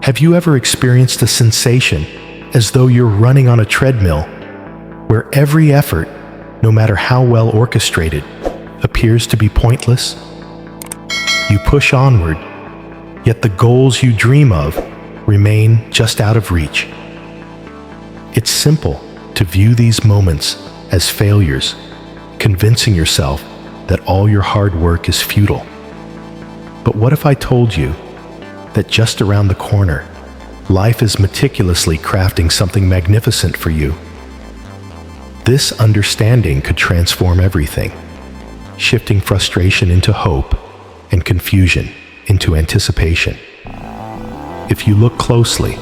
Have you ever experienced a sensation as though you're running on a treadmill, where every effort, no matter how well orchestrated, appears to be pointless? You push onward, yet the goals you dream of remain just out of reach. It's simple to view these moments as failures, convincing yourself that all your hard work is futile. But what if I told you that just around the corner, life is meticulously crafting something magnificent for you? This understanding could transform everything, shifting frustration into hope and confusion into anticipation. If you look closely,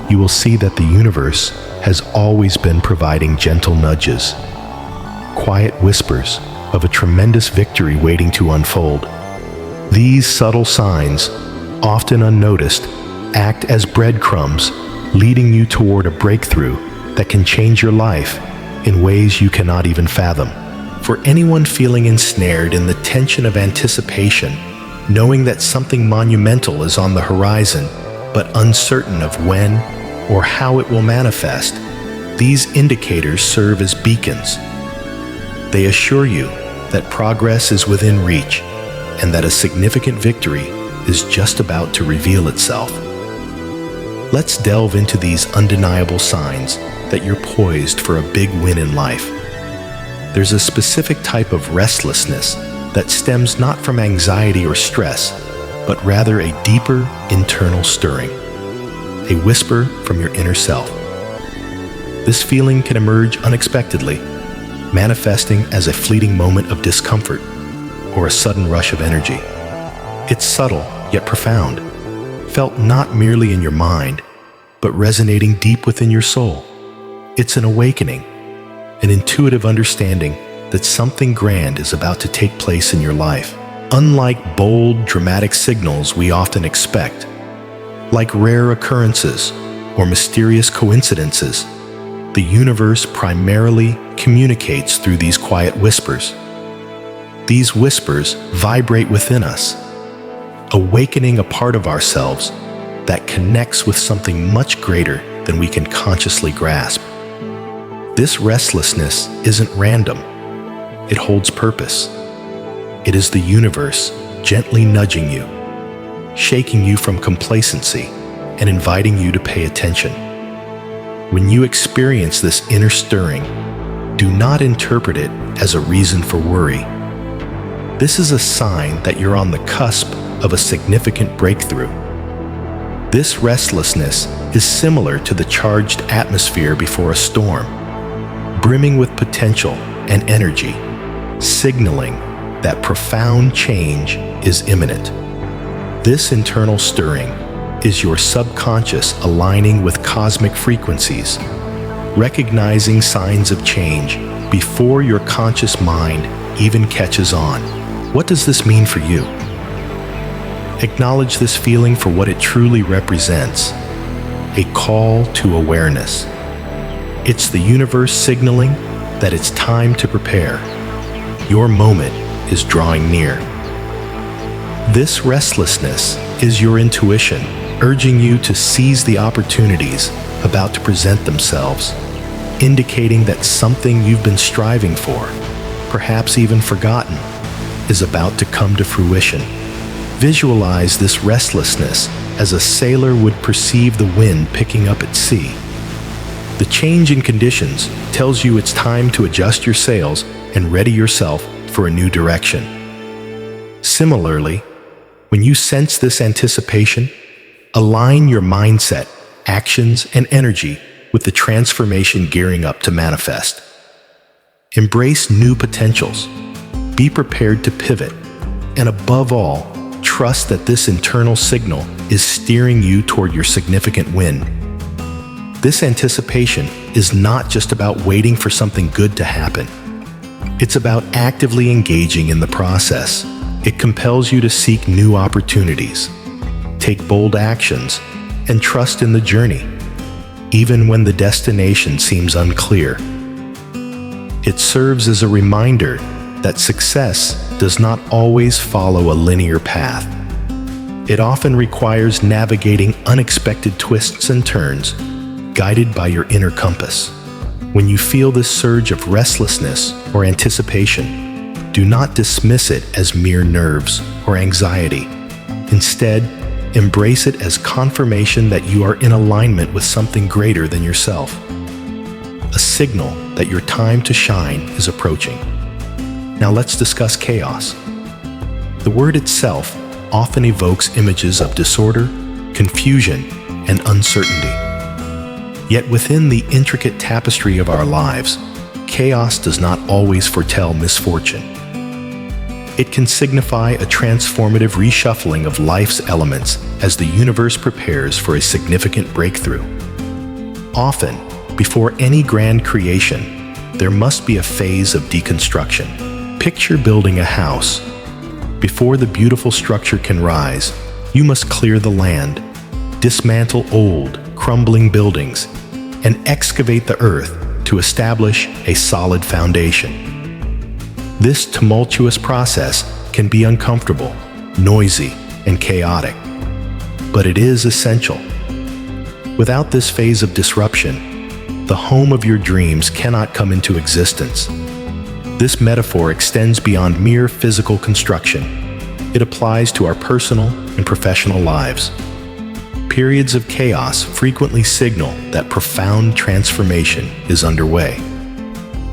you will see that the universe has always been providing gentle nudges, quiet whispers of a tremendous victory waiting to unfold. These subtle signs, often unnoticed, act as breadcrumbs, leading you toward a breakthrough that can change your life in ways you cannot even fathom. For anyone feeling ensnared in the tension of anticipation, knowing that something monumental is on the horizon, but uncertain of when or how it will manifest, these indicators serve as beacons. They assure you that progress is within reach and that a significant victory is just about to reveal itself. Let's delve into these undeniable signs that you're poised for a big win in life. There's a specific type of restlessness that stems not from anxiety or stress, but rather a deeper internal stirring, a whisper from your inner self. This feeling can emerge unexpectedly, manifesting as a fleeting moment of discomfort or a sudden rush of energy. It's subtle yet profound, felt not merely in your mind, but resonating deep within your soul. It's an awakening, an intuitive understanding that something grand is about to take place in your life. Unlike bold, dramatic signals we often expect, like rare occurrences or mysterious coincidences, the universe primarily communicates through these quiet whispers. These whispers vibrate within us, awakening a part of ourselves that connects with something much greater than we can consciously grasp. This restlessness isn't random. It holds purpose. It is the universe gently nudging you, shaking you from complacency and inviting you to pay attention. When you experience this inner stirring, do not interpret it as a reason for worry. This is a sign that you're on the cusp of a significant breakthrough. This restlessness is similar to the charged atmosphere before a storm, brimming with potential and energy, signaling that profound change is imminent. This internal stirring is your subconscious aligning with cosmic frequencies, recognizing signs of change before your conscious mind even catches on. What does this mean for you? Acknowledge this feeling for what it truly represents, a call to awareness. It's the universe signaling that it's time to prepare. Your moment is drawing near. This restlessness is your intuition, urging you to seize the opportunities about to present themselves, indicating that something you've been striving for, perhaps even forgotten, is about to come to fruition. Visualize this restlessness as a sailor would perceive the wind picking up at sea. The change in conditions tells you it's time to adjust your sails and ready yourself for a new direction. Similarly, when you sense this anticipation, align your mindset, actions, and energy with the transformation gearing up to manifest. Embrace new potentials. Be prepared to pivot, and above all, trust that this internal signal is steering you toward your significant win. This anticipation is not just about waiting for something good to happen. It's about actively engaging in the process. It compels you to seek new opportunities, take bold actions, and trust in the journey, even when the destination seems unclear. It serves as a reminder that success does not always follow a linear path. It often requires navigating unexpected twists and turns, guided by your inner compass. When you feel this surge of restlessness or anticipation, do not dismiss it as mere nerves or anxiety. Instead, embrace it as confirmation that you are in alignment with something greater than yourself. A signal that your time to shine is approaching. Now let's discuss chaos. The word itself often evokes images of disorder, confusion, and uncertainty. Yet within the intricate tapestry of our lives, chaos does not always foretell misfortune. It can signify a transformative reshuffling of life's elements as the universe prepares for a significant breakthrough. Often, before any grand creation, there must be a phase of deconstruction. Picture building a house. Before the beautiful structure can rise, you must clear the land, dismantle old, crumbling buildings, and excavate the earth to establish a solid foundation. This tumultuous process can be uncomfortable, noisy, and chaotic, but it is essential. Without this phase of disruption, the home of your dreams cannot come into existence. This metaphor extends beyond mere physical construction. It applies to our personal and professional lives. Periods of chaos frequently signal that profound transformation is underway.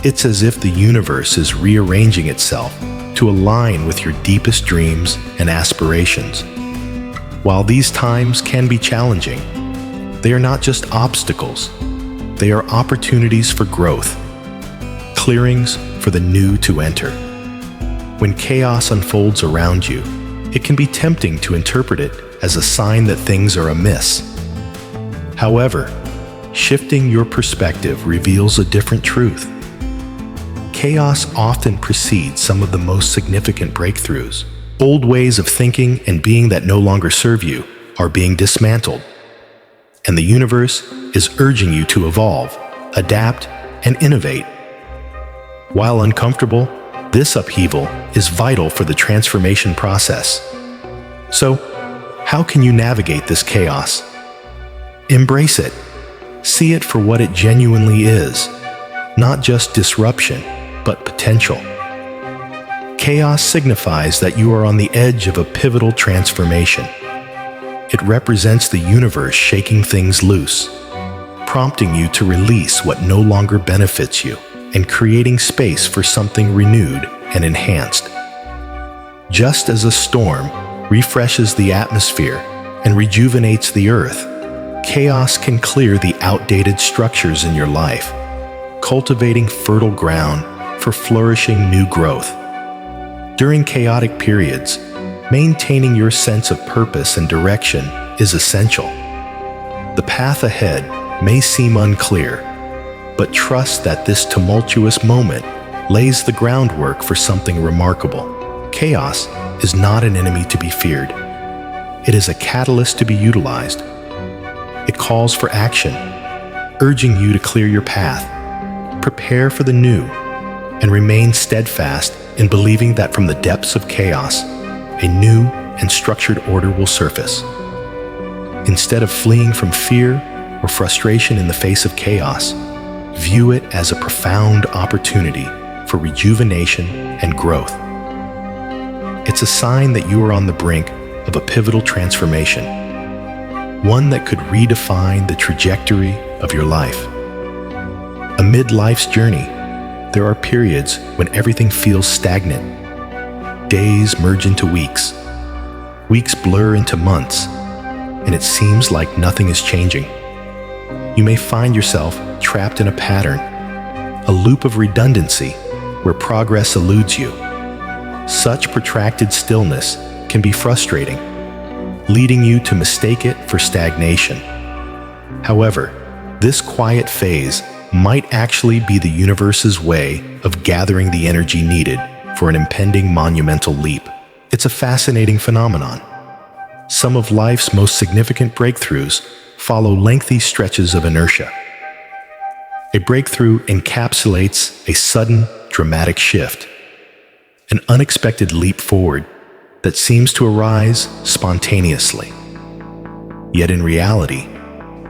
It's as if the universe is rearranging itself to align with your deepest dreams and aspirations. While these times can be challenging, they are not just obstacles. They are opportunities for growth, clearings for the new to enter. When chaos unfolds around you, it can be tempting to interpret it as a sign that things are amiss. However, shifting your perspective reveals a different truth. Chaos often precedes some of the most significant breakthroughs. Old ways of thinking and being that no longer serve you are being dismantled, and the universe is urging you to evolve, adapt, and innovate. While uncomfortable, this upheaval is vital for the transformation process. So, how can you navigate this chaos? Embrace it. See it for what it genuinely is, not just disruption, but potential. Chaos signifies that you are on the edge of a pivotal transformation. It represents the universe shaking things loose, prompting you to release what no longer benefits you and creating space for something renewed and enhanced. Just as a storm refreshes the atmosphere and rejuvenates the earth, chaos can clear the outdated structures in your life, cultivating fertile ground for flourishing new growth. During chaotic periods, maintaining your sense of purpose and direction is essential. The path ahead may seem unclear, but trust that this tumultuous moment lays the groundwork for something remarkable. Chaos is not an enemy to be feared. It is a catalyst to be utilized. It calls for action, urging you to clear your path, prepare for the new, and remain steadfast in believing that from the depths of chaos, a new and structured order will surface. Instead of fleeing from fear or frustration in the face of chaos, view it as a profound opportunity for rejuvenation and growth. It's a sign that you are on the brink of a pivotal transformation, one that could redefine the trajectory of your life. Amid life's journey, there are periods when everything feels stagnant. Days merge into weeks. Weeks blur into months, and it seems like nothing is changing. You may find yourself trapped in a pattern, a loop of redundancy where progress eludes you. Such protracted stillness can be frustrating, leading you to mistake it for stagnation. However, this quiet phase might actually be the universe's way of gathering the energy needed for an impending monumental leap. It's a fascinating phenomenon. Some of life's most significant breakthroughs follow lengthy stretches of inertia. A breakthrough encapsulates a sudden, dramatic shift, an unexpected leap forward that seems to arise spontaneously. Yet in reality,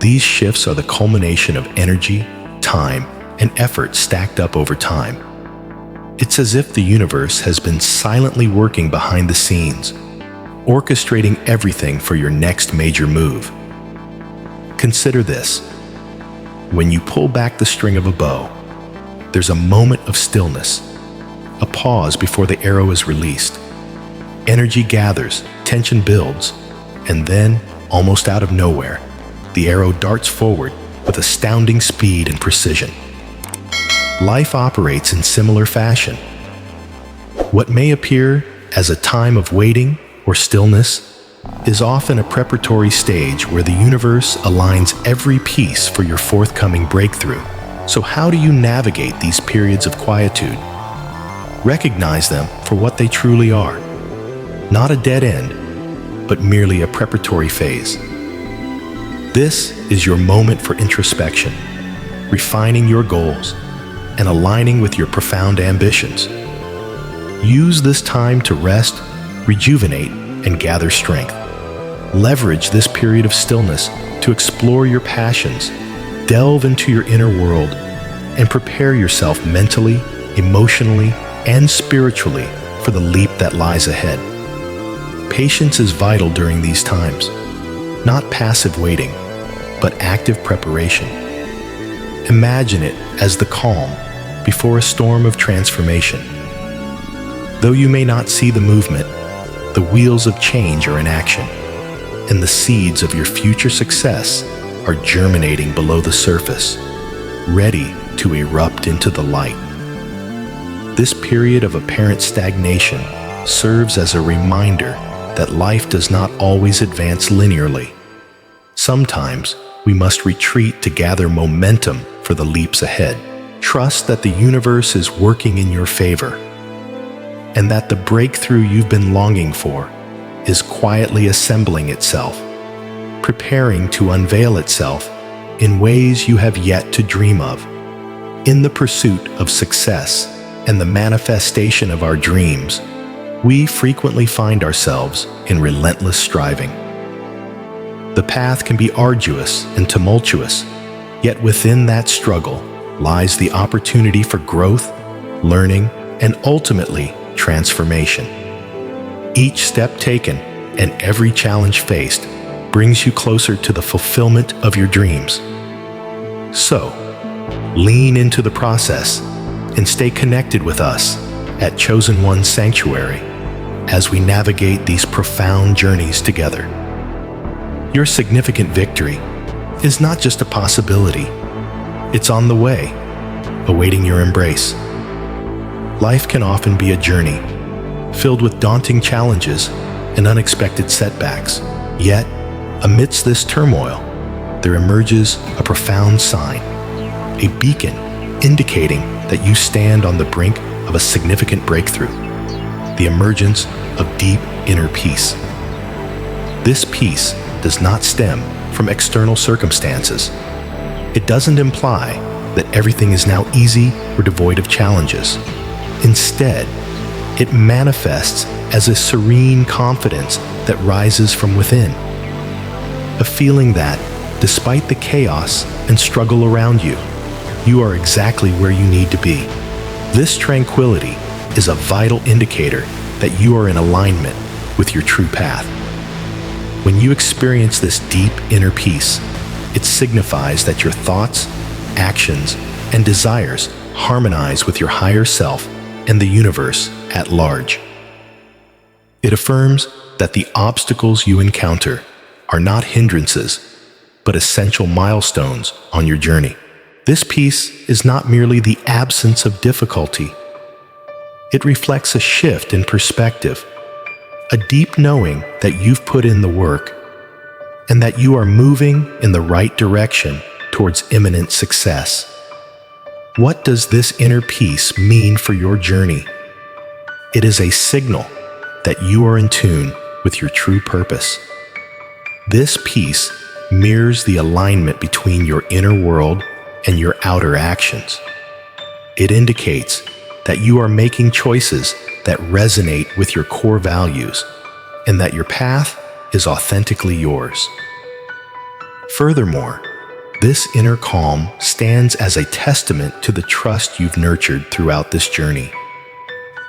these shifts are the culmination of energy, time, and effort stacked up over time. It's as if the universe has been silently working behind the scenes, orchestrating everything for your next major move. Consider this. When you pull back the string of a bow, there's a moment of stillness, a pause before the arrow is released. Energy gathers, tension builds, and then, almost out of nowhere, the arrow darts forward with astounding speed and precision. Life operates in similar fashion. What may appear as a time of waiting or stillness is often a preparatory stage where the universe aligns every piece for your forthcoming breakthrough. So how do you navigate these periods of quietude? Recognize them for what they truly are. Not a dead end, but merely a preparatory phase. This is your moment for introspection, refining your goals, and aligning with your profound ambitions. Use this time to rest, rejuvenate, and gather strength. Leverage this period of stillness to explore your passions, delve into your inner world, and prepare yourself mentally, emotionally, and spiritually for the leap that lies ahead. Patience is vital during these times, not passive waiting, but active preparation. Imagine it as the calm before a storm of transformation. Though you may not see the movement, the wheels of change are in action, and the seeds of your future success are germinating below the surface, ready to erupt into the light. This period of apparent stagnation serves as a reminder that life does not always advance linearly. Sometimes we must retreat to gather momentum for the leaps ahead. Trust that the universe is working in your favor, and that the breakthrough you've been longing for is quietly assembling itself, preparing to unveil itself in ways you have yet to dream of. In the pursuit of success and the manifestation of our dreams, we frequently find ourselves in relentless striving. The path can be arduous and tumultuous, yet within that struggle lies the opportunity for growth, learning, and ultimately transformation. Each step taken and every challenge faced brings you closer to the fulfillment of your dreams. So, lean into the process and stay connected with us at Chosen One Sanctuary as we navigate these profound journeys together. Your significant victory is not just a possibility, it's on the way, awaiting your embrace. Life can often be a journey, filled with daunting challenges and unexpected setbacks. Yet, amidst this turmoil, there emerges a profound sign, a beacon indicating that you stand on the brink of a significant breakthrough, the emergence of deep inner peace. This peace does not stem from external circumstances. It doesn't imply that everything is now easy or devoid of challenges. Instead, it manifests as a serene confidence that rises from within. A feeling that, despite the chaos and struggle around you, you are exactly where you need to be. This tranquility is a vital indicator that you are in alignment with your true path. When you experience this deep inner peace, it signifies that your thoughts, actions, and desires harmonize with your higher self and the universe at large. It affirms that the obstacles you encounter are not hindrances, but essential milestones on your journey. This peace is not merely the absence of difficulty. It reflects a shift in perspective, a deep knowing that you've put in the work, and that you are moving in the right direction towards imminent success. What does this inner peace mean for your journey? It is a signal that you are in tune with your true purpose. This peace mirrors the alignment between your inner world and your outer actions. It indicates that you are making choices that resonate with your core values and that your path is authentically yours. Furthermore, this inner calm stands as a testament to the trust you've nurtured throughout this journey.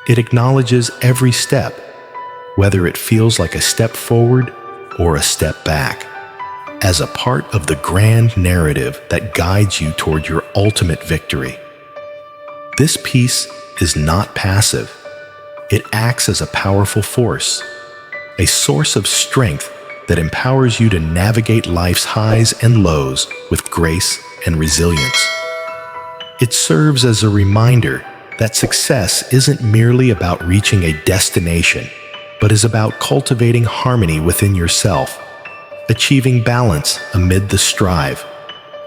It acknowledges every step, whether it feels like a step forward or a step back, as a part of the grand narrative that guides you toward your ultimate victory. This peace is not passive. It acts as a powerful force, a source of strength that empowers you to navigate life's highs and lows with grace and resilience. It serves as a reminder that success isn't merely about reaching a destination, but is about cultivating harmony within yourself, achieving balance amid the strive,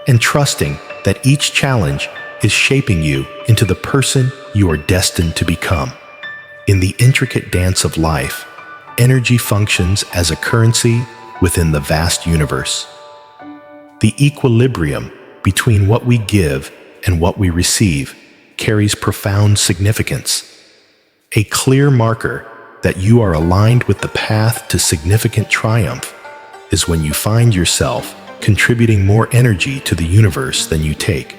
and trusting that each challenge is shaping you into the person you are destined to become. In the intricate dance of life, energy functions as a currency within the vast universe. The equilibrium between what we give and what we receive carries profound significance. A clear marker that you are aligned with the path to significant triumph is when you find yourself contributing more energy to the universe than you take.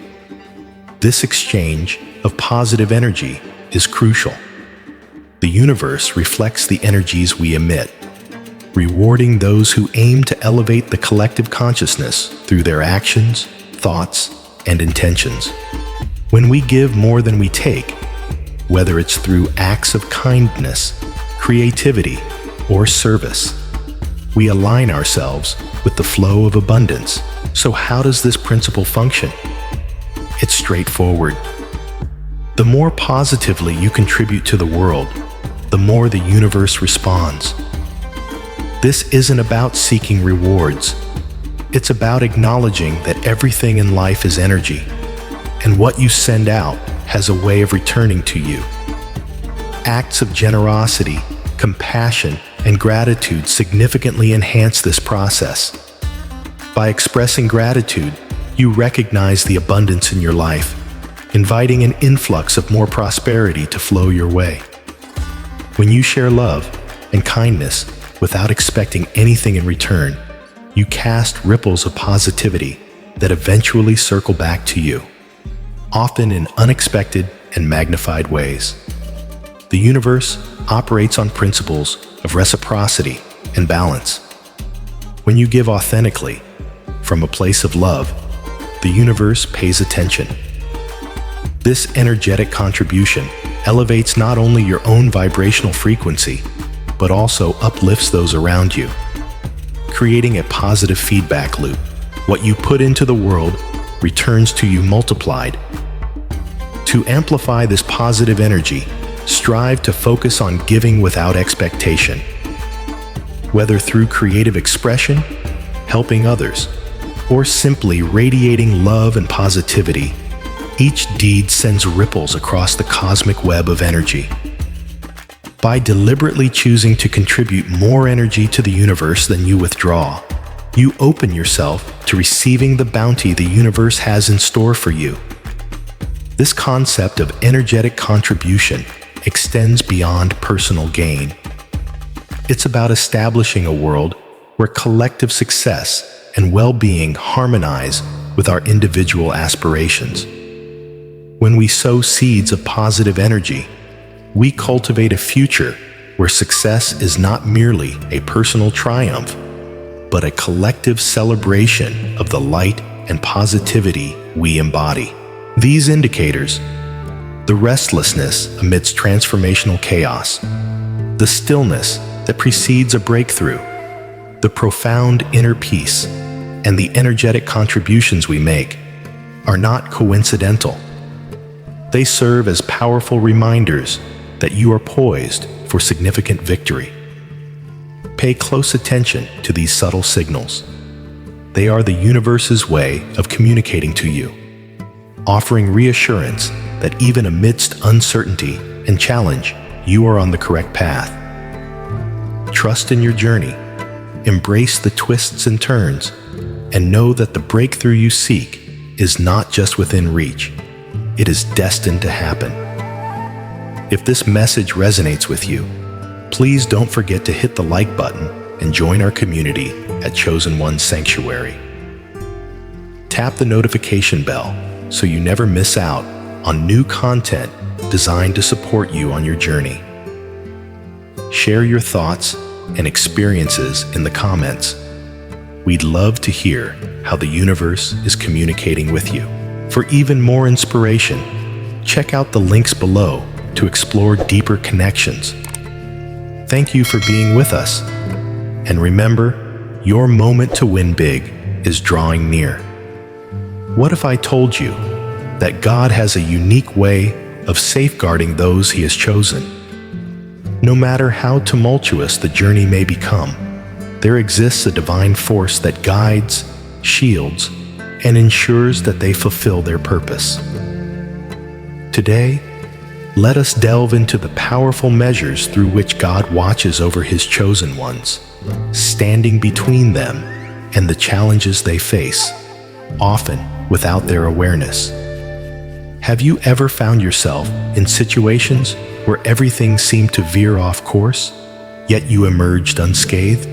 This exchange of positive energy is crucial. The universe reflects the energies we emit, rewarding those who aim to elevate the collective consciousness through their actions, thoughts, and intentions. When we give more than we take, whether it's through acts of kindness, creativity, or service, we align ourselves with the flow of abundance. So how does this principle function? It's straightforward. The more positively you contribute to the world, the more the universe responds. This isn't about seeking rewards. It's about acknowledging that everything in life is energy, and what you send out has a way of returning to you. Acts of generosity, compassion, and gratitude significantly enhance this process. By expressing gratitude, you recognize the abundance in your life, inviting an influx of more prosperity to flow your way. When you share love and kindness without expecting anything in return, you cast ripples of positivity that eventually circle back to you, often in unexpected and magnified ways. The universe operates on principles of reciprocity and balance. When you give authentically, from a place of love, the universe pays attention. This energetic contribution elevates not only your own vibrational frequency, but also uplifts those around you, creating a positive feedback loop. What you put into the world returns to you multiplied. To amplify this positive energy, strive to focus on giving without expectation. Whether through creative expression, helping others, or simply radiating love and positivity, each deed sends ripples across the cosmic web of energy. By deliberately choosing to contribute more energy to the universe than you withdraw, you open yourself to receiving the bounty the universe has in store for you. This concept of energetic contribution extends beyond personal gain. It's about establishing a world where collective success and well-being harmonize with our individual aspirations. When we sow seeds of positive energy, we cultivate a future where success is not merely a personal triumph, but a collective celebration of the light and positivity we embody. These indicators, the restlessness amidst transformational chaos, the stillness that precedes a breakthrough, the profound inner peace, and the energetic contributions we make, are not coincidental. They serve as powerful reminders that you are poised for significant victory. Pay close attention to these subtle signals. They are the universe's way of communicating to you, offering reassurance that even amidst uncertainty and challenge, you are on the correct path. Trust in your journey, embrace the twists and turns, and know that the breakthrough you seek is not just within reach. It is destined to happen. If this message resonates with you, Please don't forget to hit the like button and join our community at Chosen One Sanctuary. Tap the notification bell so you never miss out on new content designed to support you on your journey. Share your thoughts and experiences in the comments. We'd love to hear how the universe is communicating with you. For even more inspiration, check out the links below to explore deeper connections. Thank you for being with us. And remember, your moment to win big is drawing near. What if I told you that God has a unique way of safeguarding those He has chosen? No matter how tumultuous the journey may become, there exists a divine force that guides, shields, and ensures that they fulfill their purpose. Today, let us delve into the powerful measures through which God watches over His chosen ones, standing between them and the challenges they face, often without their awareness. Have you ever found yourself in situations where everything seemed to veer off course, yet you emerged unscathed?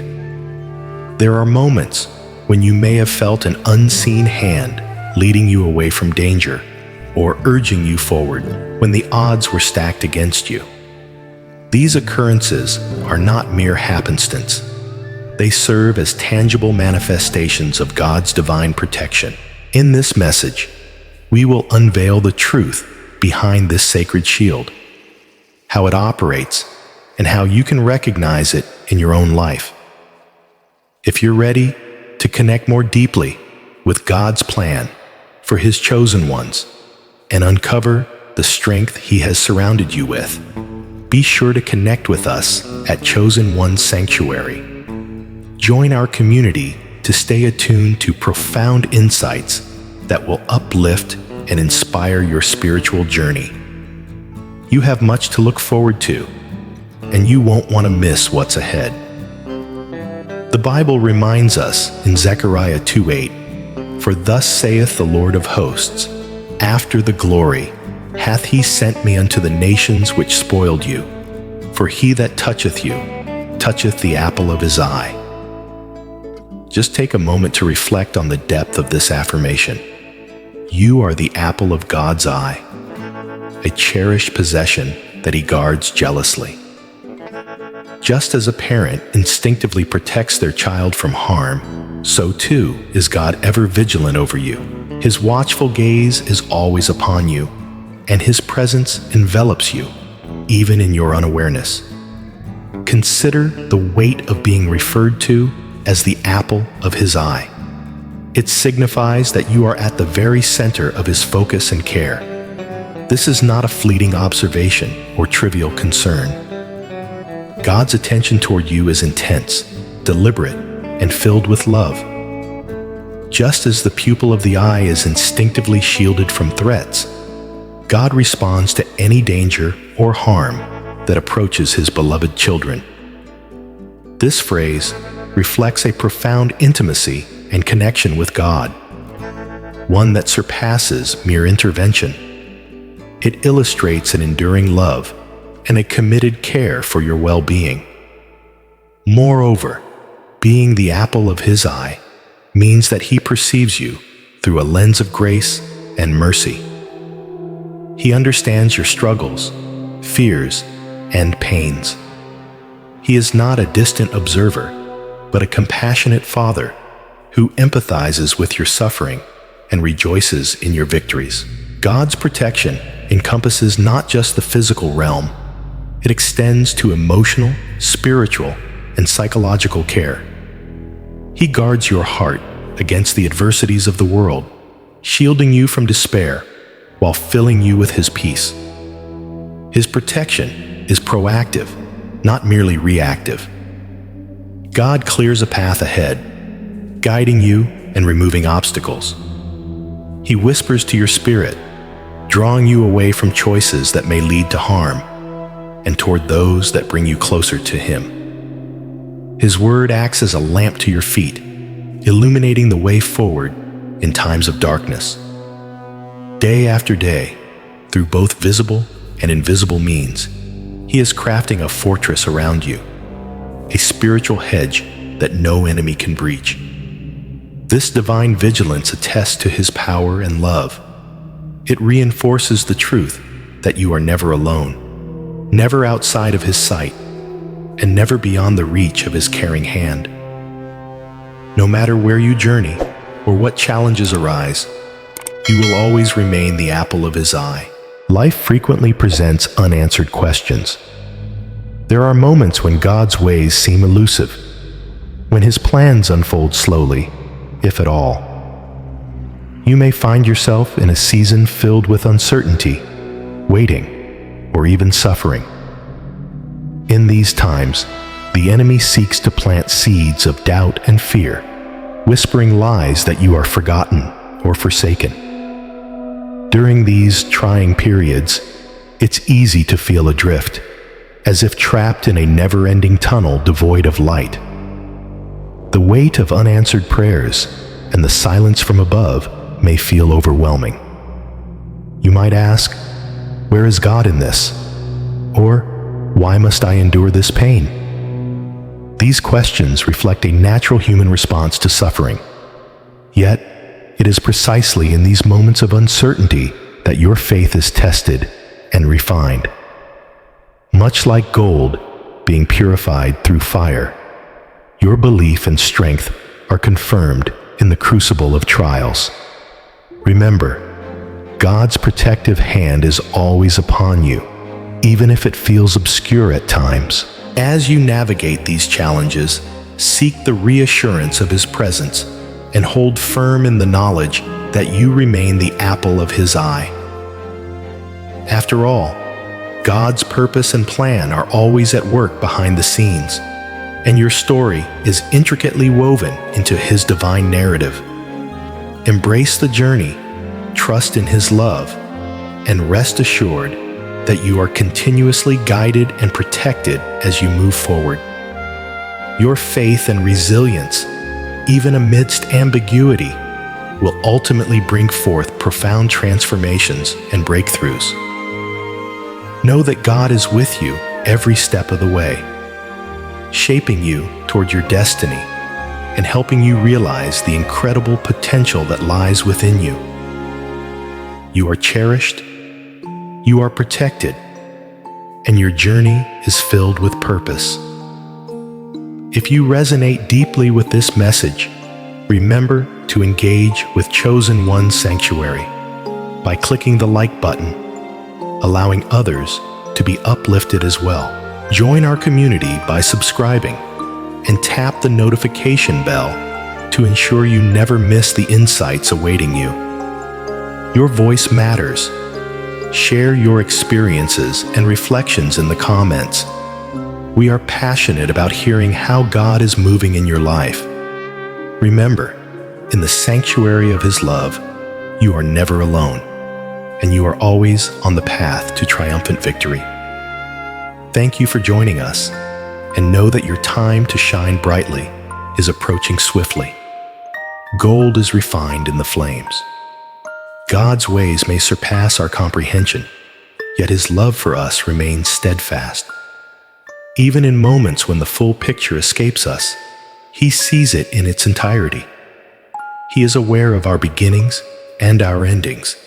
There are moments when you may have felt an unseen hand leading you away from danger or urging you forward when the odds were stacked against you. These occurrences are not mere happenstance. They serve as tangible manifestations of God's divine protection. In this message, we will unveil the truth behind this sacred shield, how it operates, and how you can recognize it in your own life. If you're ready to connect more deeply with God's plan for His chosen ones and uncover the strength He has surrounded you with, be sure to connect with us at Chosen One Sanctuary. Join our community to stay attuned to profound insights that will uplift and inspire your spiritual journey. You have much to look forward to, and you won't want to miss what's ahead. The Bible reminds us in Zechariah 2:8, "For thus saith the Lord of hosts, after the glory hath He sent me unto the nations which spoiled you. For he that toucheth you, toucheth the apple of His eye." Just take a moment to reflect on the depth of this affirmation. You are the apple of God's eye, a cherished possession that He guards jealously. Just as a parent instinctively protects their child from harm, so too is God ever vigilant over you. His watchful gaze is always upon you, and His presence envelops you, even in your unawareness. Consider the weight of being referred to as the apple of His eye. It signifies that you are at the very center of His focus and care. This is not a fleeting observation or trivial concern. God's attention toward you is intense, deliberate, and filled with love. Just as the pupil of the eye is instinctively shielded from threats, God responds to any danger or harm that approaches His beloved children. This phrase reflects a profound intimacy and connection with God, one that surpasses mere intervention. It illustrates an enduring love and a committed care for your well-being. Moreover, being the apple of His eye means that He perceives you through a lens of grace and mercy. He understands your struggles, fears, and pains. He is not a distant observer, but a compassionate Father who empathizes with your suffering and rejoices in your victories. God's protection encompasses not just the physical realm, it extends to emotional, spiritual, and psychological care. He guards your heart against the adversities of the world, shielding you from despair while filling you with His peace. His protection is proactive, not merely reactive. God clears a path ahead, guiding you and removing obstacles. He whispers to your spirit, drawing you away from choices that may lead to harm and toward those that bring you closer to Him. His word acts as a lamp to your feet, illuminating the way forward in times of darkness. Day after day, through both visible and invisible means, He is crafting a fortress around you, a spiritual hedge that no enemy can breach. This divine vigilance attests to His power and love. It reinforces the truth that you are never alone, never outside of His sight, and never beyond the reach of His caring hand. No matter where you journey or what challenges arise, you will always remain the apple of His eye. Life frequently presents unanswered questions. There are moments when God's ways seem elusive, when His plans unfold slowly, if at all. You may find yourself in a season filled with uncertainty, waiting, or even suffering. In these times, the enemy seeks to plant seeds of doubt and fear, whispering lies that you are forgotten or forsaken. During these trying periods, it's easy to feel adrift, as if trapped in a never-ending tunnel devoid of light. The weight of unanswered prayers and the silence from above may feel overwhelming. You might ask, where is God in this? Or, why must I endure this pain? These questions reflect a natural human response to suffering. Yet, it is precisely in these moments of uncertainty that your faith is tested and refined. Much like gold being purified through fire, your belief and strength are confirmed in the crucible of trials. Remember, God's protective hand is always upon you, even if it feels obscure at times. As you navigate these challenges, seek the reassurance of His presence and hold firm in the knowledge that you remain the apple of His eye. After all, God's purpose and plan are always at work behind the scenes, and your story is intricately woven into His divine narrative. Embrace the journey, trust in His love, and rest assured that you are continuously guided and protected as you move forward. Your faith and resilience, even amidst ambiguity, will ultimately bring forth profound transformations and breakthroughs. Know that God is with you every step of the way, shaping you toward your destiny and helping you realize the incredible potential that lies within you. You are cherished, you are protected, and your journey is filled with purpose. If you resonate deeply with this message, remember to engage with Chosen One Sanctuary by clicking the like button, allowing others to be uplifted as well. Join our community by subscribing and tap the notification bell to ensure you never miss the insights awaiting you. Your voice matters. Share your experiences and reflections in the comments. We are passionate about hearing how God is moving in your life. Remember, in the sanctuary of His love, you are never alone, and you are always on the path to triumphant victory. Thank you for joining us, and know that your time to shine brightly is approaching swiftly. Gold is refined in the flames. God's ways may surpass our comprehension, yet His love for us remains steadfast. Even in moments when the full picture escapes us, He sees it in its entirety. He is aware of our beginnings and our endings,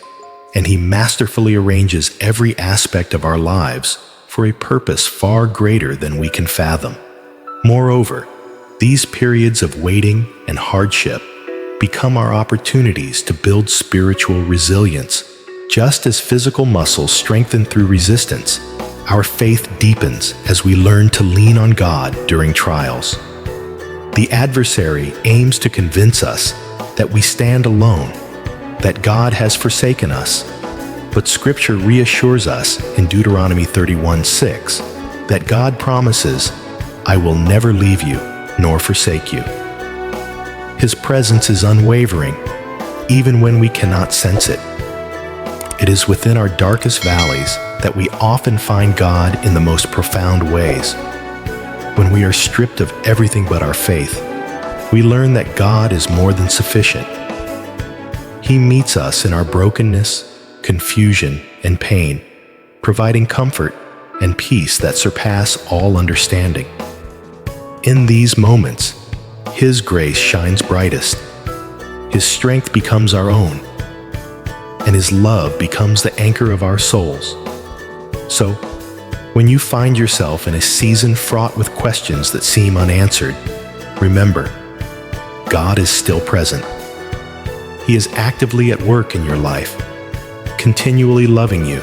and He masterfully arranges every aspect of our lives for a purpose far greater than we can fathom. Moreover, these periods of waiting and hardship become our opportunities to build spiritual resilience. Just as physical muscles strengthen through resistance, our faith deepens as we learn to lean on God during trials. The adversary aims to convince us that we stand alone, that God has forsaken us. But Scripture reassures us in Deuteronomy 31:6 that God promises, "I will never leave you nor forsake you." His presence is unwavering, even when we cannot sense it. It is within our darkest valleys that we often find God in the most profound ways. When we are stripped of everything but our faith, we learn that God is more than sufficient. He meets us in our brokenness, confusion, and pain, providing comfort and peace that surpass all understanding. In these moments, His grace shines brightest, His strength becomes our own, and His love becomes the anchor of our souls. So, when you find yourself in a season fraught with questions that seem unanswered, remember, God is still present. He is actively at work in your life, continually loving you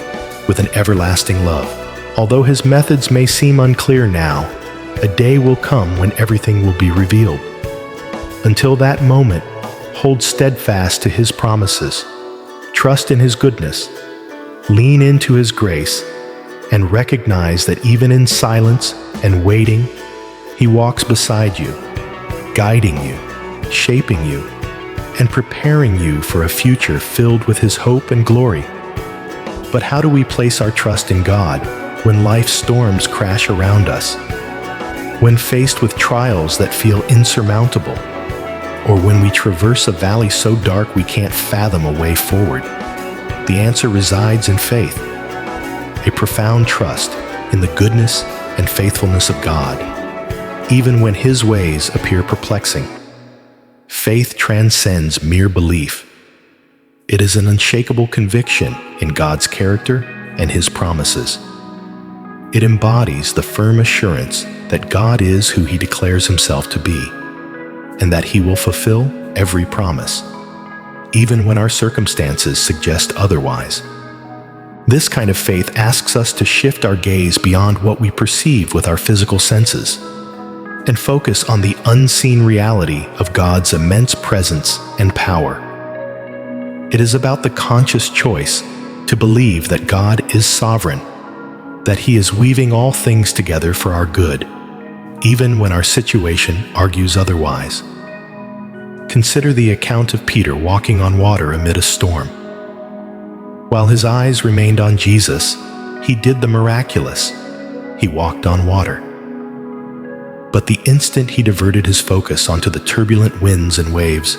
with an everlasting love. Although His methods may seem unclear now, a day will come when everything will be revealed. Until that moment, hold steadfast to His promises, trust in His goodness, lean into His grace, and recognize that even in silence and waiting, He walks beside you, guiding you, shaping you, and preparing you for a future filled with His hope and glory. But how do we place our trust in God when life's storms crash around us? When faced with trials that feel insurmountable, or when we traverse a valley so dark we can't fathom a way forward? The answer resides in faith, a profound trust in the goodness and faithfulness of God, even when His ways appear perplexing. Faith transcends mere belief. It is an unshakable conviction in God's character and His promises. It embodies the firm assurance that God is who He declares Himself to be, and that He will fulfill every promise, even when our circumstances suggest otherwise. This kind of faith asks us to shift our gaze beyond what we perceive with our physical senses and focus on the unseen reality of God's immense presence and power. It is about the conscious choice to believe that God is sovereign, that He is weaving all things together for our good, even when our situation argues otherwise. Consider the account of Peter walking on water amid a storm. While his eyes remained on Jesus, he did the miraculous. He walked on water. But the instant he diverted his focus onto the turbulent winds and waves,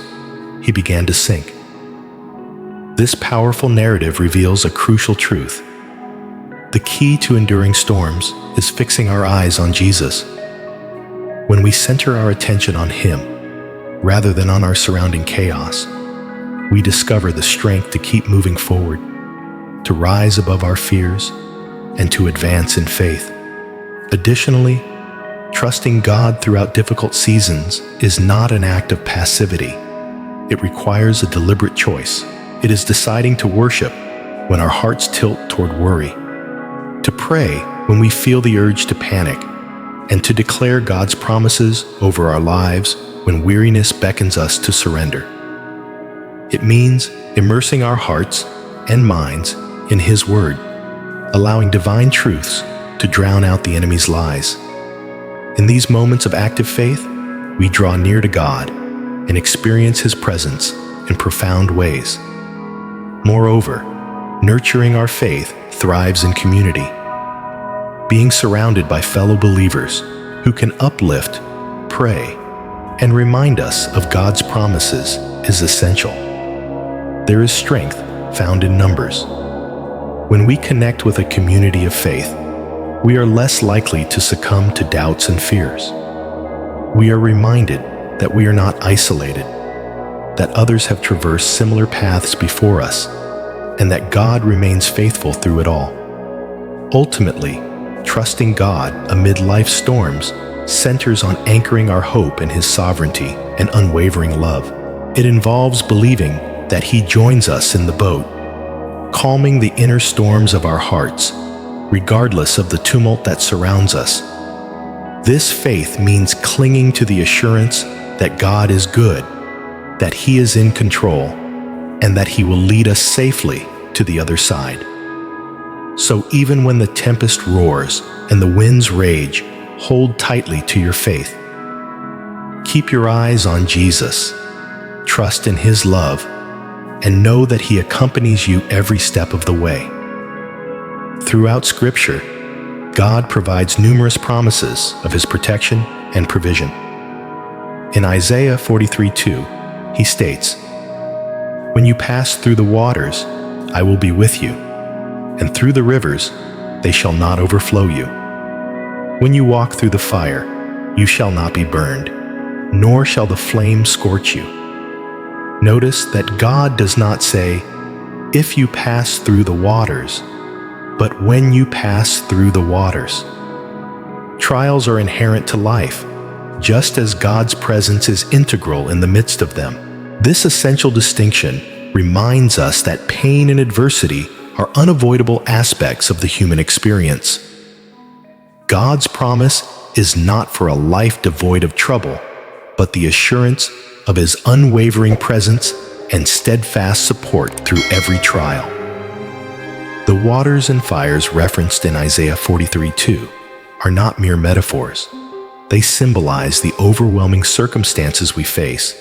he began to sink. This powerful narrative reveals a crucial truth. The key to enduring storms is fixing our eyes on Jesus. When we center our attention on Him, rather than on our surrounding chaos, we discover the strength to keep moving forward, to rise above our fears, and to advance in faith. Additionally, trusting God throughout difficult seasons is not an act of passivity. It requires a deliberate choice. It is deciding to worship when our hearts tilt toward worry, to pray when we feel the urge to panic, and to declare God's promises over our lives when weariness beckons us to surrender. It means immersing our hearts and minds in His Word, allowing divine truths to drown out the enemy's lies. In these moments of active faith, we draw near to God and experience His presence in profound ways. Moreover, nurturing our faith thrives in community. Being surrounded by fellow believers who can uplift, pray, and remind us of God's promises is essential. There is strength found in numbers. When we connect with a community of faith, we are less likely to succumb to doubts and fears. We are reminded that we are not isolated, that others have traversed similar paths before us, and that God remains faithful through it all. Ultimately, trusting God amid life's storms centers on anchoring our hope in His sovereignty and unwavering love. It involves believing that He joins us in the boat, calming the inner storms of our hearts, regardless of the tumult that surrounds us. This faith means clinging to the assurance that God is good, that He is in control, and that He will lead us safely to the other side. So even when the tempest roars and the winds rage, hold tightly to your faith. Keep your eyes on Jesus, trust in His love, and know that He accompanies you every step of the way. Throughout Scripture, God provides numerous promises of His protection and provision. In Isaiah 43:2, He states, "When you pass through the waters, I will be with you, and through the rivers, they shall not overflow you. When you walk through the fire, you shall not be burned, nor shall the flame scorch you. Notice that God does not say, if you pass through the waters, but when you pass through the waters. Trials are inherent to life, just as God's presence is integral in the midst of them. This essential distinction reminds us that pain and adversity are unavoidable aspects of the human experience. God's promise is not for a life devoid of trouble, but the assurance of His unwavering presence and steadfast support through every trial. The waters and fires referenced in Isaiah 43:2 are not mere metaphors. They symbolize the overwhelming circumstances we face,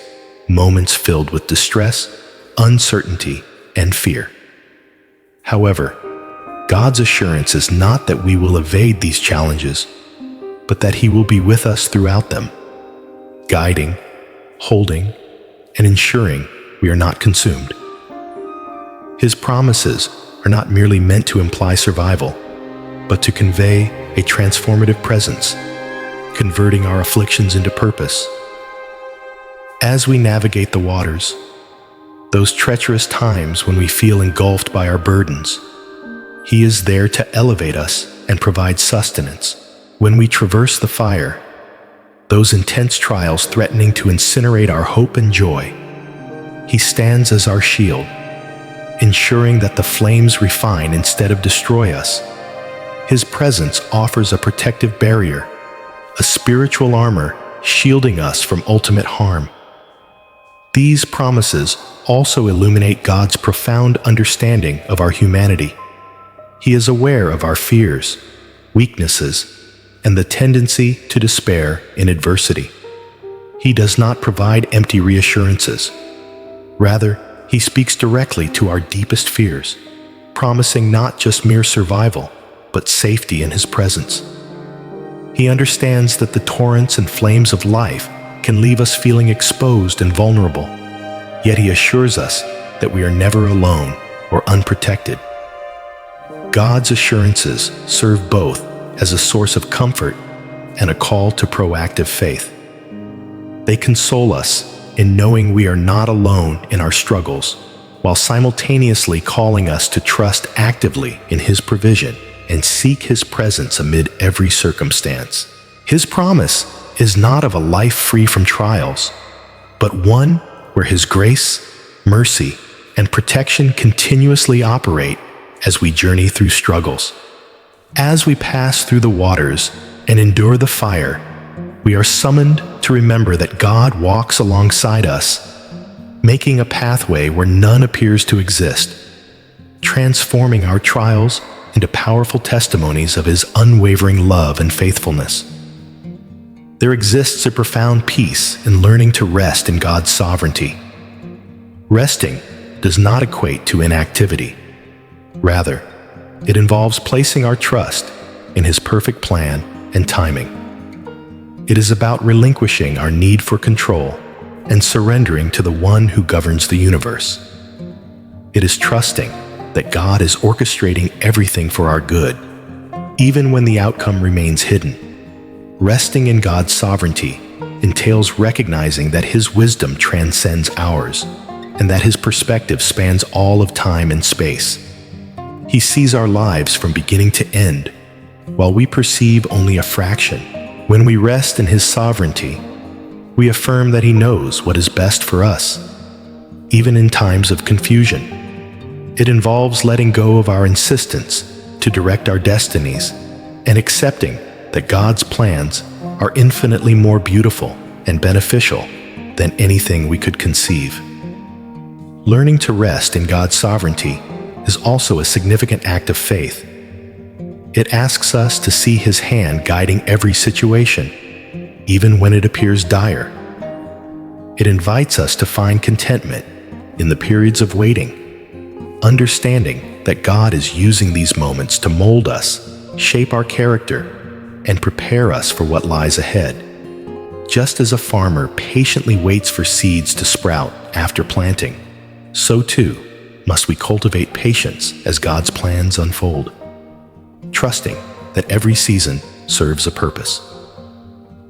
moments filled with distress, uncertainty, and fear. However, God's assurance is not that we will evade these challenges, but that He will be with us throughout them, guiding, holding, and ensuring we are not consumed. His promises are not merely meant to imply survival, but to convey a transformative presence, converting our afflictions into purpose. As we navigate the waters, those treacherous times when we feel engulfed by our burdens, He is there to elevate us and provide sustenance. When we traverse the fire, those intense trials threatening to incinerate our hope and joy, He stands as our shield, ensuring that the flames refine instead of destroy us. His presence offers a protective barrier, a spiritual armor shielding us from ultimate harm. These promises also illuminate God's profound understanding of our humanity. He is aware of our fears, weaknesses, and the tendency to despair in adversity. He does not provide empty reassurances. Rather, He speaks directly to our deepest fears, promising not just mere survival, but safety in His presence. He understands that the torrents and flames of life can leave us feeling exposed and vulnerable, yet He assures us that we are never alone or unprotected. God's assurances serve both as a source of comfort and a call to proactive faith. They console us in knowing we are not alone in our struggles, while simultaneously calling us to trust actively in His provision and seek His presence amid every circumstance. His promise is not of a life free from trials, but one where His grace, mercy, and protection continuously operate as we journey through struggles. As we pass through the waters and endure the fire, we are summoned to remember that God walks alongside us, making a pathway where none appears to exist, transforming our trials into powerful testimonies of His unwavering love and faithfulness. There exists a profound peace in learning to rest in God's sovereignty. Resting does not equate to inactivity. Rather, it involves placing our trust in His perfect plan and timing. It is about relinquishing our need for control and surrendering to the One who governs the universe. It is trusting that God is orchestrating everything for our good, even when the outcome remains hidden. Resting in God's sovereignty entails recognizing that His wisdom transcends ours, and that His perspective spans all of time and space. He sees our lives from beginning to end, while we perceive only a fraction. When we rest in His sovereignty, we affirm that He knows what is best for us, even in times of confusion. It involves letting go of our insistence to direct our destinies and accepting that God's plans are infinitely more beautiful and beneficial than anything we could conceive. Learning to rest in God's sovereignty is also a significant act of faith. It asks us to see His hand guiding every situation, even when it appears dire. It invites us to find contentment in the periods of waiting, understanding that God is using these moments to mold us, shape our character, and prepare us for what lies ahead. Just as a farmer patiently waits for seeds to sprout after planting, so too must we cultivate patience as God's plans unfold. trusting that every season serves a purpose.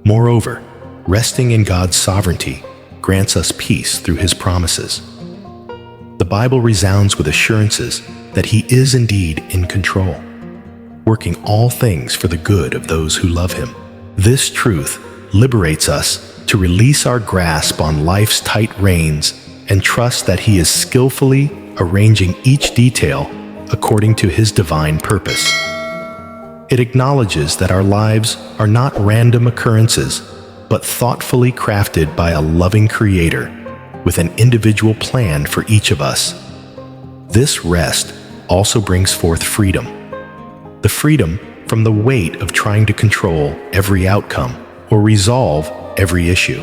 Moreover, resting in God's sovereignty grants us peace through His promises. The Bible resounds with assurances that He is indeed in control, working all things for the good of those who love Him. This truth liberates us to release our grasp on life's tight reins and trust that He is skillfully arranging each detail according to His divine purpose. It acknowledges that our lives are not random occurrences, but thoughtfully crafted by a loving Creator with an individual plan for each of us. This rest also brings forth freedom. The freedom from the weight of trying to control every outcome or resolve every issue.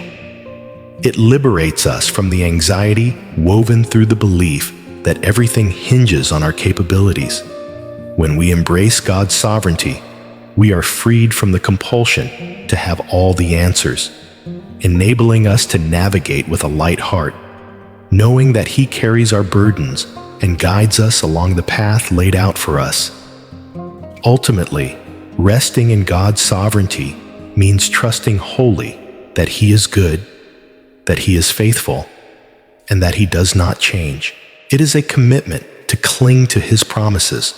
It liberates us from the anxiety woven through the belief that everything hinges on our capabilities. When we embrace God's sovereignty, we are freed from the compulsion to have all the answers, enabling us to navigate with a light heart, knowing that He carries our burdens and guides us along the path laid out for us. Ultimately, resting in God's sovereignty means trusting wholly that He is good, that He is faithful, and that He does not change. It is a commitment to cling to His promises,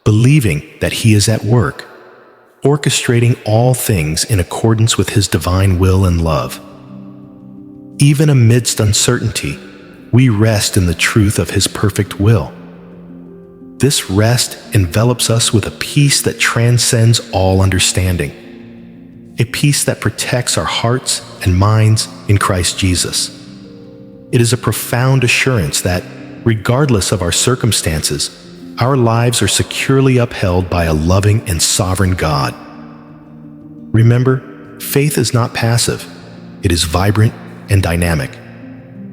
believing that He is at work, orchestrating all things in accordance with His divine will and love. Even amidst uncertainty, we rest in the truth of His perfect will. This rest envelops us with a peace that transcends all understanding, a peace that protects our hearts and minds in Christ Jesus. It is a profound assurance that, regardless of our circumstances, our lives are securely upheld by a loving and sovereign God. Remember, faith is not passive. It is vibrant and dynamic.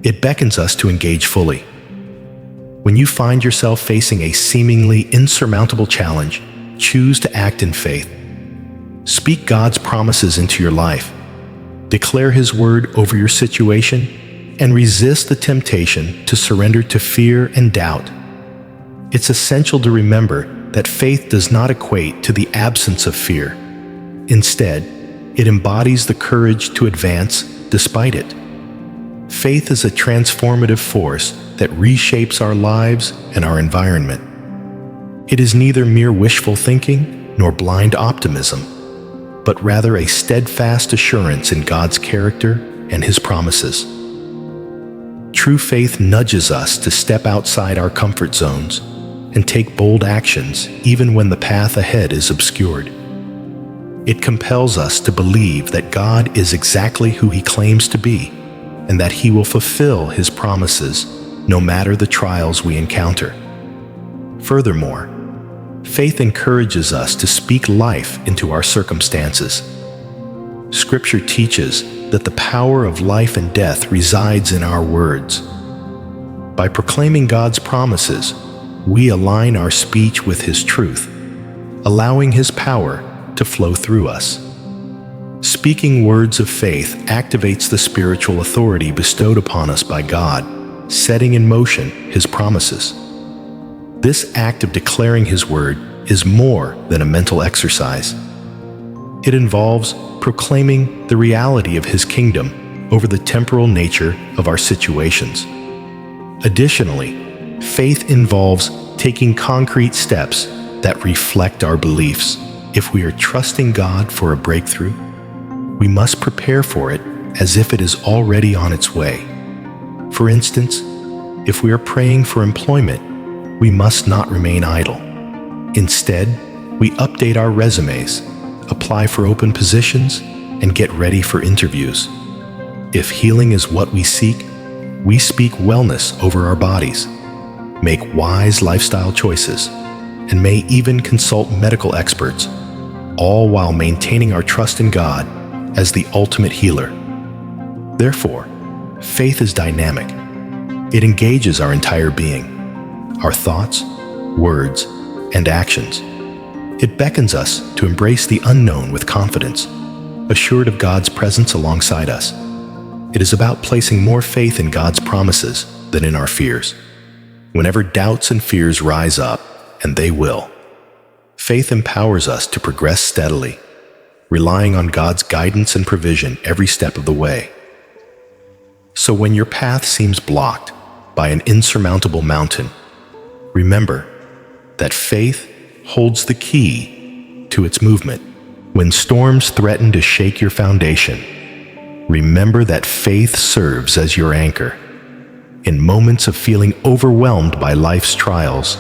It beckons us to engage fully. When you find yourself facing a seemingly insurmountable challenge, choose to act in faith. Speak God's promises into your life. Declare His word over your situation and resist the temptation to surrender to fear and doubt. It's essential to remember that faith does not equate to the absence of fear. Instead, it embodies the courage to advance despite it. Faith is a transformative force that reshapes our lives and our environment. It is neither mere wishful thinking nor blind optimism, but rather a steadfast assurance in God's character and His promises. True faith nudges us to step outside our comfort zones and take bold actions even when the path ahead is obscured. It compels us to believe that God is exactly who He claims to be and that He will fulfill His promises no matter the trials we encounter. Furthermore, faith encourages us to speak life into our circumstances. Scripture teaches that the power of life and death resides in our words. By proclaiming God's promises, we align our speech with His truth, allowing His power to flow through us. Speaking words of faith activates the spiritual authority bestowed upon us by God, setting in motion His promises. This act of declaring His word is more than a mental exercise. It involves proclaiming the reality of His kingdom over the temporal nature of our situations. Additionally, faith involves taking concrete steps that reflect our beliefs. If we are trusting God for a breakthrough, we must prepare for it as if it is already on its way. For instance, if we are praying for employment, we must not remain idle. Instead, we update our resumes, apply for open positions, and get ready for interviews. If healing is what we seek, we speak wellness over our bodies, make wise lifestyle choices, and may even consult medical experts, all while maintaining our trust in God as the ultimate healer. Therefore, faith is dynamic. It engages our entire being, our thoughts, words, and actions. It beckons us to embrace the unknown with confidence, assured of God's presence alongside us. It is about placing more faith in God's promises than in our fears. Whenever doubts and fears rise up, and they will, Faith empowers us to progress steadily, relying on God's guidance and provision every step of the way. So when your path seems blocked by an insurmountable mountain, remember that faith holds the key to its movement. When storms threaten to shake your foundation, remember that faith serves as your anchor. In moments of feeling overwhelmed by life's trials,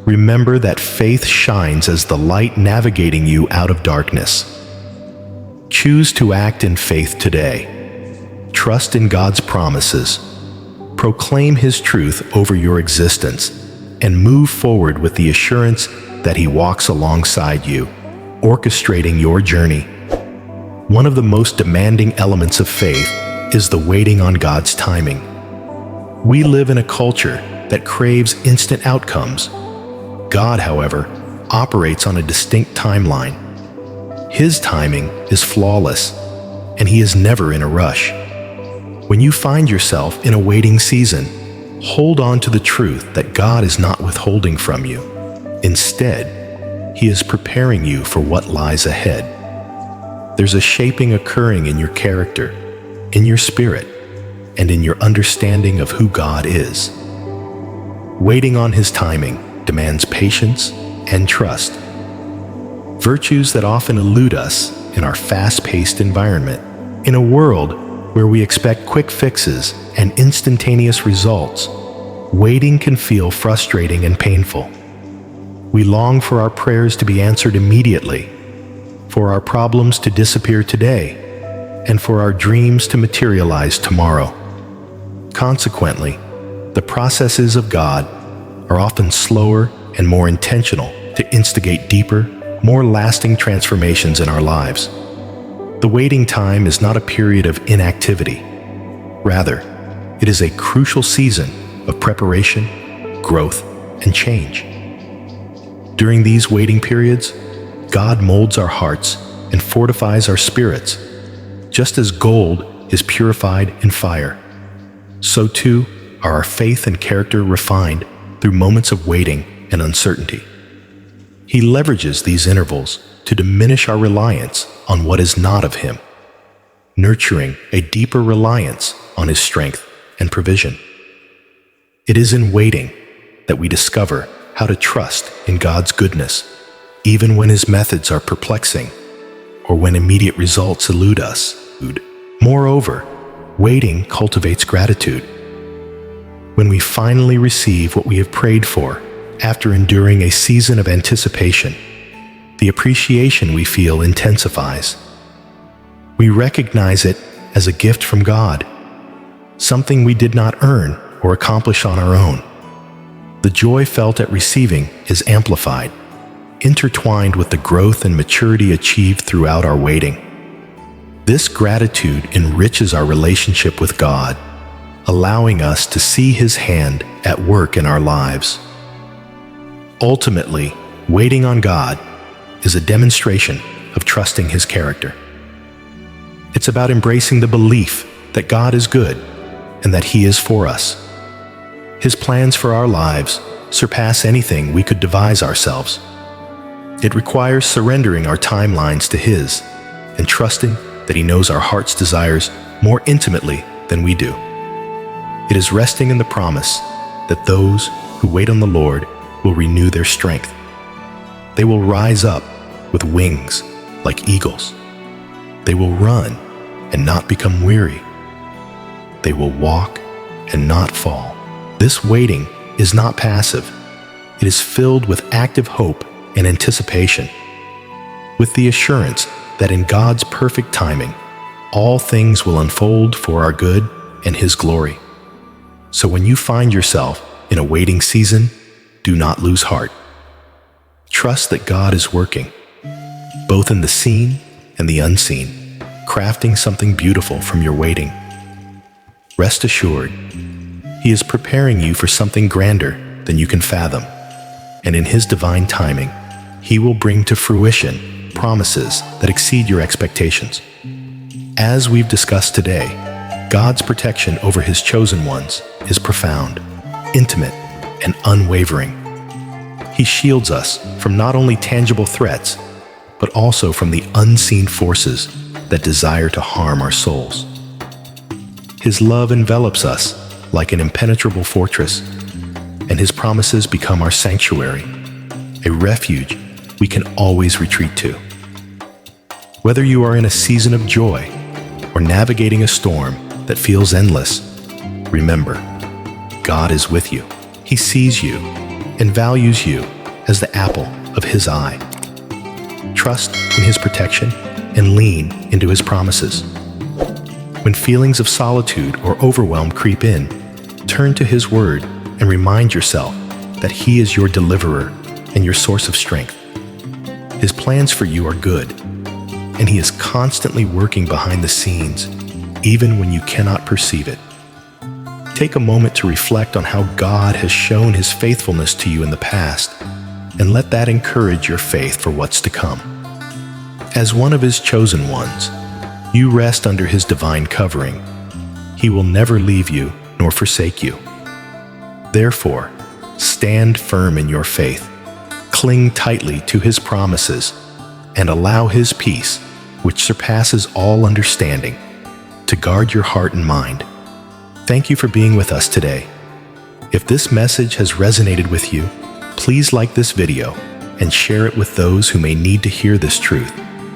remember that faith shines as the light navigating you out of darkness. Choose to act in faith today. Trust in God's promises. Proclaim His truth over your existence, and move forward with the assurance that He walks alongside you, orchestrating your journey. One of the most demanding elements of faith is the waiting on God's timing. We live in a culture that craves instant outcomes. God, however, operates on a distinct timeline. His timing is flawless, and He is never in a rush. When you find yourself in a waiting season, hold on to the truth that God is not withholding from you. Instead, He is preparing you for what lies ahead. There's a shaping occurring in your character, in your spirit, and in your understanding of who God is. Waiting on His timing demands patience and trust, virtues that often elude us in our fast-paced environment. In a world where we expect quick fixes and instantaneous results, waiting can feel frustrating and painful. We long for our prayers to be answered immediately, for our problems to disappear today, and for our dreams to materialize tomorrow. Consequently, the processes of God are often slower and more intentional to instigate deeper, more lasting transformations in our lives. The waiting time is not a period of inactivity. Rather, it is a crucial season of preparation, growth, and change. During these waiting periods, God molds our hearts and fortifies our spirits. Just as gold is purified in fire, so too are our faith and character refined through moments of waiting and uncertainty. He leverages these intervals to diminish our reliance on what is not of Him, nurturing a deeper reliance on His strength and provision. It is in waiting that we discover how to trust in God's goodness, even when His methods are perplexing or when immediate results elude us. Moreover, waiting cultivates gratitude. When we finally receive what we have prayed for, after enduring a season of anticipation, the appreciation we feel intensifies. We recognize it as a gift from God, something we did not earn or accomplish on our own. The joy felt at receiving is amplified, intertwined with the growth and maturity achieved throughout our waiting. This gratitude enriches our relationship with God, allowing us to see His hand at work in our lives. Ultimately, waiting on God is a demonstration of trusting His character. It's about embracing the belief that God is good and that He is for us. His plans for our lives surpass anything we could devise ourselves. It requires surrendering our timelines to His and trusting that He knows our heart's desires more intimately than we do. It is resting in the promise that those who wait on the Lord will renew their strength. They will rise up with wings like eagles. They will run and not become weary. They will walk and not fall. This waiting is not passive. It is filled with active hope and anticipation, with the assurance that in God's perfect timing, all things will unfold for our good and His glory. So when you find yourself in a waiting season, do not lose heart. Trust that God is working, both in the seen and the unseen, crafting something beautiful from your waiting. Rest assured, He is preparing you for something grander than you can fathom, and in His divine timing, He will bring to fruition promises that exceed your expectations. As we've discussed today, God's protection over His chosen ones is profound, intimate, and unwavering. He shields us from not only tangible threats, but also from the unseen forces that desire to harm our souls. His love envelops us like an impenetrable fortress, and His promises become our sanctuary, a refuge we can always retreat to. Whether you are in a season of joy or navigating a storm that feels endless, remember, God is with you. He sees you and values you as the apple of His eye. Trust in His protection and lean into His promises. When feelings of solitude or overwhelm creep in, turn to His word and remind yourself that He is your deliverer and your source of strength. His plans for you are good, and He is constantly working behind the scenes, even when you cannot perceive it. Take a moment to reflect on how God has shown His faithfulness to you in the past, and let that encourage your faith for what's to come. As one of His chosen ones, you rest under His divine covering. He will never leave you nor forsake you. Therefore, stand firm in your faith, cling tightly to His promises, and allow His peace, which surpasses all understanding, to guard your heart and mind. Thank you for being with us today. If this message has resonated with you, please like this video and share it with those who may need to hear this truth.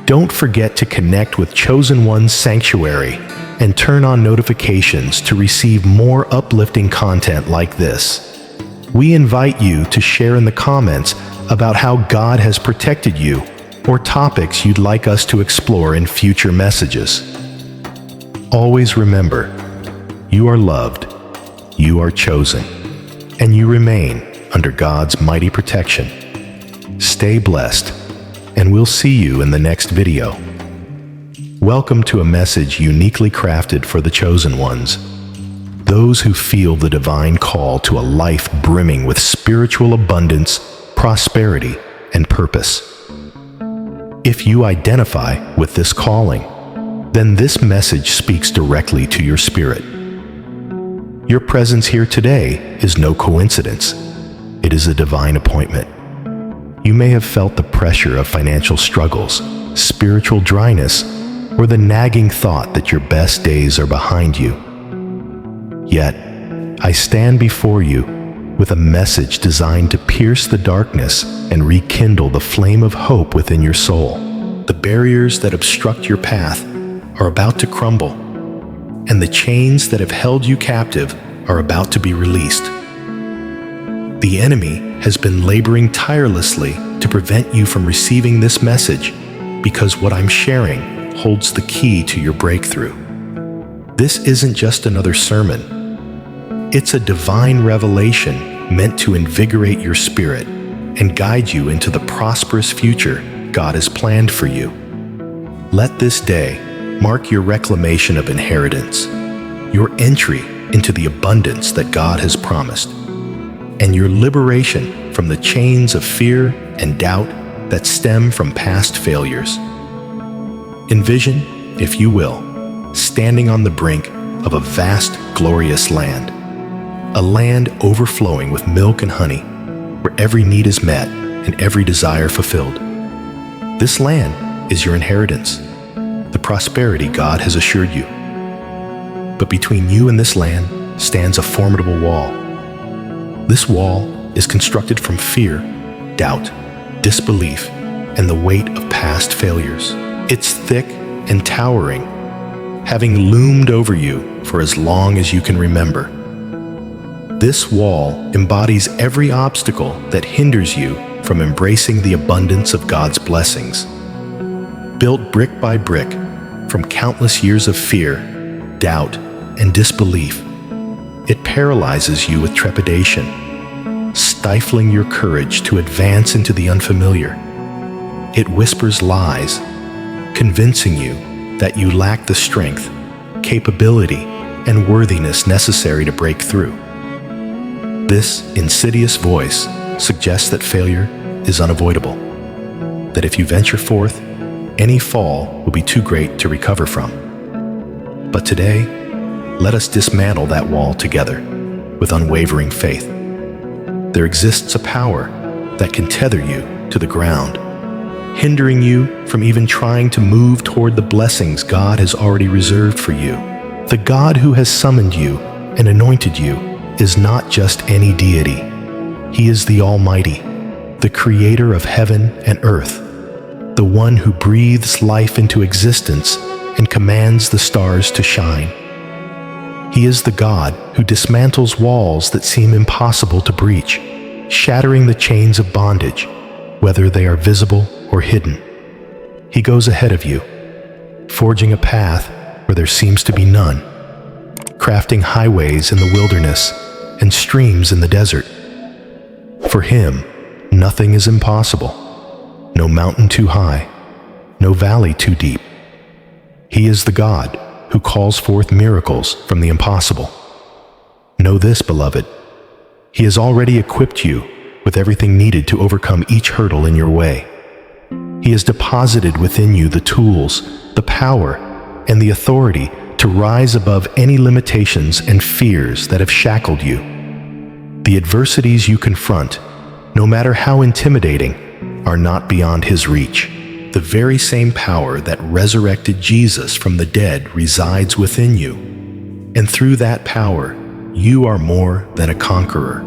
Don't forget to connect with Chosen One's Sanctuary and turn on notifications to receive more uplifting content like this. We invite you to share in the comments about how God has protected you or topics you'd like us to explore in future messages. Always remember, you are loved, you are chosen, and you remain under God's mighty protection. Stay blessed, and we'll see you in the next video. Welcome to a message uniquely crafted for the chosen ones, those who feel the divine call to a life brimming with spiritual abundance, prosperity, and purpose. If you identify with this calling, then this message speaks directly to your spirit. Your presence here today is no coincidence. It is a divine appointment. You may have felt the pressure of financial struggles, spiritual dryness, or the nagging thought that your best days are behind you. Yet, I stand before you with a message designed to pierce the darkness and rekindle the flame of hope within your soul. The barriers that obstruct your path are about to crumble, and the chains that have held you captive are about to be released. The enemy has been laboring tirelessly to prevent you from receiving this message because what I'm sharing holds the key to your breakthrough. This isn't just another sermon. It's a divine revelation meant to invigorate your spirit and guide you into the prosperous future God has planned for you. Let this day mark your reclamation of inheritance, your entry into the abundance that God has promised, and your liberation from the chains of fear and doubt that stem from past failures. Envision, if you will, standing on the brink of a vast, glorious land, a land overflowing with milk and honey, where every need is met and every desire fulfilled. This land is your inheritance, the prosperity God has assured you. But between you and this land stands a formidable wall. This wall is constructed from fear, doubt, disbelief, and the weight of past failures. It's thick and towering, having loomed over you for as long as you can remember. This wall embodies every obstacle that hinders you from embracing the abundance of God's blessings. Built brick by brick from countless years of fear, doubt, and disbelief, it paralyzes you with trepidation, stifling your courage to advance into the unfamiliar. It whispers lies, convincing you that you lack the strength, capability, and worthiness necessary to break through. This insidious voice suggests that failure is unavoidable, that if you venture forth, any fall will be too great to recover from. But today, let us dismantle that wall together with unwavering faith. There exists a power that can tether you to the ground, hindering you from even trying to move toward the blessings God has already reserved for you. The God who has summoned you and anointed you is not just any deity. He is the Almighty, the creator of heaven and earth, the one who breathes life into existence and commands the stars to shine. He is the God who dismantles walls that seem impossible to breach, shattering the chains of bondage, whether they are visible or hidden. He goes ahead of you, forging a path where there seems to be none, crafting highways in the wilderness and streams in the desert. For him, nothing is impossible, no mountain too high, no valley too deep. He is the God who calls forth miracles from the impossible. Know this, beloved, he has already equipped you with everything needed to overcome each hurdle in your way. He has deposited within you the tools, the power, and the authority to rise above any limitations and fears that have shackled you. The adversities you confront, no matter how intimidating, are not beyond his reach. The very same power that resurrected Jesus from the dead resides within you. And through that power, you are more than a conqueror.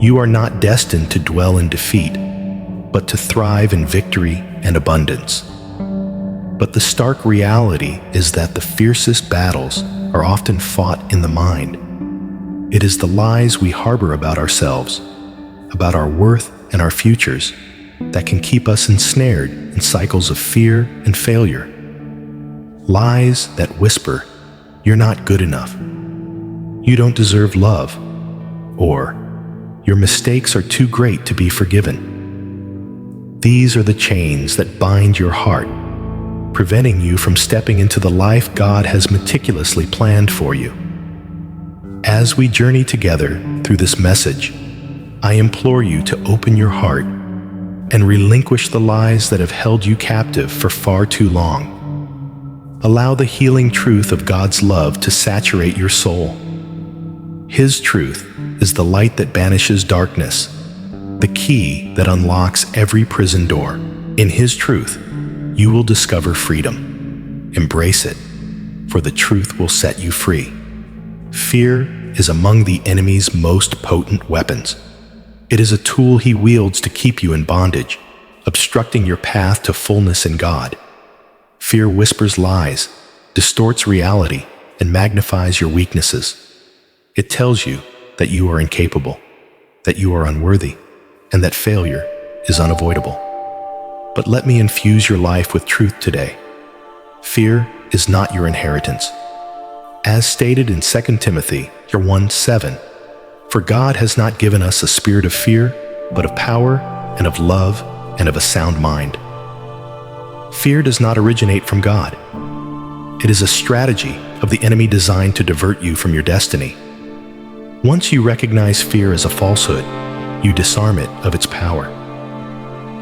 You are not destined to dwell in defeat, but to thrive in victory and abundance. But the stark reality is that the fiercest battles are often fought in the mind. It is the lies we harbor about ourselves, about our worth and our futures, that can keep us ensnared in cycles of fear and failure. Lies that whisper, "You're not good enough," "You don't deserve love," or "Your mistakes are too great to be forgiven." These are the chains that bind your heart, preventing you from stepping into the life God has meticulously planned for you. As we journey together through this message, I implore you to open your heart and relinquish the lies that have held you captive for far too long. Allow the healing truth of God's love to saturate your soul. His truth is the light that banishes darkness, the key that unlocks every prison door. In His truth, you will discover freedom. Embrace it, for the truth will set you free. Fear is among the enemy's most potent weapons. It is a tool he wields to keep you in bondage, obstructing your path to fullness in God. Fear whispers lies, distorts reality, and magnifies your weaknesses. It tells you that you are incapable, that you are unworthy, and that failure is unavoidable. But let me infuse your life with truth today. Fear is not your inheritance. As stated in 2 Timothy 1:7, "For God has not given us a spirit of fear, but of power and of love and of a sound mind." Fear does not originate from God. It is a strategy of the enemy designed to divert you from your destiny. Once you recognize fear as a falsehood, you disarm it of its power.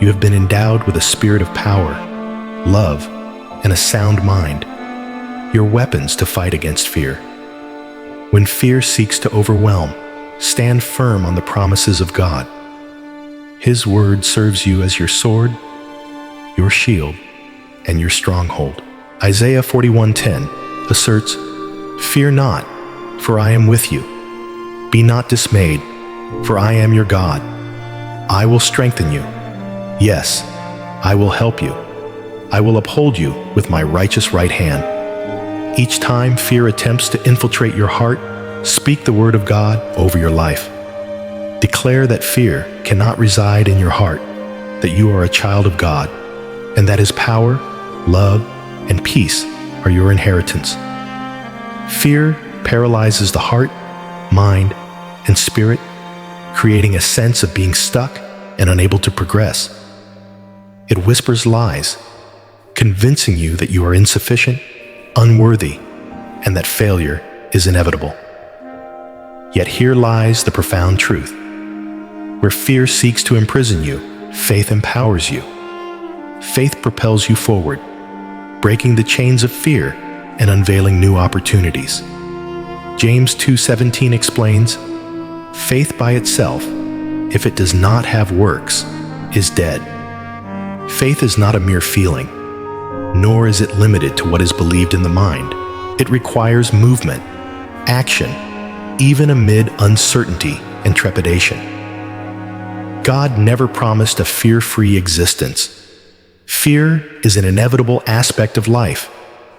You have been endowed with a spirit of power, love, and a sound mind, your weapons to fight against fear. When fear seeks to overwhelm, stand firm on the promises of God. His word serves you as your sword, your shield, and your stronghold. Isaiah 41:10 asserts, "Fear not, for I am with you. Be not dismayed, for I am your God. I will strengthen you. Yes, I will help you. I will uphold you with my righteous right hand." Each time fear attempts to infiltrate your heart, speak the word of God over your life. Declare that fear cannot reside in your heart, that you are a child of God, and that His power, love, and peace are your inheritance. Fear paralyzes the heart, mind, and spirit, creating a sense of being stuck and unable to progress. It whispers lies, convincing you that you are insufficient, unworthy, and that failure is inevitable. Yet here lies the profound truth. Where fear seeks to imprison you, faith empowers you. Faith propels you forward, breaking the chains of fear and unveiling new opportunities. James 2:17 explains, "Faith by itself, if it does not have works, is dead. Faith is not a mere feeling, nor is it limited to what is believed in the mind. It requires movement, action, even amid uncertainty and trepidation. God never promised a fear-free existence. Fear is an inevitable aspect of life,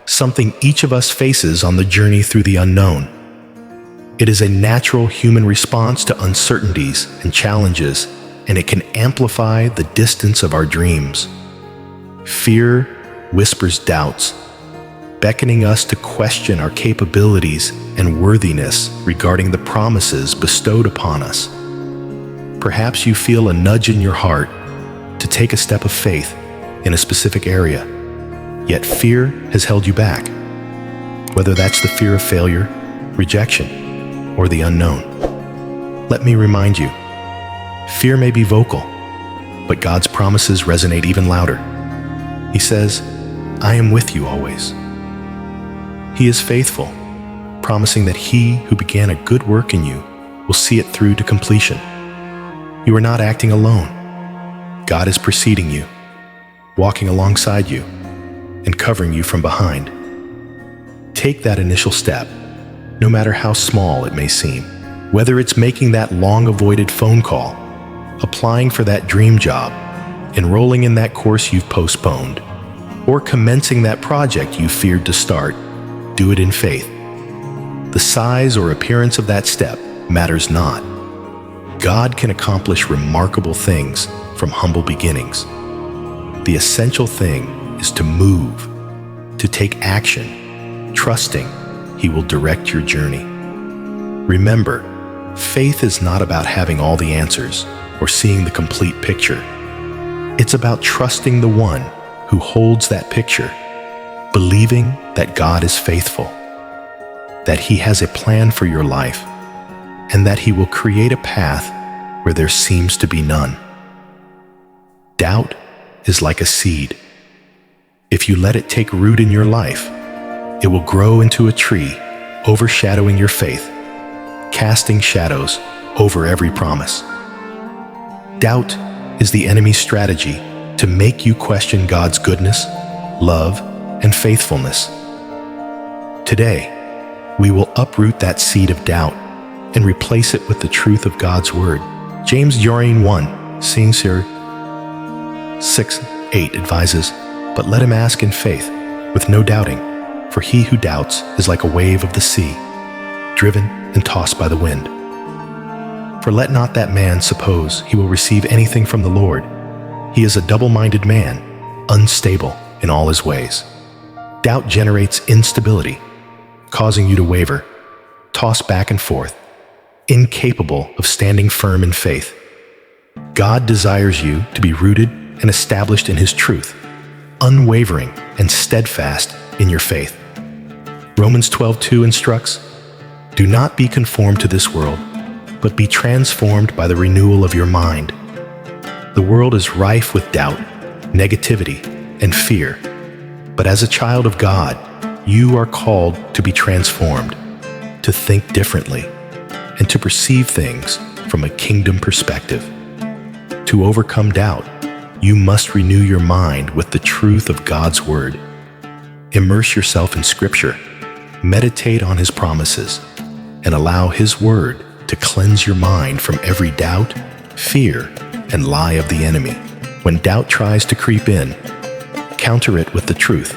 something each of us faces on the journey through the unknown. It is a natural human response to uncertainties and challenges, and it can amplify the distance of our dreams. Fear whispers doubts, beckoning us to question our capabilities and worthiness regarding the promises bestowed upon us. Perhaps you feel a nudge in your heart to take a step of faith in a specific area, yet fear has held you back, whether that's the fear of failure, rejection, or the unknown. Let me remind you, fear may be vocal, but God's promises resonate even louder. He says, "I am with you always." He is faithful, promising that He who began a good work in you will see it through to completion. You are not acting alone. God is preceding you, walking alongside you, and covering you from behind. Take that initial step, no matter how small it may seem. Whether it's making that long-avoided phone call, applying for that dream job, enrolling in that course you've postponed, or commencing that project you feared to start, do it in faith. The size or appearance of that step matters not. God can accomplish remarkable things from humble beginnings. The essential thing is to move, to take action, trusting He will direct your journey. Remember, faith is not about having all the answers or seeing the complete picture. It's about trusting the One who holds that picture, believing that God is faithful, that He has a plan for your life, and that He will create a path where there seems to be none. Doubt is like a seed. If you let it take root in your life, it will grow into a tree, overshadowing your faith, casting shadows over every promise. Doubt is the enemy's strategy to make you question God's goodness, love, and faithfulness. Today, we will uproot that seed of doubt and replace it with the truth of God's Word. James Joreen 1, Sincere 6:8 advises, "But let him ask in faith, with no doubting, for he who doubts is like a wave of the sea, driven and tossed by the wind. For let not that man suppose he will receive anything from the Lord. He is a double-minded man, unstable in all his ways." Doubt generates instability, causing you to waver, toss back and forth, incapable of standing firm in faith. God desires you to be rooted and established in His truth, unwavering and steadfast in your faith. Romans 12:2 instructs, "Do not be conformed to this world, but be transformed by the renewal of your mind." The world is rife with doubt, negativity, and fear. But as a child of God, you are called to be transformed, to think differently, and to perceive things from a kingdom perspective. To overcome doubt, you must renew your mind with the truth of God's Word. Immerse yourself in Scripture, meditate on His promises, and allow His Word to cleanse your mind from every doubt, fear, and lie of the enemy. When doubt tries to creep in, counter it with the truth.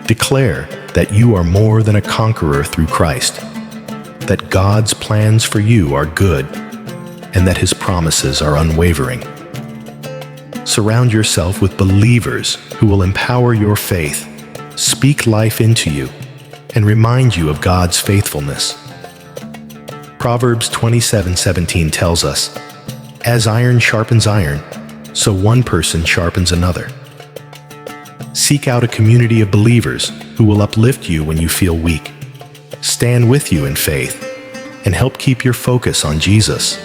Declare that you are more than a conqueror through Christ, that God's plans for you are good, and that His promises are unwavering. Surround yourself with believers who will empower your faith, speak life into you, and remind you of God's faithfulness. Proverbs 27:17 tells us, "As iron sharpens iron, so one person sharpens another." Seek out a community of believers who will uplift you when you feel weak, stand with you in faith, and help keep your focus on Jesus.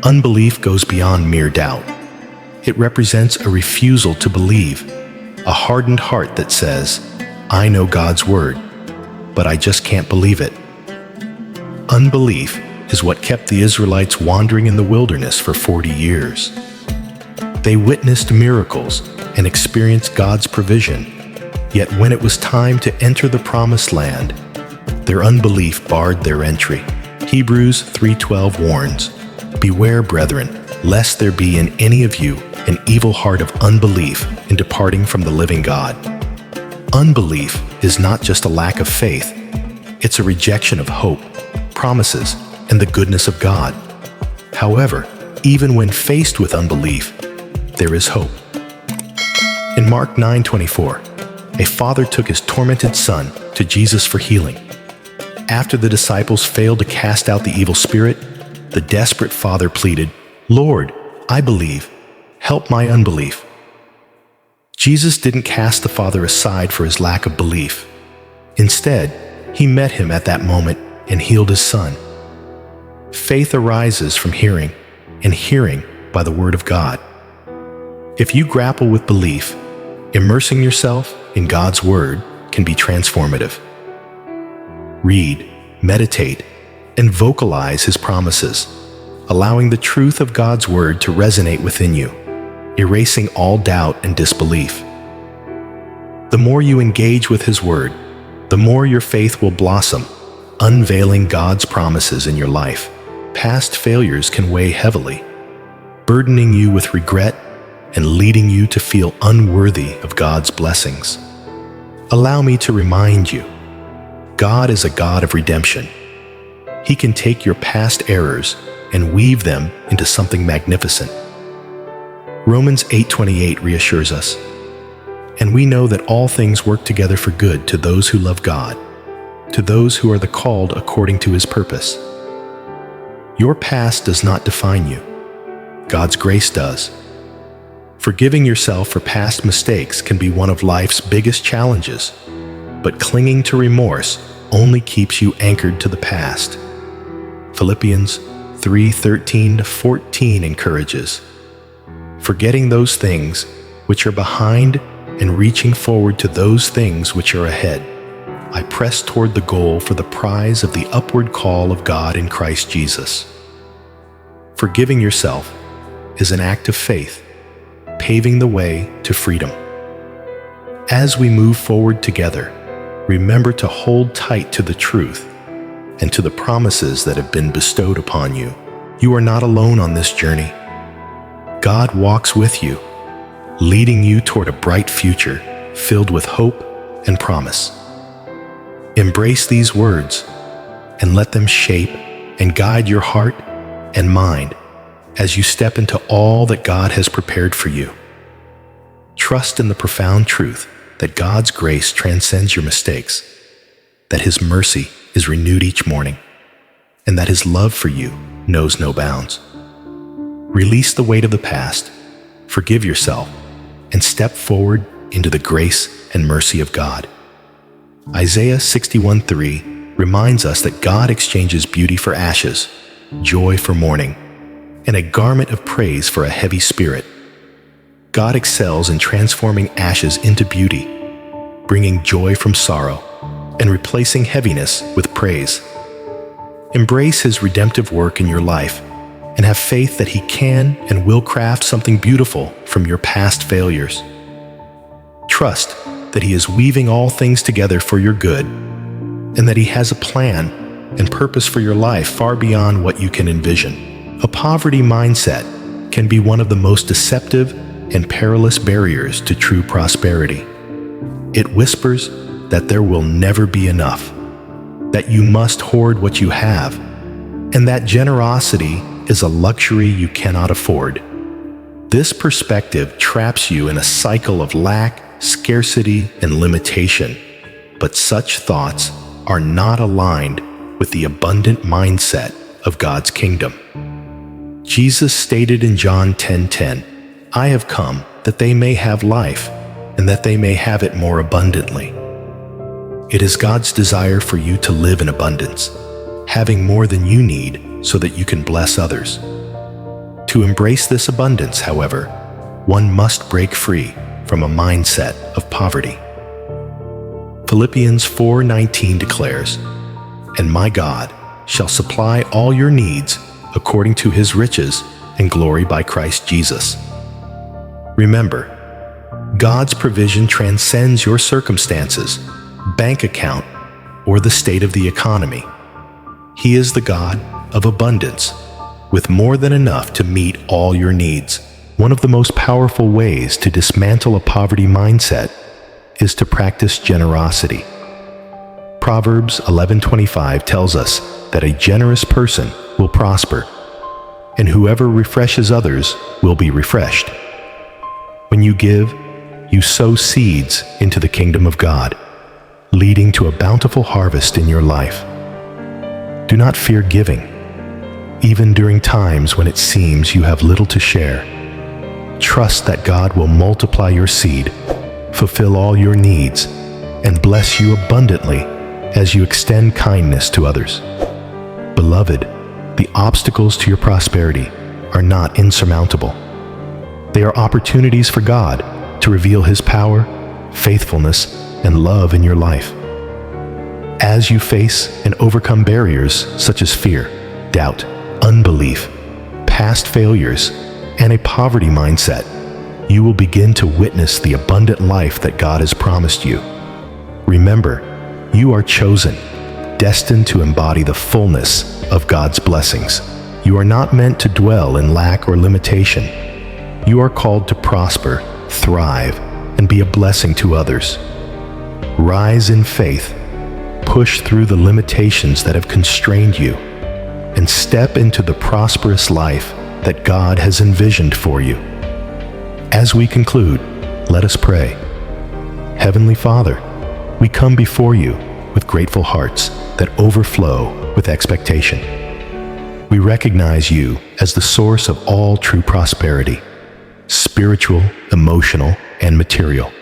Unbelief goes beyond mere doubt. It represents a refusal to believe, a hardened heart that says, "I know God's Word, but I just can't believe it." Unbelief is what kept the Israelites wandering in the wilderness for 40 years. They witnessed miracles and experienced God's provision, yet when it was time to enter the promised land, their unbelief barred their entry. Hebrews 3:12 warns, "Beware, brethren, lest there be in any of you an evil heart of unbelief in departing from the living God." Unbelief is not just a lack of faith, it's a rejection of hope, promises, and the goodness of God. However, even when faced with unbelief, there is hope. In Mark 9:24, a father took his tormented son to Jesus for healing. After the disciples failed to cast out the evil spirit, the desperate father pleaded, "Lord, I believe. Help my unbelief." Jesus didn't cast the father aside for his lack of belief. Instead, he met him at that moment and healed his son. Faith arises from hearing, and hearing by the word of God. If you grapple with belief, immersing yourself in God's word can be transformative. Read, meditate, and vocalize his promises, allowing the truth of God's word to resonate within you, erasing all doubt and disbelief. The more you engage with his word, the more your faith will blossom, unveiling God's promises in your life. Past failures can weigh heavily, burdening you with regret and leading you to feel unworthy of God's blessings. Allow me to remind you, God is a God of redemption. He can take your past errors and weave them into something magnificent. Romans 8:28 reassures us, "And we know that all things work together for good to those who love God, to those who are the called according to his purpose." Your past does not define you. God's grace does. Forgiving yourself for past mistakes can be one of life's biggest challenges, but clinging to remorse only keeps you anchored to the past. Philippians 3:13-14 encourages, "Forgetting those things which are behind and reaching forward to those things which are ahead, I press toward the goal for the prize of the upward call of God in Christ Jesus." Forgiving yourself is an act of faith, paving the way to freedom. As we move forward together, remember to hold tight to the truth and to the promises that have been bestowed upon you. You are not alone on this journey. God walks with you, leading you toward a bright future filled with hope and promise. Embrace these words and let them shape and guide your heart and mind as you step into all that God has prepared for you. Trust in the profound truth that God's grace transcends your mistakes, that his mercy is renewed each morning, and that his love for you knows no bounds. Release the weight of the past, forgive yourself, and step forward into the grace and mercy of God. Isaiah 61:3 reminds us that God exchanges beauty for ashes, joy for mourning, and a garment of praise for a heavy spirit. God excels in transforming ashes into beauty, bringing joy from sorrow, and replacing heaviness with praise. Embrace his redemptive work in your life and have faith that he can and will craft something beautiful from your past failures. Trust that he is weaving all things together for your good and that he has a plan and purpose for your life far beyond what you can envision. A poverty mindset can be one of the most deceptive and perilous barriers to true prosperity. It whispers that there will never be enough, that you must hoard what you have, and that generosity is a luxury you cannot afford. This perspective traps you in a cycle of lack, scarcity, and limitation, but such thoughts are not aligned with the abundant mindset of God's kingdom. Jesus stated in John 10:10, "I have come that they may have life, and that they may have it more abundantly." It is God's desire for you to live in abundance, having more than you need so that you can bless others. To embrace this abundance, however, one must break free from a mindset of poverty. Philippians 4:19 declares, "And my God shall supply all your needs according to his riches and glory by Christ Jesus. Remember, God's provision transcends your circumstances, bank account, or the state of the economy. He is the God of abundance, with more than enough to meet all your needs. One of the most powerful ways to dismantle a poverty mindset is to practice generosity. Proverbs 11:25 tells us that a generous person will prosper, and whoever refreshes others will be refreshed. When you give, you sow seeds into the kingdom of God, leading to a bountiful harvest in your life. Do not fear giving, even during times when it seems you have little to share. Trust that God will multiply your seed, fulfill all your needs, and bless you abundantly as you extend kindness to others. Beloved, the obstacles to your prosperity are not insurmountable. They are opportunities for God to reveal his power, faithfulness, and love in your life. As you face and overcome barriers such as fear, doubt, unbelief, past failures, and a poverty mindset, you will begin to witness the abundant life that God has promised you. Remember, you are chosen, destined to embody the fullness of God's blessings. You are not meant to dwell in lack or limitation. You are called to prosper, thrive, and be a blessing to others. Rise in faith, push through the limitations that have constrained you, and step into the prosperous life that God has envisioned for you. As we conclude, let us pray. Heavenly Father, we come before you with grateful hearts that overflow with expectation. We recognize you as the source of all true prosperity, spiritual, emotional, and material.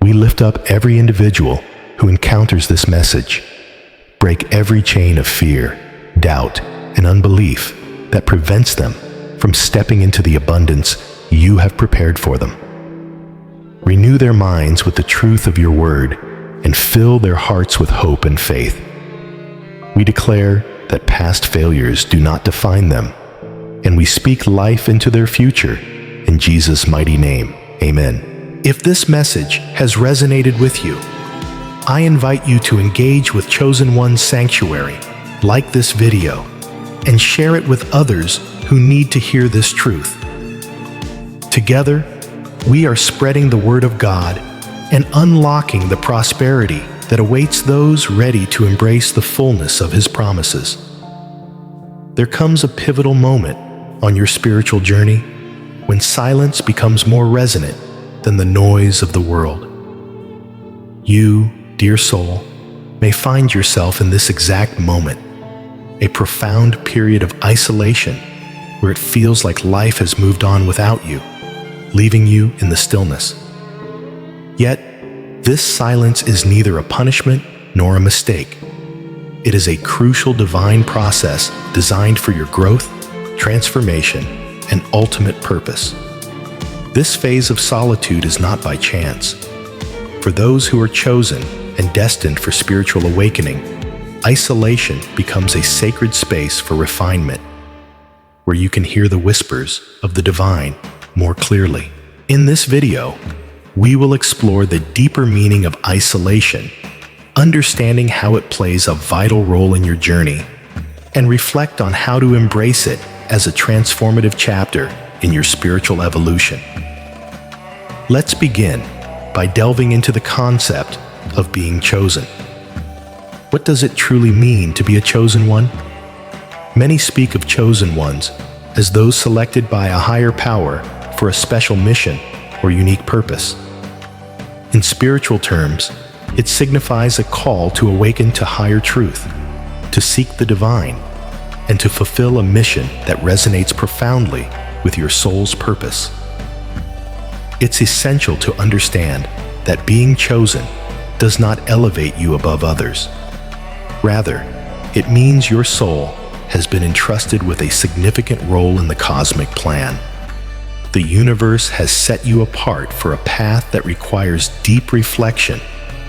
We lift up every individual who encounters this message. Break every chain of fear, doubt, and unbelief that prevents them from stepping into the abundance you have prepared for them. Renew their minds with the truth of your word and fill their hearts with hope and faith. We declare that past failures do not define them, and we speak life into their future in Jesus' mighty name. Amen. If this message has resonated with you, I invite you to engage with Chosen One's Sanctuary, like this video, and share it with others who need to hear this truth. Together, we are spreading the word of God and unlocking the prosperity that awaits those ready to embrace the fullness of his promises. There comes a pivotal moment on your spiritual journey when silence becomes more resonant than the noise of the world. You, dear soul, may find yourself in this exact moment, a profound period of isolation where it feels like life has moved on without you, leaving you in the stillness. Yet, this silence is neither a punishment nor a mistake. It is a crucial divine process designed for your growth, transformation, and ultimate purpose. This phase of solitude is not by chance. For those who are chosen and destined for spiritual awakening, isolation becomes a sacred space for refinement, where you can hear the whispers of the divine more clearly. In this video, we will explore the deeper meaning of isolation, understanding how it plays a vital role in your journey, and reflect on how to embrace it as a transformative chapter in your spiritual evolution. Let's begin by delving into the concept of being chosen. What does it truly mean to be a chosen one? Many speak of chosen ones as those selected by a higher power for a special mission or unique purpose. In spiritual terms, it signifies a call to awaken to higher truth, to seek the divine, and to fulfill a mission that resonates profoundly with your soul's purpose. It's essential to understand that being chosen does not elevate you above others. Rather, it means your soul has been entrusted with a significant role in the cosmic plan. The universe has set you apart for a path that requires deep reflection,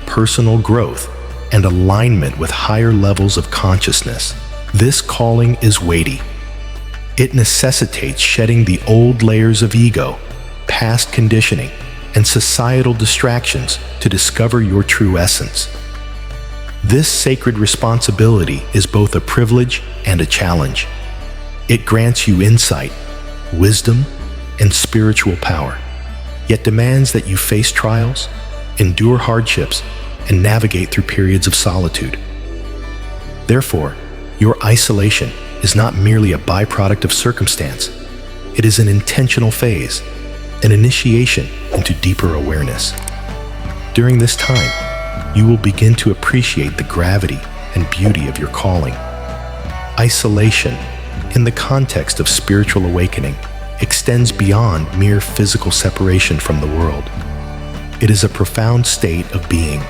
personal growth, and alignment with higher levels of consciousness. This calling is weighty. It necessitates shedding the old layers of ego, past conditioning, and societal distractions to discover your true essence. This sacred responsibility is both a privilege and a challenge. It grants you insight, wisdom, and spiritual power, yet demands that you face trials, endure hardships, and navigate through periods of solitude. Therefore, your isolation is not merely a byproduct of circumstance. It is an intentional phase, an initiation into deeper awareness. During this time, you will begin to appreciate the gravity and beauty of your calling. Isolation, in the context of spiritual awakening, extends beyond mere physical separation from the world. It is a profound state of being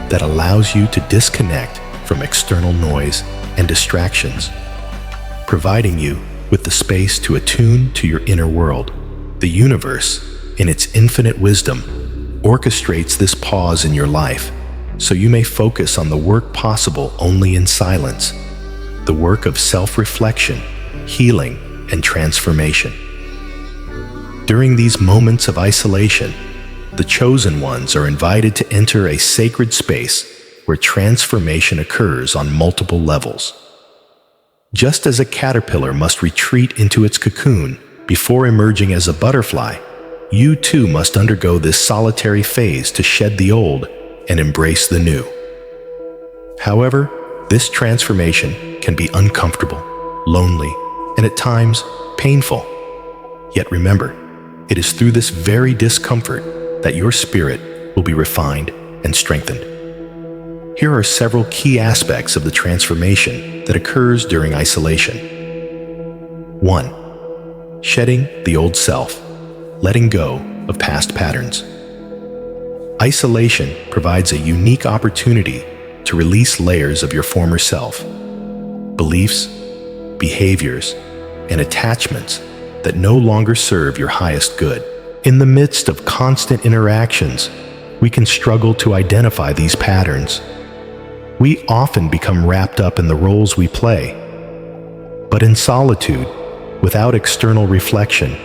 that allows you to disconnect from external noise and distractions, providing you with the space to attune to your inner world. The universe, in its infinite wisdom, orchestrates this pause in your life so you may focus on the work possible only in silence, the work of self-reflection, healing, and transformation. During these moments of isolation, the chosen ones are invited to enter a sacred space where transformation occurs on multiple levels. Just as a caterpillar must retreat into its cocoon before emerging as a butterfly, you too must undergo this solitary phase to shed the old and embrace the new. However, this transformation can be uncomfortable, lonely, and at times painful. Yet remember, it is through this very discomfort that your spirit will be refined and strengthened. Here are several key aspects of the transformation that occurs during isolation. 1. Shedding the old self, letting go of past patterns. Isolation provides a unique opportunity to release layers of your former self, beliefs, behaviors, and attachments that no longer serve your highest good. In the midst of constant interactions, we can struggle to identify these patterns. We often become wrapped up in the roles we play. But in solitude, without external reflection,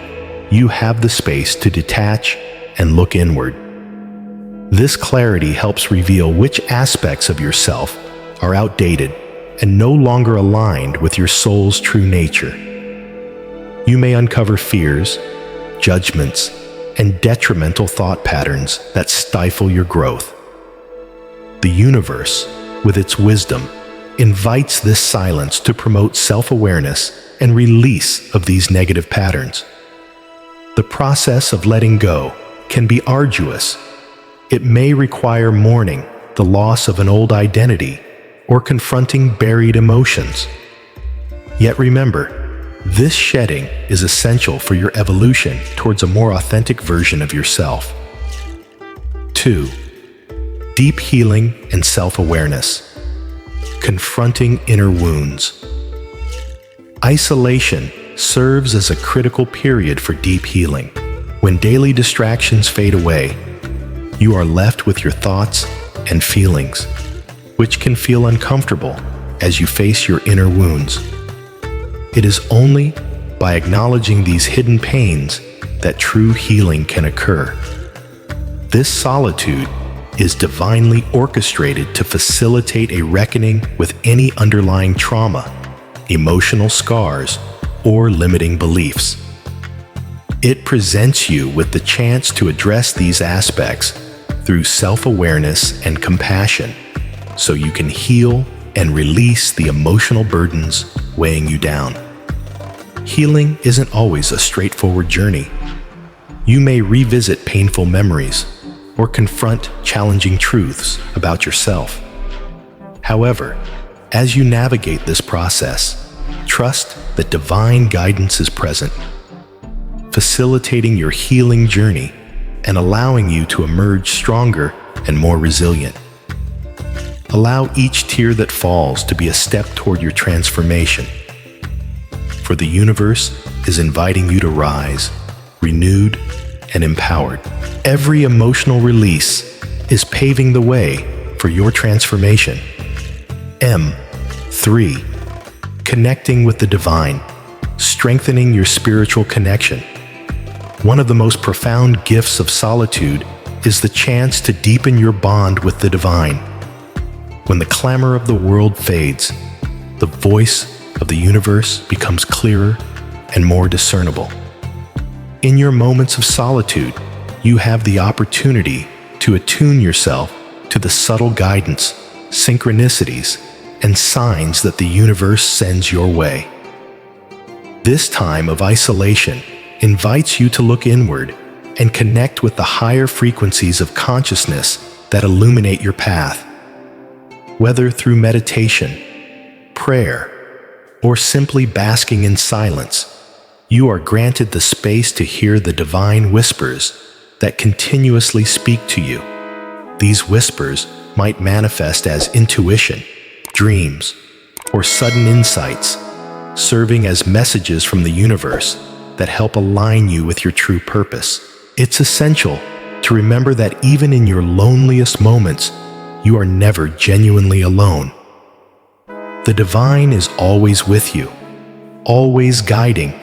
you have the space to detach and look inward. This clarity helps reveal which aspects of yourself are outdated and no longer aligned with your soul's true nature. You may uncover fears, judgments, and detrimental thought patterns that stifle your growth. The universe, with its wisdom, invites this silence to promote self-awareness and release of these negative patterns. The process of letting go can be arduous. It may require mourning the loss of an old identity or confronting buried emotions. Yet remember, this shedding is essential for your evolution towards a more authentic version of yourself. 2. Deep healing and self-awareness. Confronting inner wounds. Isolation serves as a critical period for deep healing. When daily distractions fade away, you are left with your thoughts and feelings, which can feel uncomfortable as you face your inner wounds. It is only by acknowledging these hidden pains that true healing can occur. This solitude is divinely orchestrated to facilitate a reckoning with any underlying trauma, emotional scars, or limiting beliefs. It presents you with the chance to address these aspects through self-awareness and compassion, so you can heal and release the emotional burdens weighing you down. Healing isn't always a straightforward journey. You may revisit painful memories or confront challenging truths about yourself. However, as you navigate this process, trust that divine guidance is present, facilitating your healing journey and allowing you to emerge stronger and more resilient. Allow each tear that falls to be a step toward your transformation. For the universe is inviting you to rise, renewed and empowered. Every emotional release is paving the way for your transformation. 3. connecting with the divine, strengthening your spiritual connection. One of the most profound gifts of solitude is the chance to deepen your bond with the divine. When the clamor of the world fades, the voice of the universe becomes clearer and more discernible. In your moments of solitude, you have the opportunity to attune yourself to the subtle guidance, synchronicities, and signs that the universe sends your way. This time of isolation invites you to look inward and connect with the higher frequencies of consciousness that illuminate your path. Whether through meditation, prayer, or simply basking in silence, you are granted the space to hear the divine whispers that continuously speak to you. These whispers might manifest as intuition, dreams, or sudden insights, serving as messages from the universe that help align you with your true purpose. It's essential to remember that even in your loneliest moments, you are never genuinely alone. The divine is always with you, always guiding,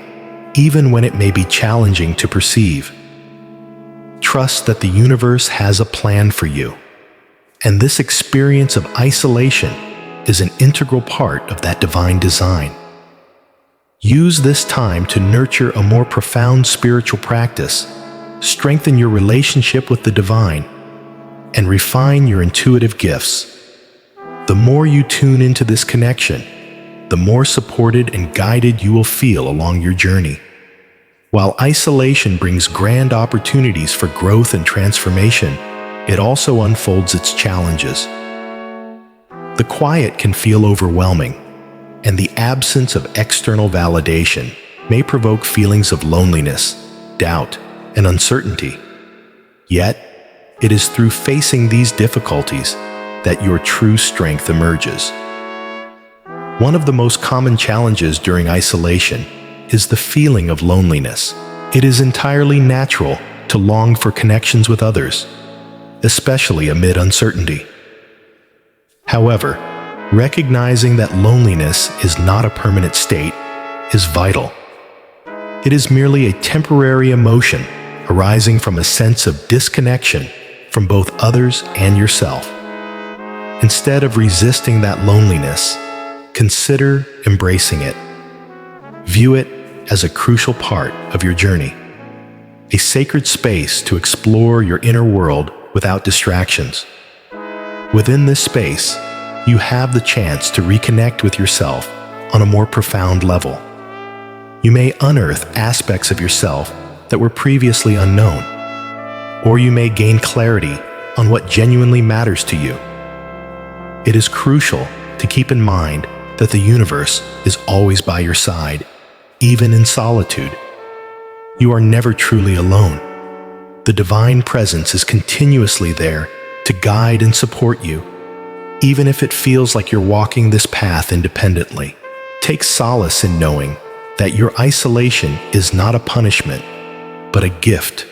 even when it may be challenging to perceive. Trust that the universe has a plan for you, and this experience of isolation is an integral part of that divine design. Use this time to nurture a more profound spiritual practice, strengthen your relationship with the divine, and refine your intuitive gifts. The more you tune into this connection, the more supported and guided you will feel along your journey. While isolation brings grand opportunities for growth and transformation, it also unfolds its challenges. The quiet can feel overwhelming, and the absence of external validation may provoke feelings of loneliness, doubt, and uncertainty. Yet, it is through facing these difficulties that your true strength emerges. One of the most common challenges during isolation is the feeling of loneliness. It is entirely natural to long for connections with others, especially amid uncertainty. However, recognizing that loneliness is not a permanent state is vital. It is merely a temporary emotion arising from a sense of disconnection from both others and yourself. Instead of resisting that loneliness, consider embracing it. View it as a crucial part of your journey, a sacred space to explore your inner world without distractions. Within this space, you have the chance to reconnect with yourself on a more profound level. You may unearth aspects of yourself that were previously unknown, or you may gain clarity on what genuinely matters to you. It is crucial to keep in mind that the universe is always by your side, even in solitude. You are never truly alone. The divine presence is continuously there to guide and support you, even if it feels like you're walking this path independently. Take solace in knowing that your isolation is not a punishment, but a gift,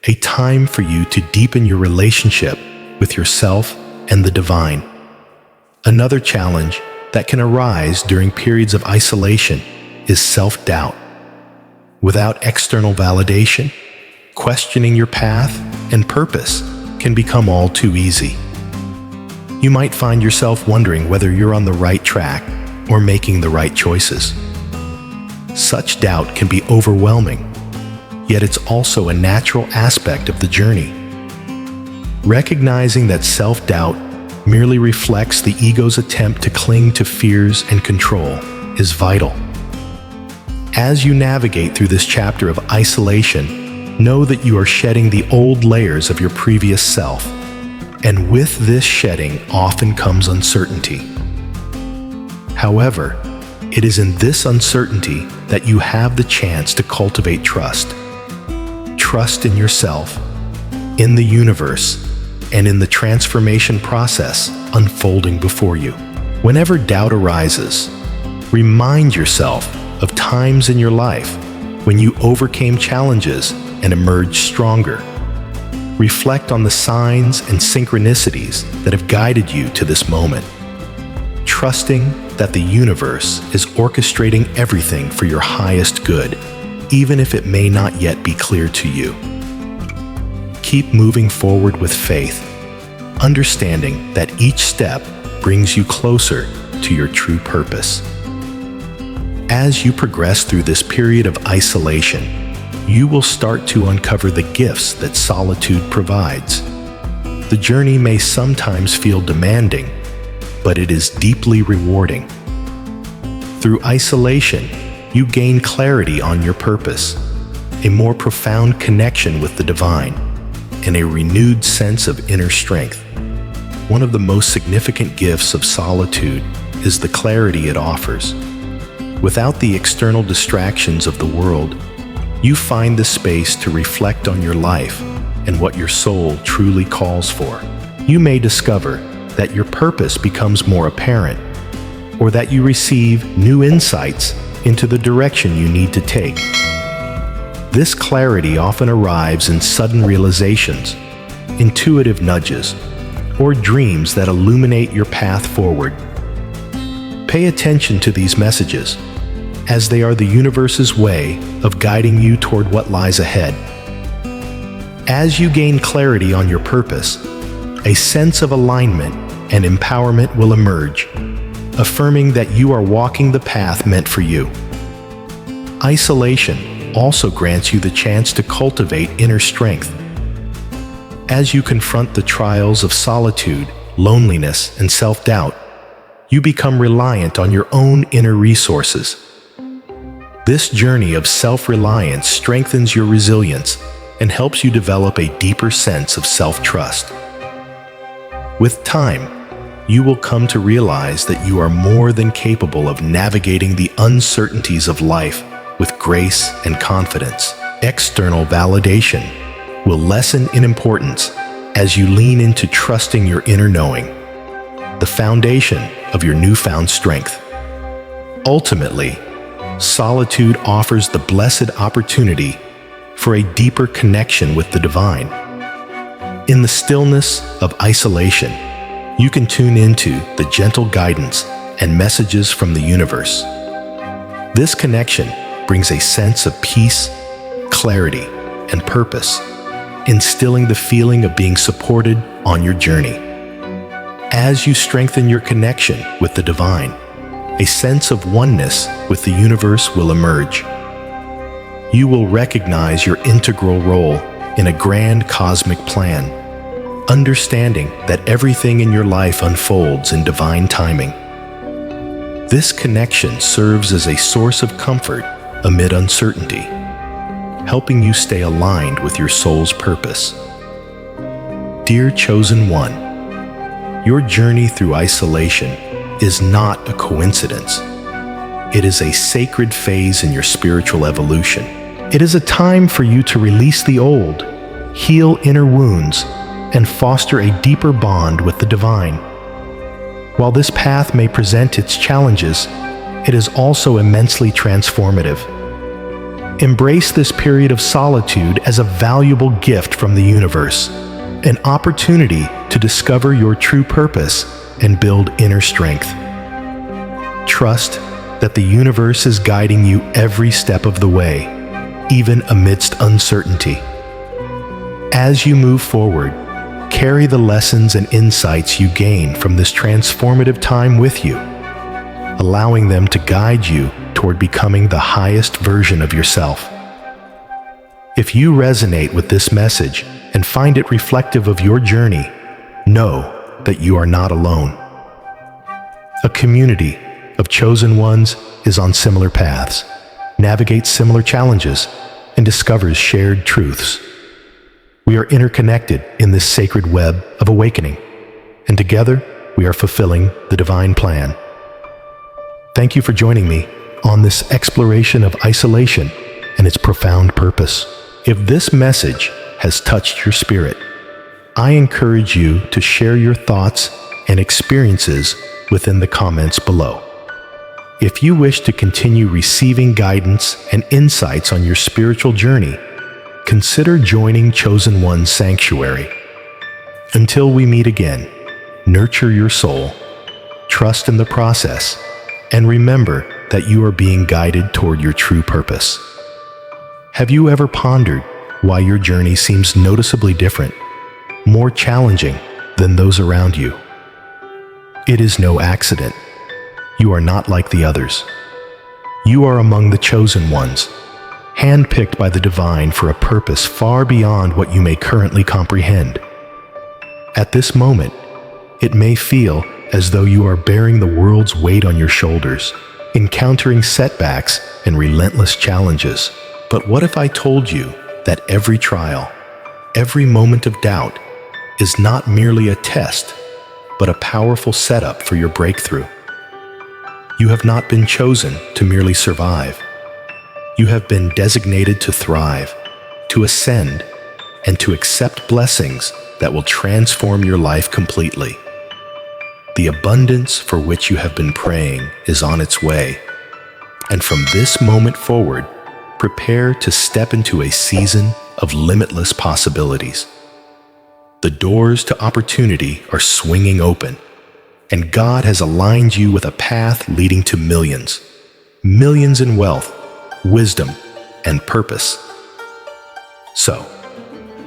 a time for you to deepen your relationship with yourself and the divine. Another challenge that can arise during periods of isolation is self-doubt. Without external validation, questioning your path and purpose can become all too easy. You might find yourself wondering whether you're on the right track or making the right choices. Such doubt can be overwhelming, yet it's also a natural aspect of the journey. Recognizing that self-doubt merely reflects the ego's attempt to cling to fears and control is vital. As you navigate through this chapter of isolation, know that you are shedding the old layers of your previous self, and with this shedding often comes uncertainty. However, it is in this uncertainty that you have the chance to cultivate trust. Trust in yourself, in the universe, and in the transformation process unfolding before you. Whenever doubt arises, remind yourself of times in your life when you overcame challenges and emerged stronger. Reflect on the signs and synchronicities that have guided you to this moment, trusting that the universe is orchestrating everything for your highest good, even if it may not yet be clear to you. Keep moving forward with faith, understanding that each step brings you closer to your true purpose. As you progress through this period of isolation, you will start to uncover the gifts that solitude provides. The journey may sometimes feel demanding, but it is deeply rewarding. Through isolation, you gain clarity on your purpose, a more profound connection with the divine, and a renewed sense of inner strength. One of the most significant gifts of solitude is the clarity it offers. Without the external distractions of the world, you find the space to reflect on your life and what your soul truly calls for. You may discover that your purpose becomes more apparent, or that you receive new insights into the direction you need to take. This clarity often arrives in sudden realizations, intuitive nudges, or dreams that illuminate your path forward. Pay attention to these messages, as they are the universe's way of guiding you toward what lies ahead. As you gain clarity on your purpose, a sense of alignment and empowerment will emerge, affirming that you are walking the path meant for you. Isolation also grants you the chance to cultivate inner strength. As you confront the trials of solitude, loneliness, and self-doubt, you become reliant on your own inner resources. This journey of self-reliance strengthens your resilience and helps you develop a deeper sense of self-trust. With time, you will come to realize that you are more than capable of navigating the uncertainties of life with grace and confidence. External validation will lessen in importance as you lean into trusting your inner knowing, the foundation of your newfound strength. Ultimately, solitude offers the blessed opportunity for a deeper connection with the divine. In the stillness of isolation, you can tune into the gentle guidance and messages from the universe. This connection brings a sense of peace, clarity, and purpose, instilling the feeling of being supported on your journey. As you strengthen your connection with the divine, a sense of oneness with the universe will emerge. You will recognize your integral role in a grand cosmic plan, understanding that everything in your life unfolds in divine timing. This connection serves as a source of comfort amid uncertainty, helping you stay aligned with your soul's purpose. Dear Chosen One, your journey through isolation is not a coincidence. It is a sacred phase in your spiritual evolution. It is a time for you to release the old, heal inner wounds, and foster a deeper bond with the divine. While this path may present its challenges, it is also immensely transformative. Embrace this period of solitude as a valuable gift from the universe, an opportunity to discover your true purpose and build inner strength. Trust that the universe is guiding you every step of the way, even amidst uncertainty. As you move forward, carry the lessons and insights you gain from this transformative time with you, allowing them to guide you toward becoming the highest version of yourself. If you resonate with this message and find it reflective of your journey, know that you are not alone. A community of chosen ones is on similar paths, navigates similar challenges, and discovers shared truths. We are interconnected in this sacred web of awakening, and together we are fulfilling the divine plan. Thank you for joining me on this exploration of isolation and its profound purpose. If this message has touched your spirit, I encourage you to share your thoughts and experiences within the comments below. If you wish to continue receiving guidance and insights on your spiritual journey, consider joining Chosen One's Sanctuary. Until we meet again, nurture your soul, trust in the process, and remember that you are being guided toward your true purpose. Have you ever pondered why your journey seems noticeably different, more challenging than those around you? It is no accident. You are not like the others. You are among the chosen ones, handpicked by the divine for a purpose far beyond what you may currently comprehend. At this moment, it may feel as though you are bearing the world's weight on your shoulders, encountering setbacks and relentless challenges. But what if I told you that every trial, every moment of doubt, is not merely a test, but a powerful setup for your breakthrough? You have not been chosen to merely survive. You have been designated to thrive, to ascend, and to accept blessings that will transform your life completely. The abundance for which you have been praying is on its way, and from this moment forward, prepare to step into a season of limitless possibilities. The doors to opportunity are swinging open, and God has aligned you with a path leading to millions in wealth, wisdom, and purpose. So,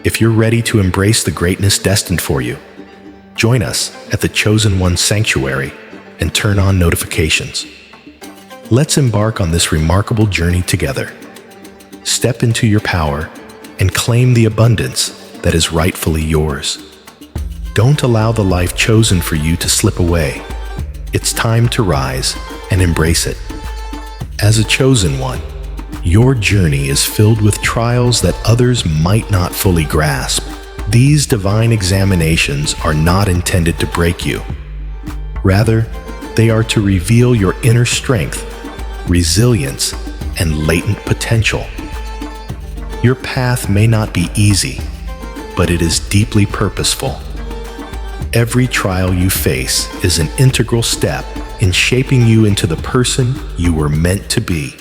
if you're ready to embrace the greatness destined for you, join us at the Chosen One Sanctuary and turn on notifications. Let's embark on this remarkable journey together. Step into your power and claim the abundance that is rightfully yours. Don't allow the life chosen for you to slip away. It's time to rise and embrace it. As a chosen one, your journey is filled with trials that others might not fully grasp. These divine examinations are not intended to break you. Rather, they are to reveal your inner strength, resilience, and latent potential. Your path may not be easy, but it is deeply purposeful. Every trial you face is an integral step in shaping you into the person you were meant to be.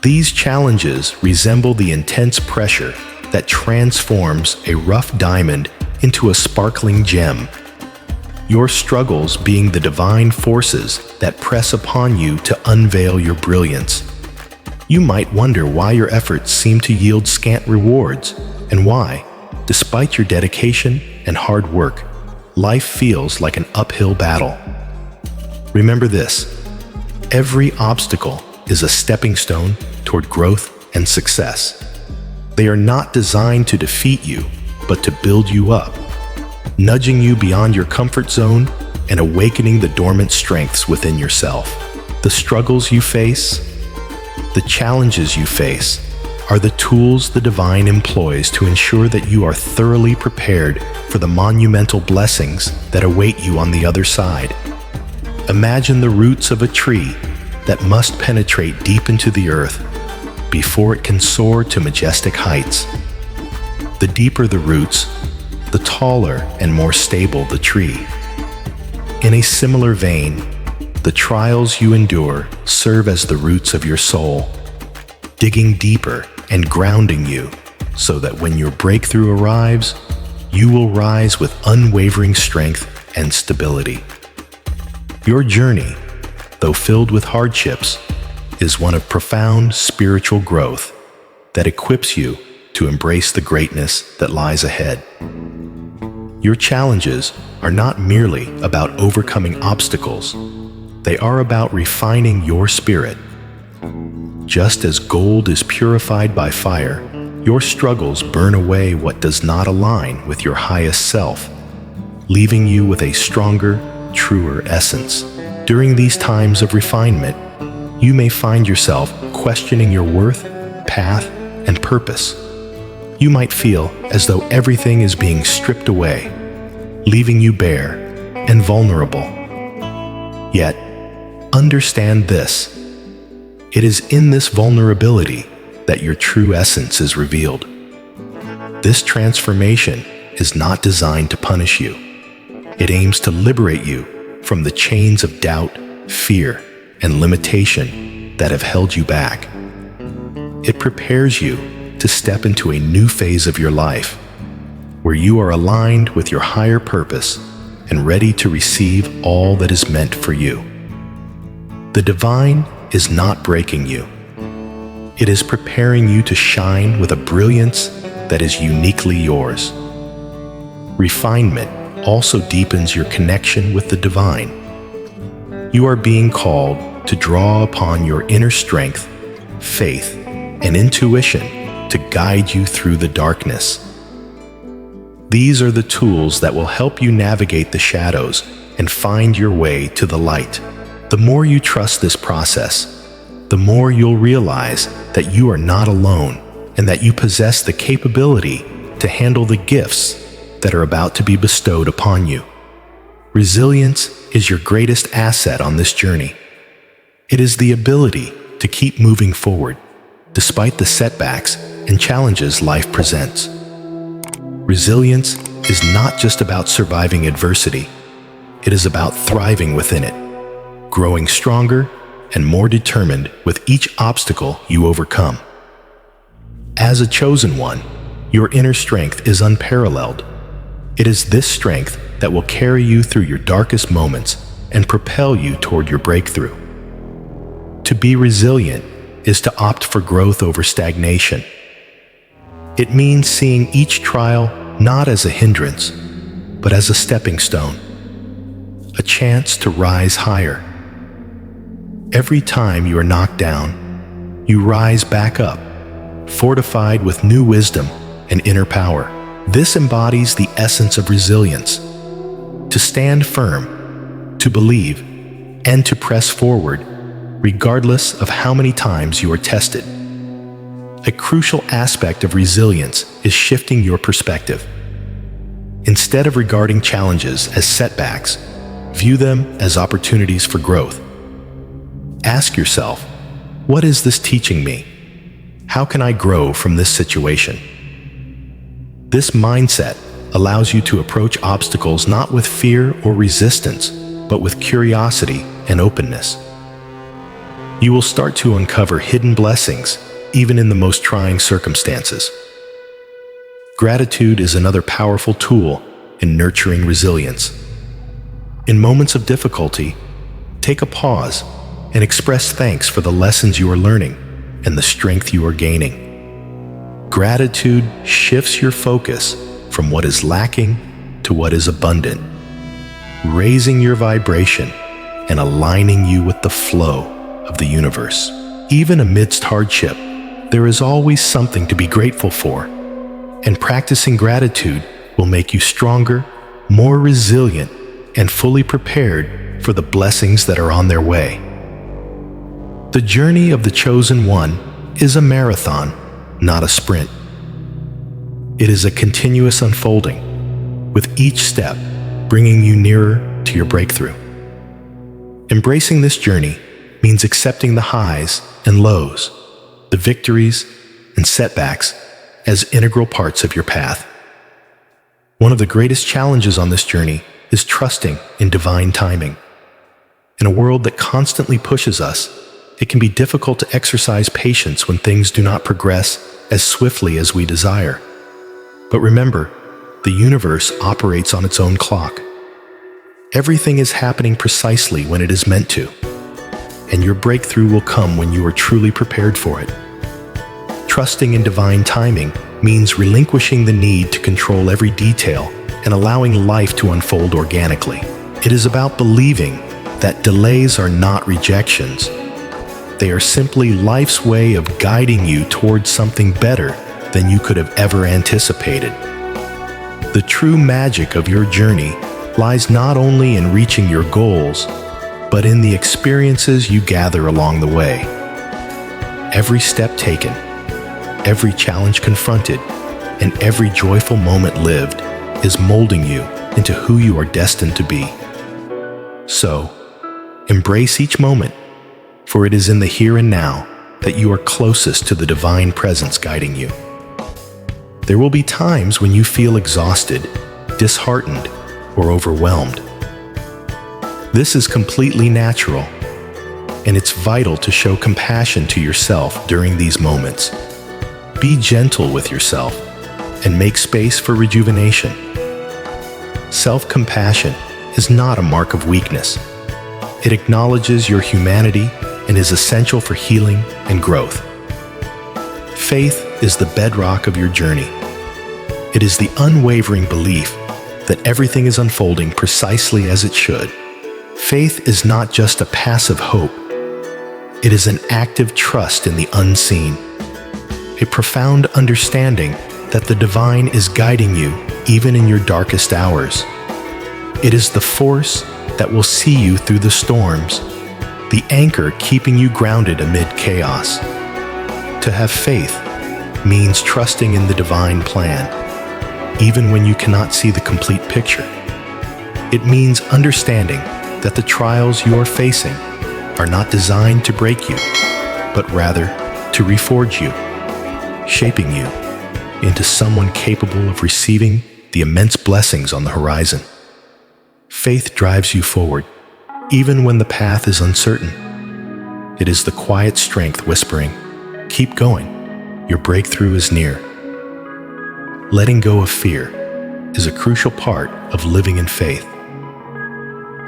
These challenges resemble the intense pressure that transforms a rough diamond into a sparkling gem. Your struggles being the divine forces that press upon you to unveil your brilliance. You might wonder why your efforts seem to yield scant rewards, and why, despite your dedication and hard work, life feels like an uphill battle. Remember this: every obstacle is a stepping stone toward growth and success. They are not designed to defeat you, but to build you up, nudging you beyond your comfort zone and awakening the dormant strengths within yourself. The struggles you face, the challenges you face, are the tools the divine employs to ensure that you are thoroughly prepared for the monumental blessings that await you on the other side. Imagine the roots of a tree that must penetrate deep into the earth before it can soar to majestic heights. The deeper the roots, the taller and more stable the tree. In a similar vein, the trials you endure serve as the roots of your soul, digging deeper and grounding you so that when your breakthrough arrives, you will rise with unwavering strength and stability. Your journey, though filled with hardships, is one of profound spiritual growth that equips you to embrace the greatness that lies ahead. Your challenges are not merely about overcoming obstacles, they are about refining your spirit. Just as gold is purified by fire, your struggles burn away what does not align with your highest self, leaving you with a stronger, truer essence. During these times of refinement, you may find yourself questioning your worth, path, and purpose. You might feel as though everything is being stripped away, leaving you bare and vulnerable. Yet, understand this: it is in this vulnerability that your true essence is revealed. This transformation is not designed to punish you. It aims to liberate you from the chains of doubt, fear, and limitation that have held you back. It prepares you to step into a new phase of your life, where you are aligned with your higher purpose and ready to receive all that is meant for you. The divine is not breaking you. It is preparing you to shine with a brilliance that is uniquely yours. Refinement also deepens your connection with the divine. You are being called to draw upon your inner strength, faith, and intuition to guide you through the darkness. These are the tools that will help you navigate the shadows and find your way to the light. The more you trust this process, the more you'll realize that you are not alone and that you possess the capability to handle the gifts that are about to be bestowed upon you. Resilience is your greatest asset on this journey. It is the ability to keep moving forward, despite the setbacks and challenges life presents. Resilience is not just about surviving adversity. It is about thriving within it, growing stronger and more determined with each obstacle you overcome. As a chosen one, your inner strength is unparalleled. It is this strength that will carry you through your darkest moments and propel you toward your breakthrough. To be resilient is to opt for growth over stagnation. It means seeing each trial not as a hindrance, but as a stepping stone, a chance to rise higher. Every time you are knocked down, you rise back up, fortified with new wisdom and inner power. This embodies the essence of resilience: to stand firm, to believe, and to press forward, regardless of how many times you are tested. A crucial aspect of resilience is shifting your perspective. Instead of regarding challenges as setbacks, view them as opportunities for growth. Ask yourself, what is this teaching me? How can I grow from this situation? This mindset allows you to approach obstacles not with fear or resistance, but with curiosity and openness. You will start to uncover hidden blessings, even in the most trying circumstances. Gratitude is another powerful tool in nurturing resilience. In moments of difficulty, take a pause and express thanks for the lessons you are learning and the strength you are gaining. Gratitude shifts your focus from what is lacking to what is abundant, raising your vibration and aligning you with the flow of the universe. Even amidst hardship, there is always something to be grateful for, and practicing gratitude will make you stronger, more resilient, and fully prepared for the blessings that are on their way. The journey of the chosen one is a marathon, not a sprint. It is a continuous unfolding, with each step bringing you nearer to your breakthrough. Embracing this journey means accepting the highs and lows, the victories and setbacks as integral parts of your path. One of the greatest challenges on this journey is trusting in divine timing. In a world that constantly pushes us, it can be difficult to exercise patience when things do not progress as swiftly as we desire. But remember, the universe operates on its own clock. Everything is happening precisely when it is meant to, and your breakthrough will come when you are truly prepared for it. Trusting in divine timing means relinquishing the need to control every detail and allowing life to unfold organically. It is about believing that delays are not rejections. They are simply life's way of guiding you towards something better than you could have ever anticipated. The true magic of your journey lies not only in reaching your goals, but in the experiences you gather along the way. Every step taken, every challenge confronted, and every joyful moment lived is molding you into who you are destined to be. So, embrace each moment, for it is in the here and now that you are closest to the divine presence guiding you. There will be times when you feel exhausted, disheartened, or overwhelmed. This is completely natural, and it's vital to show compassion to yourself during these moments. Be gentle with yourself and make space for rejuvenation. Self-compassion is not a mark of weakness. It acknowledges your humanity and is essential for healing and growth. Faith is the bedrock of your journey. It is the unwavering belief that everything is unfolding precisely as it should. Faith is not just a passive hope. It is an active trust in the unseen, a profound understanding that the divine is guiding you even in your darkest hours. It is the force that will see you through the storms, the anchor keeping you grounded amid chaos. To have faith means trusting in the divine plan, even when you cannot see the complete picture. It means understanding that the trials you are facing are not designed to break you, but rather to reforge you, shaping you into someone capable of receiving the immense blessings on the horizon. Faith drives you forward, even when the path is uncertain. It is the quiet strength whispering, "Keep going, your breakthrough is near." Letting go of fear is a crucial part of living in faith.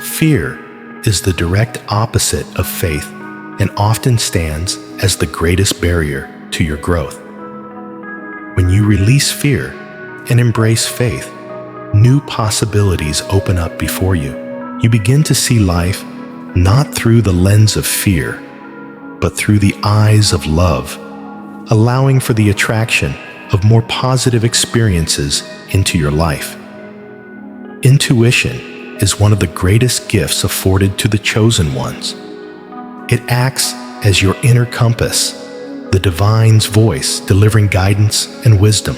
Fear is the direct opposite of faith and often stands as the greatest barrier to your growth. When you release fear and embrace faith, new possibilities open up before you. You begin to see life not through the lens of fear, but through the eyes of love, allowing for the attraction of more positive experiences into your life. Intuition is one of the greatest gifts afforded to the chosen ones. It acts as your inner compass, the divine's voice delivering guidance and wisdom.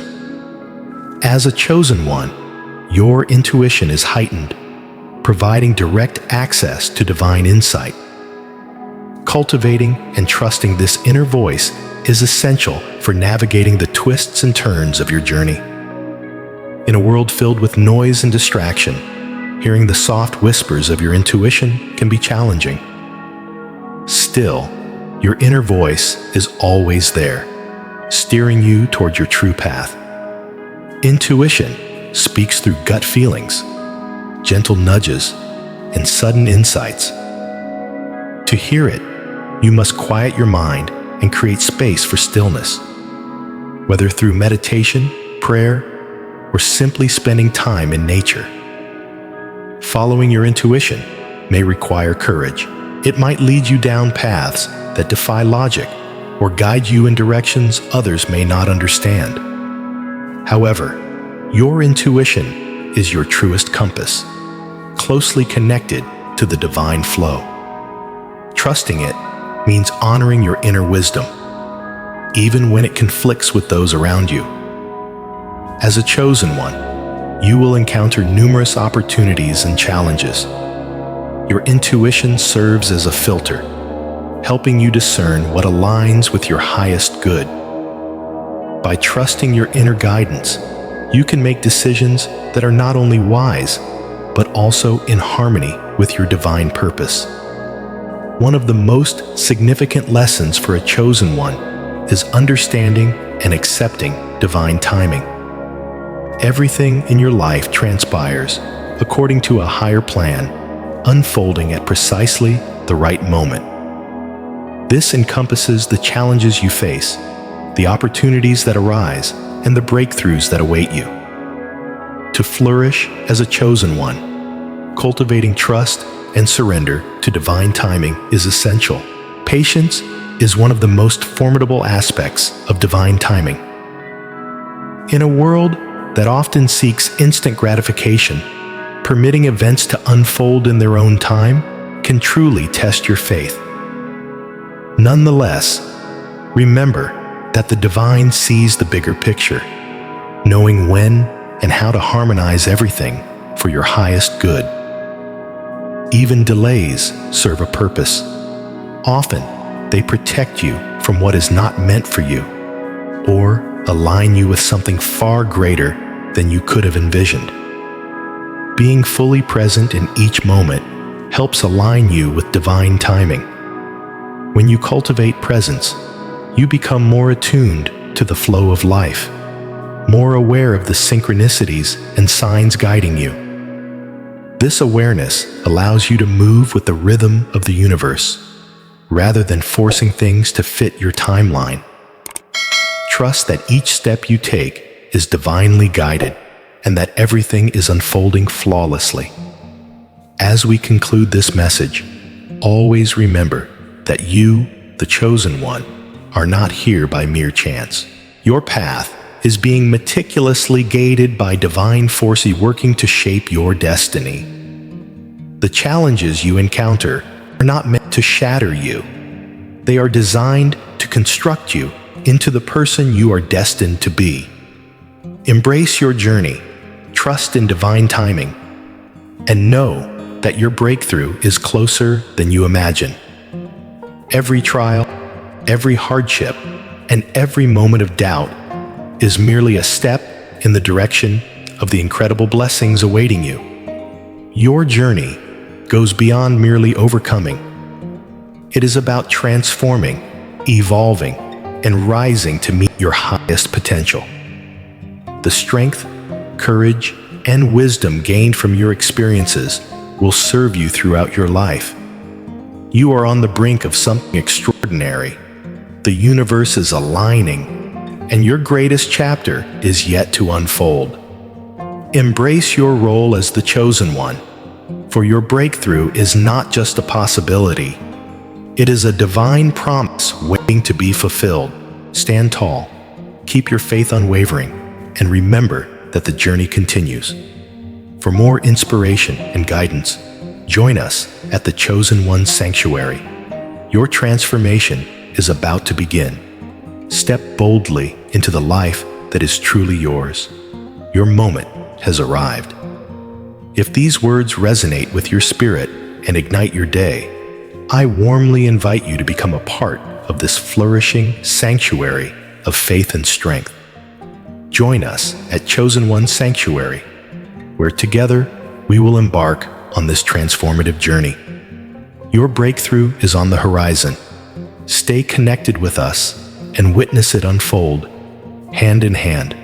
As a chosen one, your intuition is heightened, providing direct access to divine insight. Cultivating and trusting this inner voice is essential for navigating the twists and turns of your journey. In a world filled with noise and distraction, hearing the soft whispers of your intuition can be challenging. Still, your inner voice is always there, steering you toward your true path. Intuition speaks through gut feelings, gentle nudges, and sudden insights. To hear it, you must quiet your mind and create space for stillness. Whether through meditation, prayer, or simply spending time in nature. Following your intuition may require courage. It might lead you down paths that defy logic or guide you in directions others may not understand. However, your intuition is your truest compass, closely connected to the divine flow. Trusting it means honoring your inner wisdom, even when it conflicts with those around you. As a chosen one, you will encounter numerous opportunities and challenges. Your intuition serves as a filter, helping you discern what aligns with your highest good. By trusting your inner guidance, you can make decisions that are not only wise, but also in harmony with your divine purpose. One of the most significant lessons for a chosen one is understanding and accepting divine timing. Everything in your life transpires according to a higher plan, unfolding at precisely the right moment. This encompasses the challenges you face, the opportunities that arise, and the breakthroughs that await you. To flourish as a chosen one, cultivating trust and surrender to divine timing is essential. Patience is one of the most formidable aspects of divine timing. In a world that often seeks instant gratification, permitting events to unfold in their own time can truly test your faith. Nonetheless, remember that the divine sees the bigger picture, knowing when and how to harmonize everything for your highest good. Even delays serve a purpose. Often, they protect you from what is not meant for you, or align you with something far greater than you could have envisioned. Being fully present in each moment helps align you with divine timing. When you cultivate presence, you become more attuned to the flow of life, more aware of the synchronicities and signs guiding you. This awareness allows you to move with the rhythm of the universe, rather than forcing things to fit your timeline. Trust that each step you take is divinely guided and that everything is unfolding flawlessly. As we conclude this message, always remember that you, the chosen one, are not here by mere chance. Your path is being meticulously gated by divine force working to shape your destiny. The challenges you encounter are not meant to shatter you. They are designed to construct you into the person you are destined to be. Embrace your journey, trust in divine timing, and know that your breakthrough is closer than you imagine. Every trial, every hardship, and every moment of doubt is merely a step in the direction of the incredible blessings awaiting you. Your journey goes beyond merely overcoming. It is about transforming, evolving, and rising to meet your highest potential. The strength, courage, and wisdom gained from your experiences will serve you throughout your life. You are on the brink of something extraordinary. The universe is aligning, and your greatest chapter is yet to unfold. Embrace your role as the chosen one, for your breakthrough is not just a possibility. It is a divine promise waiting to be fulfilled. Stand tall, keep your faith unwavering, and remember that the journey continues. For more inspiration and guidance, join us at the Chosen One Sanctuary. Your transformation is about to begin. Step boldly into the life that is truly yours. Your moment has arrived. If these words resonate with your spirit and ignite your day, I warmly invite you to become a part of this flourishing sanctuary of faith and strength. Join us at Chosen One Sanctuary, where together we will embark on this transformative journey. Your breakthrough is on the horizon. Stay connected with us and witness it unfold, hand in hand.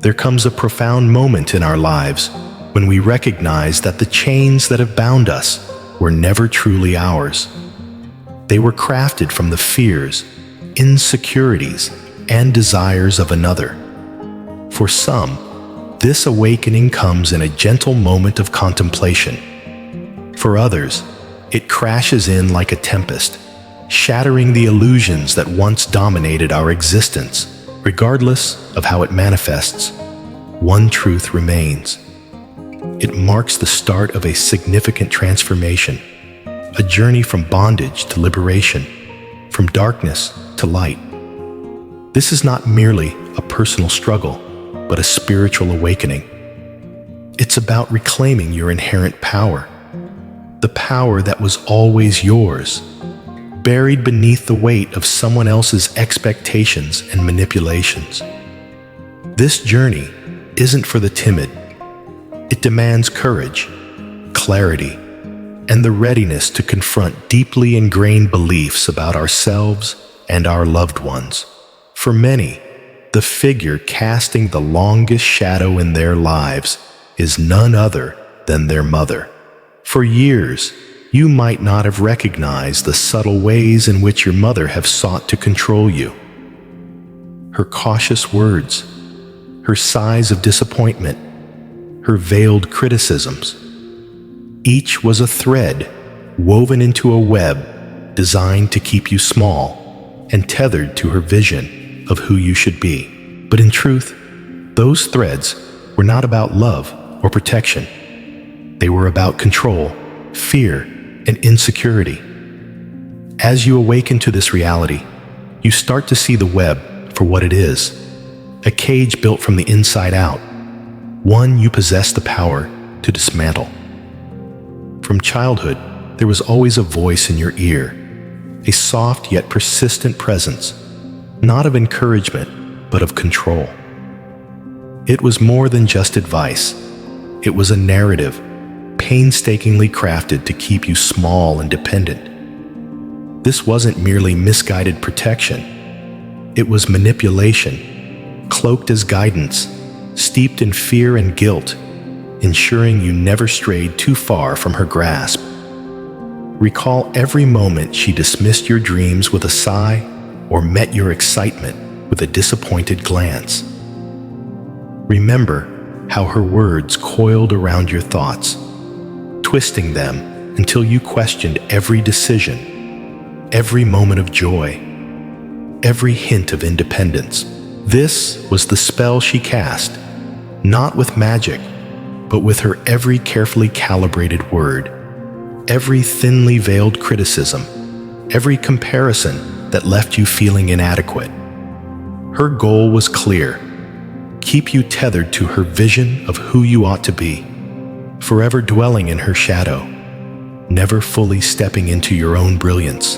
There comes a profound moment in our lives when we recognize that the chains that have bound us were never truly ours. They were crafted from the fears, insecurities, and desires of another. For some, this awakening comes in a gentle moment of contemplation. For others, it crashes in like a tempest, shattering the illusions that once dominated our existence. Regardless of how it manifests, one truth remains. It marks the start of a significant transformation, a journey from bondage to liberation, from darkness to light. This is not merely a personal struggle, but a spiritual awakening. It's about reclaiming your inherent power, the power that was always yours, buried beneath the weight of someone else's expectations and manipulations. This journey isn't for the timid. It demands courage, clarity, and the readiness to confront deeply ingrained beliefs about ourselves and our loved ones. For many, the figure casting the longest shadow in their lives is none other than their mother. For years, you might not have recognized the subtle ways in which your mother have sought to control you. Her cautious words, her sighs of disappointment, her veiled criticisms. Each was a thread woven into a web designed to keep you small and tethered to her vision of who you should be. But in truth, those threads were not about love or protection. They were about control, fear, and insecurity. As you awaken to this reality, you start to see the web for what it is, a cage built from the inside out, one you possess the power to dismantle. From childhood, there was always a voice in your ear, a soft yet persistent presence, not of encouragement, but of control. It was more than just advice. It was a narrative, painstakingly crafted to keep you small and dependent. This wasn't merely misguided protection. It was manipulation, cloaked as guidance, steeped in fear and guilt. ensuring you never strayed too far from her grasp. Recall every moment she dismissed your dreams with a sigh or met your excitement with a disappointed glance. Remember how her words coiled around your thoughts, twisting them until you questioned every decision, every moment of joy, every hint of independence. This was the spell she cast, not with magic, but with her every carefully calibrated word, every thinly veiled criticism, every comparison that left you feeling inadequate. Her goal was clear: keep you tethered to her vision of who you ought to be, forever dwelling in her shadow, never fully stepping into your own brilliance.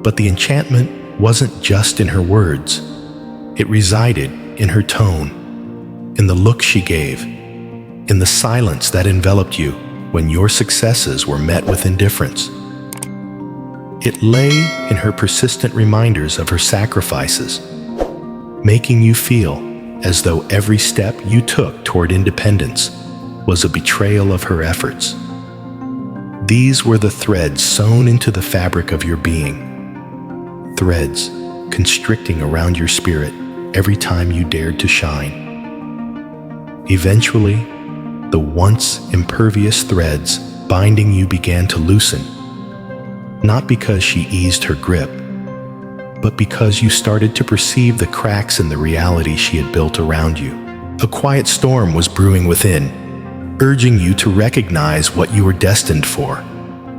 But the enchantment wasn't just in her words. It resided in her tone, in the look she gave, in the silence that enveloped you when your successes were met with indifference. It lay in her persistent reminders of her sacrifices, making you feel as though every step you took toward independence was a betrayal of her efforts. These were the threads sewn into the fabric of your being, threads constricting around your spirit every time you dared to shine. Eventually, the once impervious threads binding you began to loosen, not because she eased her grip, but because you started to perceive the cracks in the reality she had built around you. A quiet storm was brewing within, urging you to recognize what you were destined for,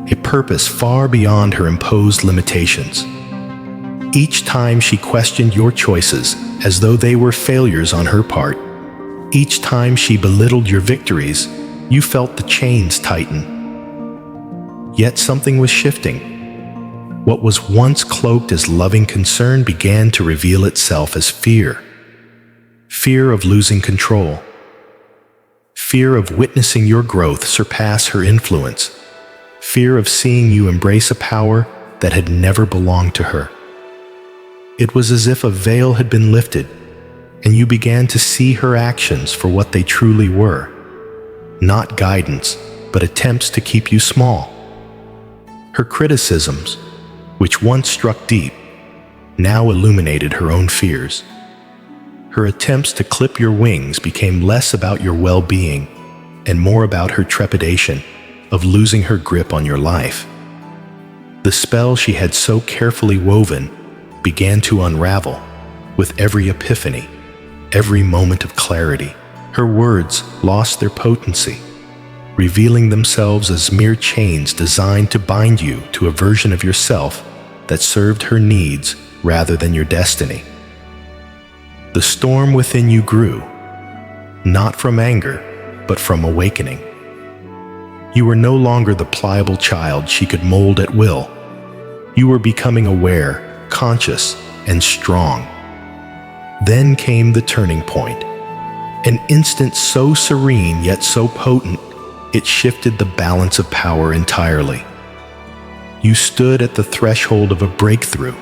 a purpose far beyond her imposed limitations. Each time she questioned your choices as though they were failures on her part, each time she belittled your victories, you felt the chains tighten. Yet something was shifting. What was once cloaked as loving concern began to reveal itself as fear. Fear of losing control. Fear of witnessing your growth surpass her influence. Fear of seeing you embrace a power that had never belonged to her. It was as if a veil had been lifted, and you began to see her actions for what they truly were. Not guidance, but attempts to keep you small. Her criticisms, which once struck deep, now illuminated her own fears. Her attempts to clip your wings became less about your well-being and more about her trepidation of losing her grip on your life. The spell she had so carefully woven began to unravel with every epiphany, every moment of clarity. Her words lost their potency, revealing themselves as mere chains designed to bind you to a version of yourself that served her needs rather than your destiny. The storm within you grew, not from anger, but from awakening. You were no longer the pliable child she could mold at will. You were becoming aware, conscious, and strong. Then came the turning point, an instant so serene yet so potent, it shifted the balance of power entirely. You stood at the threshold of a breakthrough,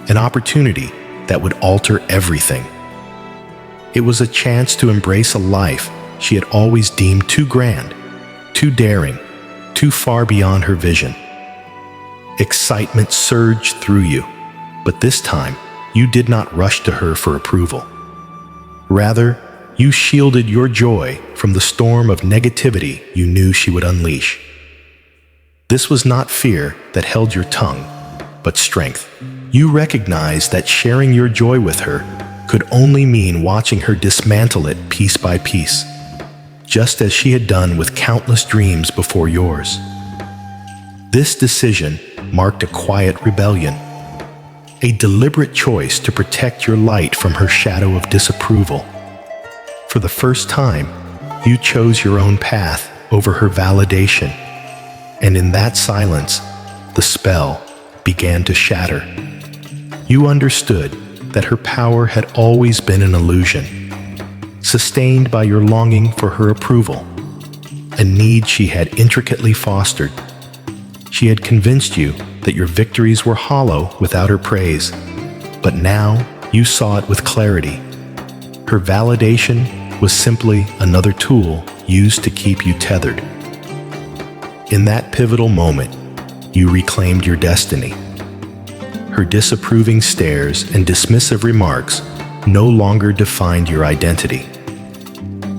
an opportunity that would alter everything. It was a chance to embrace a life she had always deemed too grand, too daring, too far beyond her vision. Excitement surged through you, but this time you did not rush to her for approval. Rather, you shielded your joy from the storm of negativity you knew she would unleash. This was not fear that held your tongue, but strength. You recognized that sharing your joy with her could only mean watching her dismantle it piece by piece, just as she had done with countless dreams before yours. This decision marked a quiet rebellion, a deliberate choice to protect your light from her shadow of disapproval. For the first time, you chose your own path over her validation, and in that silence, the spell began to shatter. You understood that her power had always been an illusion, sustained by your longing for her approval, a need she had intricately fostered. She had convinced you that your victories were hollow without her praise, but now you saw it with clarity. Her validation was simply another tool used to keep you tethered. In that pivotal moment, you reclaimed your destiny. Her disapproving stares and dismissive remarks no longer defined your identity.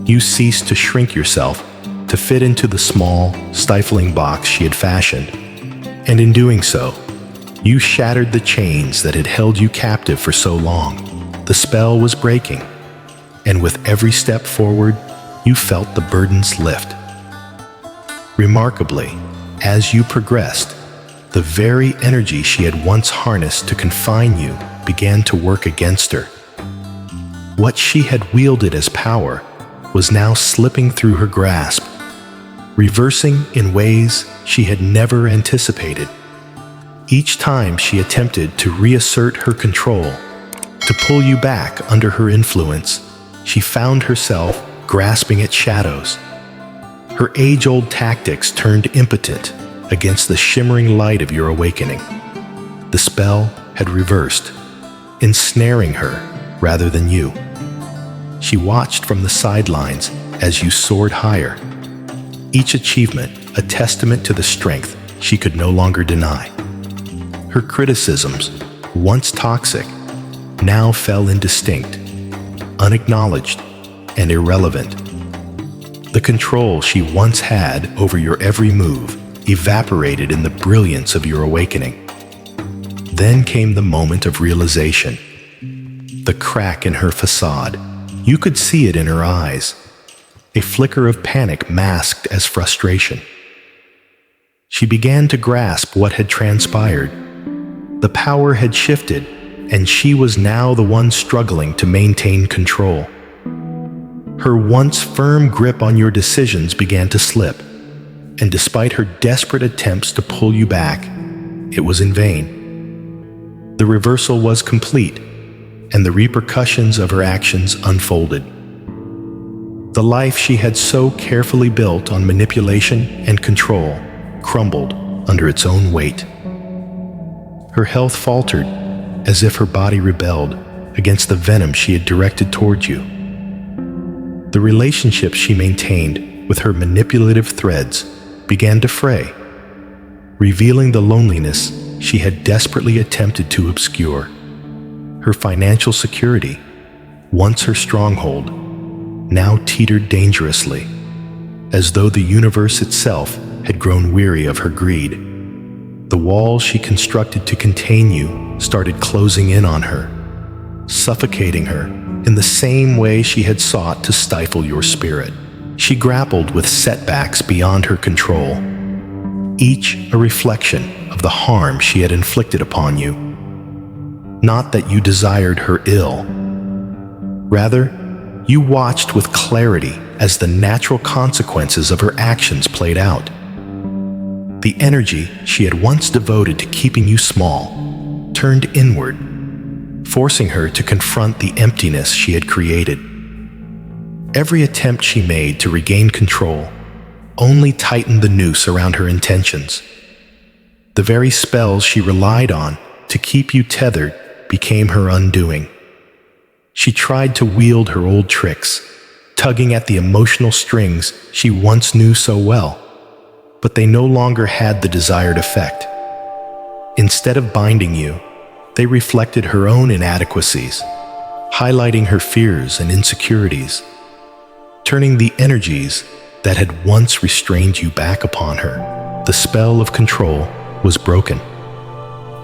You ceased to shrink yourself to fit into the small, stifling box she had fashioned, and in doing so, you shattered the chains that had held you captive for so long. The spell was breaking, and with every step forward, you felt the burdens lift. Remarkably, as you progressed, the very energy she had once harnessed to confine you began to work against her. What she had wielded as power was now slipping through her grasp, reversing in ways she had never anticipated. Each time she attempted to reassert her control, to pull you back under her influence, she found herself grasping at shadows. Her age-old tactics turned impotent against the shimmering light of your awakening. The spell had reversed, ensnaring her rather than you. She watched from the sidelines as you soared higher, each achievement a testament to the strength she could no longer deny. Her criticisms, once toxic, now fell indistinct, unacknowledged, and irrelevant. The control she once had over your every move evaporated in the brilliance of your awakening. Then came the moment of realization. The crack in her facade. You could see it in her eyes. A flicker of panic masked as frustration. She began to grasp what had transpired. The power had shifted, and she was now the one struggling to maintain control. Her once firm grip on your decisions began to slip, and despite her desperate attempts to pull you back, it was in vain. The reversal was complete, and the repercussions of her actions unfolded. The life she had so carefully built on manipulation and control crumbled under its own weight. Her health faltered, as if her body rebelled against the venom she had directed toward you. The relationship she maintained with her manipulative threads began to fray, revealing the loneliness she had desperately attempted to obscure. Her financial security, once her stronghold, now teetered dangerously, as though the universe itself had grown weary of her greed. The walls she constructed to contain you started closing in on her, suffocating her in the same way she had sought to stifle your spirit. She grappled with setbacks beyond her control, each a reflection of the harm she had inflicted upon you. Not that you desired her ill. Rather, you watched with clarity as the natural consequences of her actions played out. The energy she had once devoted to keeping you small turned inward, forcing her to confront the emptiness she had created. Every attempt she made to regain control only tightened the noose around her intentions. The very spells she relied on to keep you tethered became her undoing. She tried to wield her old tricks, tugging at the emotional strings she once knew so well, but they no longer had the desired effect. Instead of binding you, they reflected her own inadequacies, highlighting her fears and insecurities, turning the energies that had once restrained you back upon her. The spell of control was broken.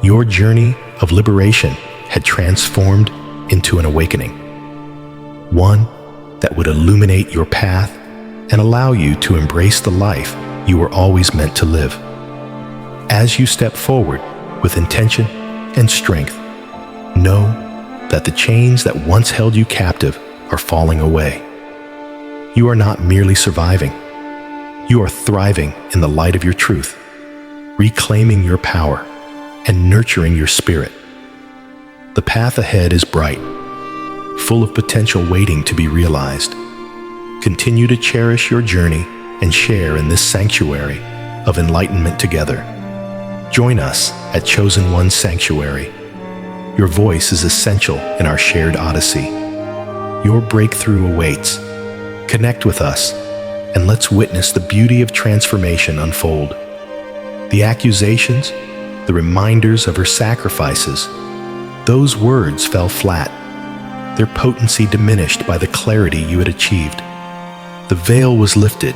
Your journey of liberation had transformed into an awakening, one that would illuminate your path and allow you to embrace the life you were always meant to live. As you step forward with intention and strength, know that the chains that once held you captive are falling away. You are not merely surviving. You are thriving in the light of your truth, reclaiming your power and nurturing your spirit. The path ahead is bright, full of potential waiting to be realized. Continue to cherish your journey and share in this sanctuary of enlightenment together. Join us at Chosen One Sanctuary. Your voice is essential in our shared odyssey. Your breakthrough awaits, Connect with us, and let's witness the beauty of transformation unfold. The accusations, the reminders of her sacrifices, those words fell flat, their potency diminished by the clarity you had achieved. The veil was lifted,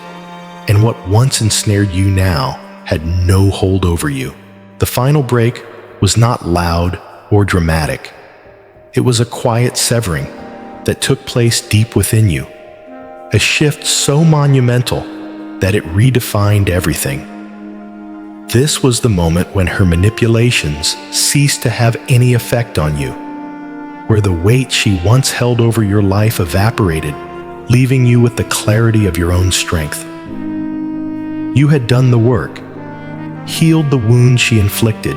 and what once ensnared you now had no hold over you. The final break was not loud or dramatic. It was a quiet severing that took place deep within you, a shift so monumental that it redefined everything. This was the moment when her manipulations ceased to have any effect on you, where the weight she once held over your life evaporated, leaving you with the clarity of your own strength. You had done the work, healed the wound she inflicted,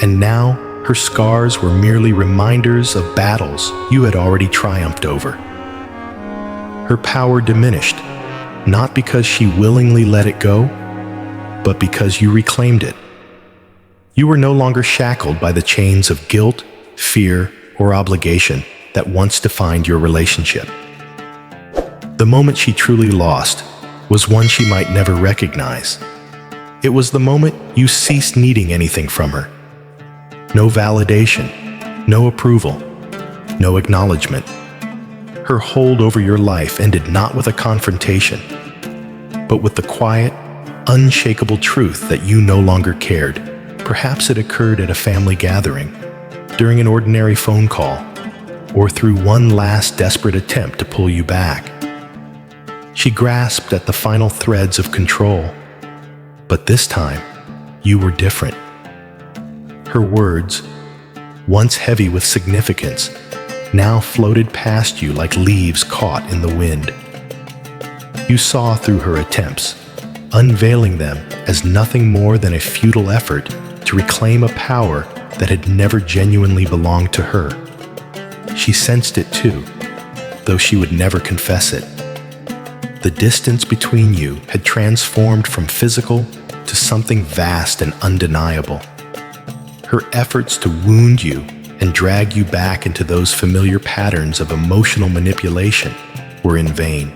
and now her scars were merely reminders of battles you had already triumphed over. Her power diminished, not because she willingly let it go, but because you reclaimed it. You were no longer shackled by the chains of guilt, fear, or obligation that once defined your relationship. The moment she truly lost was one she might never recognize. It was the moment you ceased needing anything from her. No validation, no approval, no acknowledgement. Her hold over your life ended not with a confrontation, but with the quiet, unshakable truth that you no longer cared. Perhaps it occurred at a family gathering, during an ordinary phone call, or through one last desperate attempt to pull you back. She grasped at the final threads of control, but this time, you were different. Her words, once heavy with significance, now floated past you like leaves caught in the wind. You saw through her attempts, unveiling them as nothing more than a futile effort to reclaim a power that had never genuinely belonged to her. She sensed it too, though she would never confess it. The distance between you had transformed from physical to something vast and undeniable. Her efforts to wound you and drag you back into those familiar patterns of emotional manipulation were in vain.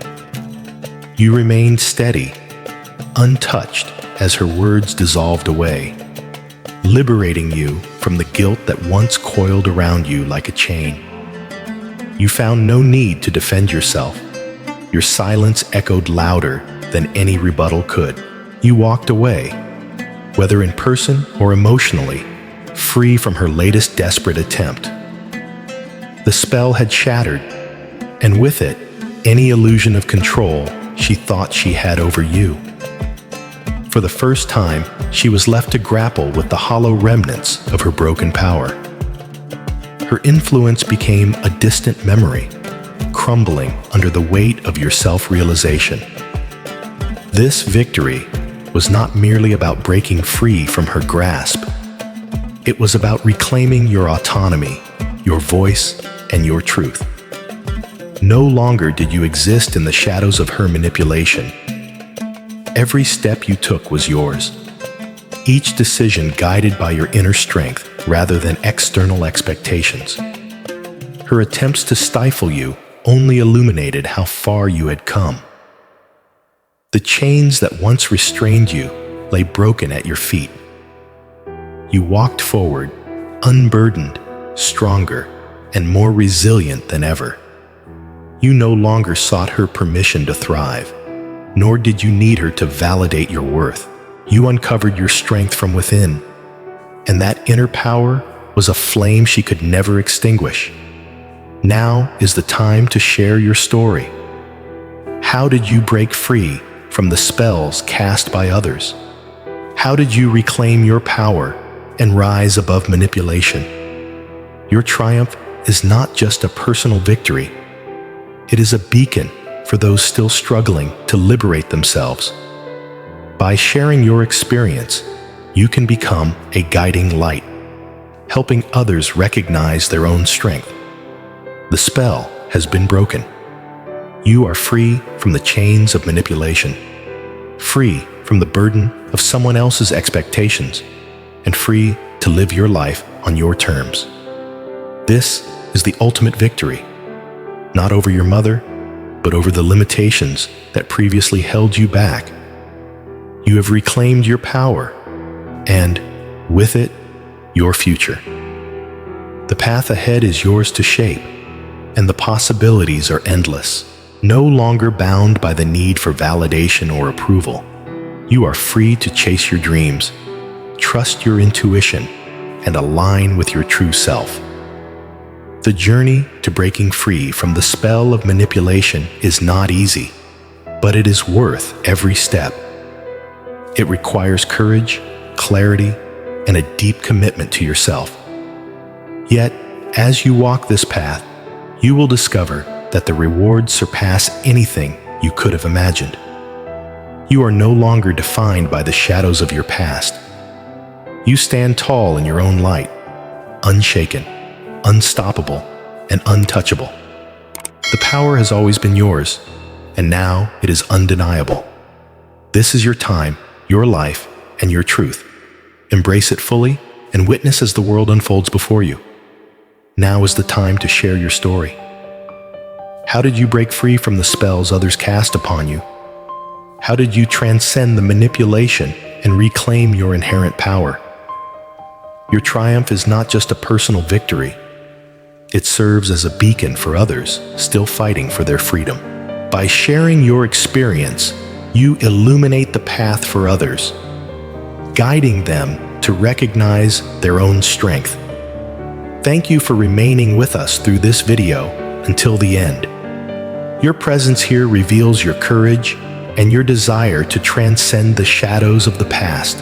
You remained steady, untouched as her words dissolved away, liberating you from the guilt that once coiled around you like a chain. You found no need to defend yourself. Your silence echoed louder than any rebuttal could. You walked away, whether in person or emotionally, free from her latest desperate attempt. The spell had shattered, and with it, any illusion of control she thought she had over you. For the first time, she was left to grapple with the hollow remnants of her broken power. Her influence became a distant memory, crumbling under the weight of your self-realization. This victory was not merely about breaking free from her grasp. It was about reclaiming your autonomy, your voice, and your truth. No longer did you exist in the shadows of her manipulation. Every step you took was yours, each decision guided by your inner strength rather than external expectations. Her attempts to stifle you only illuminated how far you had come. The chains that once restrained you lay broken at your feet. You walked forward, unburdened, stronger, and more resilient than ever. You no longer sought her permission to thrive, nor did you need her to validate your worth. You uncovered your strength from within, and that inner power was a flame she could never extinguish. Now is the time to share your story. How did you break free from the spells cast by others? How did you reclaim your power and rise above manipulation? Your triumph is not just a personal victory. It is a beacon for those still struggling to liberate themselves. By sharing your experience, you can become a guiding light, helping others recognize their own strength. The spell has been broken. You are free from the chains of manipulation, free from the burden of someone else's expectations, and free to live your life on your terms. This is the ultimate victory, not over your mother, but over the limitations that previously held you back. You have reclaimed your power, and, with it, your future. The path ahead is yours to shape, and the possibilities are endless. No longer bound by the need for validation or approval, you are free to chase your dreams, trust your intuition, and align with your true self. The journey to breaking free from the spell of manipulation is not easy, but it is worth every step. It requires courage, clarity, and a deep commitment to yourself. Yet, as you walk this path, you will discover that the rewards surpass anything you could have imagined. You are no longer defined by the shadows of your past. You stand tall in your own light, unshaken, unstoppable, and untouchable. The power has always been yours, and now it is undeniable. This is your time, your life, and your truth. Embrace it fully and witness as the world unfolds before you. Now is the time to share your story. How did you break free from the spells others cast upon you? How did you transcend the manipulation and reclaim your inherent power? Your triumph is not just a personal victory. It serves as a beacon for others still fighting for their freedom. By sharing your experience, you illuminate the path for others, guiding them to recognize their own strength. Thank you for remaining with us through this video until the end. Your presence here reveals your courage and your desire to transcend the shadows of the past.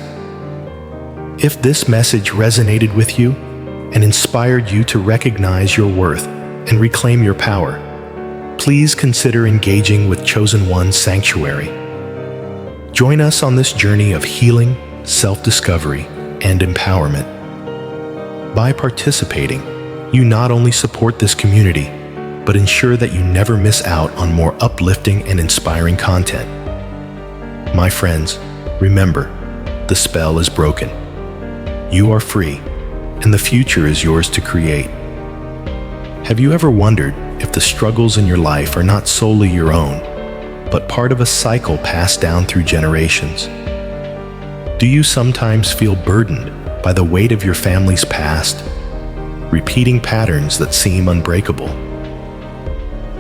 If this message resonated with you and inspired you to recognize your worth and reclaim your power, please consider engaging with Chosen One's Sanctuary. Join us on this journey of healing, self-discovery, and empowerment. By participating, you not only support this community, but ensure that you never miss out on more uplifting and inspiring content. My friends, remember, the spell is broken. You are free, and the future is yours to create. Have you ever wondered if the struggles in your life are not solely your own, but part of a cycle passed down through generations? Do you sometimes feel burdened by the weight of your family's past, repeating patterns that seem unbreakable?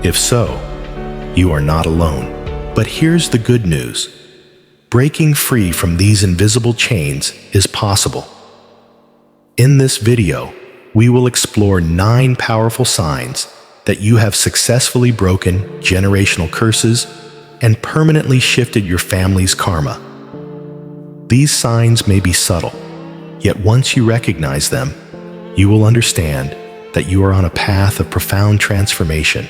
If so, you are not alone. But here's the good news. Breaking free from these invisible chains is possible. In this video, we will explore 9 powerful signs that you have successfully broken generational curses and permanently shifted your family's karma. These signs may be subtle, yet once you recognize them, you will understand that you are on a path of profound transformation,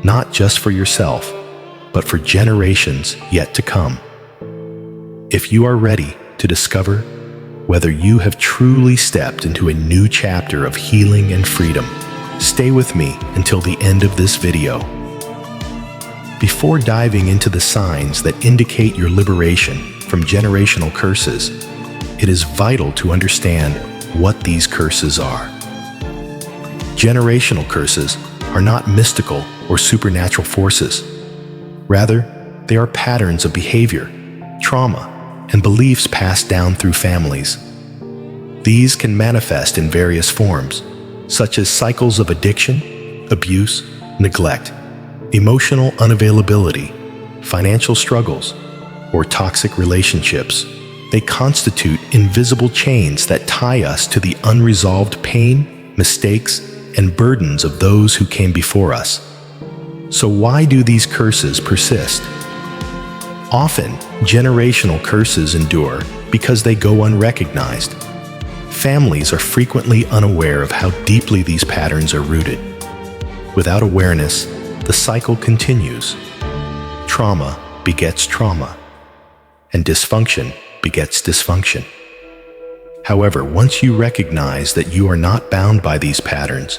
not just for yourself, but for generations yet to come. If you are ready to discover whether you have truly stepped into a new chapter of healing and freedom, stay with me until the end of this video. Before diving into the signs that indicate your liberation from generational curses, it is vital to understand what these curses are. Generational curses are not mystical or supernatural forces. Rather, they are patterns of behavior, trauma, and beliefs passed down through families. These can manifest in various forms, such as cycles of addiction, abuse, neglect, emotional unavailability, financial struggles, or toxic relationships. They constitute invisible chains that tie us to the unresolved pain, mistakes, and burdens of those who came before us. So why do these curses persist? Often, generational curses endure because they go unrecognized. Families are frequently unaware of how deeply these patterns are rooted. Without awareness, the cycle continues. Trauma begets trauma, and dysfunction begets dysfunction. However, once you recognize that you are not bound by these patterns,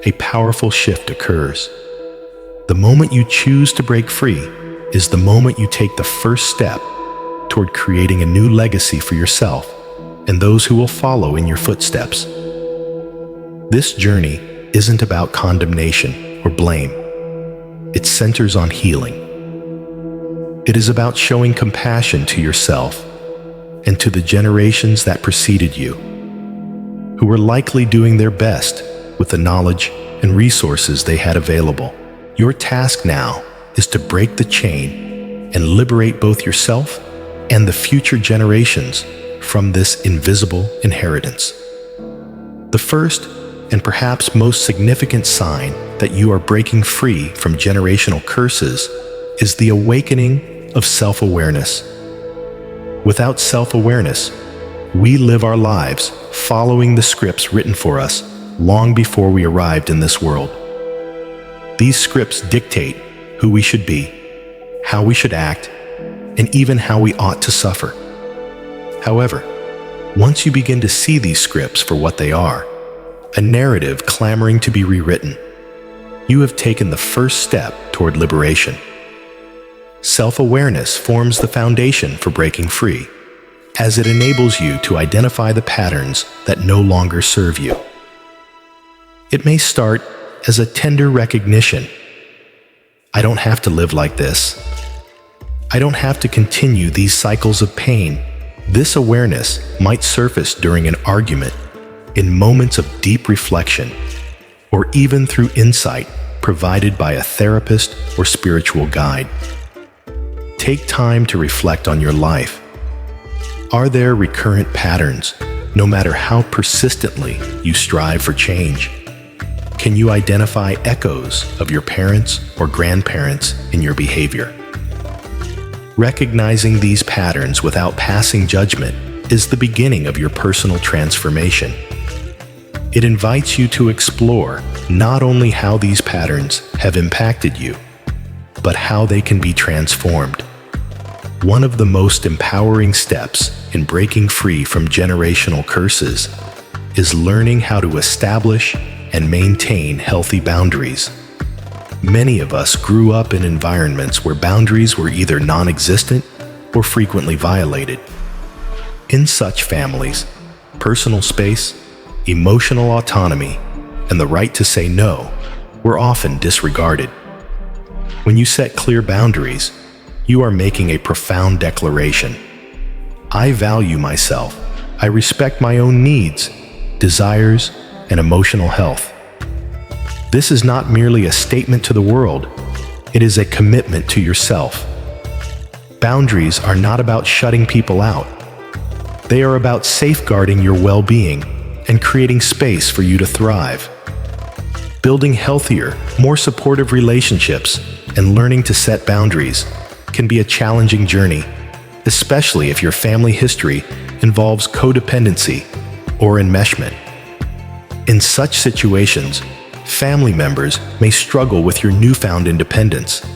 a powerful shift occurs. The moment you choose to break free is the moment you take the first step toward creating a new legacy for yourself and those who will follow in your footsteps. This journey isn't about condemnation or blame. It centers on healing. It is about showing compassion to yourself and to the generations that preceded you, who were likely doing their best with the knowledge and resources they had available. Your task now is to break the chain and liberate both yourself and the future generations from this invisible inheritance. The first and perhaps most significant sign that you are breaking free from generational curses is the awakening of self-awareness. Without self-awareness, we live our lives following the scripts written for us long before we arrived in this world. These scripts dictate who we should be, how we should act, and even how we ought to suffer. However, once you begin to see these scripts for what they are, a narrative clamoring to be rewritten, you have taken the first step toward liberation. Self-awareness forms the foundation for breaking free, as it enables you to identify the patterns that no longer serve you. It may start as a tender recognition. I don't have to live like this. I don't have to continue these cycles of pain. This awareness might surface during an argument, in moments of deep reflection, or even through insight provided by a therapist or spiritual guide. Take time to reflect on your life. Are there recurrent patterns, no matter how persistently you strive for change? Can you identify echoes of your parents or grandparents in your behavior? Recognizing these patterns without passing judgment is the beginning of your personal transformation. It invites you to explore not only how these patterns have impacted you, but how they can be transformed. One of the most empowering steps in breaking free from generational curses is learning how to establish and maintain healthy boundaries. Many of us grew up in environments where boundaries were either non-existent or frequently violated. In such families, personal space, emotional autonomy, and the right to say no were often disregarded. When you set clear boundaries, you are making a profound declaration. I value myself. I respect my own needs, desires, and emotional health. This is not merely a statement to the world, it is a commitment to yourself. Boundaries are not about shutting people out. They are about safeguarding your well-being and creating space for you to thrive. Building healthier, more supportive relationships and learning to set boundaries can be a challenging journey, especially if your family history involves codependency or enmeshment. In such situations, family members may struggle with your newfound independence.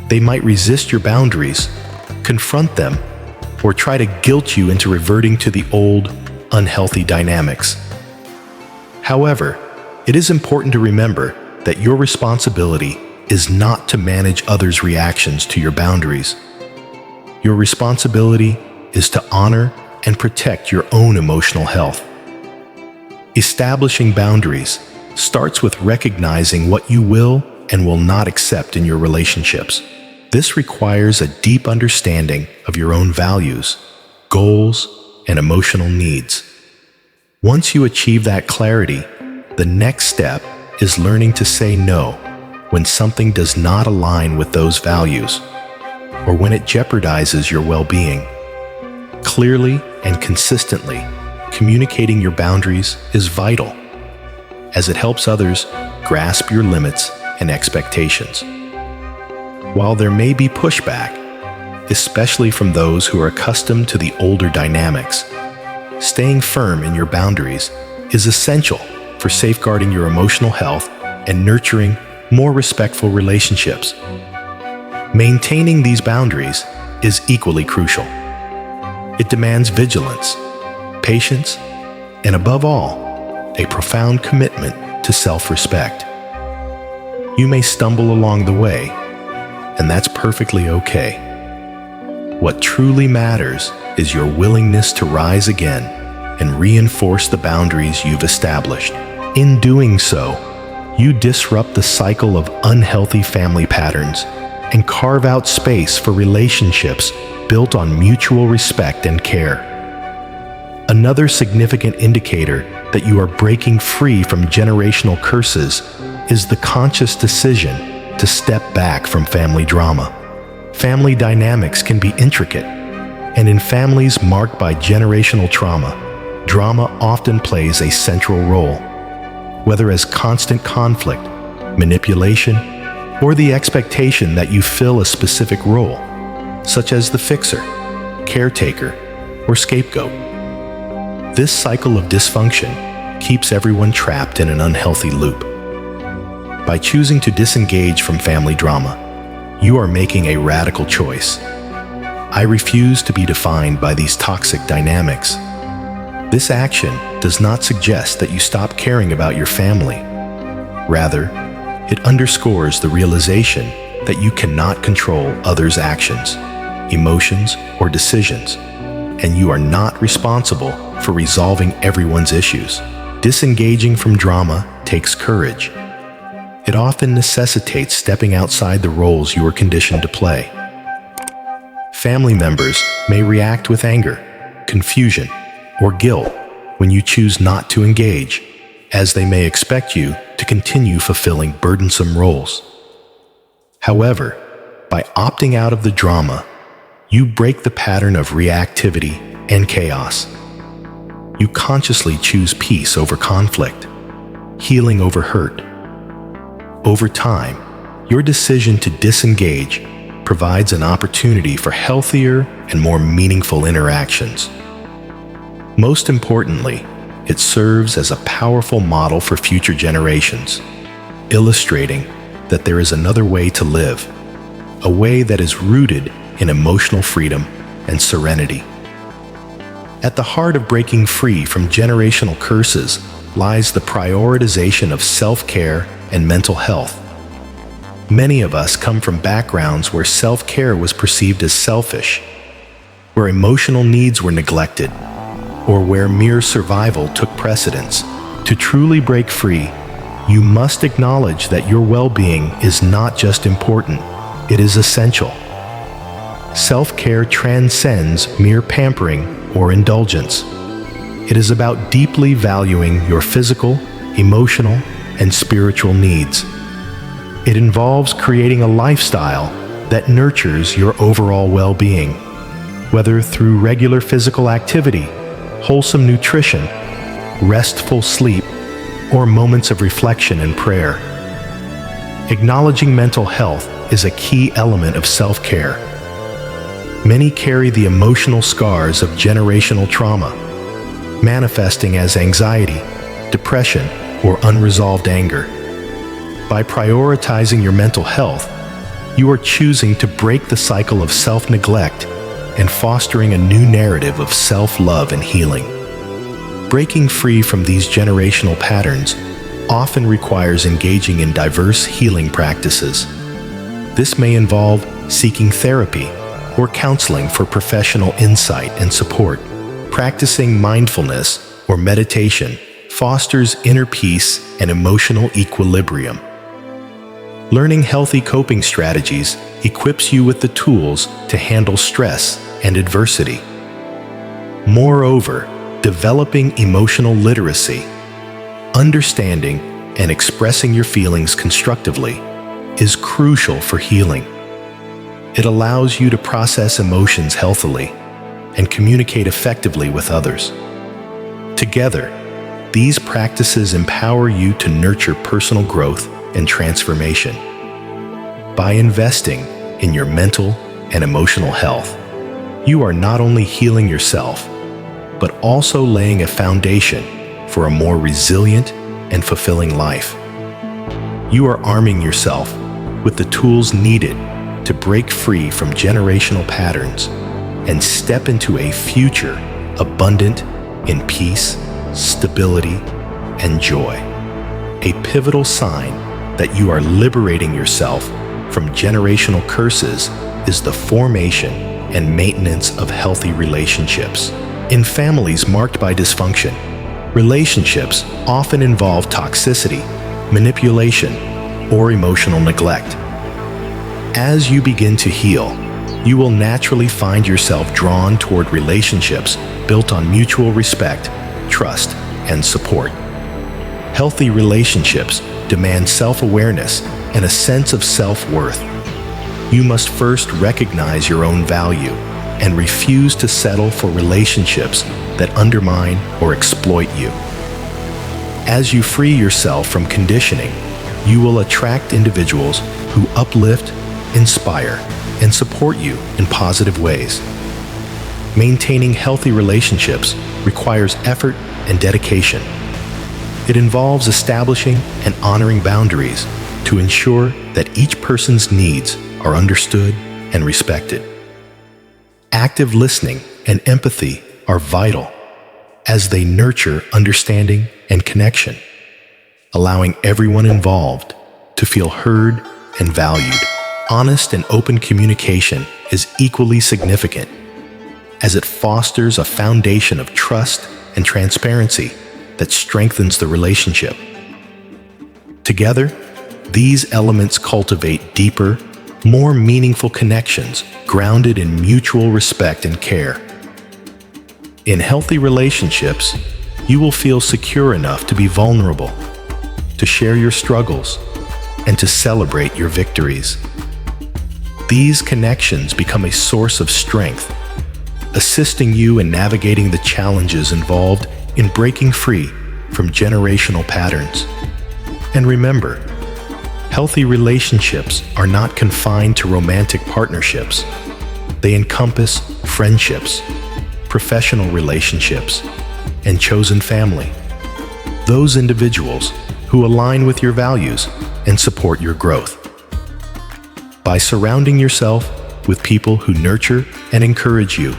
They might resist your boundaries, confront them, or try to guilt you into reverting to the old, unhealthy dynamics. However, it is important to remember that your responsibility is not to manage others' reactions to your boundaries. Your responsibility is to honor and protect your own emotional health. Establishing boundaries starts with recognizing what you will and will not accept in your relationships. This requires a deep understanding of your own values, goals, and emotional needs. Once you achieve that clarity, the next step is learning to say no when something does not align with those values, or when it jeopardizes your well-being. Clearly and consistently, communicating your boundaries is vital, as it helps others grasp your limits and expectations. While there may be pushback, especially from those who are accustomed to the older dynamics, staying firm in your boundaries is essential for safeguarding your emotional health and nurturing more respectful relationships. Maintaining these boundaries is equally crucial. It demands vigilance, patience, and above all, a profound commitment to self-respect. You may stumble along the way, and that's perfectly okay. What truly matters is your willingness to rise again and reinforce the boundaries you've established. In doing so, you disrupt the cycle of unhealthy family patterns and carve out space for relationships built on mutual respect and care. Another significant indicator that you are breaking free from generational curses is the conscious decision to step back from family drama. Family dynamics can be intricate, and in families marked by generational trauma, drama often plays a central role, whether as constant conflict, manipulation, or the expectation that you fill a specific role, such as the fixer, caretaker, or scapegoat. This cycle of dysfunction keeps everyone trapped in an unhealthy loop. By choosing to disengage from family drama, you are making a radical choice. I refuse to be defined by these toxic dynamics. This action does not suggest that you stop caring about your family. Rather, it underscores the realization that you cannot control others' actions, emotions, or decisions, and you are not responsible for resolving everyone's issues. Disengaging from drama takes courage. It often necessitates stepping outside the roles you were conditioned to play. Family members may react with anger, confusion, or guilt when you choose not to engage, as they may expect you to continue fulfilling burdensome roles. However, by opting out of the drama, you break the pattern of reactivity and chaos. You consciously choose peace over conflict, healing over hurt. Over time, your decision to disengage provides an opportunity for healthier and more meaningful interactions. Most importantly, it serves as a powerful model for future generations, illustrating that there is another way to live, a way that is rooted in emotional freedom and serenity. At the heart of breaking free from generational curses lies the prioritization of self-care and mental health. Many of us come from backgrounds where self-care was perceived as selfish, where emotional needs were neglected, or where mere survival took precedence. To truly break free, you must acknowledge that your well-being is not just important, it is essential. Self-care transcends mere pampering or indulgence. It is about deeply valuing your physical, emotional, and spiritual needs. It involves creating a lifestyle that nurtures your overall well-being, whether through regular physical activity, wholesome nutrition, restful sleep, or moments of reflection and prayer. Acknowledging mental health is a key element of self-care. Many carry the emotional scars of generational trauma, manifesting as anxiety, depression, or unresolved anger. By prioritizing your mental health, you are choosing to break the cycle of self-neglect and fostering a new narrative of self-love and healing. Breaking free from these generational patterns often requires engaging in diverse healing practices. This may involve seeking therapy or counseling for professional insight and support. Practicing mindfulness or meditation fosters inner peace and emotional equilibrium. Learning healthy coping strategies equips you with the tools to handle stress and adversity. Moreover, developing emotional literacy, understanding and expressing your feelings constructively, is crucial for healing. It allows you to process emotions healthily and communicate effectively with others. Together, these practices empower you to nurture personal growth and transformation. By investing in your mental and emotional health, you are not only healing yourself, but also laying a foundation for a more resilient and fulfilling life. You are arming yourself with the tools needed to break free from generational patterns and step into a future abundant in peace, stability, and joy. A pivotal sign that you are liberating yourself from generational curses is the formation and maintenance of healthy relationships. In families marked by dysfunction, relationships often involve toxicity, manipulation, or emotional neglect. As you begin to heal, you will naturally find yourself drawn toward relationships built on mutual respect, trust, and support. Healthy relationships demand self-awareness and a sense of self-worth. You must first recognize your own value and refuse to settle for relationships that undermine or exploit you. As you free yourself from conditioning, you will attract individuals who uplift, inspire, and support you in positive ways. Maintaining healthy relationships requires effort and dedication. It involves establishing and honoring boundaries to ensure that each person's needs are understood and respected. Active listening and empathy are vital as they nurture understanding and connection, allowing everyone involved to feel heard and valued. Honest and open communication is equally significant, as it fosters a foundation of trust and transparency that strengthens the relationship. Together, these elements cultivate deeper, more meaningful connections grounded in mutual respect and care. In healthy relationships, you will feel secure enough to be vulnerable, to share your struggles, and to celebrate your victories. These connections become a source of strength, assisting you in navigating the challenges involved in breaking free from generational patterns. And remember, healthy relationships are not confined to romantic partnerships. They encompass friendships, professional relationships, and chosen family. Those individuals who align with your values and support your growth. By surrounding yourself with people who nurture and encourage you,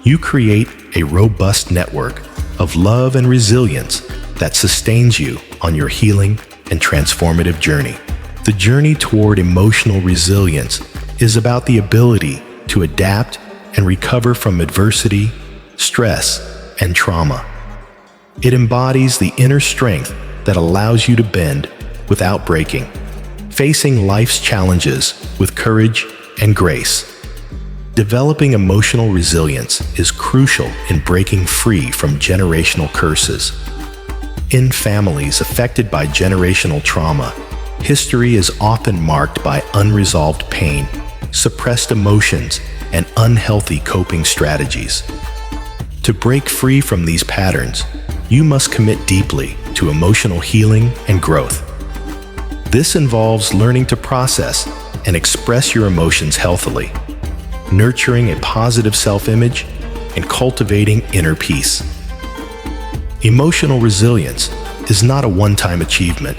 you create a robust network of love and resilience that sustains you on your healing and transformative journey. The journey toward emotional resilience is about the ability to adapt and recover from adversity, stress, and trauma. It embodies the inner strength that allows you to bend without breaking, facing life's challenges with courage and grace. Developing emotional resilience is crucial in breaking free from generational curses. In families affected by generational trauma, history is often marked by unresolved pain, suppressed emotions, and unhealthy coping strategies. To break free from these patterns, you must commit deeply to emotional healing and growth. This involves learning to process and express your emotions healthily, nurturing a positive self-image, and cultivating inner peace. Emotional resilience is not a one-time achievement.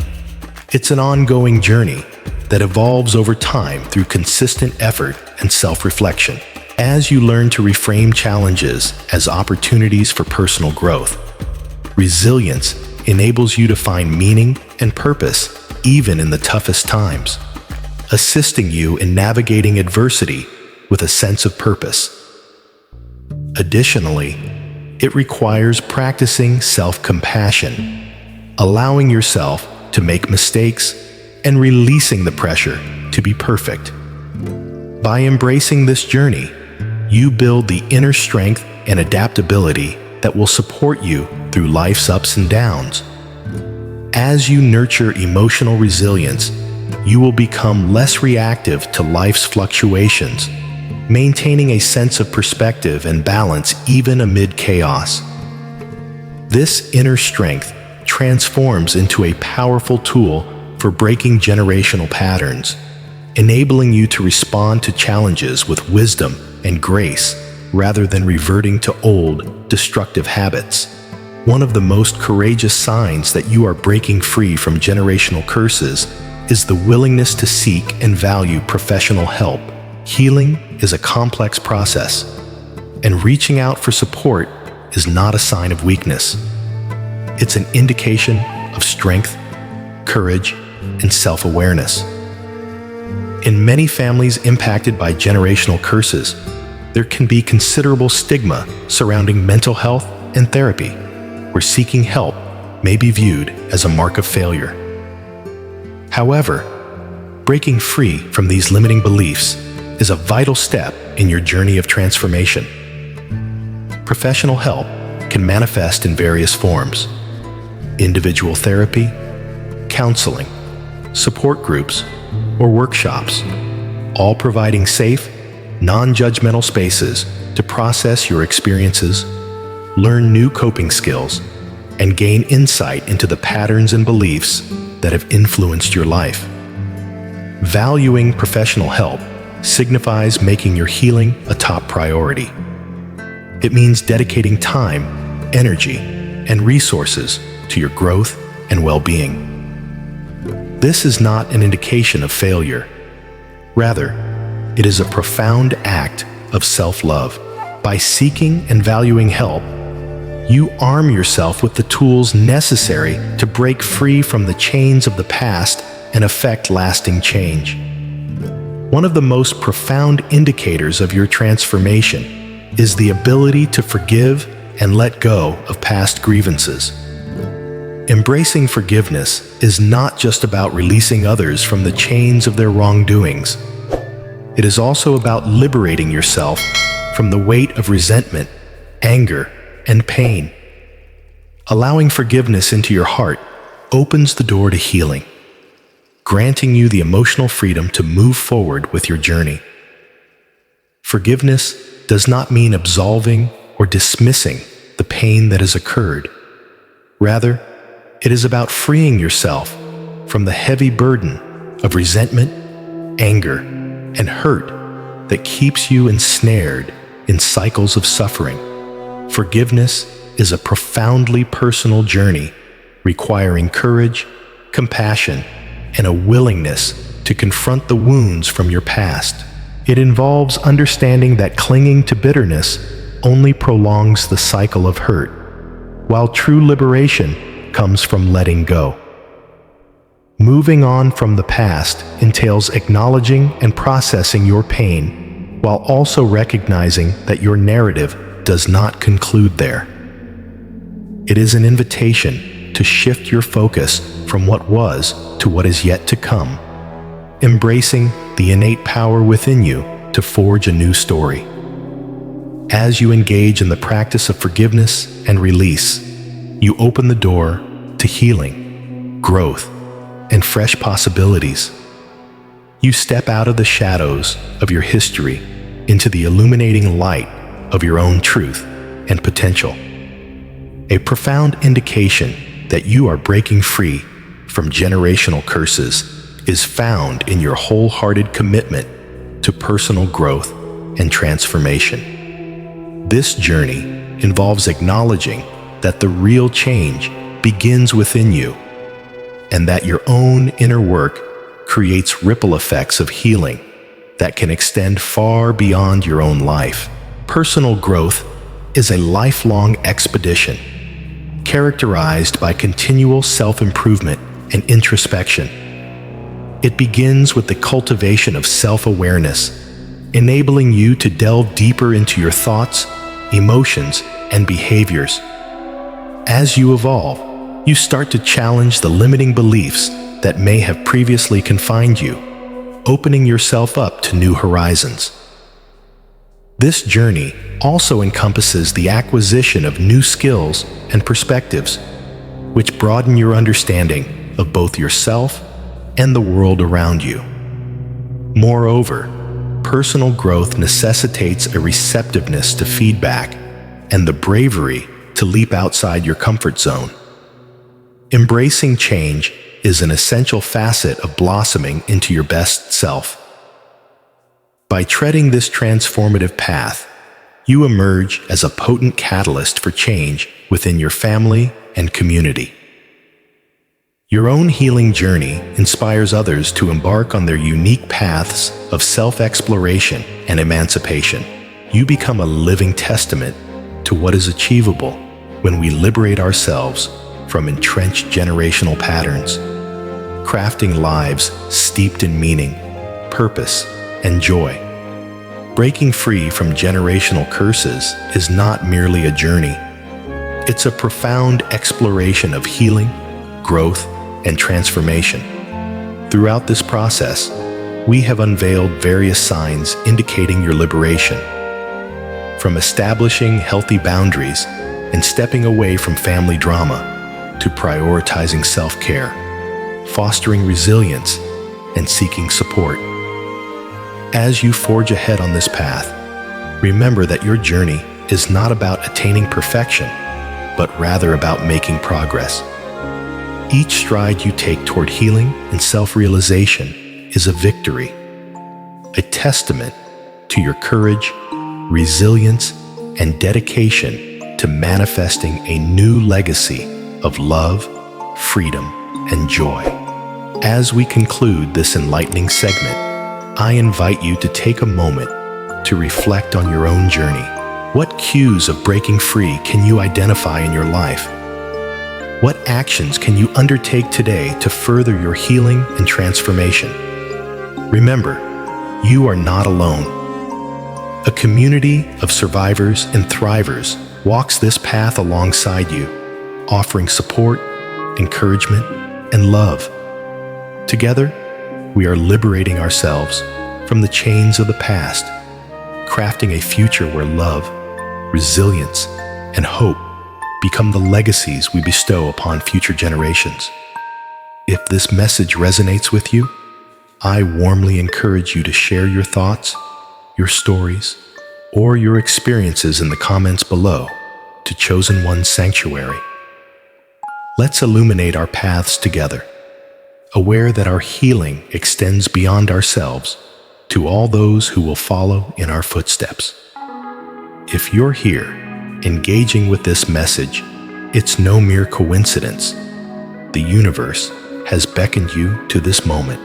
It's an ongoing journey that evolves over time through consistent effort and self-reflection. As you learn to reframe challenges as opportunities for personal growth, resilience enables you to find meaning and purpose even in the toughest times, assisting you in navigating adversity with a sense of purpose. Additionally, it requires practicing self-compassion, allowing yourself to make mistakes and releasing the pressure to be perfect. By embracing this journey, you build the inner strength and adaptability that will support you through life's ups and downs. As you nurture emotional resilience, you will become less reactive to life's fluctuations, maintaining a sense of perspective and balance even amid chaos. This inner strength transforms into a powerful tool for breaking generational patterns, enabling you to respond to challenges with wisdom and grace rather than reverting to old, destructive habits. One of the most courageous signs that you are breaking free from generational curses is the willingness to seek and value professional help. Healing is a complex process, and reaching out for support is not a sign of weakness. It's an indication of strength, courage, and self-awareness. In many families impacted by generational curses, there can be considerable stigma surrounding mental health and therapy, where seeking help may be viewed as a mark of failure. However, breaking free from these limiting beliefs is a vital step in your journey of transformation. Professional help can manifest in various forms: individual therapy, counseling, support groups, or workshops, all providing safe, non-judgmental spaces to process your experiences, learn new coping skills, and gain insight into the patterns and beliefs that have influenced your life. Valuing professional help signifies making your healing a top priority. It means dedicating time, energy, and resources to your growth and well-being. This is not an indication of failure. Rather, it is a profound act of self-love. By seeking and valuing help, you arm yourself with the tools necessary to break free from the chains of the past and effect lasting change. One of the most profound indicators of your transformation is the ability to forgive and let go of past grievances. Embracing forgiveness is not just about releasing others from the chains of their wrongdoings. It is also about liberating yourself from the weight of resentment, anger, and pain. Allowing forgiveness into your heart opens the door to healing, granting you the emotional freedom to move forward with your journey. Forgiveness does not mean absolving or dismissing the pain that has occurred. Rather, it is about freeing yourself from the heavy burden of resentment, anger, and hurt that keeps you ensnared in cycles of suffering. Forgiveness is a profoundly personal journey requiring courage, compassion, and a willingness to confront the wounds from your past. It involves understanding that clinging to bitterness only prolongs the cycle of hurt, while true liberation comes from letting go. Moving on from the past entails acknowledging and processing your pain, while also recognizing that your narrative does not conclude there. It is an invitation to shift your focus from what was to what is yet to come, embracing the innate power within you to forge a new story. As you engage in the practice of forgiveness and release, you open the door to healing, growth, and fresh possibilities. You step out of the shadows of your history into the illuminating light of your own truth and potential. A profound indication that you are breaking free from generational curses is found in your wholehearted commitment to personal growth and transformation. This journey involves acknowledging that the real change begins within you, and that your own inner work creates ripple effects of healing that can extend far beyond your own life. Personal growth is a lifelong expedition, characterized by continual self-improvement and introspection. It begins with the cultivation of self-awareness, enabling you to delve deeper into your thoughts, emotions, and behaviors. As you evolve, you start to challenge the limiting beliefs that may have previously confined you, opening yourself up to new horizons. This journey also encompasses the acquisition of new skills and perspectives, which broaden your understanding of both yourself and the world around you. Moreover, personal growth necessitates a receptiveness to feedback and the bravery to leap outside your comfort zone. Embracing change is an essential facet of blossoming into your best self. By treading this transformative path, you emerge as a potent catalyst for change within your family and community. Your own healing journey inspires others to embark on their unique paths of self-exploration and emancipation. You become a living testament to what is achievable when we liberate ourselves from entrenched generational patterns, crafting lives steeped in meaning, purpose, and joy. Breaking free from generational curses is not merely a journey. It's a profound exploration of healing, growth, and transformation. Throughout this process, we have unveiled various signs indicating your liberation. From establishing healthy boundaries and stepping away from family drama to prioritizing self-care, fostering resilience, and seeking support. As you forge ahead on this path, remember that your journey is not about attaining perfection, but rather about making progress. Each stride you take toward healing and self-realization is a victory, a testament to your courage, resilience, and dedication to manifesting a new legacy of love, freedom, and joy. As we conclude this enlightening segment, I invite you to take a moment to reflect on your own journey. What cues of breaking free can you identify in your life? What actions can you undertake today to further your healing and transformation? Remember, you are not alone. A community of survivors and thrivers walks this path alongside you, offering support, encouragement, and love. Together, we are liberating ourselves from the chains of the past, crafting a future where love, resilience, and hope become the legacies we bestow upon future generations. If this message resonates with you, I warmly encourage you to share your thoughts, your stories, or your experiences in the comments below to Chosen One's Sanctuary. Let's illuminate our paths together, aware that our healing extends beyond ourselves to all those who will follow in our footsteps. If you're here, engaging with this message, it's no mere coincidence. The universe has beckoned you to this moment.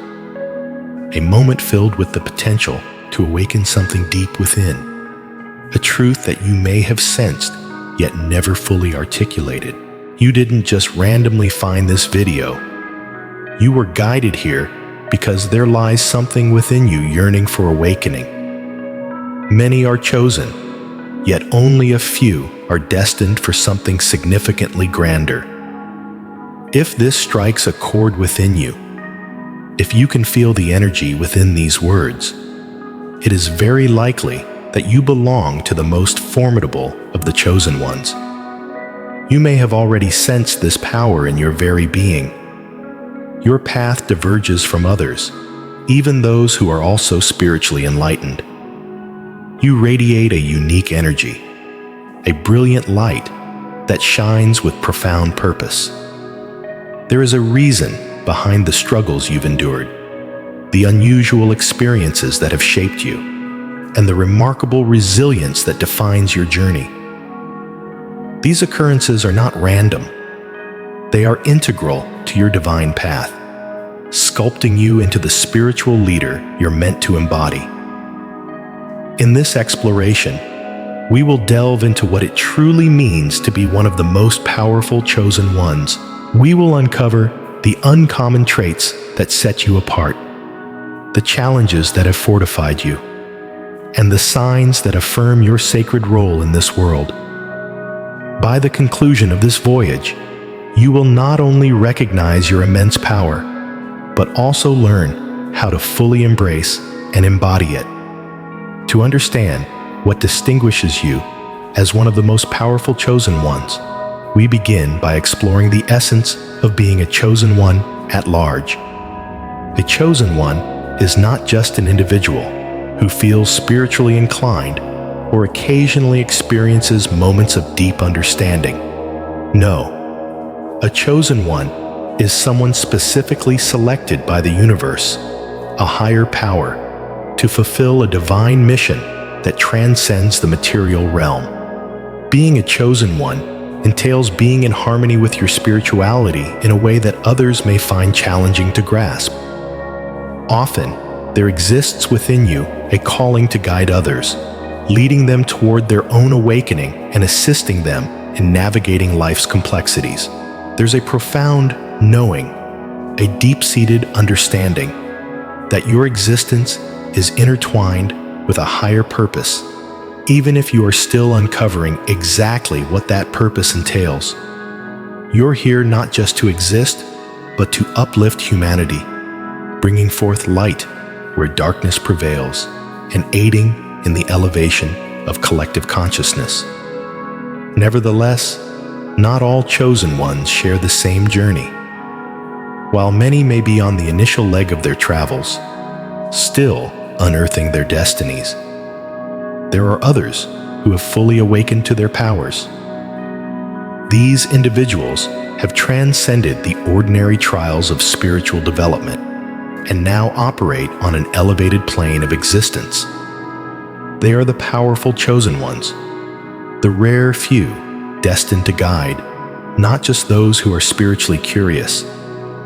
A moment filled with the potential to awaken something deep within. A truth that you may have sensed, yet never fully articulated. You didn't just randomly find this video. You were guided here because there lies something within you yearning for awakening. Many are chosen, yet only a few are destined for something significantly grander. If this strikes a chord within you, if you can feel the energy within these words, it is very likely that you belong to the most formidable of the chosen ones. You may have already sensed this power in your very being. Your path diverges from others, even those who are also spiritually enlightened. You radiate a unique energy, a brilliant light that shines with profound purpose. There is a reason behind the struggles you've endured, the unusual experiences that have shaped you, and the remarkable resilience that defines your journey. These occurrences are not random. They are integral to your divine path, sculpting you into the spiritual leader you're meant to embody. In this exploration, we will delve into what it truly means to be one of the most powerful chosen ones. We will uncover the uncommon traits that set you apart, the challenges that have fortified you, and the signs that affirm your sacred role in this world. By the conclusion of this voyage, you will not only recognize your immense power, but also learn how to fully embrace and embody it. To understand what distinguishes you as one of the most powerful chosen ones, we begin by exploring the essence of being a chosen one at large. A chosen one is not just an individual who feels spiritually inclined or occasionally experiences moments of deep understanding. No, a chosen one is someone specifically selected by the universe, a higher power, to fulfill a divine mission that transcends the material realm. Being a chosen one entails being in harmony with your spirituality in a way that others may find challenging to grasp. Often, there exists within you a calling to guide others, leading them toward their own awakening and assisting them in navigating life's complexities. There's a profound knowing, a deep-seated understanding that your existence is intertwined with a higher purpose, even if you are still uncovering exactly what that purpose entails. You're here not just to exist, but to uplift humanity, bringing forth light where darkness prevails and aiding in the elevation of collective consciousness. Nevertheless, not all chosen ones share the same journey. While many may be on the initial leg of their travels, still unearthing their destinies, there are others who have fully awakened to their powers. These individuals have transcended the ordinary trials of spiritual development and now operate on an elevated plane of existence. They are the powerful chosen ones, the rare few destined to guide not just those who are spiritually curious,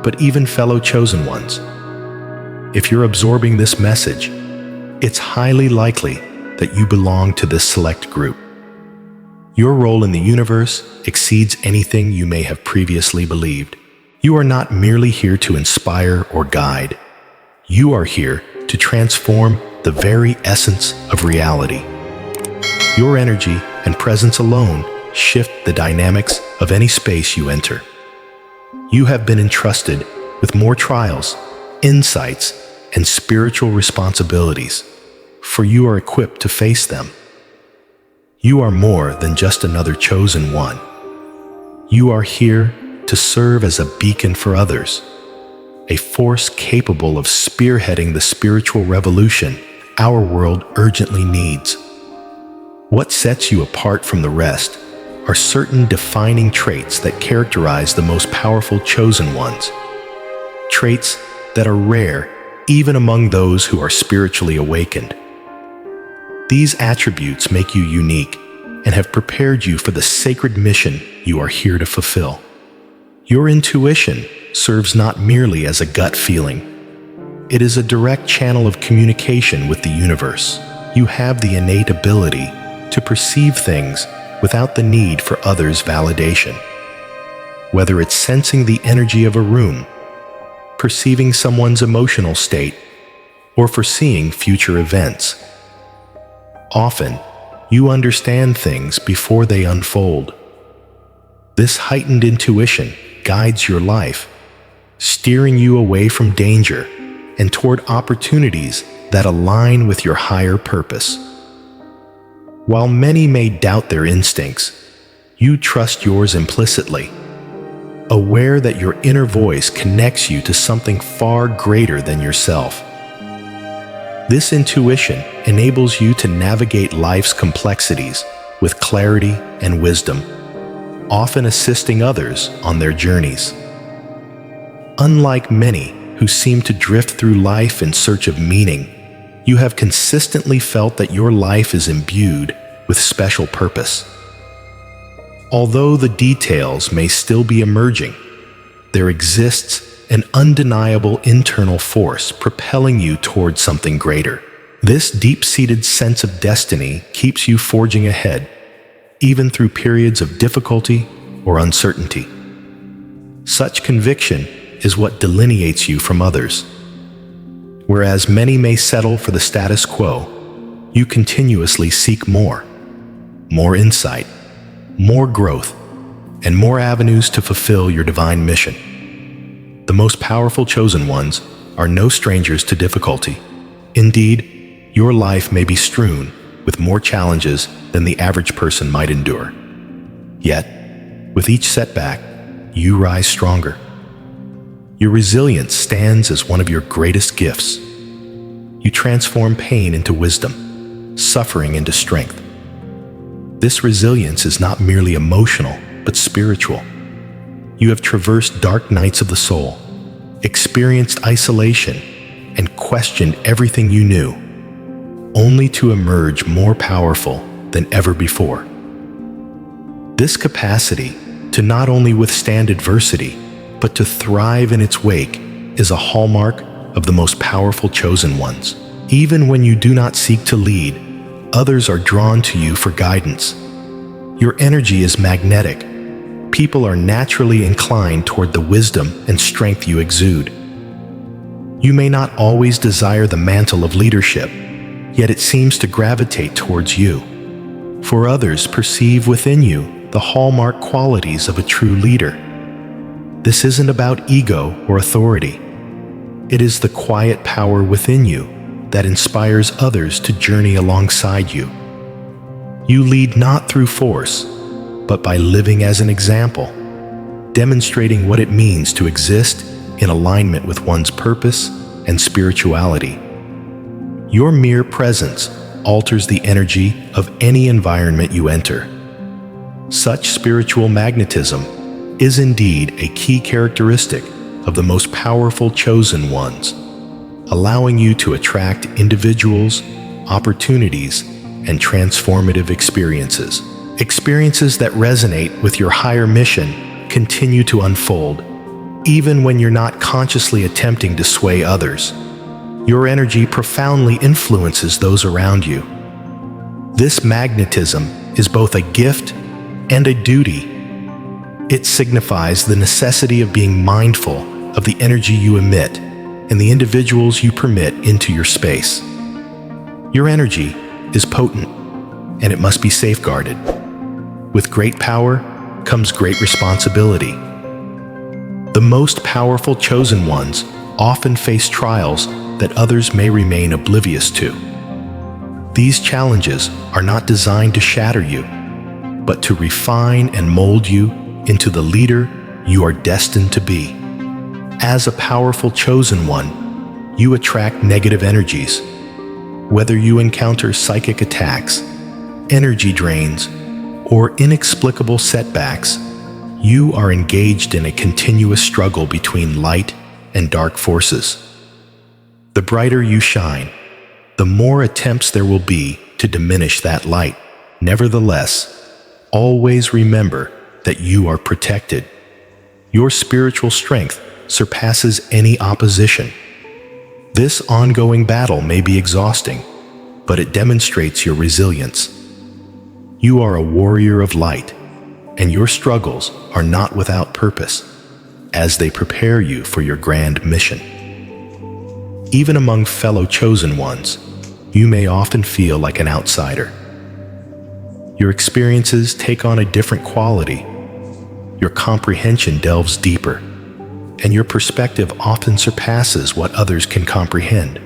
but even fellow chosen ones. If you're absorbing this message, it's highly likely that you belong to this select group. Your role in the universe exceeds anything you may have previously believed. You are not merely here to inspire or guide. You are here to transform the very essence of reality. Your energy and presence alone shift the dynamics of any space you enter. You have been entrusted with more trials, insights, and spiritual responsibilities, for you are equipped to face them. You are more than just another chosen one. You are here to serve as a beacon for others, a force capable of spearheading the spiritual revolution our world urgently needs. What sets you apart from the rest are certain defining traits that characterize the most powerful chosen ones, traits that are rare even among those who are spiritually awakened. These attributes make you unique and have prepared you for the sacred mission you are here to fulfill. Your intuition serves not merely as a gut feeling. It is a direct channel of communication with the universe. You have the innate ability to perceive things without the need for others' validation. Whether it's sensing the energy of a room, perceiving someone's emotional state, or foreseeing future events. Often, you understand things before they unfold. This heightened intuition guides your life, steering you away from danger and toward opportunities that align with your higher purpose. While many may doubt their instincts, you trust yours implicitly, aware that your inner voice connects you to something far greater than yourself. This intuition enables you to navigate life's complexities with clarity and wisdom, often assisting others on their journeys. Unlike many who seem to drift through life in search of meaning, you have consistently felt that your life is imbued with special purpose. Although the details may still be emerging, there exists an undeniable internal force propelling you towards something greater. This deep-seated sense of destiny keeps you forging ahead, even through periods of difficulty or uncertainty. Such conviction is what delineates you from others. Whereas many may settle for the status quo, you continuously seek more insight, more growth, and more avenues to fulfill your divine mission. The most powerful chosen ones are no strangers to difficulty. Indeed, your life may be strewn with more challenges than the average person might endure. Yet, with each setback, you rise stronger. Your resilience stands as one of your greatest gifts. You transform pain into wisdom, suffering into strength. This resilience is not merely emotional, but spiritual. You have traversed dark nights of the soul, experienced isolation, and questioned everything you knew, only to emerge more powerful than ever before. This capacity to not only withstand adversity, but to thrive in its wake is a hallmark of the most powerful chosen ones. Even when you do not seek to lead, others are drawn to you for guidance. Your energy is magnetic. People are naturally inclined toward the wisdom and strength you exude. You may not always desire the mantle of leadership, yet it seems to gravitate towards you. For others perceive within you the hallmark qualities of a true leader. This isn't about ego or authority. It is the quiet power within you that inspires others to journey alongside you. You lead not through force, but by living as an example, demonstrating what it means to exist in alignment with one's purpose and spirituality. Your mere presence alters the energy of any environment you enter. Such spiritual magnetism is indeed a key characteristic of the most powerful chosen ones, allowing you to attract individuals, opportunities, and transformative experiences. Experiences that resonate with your higher mission continue to unfold, even when you're not consciously attempting to sway others. Your energy profoundly influences those around you. This magnetism is both a gift and a duty. It signifies the necessity of being mindful of the energy you emit and the individuals you permit into your space. Your energy is potent, and it must be safeguarded. With great power comes great responsibility. The most powerful chosen ones often face trials that others may remain oblivious to. These challenges are not designed to shatter you, but to refine and mold you into the leader you are destined to be. As a powerful chosen one, you attract negative energies. Whether you encounter psychic attacks, energy drains, or inexplicable setbacks, you are engaged in a continuous struggle between light and dark forces. The brighter you shine, the more attempts there will be to diminish that light. Nevertheless, always remember that you are protected. Your spiritual strength surpasses any opposition. This ongoing battle may be exhausting, but it demonstrates your resilience. You are a warrior of light, and your struggles are not without purpose, as they prepare you for your grand mission. Even among fellow chosen ones, you may often feel like an outsider. Your experiences take on a different quality. Your comprehension delves deeper, and your perspective often surpasses what others can comprehend.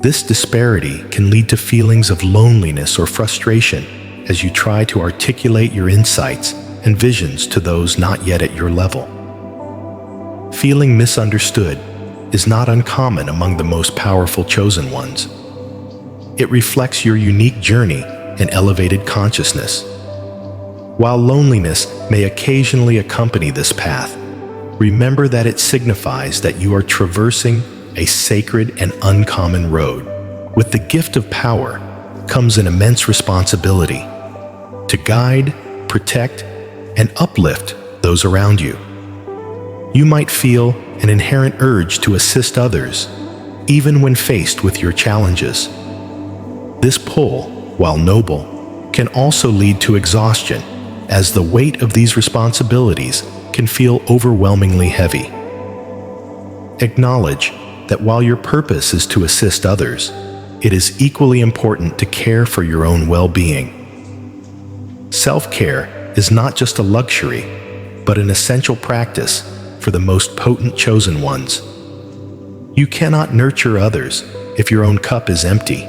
This disparity can lead to feelings of loneliness or frustration as you try to articulate your insights and visions to those not yet at your level. Feeling misunderstood is not uncommon among the most powerful chosen ones. It reflects your unique journey and elevated consciousness. While loneliness may occasionally accompany this path, remember that it signifies that you are traversing a sacred and uncommon road. With the gift of power comes an immense responsibility to guide, protect, and uplift those around you. You might feel an inherent urge to assist others, even when faced with your challenges. This pull, while noble, can also lead to exhaustion, as the weight of these responsibilities can feel overwhelmingly heavy. Acknowledge that while your purpose is to assist others, it is equally important to care for your own well-being. Self-care is not just a luxury, but an essential practice for the most potent chosen ones. You cannot nurture others if your own cup is empty.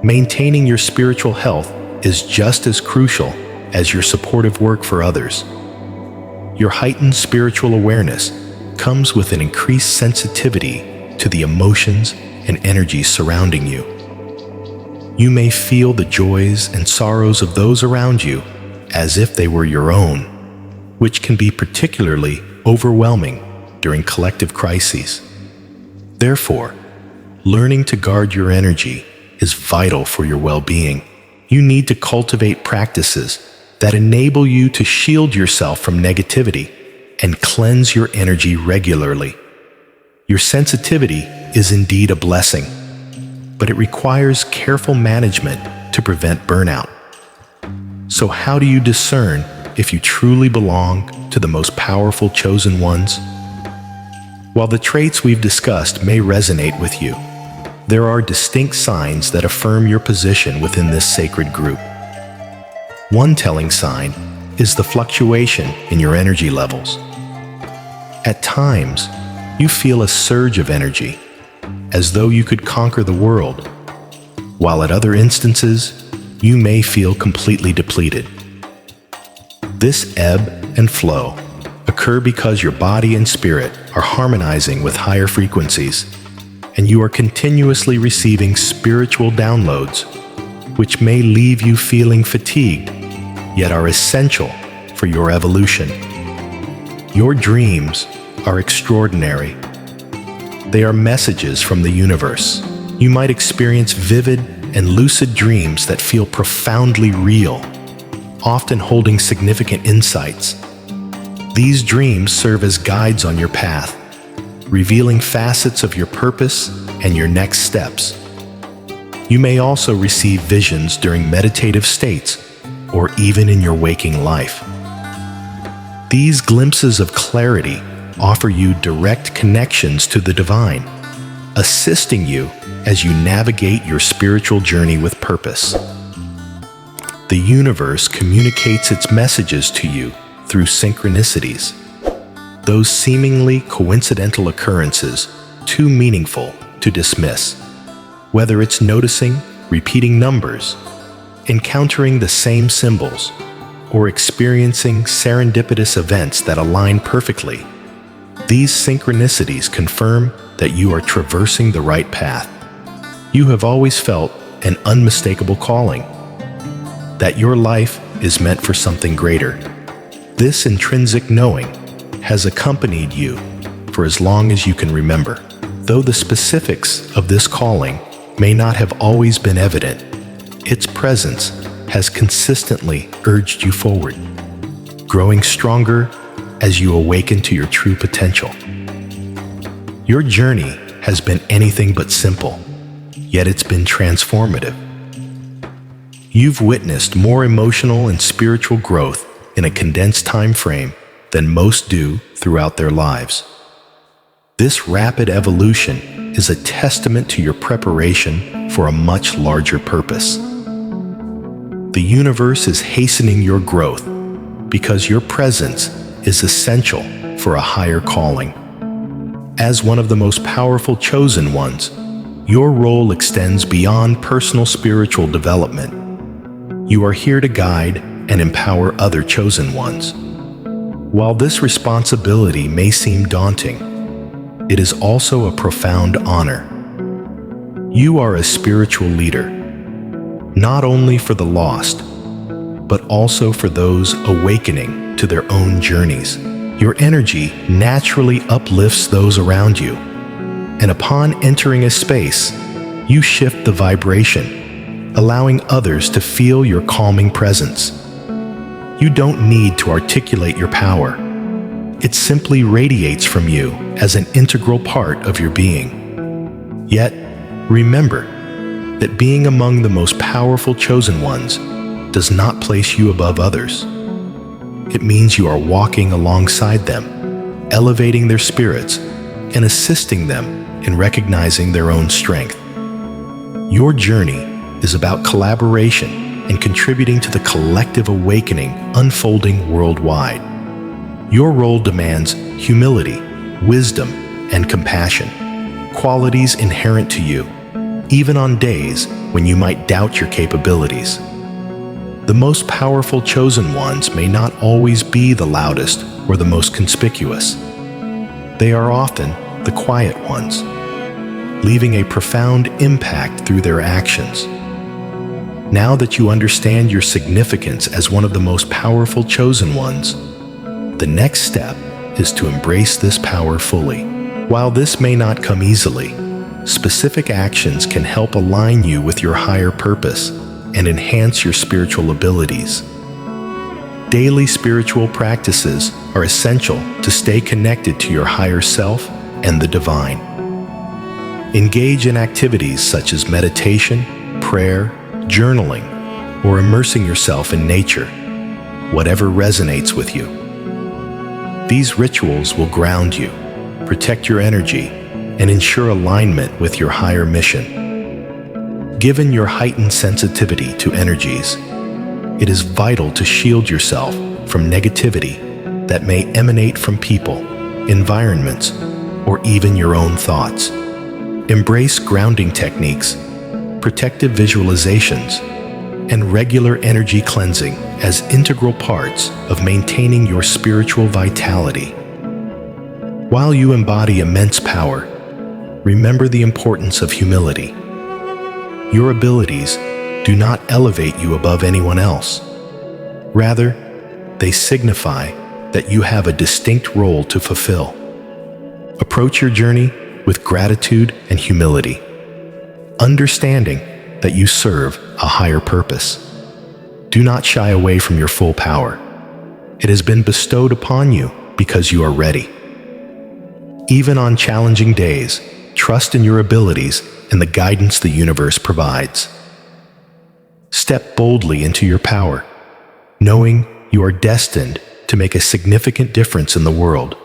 Maintaining your spiritual health is just as crucial as your supportive work for others. Your heightened spiritual awareness comes with an increased sensitivity to the emotions and energies surrounding you. You may feel the joys and sorrows of those around you as if they were your own, which can be particularly overwhelming during collective crises. Therefore, learning to guard your energy is vital for your well-being. You need to cultivate practices that enable you to shield yourself from negativity and cleanse your energy regularly. Your sensitivity is indeed a blessing, but it requires careful management to prevent burnout. So how do you discern if you truly belong to the most powerful chosen ones? While the traits we've discussed may resonate with you, there are distinct signs that affirm your position within this sacred group. One telling sign is the fluctuation in your energy levels. At times, you feel a surge of energy, as though you could conquer the world, while at other instances, you may feel completely depleted. This ebb and flow occur because your body and spirit are harmonizing with higher frequencies, and you are continuously receiving spiritual downloads, which may leave you feeling fatigued, yet are essential for your evolution. Your dreams are extraordinary. They are messages from the universe. You might experience vivid and lucid dreams that feel profoundly real, often holding significant insights. These dreams serve as guides on your path, revealing facets of your purpose and your next steps. You may also receive visions during meditative states or even in your waking life. These glimpses of clarity offer you direct connections to the divine, assisting you as you navigate your spiritual journey with purpose. The universe communicates its messages to you through synchronicities, those seemingly coincidental occurrences too meaningful to dismiss. Whether it's noticing repeating numbers, encountering the same symbols, or experiencing serendipitous events that align perfectly, these synchronicities confirm that you are traversing the right path. You have always felt an unmistakable calling, that your life is meant for something greater. This intrinsic knowing has accompanied you for as long as you can remember. Though the specifics of this calling may not have always been evident, its presence has consistently urged you forward, growing stronger as you awaken to your true potential. Your journey has been anything but simple, yet it's been transformative. You've witnessed more emotional and spiritual growth in a condensed time frame than most do throughout their lives. This rapid evolution is a testament to your preparation for a much larger purpose. The universe is hastening your growth because your presence is essential for a higher calling. As one of the most powerful chosen ones, your role extends beyond personal spiritual development. You are here to guide and empower other chosen ones. While this responsibility may seem daunting, it is also a profound honor. You are a spiritual leader, not only for the lost, but also for those awakening to their own journeys. Your energy naturally uplifts those around you, and upon entering a space, you shift the vibration, allowing others to feel your calming presence. You don't need to articulate your power. It simply radiates from you as an integral part of your being. Yet, remember that being among the most powerful chosen ones does not place you above others. It means you are walking alongside them, elevating their spirits, and assisting them in recognizing their own strength. Your journey is about collaboration and contributing to the collective awakening unfolding worldwide. Your role demands humility, wisdom, and compassion, qualities inherent to you, even on days when you might doubt your capabilities. The most powerful chosen ones may not always be the loudest or the most conspicuous. They are often the quiet ones, leaving a profound impact through their actions. Now that you understand your significance as one of the most powerful chosen ones, the next step is to embrace this power fully. While this may not come easily, specific actions can help align you with your higher purpose and enhance your spiritual abilities. Daily spiritual practices are essential to stay connected to your higher self and the divine. Engage in activities such as meditation, prayer, journaling, or immersing yourself in nature, whatever resonates with you. These rituals will ground you, protect your energy, and ensure alignment with your higher mission. Given your heightened sensitivity to energies, it is vital to shield yourself from negativity that may emanate from people, environments, or even your own thoughts. Embrace grounding techniques, protective visualizations, and regular energy cleansing as integral parts of maintaining your spiritual vitality. While you embody immense power, remember the importance of humility. Your abilities do not elevate you above anyone else. Rather, they signify that you have a distinct role to fulfill. Approach your journey with gratitude and humility, understanding that you serve a higher purpose. Do not shy away from your full power. It has been bestowed upon you because you are ready. Even on challenging days, trust in your abilities and the guidance the universe provides. Step boldly into your power, knowing you are destined to make a significant difference in the world.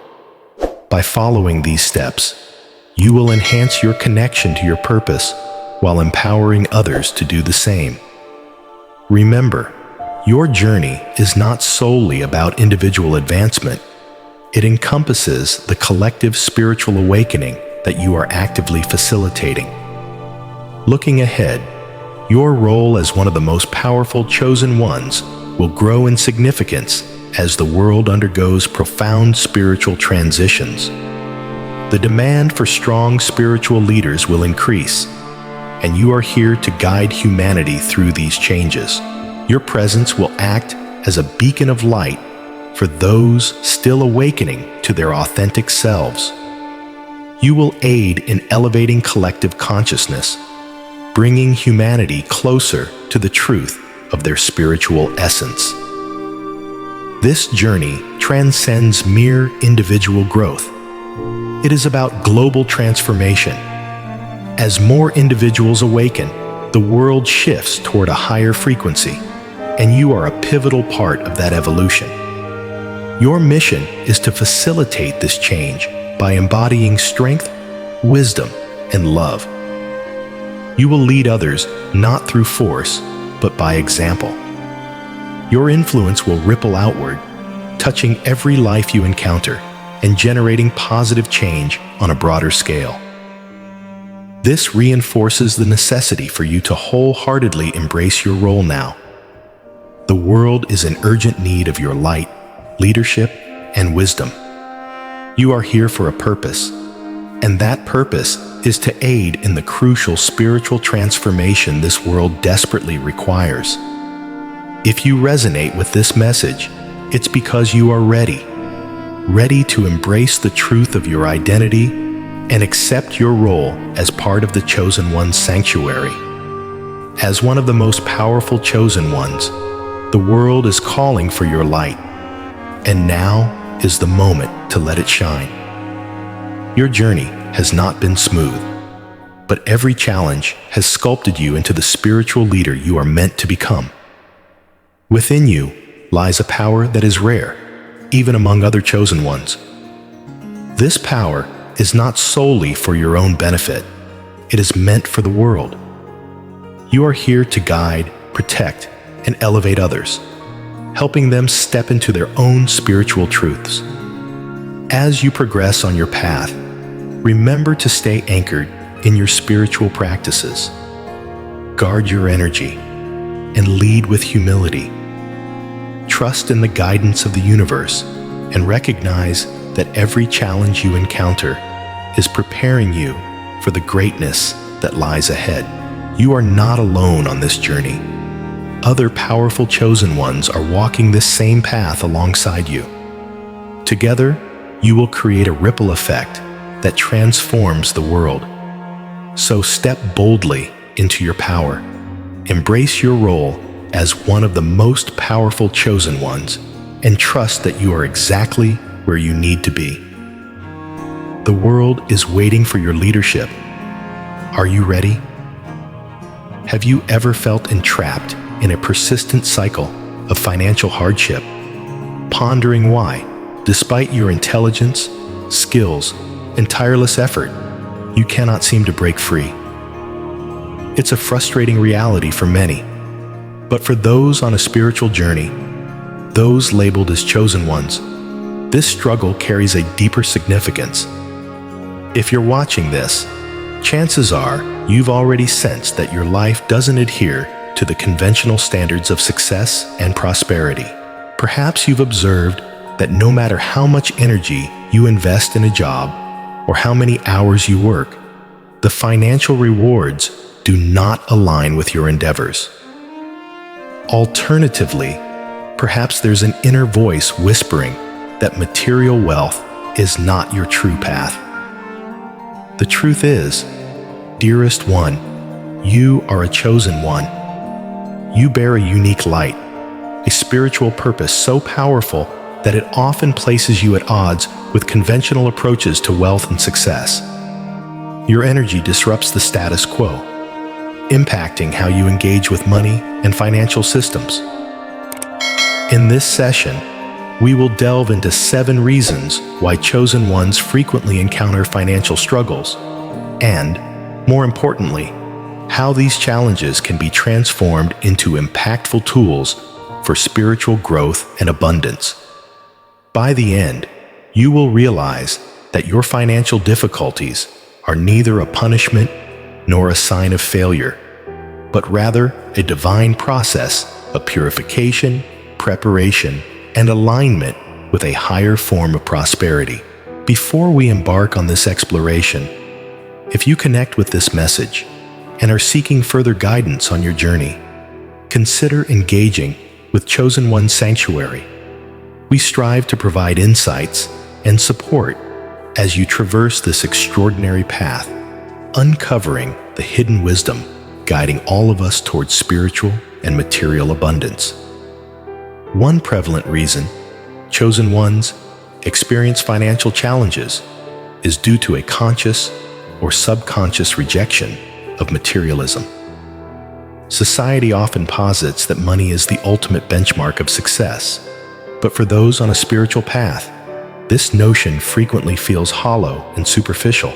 By following these steps, you will enhance your connection to your purpose while empowering others to do the same. Remember, your journey is not solely about individual advancement. It encompasses the collective spiritual awakening that you are actively facilitating. Looking ahead, your role as one of the most powerful chosen ones will grow in significance as the world undergoes profound spiritual transitions. The demand for strong spiritual leaders will increase, and you are here to guide humanity through these changes. Your presence will act as a beacon of light for those still awakening to their authentic selves. You will aid in elevating collective consciousness, bringing humanity closer to the truth of their spiritual essence. This journey transcends mere individual growth. It is about global transformation. As more individuals awaken, the world shifts toward a higher frequency, and you are a pivotal part of that evolution. Your mission is to facilitate this change by embodying strength, wisdom, and love. You will lead others not through force, but by example. Your influence will ripple outward, touching every life you encounter and generating positive change on a broader scale. This reinforces the necessity for you to wholeheartedly embrace your role now. The world is in urgent need of your light, leadership, and wisdom. You are here for a purpose, and that purpose is to aid in the crucial spiritual transformation this world desperately requires. If you resonate with this message, it's because you are ready to embrace the truth of your identity and accept your role as part of the Chosen One's sanctuary. As one of the most powerful Chosen Ones, the world is calling for your light, and now is the moment to let it shine. Your journey has not been smooth, but every challenge has sculpted you into the spiritual leader you are meant to become. Within you lies a power that is rare, even among other chosen ones. This power is not solely for your own benefit. It is meant for the world. You are here to guide, protect, and elevate others, helping them step into their own spiritual truths. As you progress on your path, remember to stay anchored in your spiritual practices. Guard your energy and lead with humility. Trust in the guidance of the universe and recognize that every challenge you encounter is preparing you for the greatness that lies ahead. You are not alone on this journey. Other powerful chosen ones are walking this same path alongside you. Together, you will create a ripple effect that transforms the world. So step boldly into your power. Embrace your role as one of the most powerful chosen ones, and trust that you are exactly where you need to be. The world is waiting for your leadership. Are you ready? Have you ever felt entrapped in a persistent cycle of financial hardship, pondering why, despite your intelligence, skills, and tireless effort, you cannot seem to break free? It's a frustrating reality for many, but for those on a spiritual journey, those labeled as chosen ones, this struggle carries a deeper significance. If you're watching this, chances are you've already sensed that your life doesn't adhere to the conventional standards of success and prosperity. Perhaps you've observed that no matter how much energy you invest in a job or how many hours you work, the financial rewards do not align with your endeavors. Alternatively, perhaps there's an inner voice whispering that material wealth is not your true path. The truth is, dearest one, you are a chosen one. You bear a unique light, a spiritual purpose so powerful that it often places you at odds with conventional approaches to wealth and success. Your energy disrupts the status quo, impacting how you engage with money and financial systems. In this session, we will delve into 7 reasons why chosen ones frequently encounter financial struggles, and, more importantly, how these challenges can be transformed into impactful tools for spiritual growth and abundance. By the end, you will realize that your financial difficulties are neither a punishment nor a sign of failure, but rather a divine process of purification, preparation, and alignment with a higher form of prosperity. Before we embark on this exploration, if you connect with this message and are seeking further guidance on your journey, consider engaging with Chosen One Sanctuary. We strive to provide insights and support as you traverse this extraordinary path, uncovering the hidden wisdom guiding all of us towards spiritual and material abundance. One prevalent reason chosen ones experience financial challenges is due to a conscious or subconscious rejection of materialism. Society often posits that money is the ultimate benchmark of success, but for those on a spiritual path, this notion frequently feels hollow and superficial.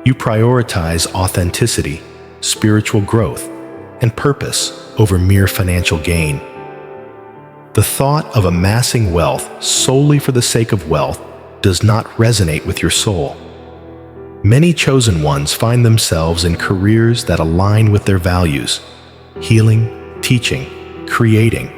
You prioritize authenticity, spiritual growth, and purpose over mere financial gain. The thought of amassing wealth solely for the sake of wealth does not resonate with your soul. Many chosen ones find themselves in careers that align with their values: healing, teaching, creating.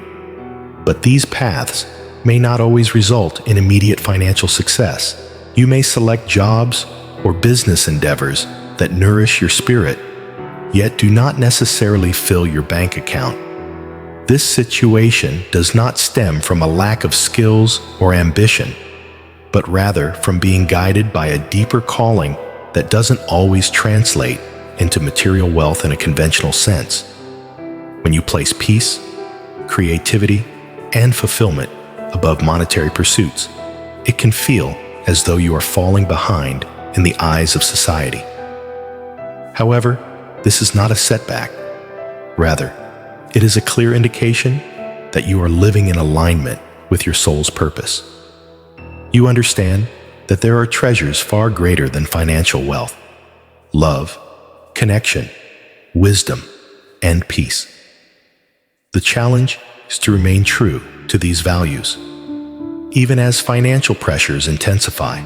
But these paths may not always result in immediate financial success. You may select jobs or business endeavors that nourish your spirit, yet do not necessarily fill your bank account. This situation does not stem from a lack of skills or ambition, but rather from being guided by a deeper calling that doesn't always translate into material wealth in a conventional sense. When you place peace, creativity, and fulfillment above monetary pursuits, it can feel as though you are falling behind in the eyes of society. However, this is not a setback. Rather, it is a clear indication that you are living in alignment with your soul's purpose. You understand that there are treasures far greater than financial wealth: love, connection, wisdom, and peace. The challenge is to remain true to these values, even as financial pressures intensify.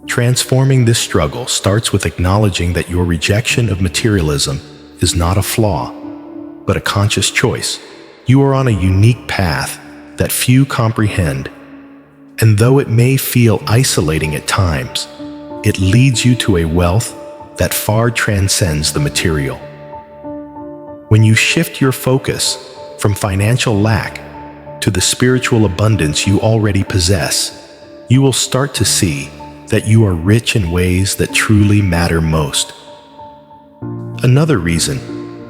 Transforming this struggle starts with acknowledging that your rejection of materialism is not a flaw, but a conscious choice. You are on a unique path that few comprehend, and though it may feel isolating at times, it leads you to a wealth that far transcends the material. When you shift your focus from financial lack to the spiritual abundance you already possess, you will start to see that you are rich in ways that truly matter most. Another reason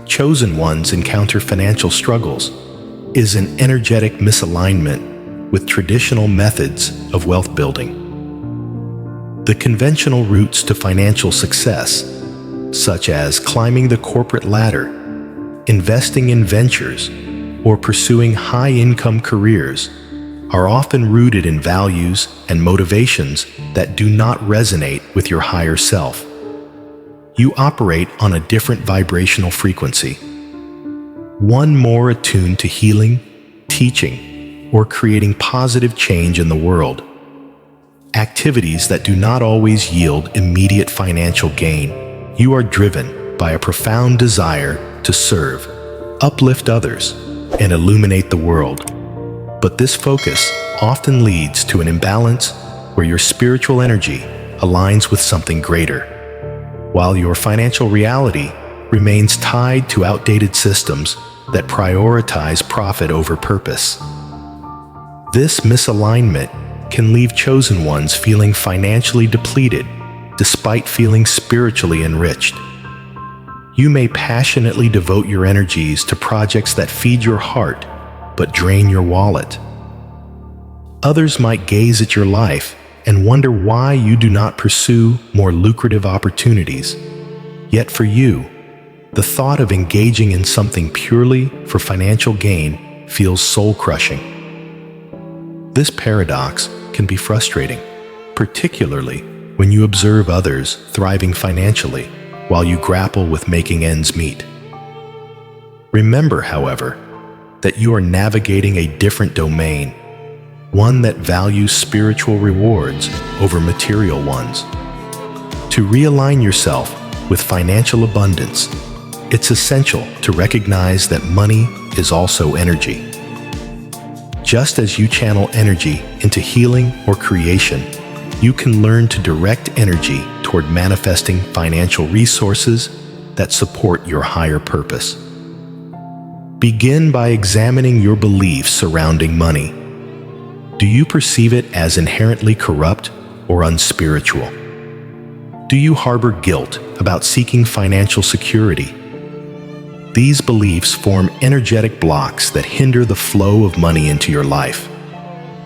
chosen ones encounter financial struggles is an energetic misalignment with traditional methods of wealth building. The conventional routes to financial success, such as climbing the corporate ladder, investing in ventures, or pursuing high-income careers, are often rooted in values and motivations that do not resonate with your higher self. You operate on a different vibrational frequency, one more attuned to healing, teaching, or creating positive change in the world. activities that do not always yield immediate financial gain. You are driven by a profound desire to serve, uplift others, and illuminate the world. But this focus often leads to an imbalance where your spiritual energy aligns with something greater, while your financial reality remains tied to outdated systems that prioritize profit over purpose. This misalignment can leave chosen ones feeling financially depleted despite feeling spiritually enriched. You may passionately devote your energies to projects that feed your heart but drain your wallet. Others might gaze at your life and wonder why you do not pursue more lucrative opportunities. Yet for you, the thought of engaging in something purely for financial gain feels soul-crushing. This paradox can be frustrating, particularly when you observe others thriving financially while you grapple with making ends meet. Remember, however, that you are navigating a different domain, one that values spiritual rewards over material ones. To realign yourself with financial abundance, it's essential to recognize that money is also energy. Just as you channel energy into healing or creation, you can learn to direct energy toward manifesting financial resources that support your higher purpose. Begin by examining your beliefs surrounding money. Do you perceive it as inherently corrupt or unspiritual? Do you harbor guilt about seeking financial security? These beliefs form energetic blocks that hinder the flow of money into your life.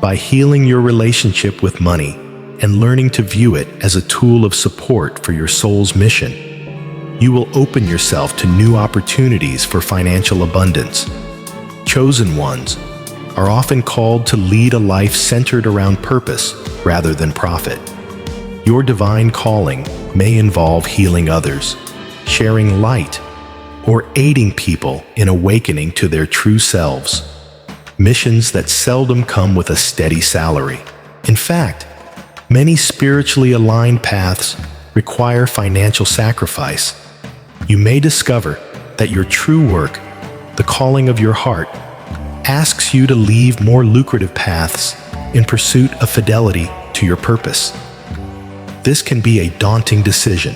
By healing your relationship with money and learning to view it as a tool of support for your soul's mission, you will open yourself to new opportunities for financial abundance. Chosen ones are often called to lead a life centered around purpose rather than profit. Your divine calling may involve healing others, sharing light, or aiding people in awakening to their true selves, missions that seldom come with a steady salary. In fact, many spiritually aligned paths require financial sacrifice. You may discover that your true work, the calling of your heart, asks you to leave more lucrative paths in pursuit of fidelity to your purpose. This can be a daunting decision,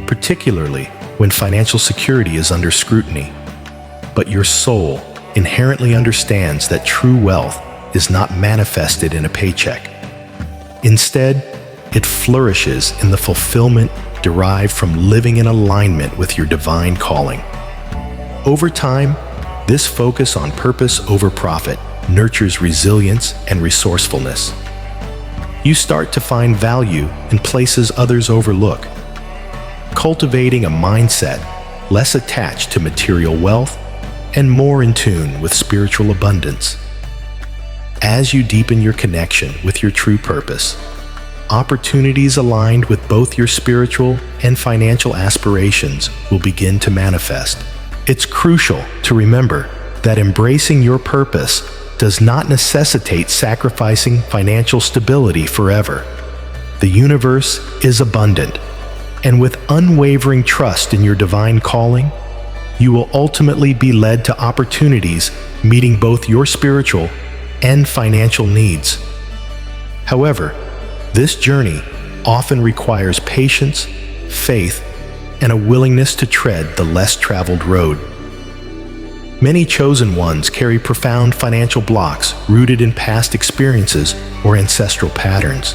particularly when financial security is under scrutiny. But your soul inherently understands that true wealth is not manifested in a paycheck. Instead, it flourishes in the fulfillment derived from living in alignment with your divine calling. Over time, this focus on purpose over profit nurtures resilience and resourcefulness. You start to find value in places others overlook, cultivating a mindset less attached to material wealth and more in tune with spiritual abundance. As you deepen your connection with your true purpose, opportunities aligned with both your spiritual and financial aspirations will begin to manifest. It's crucial to remember that embracing your purpose does not necessitate sacrificing financial stability forever. The universe is abundant, and with unwavering trust in your divine calling, you will ultimately be led to opportunities meeting both your spiritual and financial needs. However, this journey often requires patience, faith, and a willingness to tread the less traveled road. Many chosen ones carry profound financial blocks rooted in past experiences or ancestral patterns.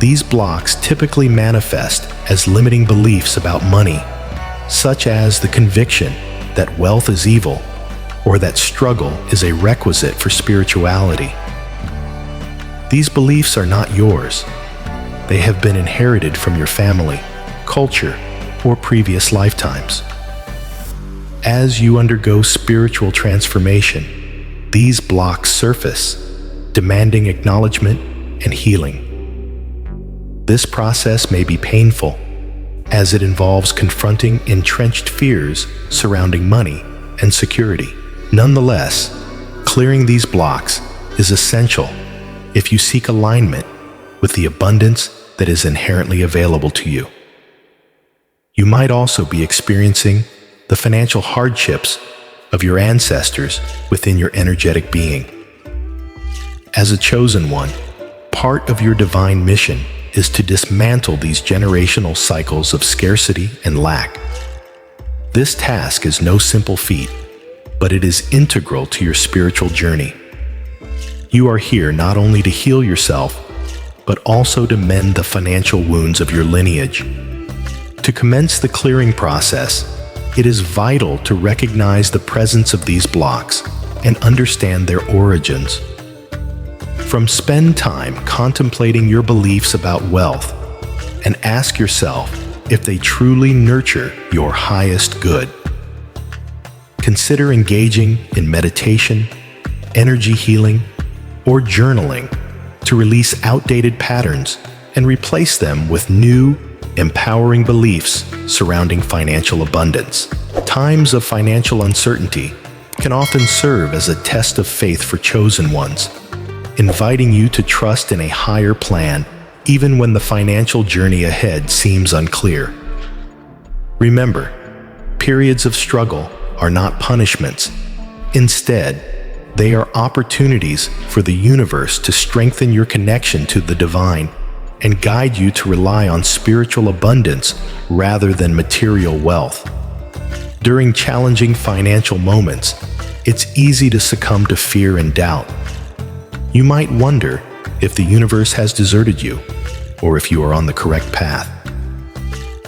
These blocks typically manifest as limiting beliefs about money, such as the conviction that wealth is evil or that struggle is a requisite for spirituality. These beliefs are not yours. They have been inherited from your family, culture, or previous lifetimes. As you undergo spiritual transformation, these blocks surface, demanding acknowledgement and healing. This process may be painful, as it involves confronting entrenched fears surrounding money and security. Nonetheless, clearing these blocks is essential if you seek alignment with the abundance that is inherently available to you. You might also be experiencing the financial hardships of your ancestors within your energetic being. As a chosen one, part of your divine mission is to dismantle these generational cycles of scarcity and lack. This task is no simple feat, but it is integral to your spiritual journey. You are here not only to heal yourself, but also to mend the financial wounds of your lineage. To commence the clearing process, it is vital to recognize the presence of these blocks and understand their origins. Spend time contemplating your beliefs about wealth and ask yourself if they truly nurture your highest good. Consider engaging in meditation, energy healing, or journaling to release outdated patterns and replace them with new, empowering beliefs surrounding financial abundance. Times of financial uncertainty can often serve as a test of faith for chosen ones, inviting you to trust in a higher plan even when the financial journey ahead seems unclear. Remember, periods of struggle are not punishments. Instead, they are opportunities for the universe to strengthen your connection to the divine and guide you to rely on spiritual abundance rather than material wealth. During challenging financial moments, it's easy to succumb to fear and doubt. You might wonder if the universe has deserted you, or if you are on the correct path.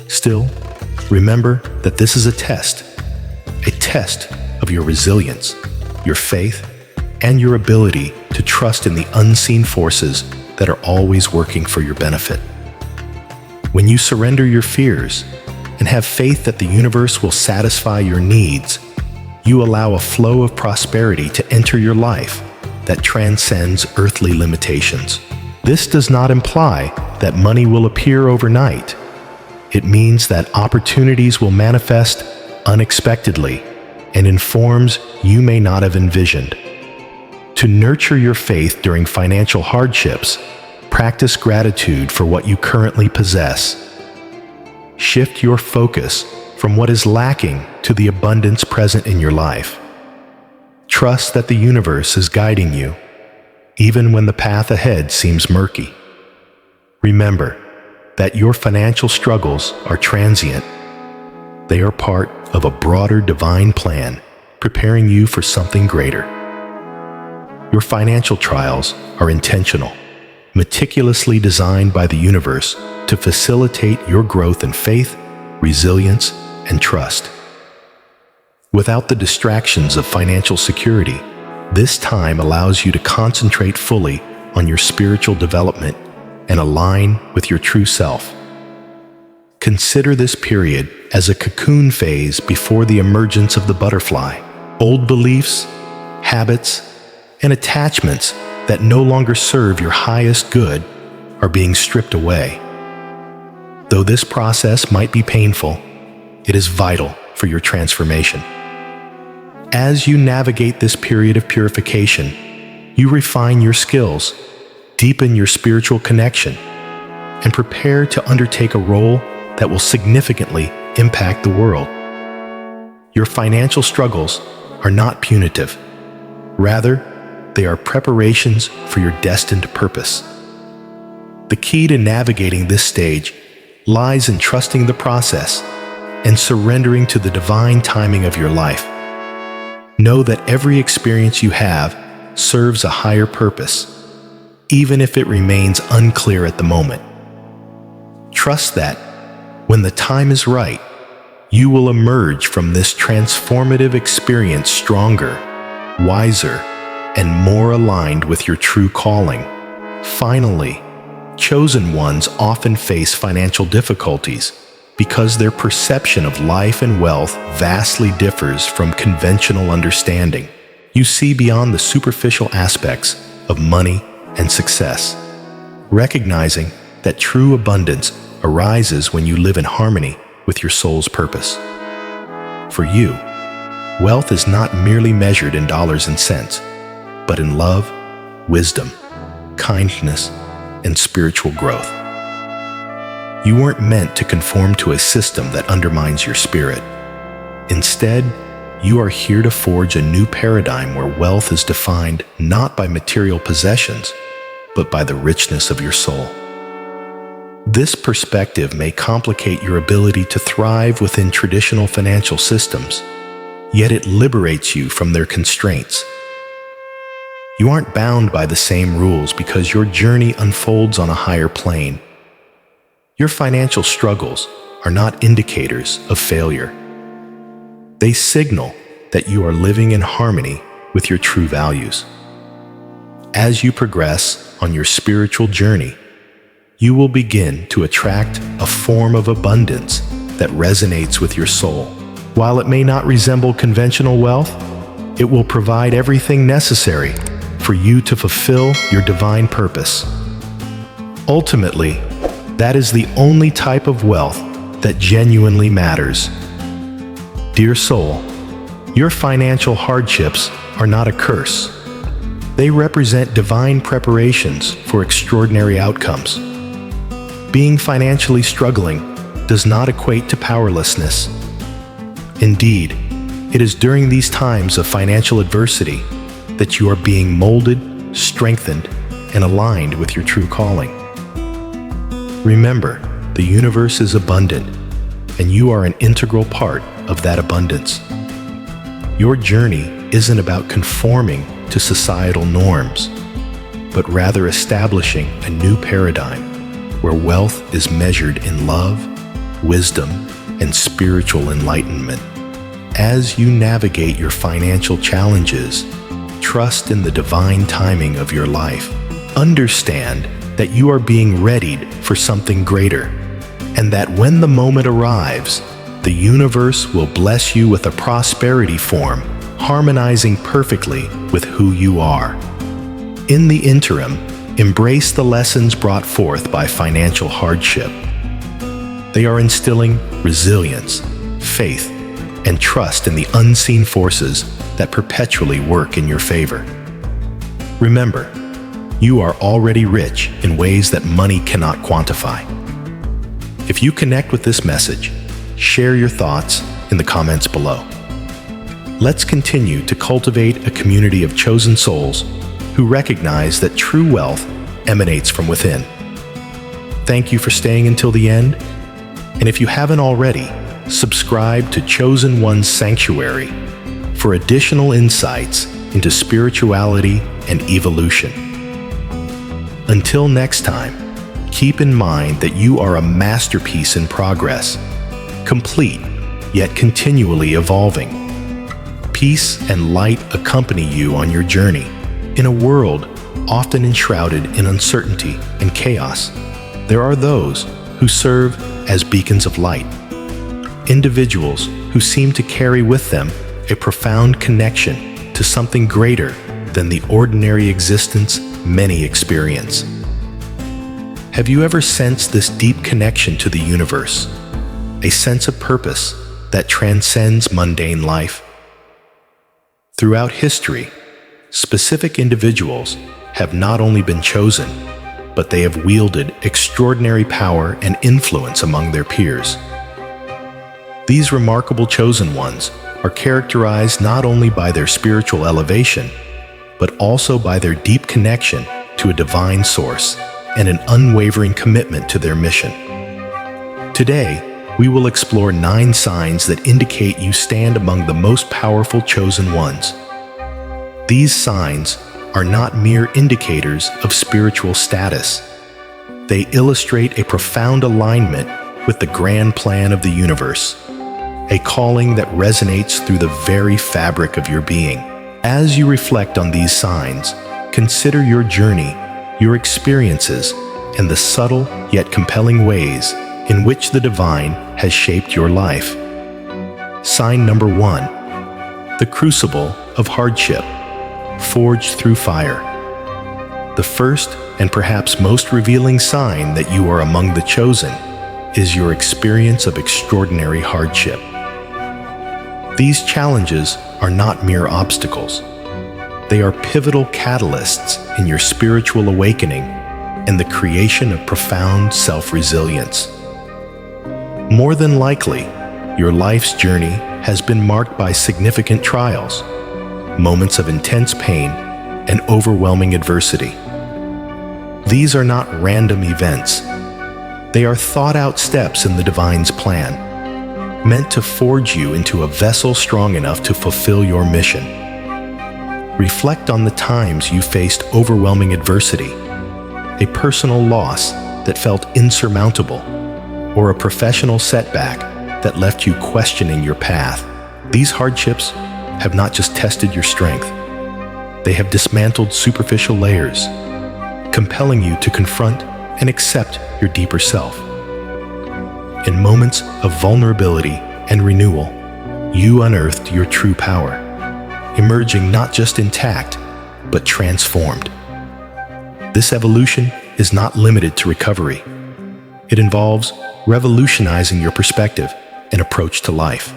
Still, remember that this is a test of your resilience, your faith, and your ability to trust in the unseen forces that are always working for your benefit. When you surrender your fears and have faith that the universe will satisfy your needs, you allow a flow of prosperity to enter your life that transcends earthly limitations. This does not imply that money will appear overnight. It means that opportunities will manifest unexpectedly and in forms you may not have envisioned. To nurture your faith during financial hardships, practice gratitude for what you currently possess. Shift your focus from what is lacking to the abundance present in your life. Trust that the universe is guiding you, even when the path ahead seems murky. Remember that your financial struggles are transient. They are part of a broader divine plan, preparing you for something greater. Your financial trials are intentional, meticulously designed by the universe to facilitate your growth in faith, resilience, and trust. Without the distractions of financial security, this time allows you to concentrate fully on your spiritual development and align with your true self. Consider this period as a cocoon phase before the emergence of the butterfly. Old beliefs, habits, and attachments that no longer serve your highest good are being stripped away. Though this process might be painful, it is vital for your transformation. As you navigate this period of purification, you refine your skills, deepen your spiritual connection, and prepare to undertake a role that will significantly impact the world. Your financial struggles are not punitive. Rather, they are preparations for your destined purpose. The key to navigating this stage lies in trusting the process and surrendering to the divine timing of your life. Know that every experience you have serves a higher purpose, even if it remains unclear at the moment. Trust that, when the time is right, you will emerge from this transformative experience stronger, wiser, and more aligned with your true calling. Finally, chosen ones often face financial difficulties because their perception of life and wealth vastly differs from conventional understanding. You see beyond the superficial aspects of money and success, recognizing that true abundance arises when you live in harmony with your soul's purpose. For you, wealth is not merely measured in dollars and cents, but in love, wisdom, kindness, and spiritual growth. You weren't meant to conform to a system that undermines your spirit. Instead, you are here to forge a new paradigm where wealth is defined not by material possessions, but by the richness of your soul. This perspective may complicate your ability to thrive within traditional financial systems, yet it liberates you from their constraints. You aren't bound by the same rules because your journey unfolds on a higher plane. Your financial struggles are not indicators of failure. They signal that you are living in harmony with your true values. As you progress on your spiritual journey, you will begin to attract a form of abundance that resonates with your soul. While it may not resemble conventional wealth, it will provide everything necessary for you to fulfill your divine purpose. Ultimately, that is the only type of wealth that genuinely matters. Dear soul, your financial hardships are not a curse. They represent divine preparations for extraordinary outcomes. Being financially struggling does not equate to powerlessness. Indeed, it is during these times of financial adversity that you are being molded, strengthened, and aligned with your true calling. Remember, the universe is abundant, and you are an integral part of that abundance. Your journey isn't about conforming to societal norms, but rather establishing a new paradigm where wealth is measured in love, wisdom, and spiritual enlightenment. As you navigate your financial challenges, trust in the divine timing of your life. Understand that you are being readied for something greater, and that when the moment arrives, the universe will bless you with a prosperity form harmonizing perfectly with who you are. In the interim, embrace the lessons brought forth by financial hardship. They are instilling resilience, faith, and trust in the unseen forces that perpetually work in your favor. Remember, you are already rich in ways that money cannot quantify. If you connect with this message, share your thoughts in the comments below. Let's continue to cultivate a community of chosen souls who recognize that true wealth emanates from within. Thank you for staying until the end, and if you haven't already, subscribe to Chosen One's Sanctuary for additional insights into spirituality and evolution. Until next time, keep in mind that you are a masterpiece in progress, complete yet continually evolving. Peace and light accompany you on your journey. In a world often enshrouded in uncertainty and chaos, there are those who serve as beacons of light. Individuals who seem to carry with them a profound connection to something greater than the ordinary existence many experience. Have you ever sensed this deep connection to the universe, a sense of purpose that transcends mundane life? Throughout history, specific individuals have not only been chosen, but they have wielded extraordinary power and influence among their peers. These remarkable chosen ones are characterized not only by their spiritual elevation, but also by their deep connection to a divine source and an unwavering commitment to their mission. Today, we will explore 9 signs that indicate you stand among the most powerful chosen ones. These signs are not mere indicators of spiritual status. They illustrate a profound alignment with the grand plan of the universe, a calling that resonates through the very fabric of your being. As you reflect on these signs, consider your journey, your experiences, and the subtle yet compelling ways in which the divine has shaped your life. Sign number 1, the crucible of hardship, forged through fire. The first and perhaps most revealing sign that you are among the chosen is your experience of extraordinary hardship. These challenges are not mere obstacles. They are pivotal catalysts in your spiritual awakening, and the creation of profound self-resilience. More than likely, your life's journey has been marked by significant trials, moments of intense pain, and overwhelming adversity. These are not random events. They are thought-out steps in the divine's plan, meant to forge you into a vessel strong enough to fulfill your mission. Reflect on the times you faced overwhelming adversity, a personal loss that felt insurmountable, or a professional setback that left you questioning your path. These hardships have not just tested your strength, they have dismantled superficial layers, compelling you to confront and accept your deeper self. In moments of vulnerability and renewal, you unearthed your true power, emerging not just intact, but transformed. This evolution is not limited to recovery. It involves revolutionizing your perspective and approach to life.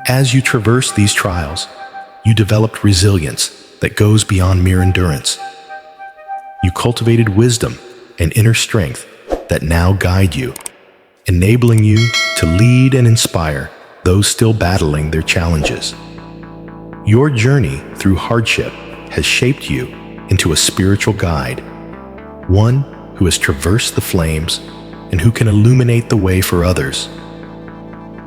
As you traverse these trials, you developed resilience that goes beyond mere endurance. You cultivated wisdom and inner strength that now guide you, enabling you to lead and inspire those still battling their challenges. Your journey through hardship has shaped you into a spiritual guide, one who has traversed the flames and who can illuminate the way for others.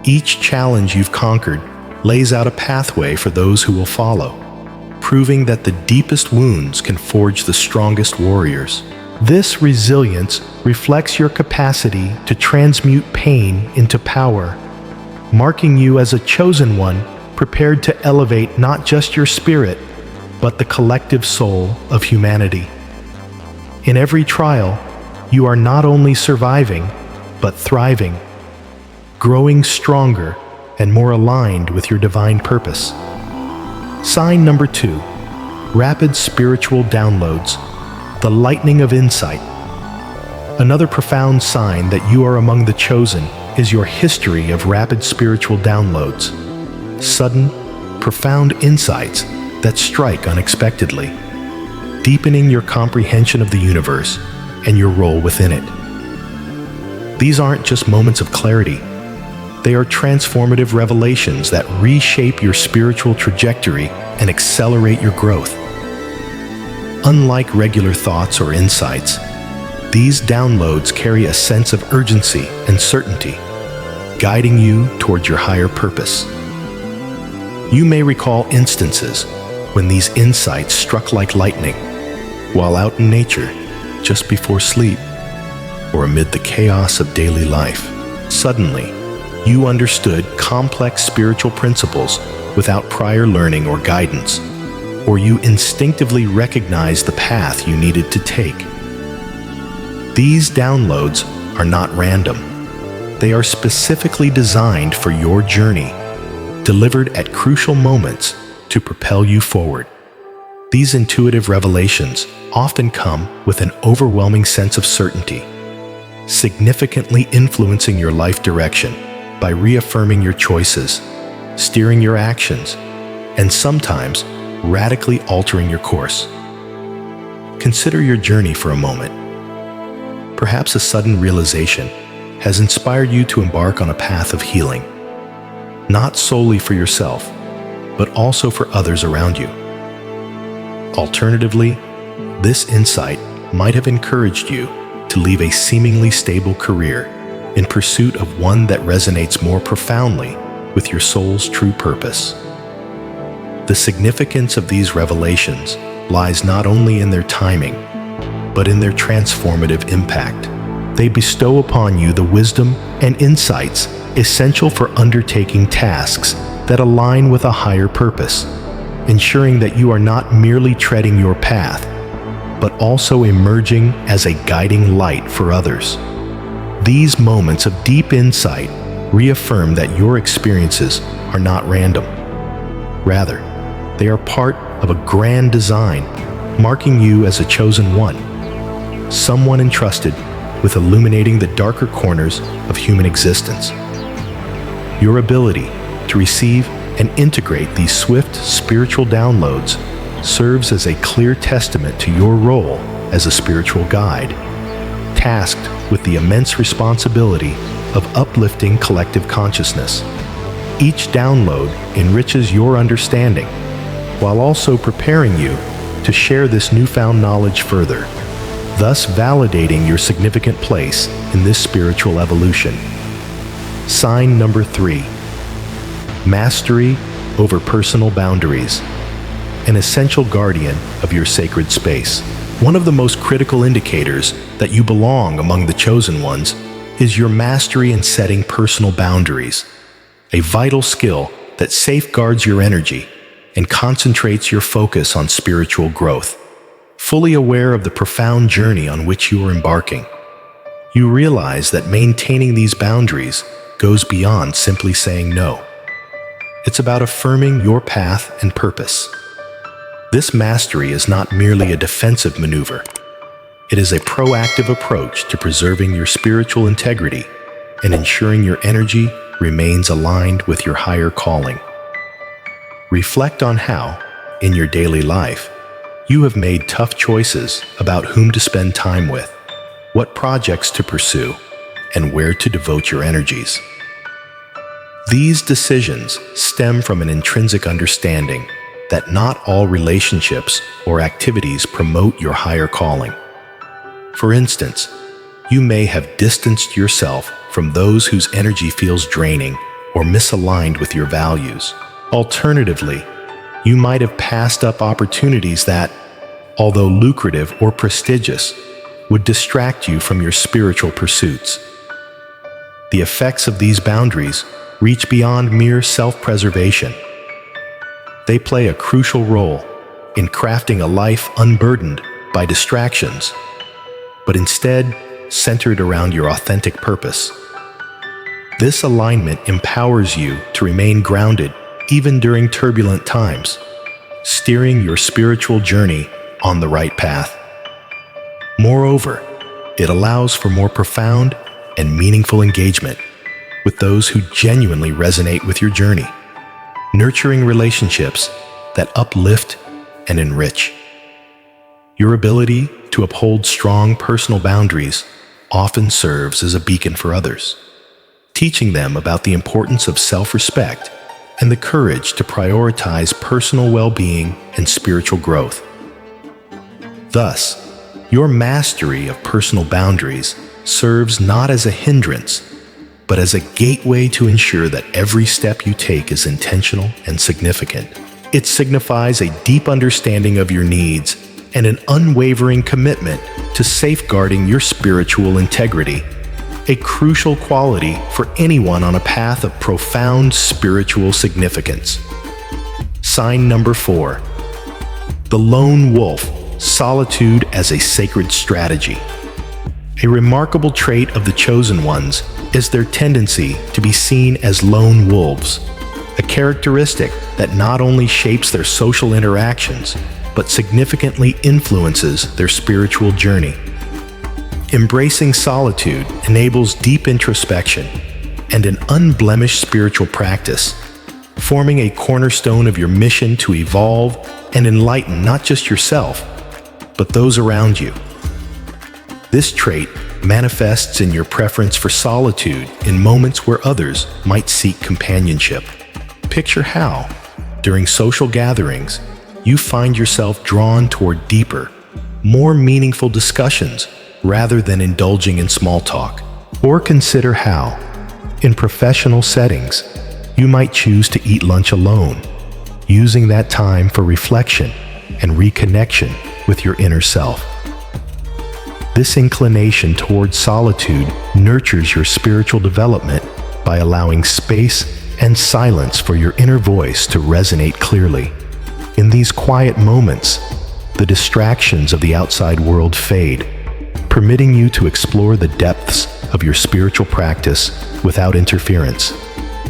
Each challenge you've conquered lays out a pathway for those who will follow, proving that the deepest wounds can forge the strongest warriors. This resilience reflects your capacity to transmute pain into power, marking you as a chosen one prepared to elevate not just your spirit, but the collective soul of humanity. In every trial, you are not only surviving, but thriving, growing stronger and more aligned with your divine purpose. Sign number 2, rapid spiritual downloads, the lightning of insight. Another profound sign that you are among the chosen is your history of rapid spiritual downloads, sudden, profound insights that strike unexpectedly, deepening your comprehension of the universe and your role within it. These aren't just moments of clarity. They are transformative revelations that reshape your spiritual trajectory and accelerate your growth. Unlike regular thoughts or insights, these downloads carry a sense of urgency and certainty, guiding you towards your higher purpose. You may recall instances when these insights struck like lightning, while out in nature, just before sleep, or amid the chaos of daily life. Suddenly, you understood complex spiritual principles without prior learning or guidance, or you instinctively recognized the path you needed to take. These downloads are not random. They are specifically designed for your journey, delivered at crucial moments to propel you forward. These intuitive revelations often come with an overwhelming sense of certainty, significantly influencing your life direction by reaffirming your choices, steering your actions, and sometimes radically altering your course. Consider your journey for a moment. Perhaps a sudden realization has inspired you to embark on a path of healing, not solely for yourself, but also for others around you. Alternatively, this insight might have encouraged you to leave a seemingly stable career in pursuit of one that resonates more profoundly with your soul's true purpose. The significance of these revelations lies not only in their timing, but in their transformative impact. They bestow upon you the wisdom and insights essential for undertaking tasks that align with a higher purpose, ensuring that you are not merely treading your path, but also emerging as a guiding light for others. These moments of deep insight reaffirm that your experiences are not random. Rather, they are part of a grand design, marking you as a chosen one, someone entrusted with illuminating the darker corners of human existence. Your ability to receive and integrate these swift spiritual downloads serves as a clear testament to your role as a spiritual guide, tasked with the immense responsibility of uplifting collective consciousness. Each download enriches your understanding, while also preparing you to share this newfound knowledge further, thus validating your significant place in this spiritual evolution. Sign number 3. Mastery over personal boundaries, an essential guardian of your sacred space. One of the most critical indicators that you belong among the chosen ones is your mastery in setting personal boundaries, a vital skill that safeguards your energy and concentrates your focus on spiritual growth. Fully aware of the profound journey on which you are embarking, you realize that maintaining these boundaries goes beyond simply saying no. It's about affirming your path and purpose. This mastery is not merely a defensive maneuver. It is a proactive approach to preserving your spiritual integrity and ensuring your energy remains aligned with your higher calling. Reflect on how, in your daily life, you have made tough choices about whom to spend time with, what projects to pursue, and where to devote your energies. These decisions stem from an intrinsic understanding that not all relationships or activities promote your higher calling. For instance, you may have distanced yourself from those whose energy feels draining or misaligned with your values. Alternatively, you might have passed up opportunities that, although lucrative or prestigious, would distract you from your spiritual pursuits. The effects of these boundaries reach beyond mere self-preservation. They play a crucial role in crafting a life unburdened by distractions, but instead centered around your authentic purpose. This alignment empowers you to remain grounded even during turbulent times, steering your spiritual journey on the right path. Moreover, it allows for more profound and meaningful engagement with those who genuinely resonate with your journey, nurturing relationships that uplift and enrich. Your ability to uphold strong personal boundaries often serves as a beacon for others, teaching them about the importance of self-respect and the courage to prioritize personal well-being and spiritual growth. Thus, your mastery of personal boundaries serves not as a hindrance, but as a gateway to ensure that every step you take is intentional and significant. It signifies a deep understanding of your needs and an unwavering commitment to safeguarding your spiritual integrity, a crucial quality for anyone on a path of profound spiritual significance. Sign number 4. The lone wolf, solitude as a sacred strategy. A remarkable trait of the chosen ones is their tendency to be seen as lone wolves, a characteristic that not only shapes their social interactions, but significantly influences their spiritual journey. Embracing solitude enables deep introspection and an unblemished spiritual practice, forming a cornerstone of your mission to evolve and enlighten not just yourself, but those around you. This trait manifests in your preference for solitude in moments where others might seek companionship. Picture how, during social gatherings, you find yourself drawn toward deeper, more meaningful discussions rather than indulging in small talk. Or consider how, in professional settings, you might choose to eat lunch alone, using that time for reflection and reconnection with your inner self. This inclination towards solitude nurtures your spiritual development by allowing space and silence for your inner voice to resonate clearly. In these quiet moments, the distractions of the outside world fade, permitting you to explore the depths of your spiritual practice without interference.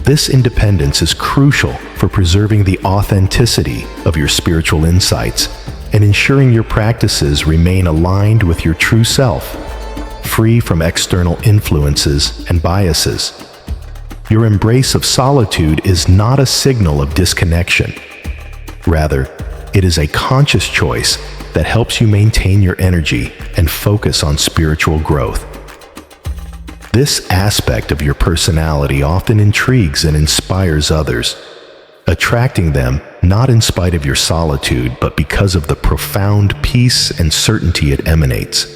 This independence is crucial for preserving the authenticity of your spiritual insights and ensuring your practices remain aligned with your true self, free from external influences and biases. Your embrace of solitude is not a signal of disconnection. Rather, it is a conscious choice that helps you maintain your energy and focus on spiritual growth. This aspect of your personality often intrigues and inspires others, attracting them not in spite of your solitude, but because of the profound peace and certainty it emanates.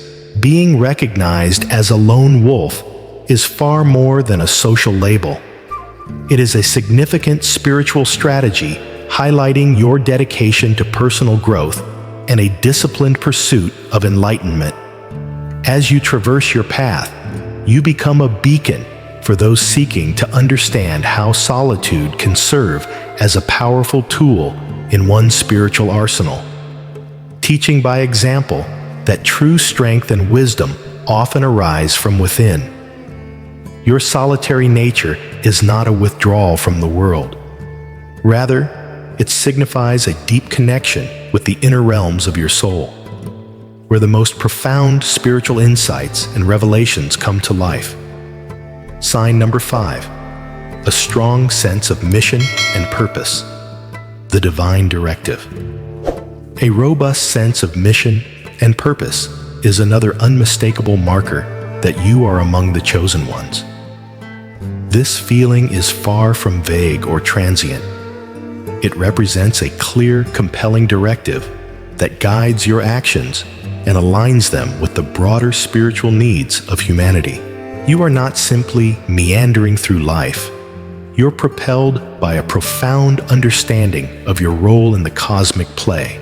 Being recognized as a lone wolf is far more than a social label. It is a significant spiritual strategy highlighting your dedication to personal growth and a disciplined pursuit of enlightenment. As you traverse your path, you become a beacon for those seeking to understand how solitude can serve as a powerful tool in one's spiritual arsenal, teaching by example that true strength and wisdom often arise from within. Your solitary nature is not a withdrawal from the world. Rather, it signifies a deep connection with the inner realms of your soul, where the most profound spiritual insights and revelations come to life. Sign number 5, a strong sense of mission and purpose, the divine directive. A robust sense of mission and purpose is another unmistakable marker that you are among the chosen ones. This feeling is far from vague or transient. It represents a clear, compelling directive that guides your actions and aligns them with the broader spiritual needs of humanity. You are not simply meandering through life. You're propelled by a profound understanding of your role in the cosmic play,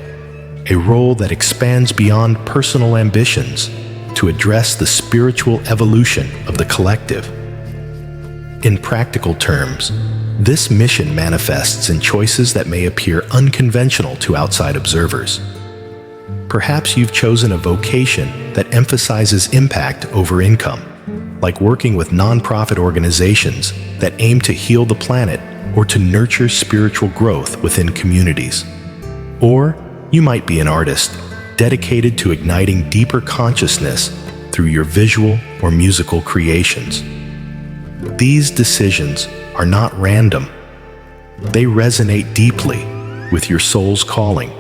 a role that expands beyond personal ambitions to address the spiritual evolution of the collective. In practical terms, this mission manifests in choices that may appear unconventional to outside observers. Perhaps you've chosen a vocation that emphasizes impact over income, like working with nonprofit organizations that aim to heal the planet or to nurture spiritual growth within communities. Or you might be an artist dedicated to igniting deeper consciousness through your visual or musical creations. These decisions are not random. They resonate deeply with your soul's calling,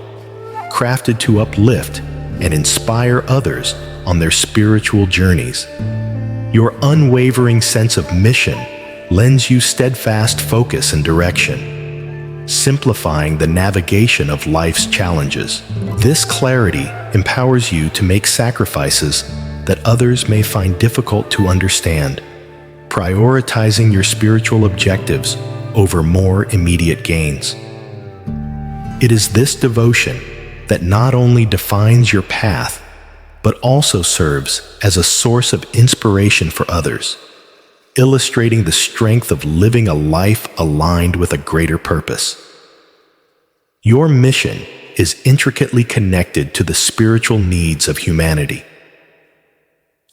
crafted to uplift and inspire others on their spiritual journeys. Your unwavering sense of mission lends you steadfast focus and direction, simplifying the navigation of life's challenges. This clarity empowers you to make sacrifices that others may find difficult to understand, prioritizing your spiritual objectives over more immediate gains. It is this devotion that not only defines your path, but also serves as a source of inspiration for others, illustrating the strength of living a life aligned with a greater purpose. Your mission is intricately connected to the spiritual needs of humanity.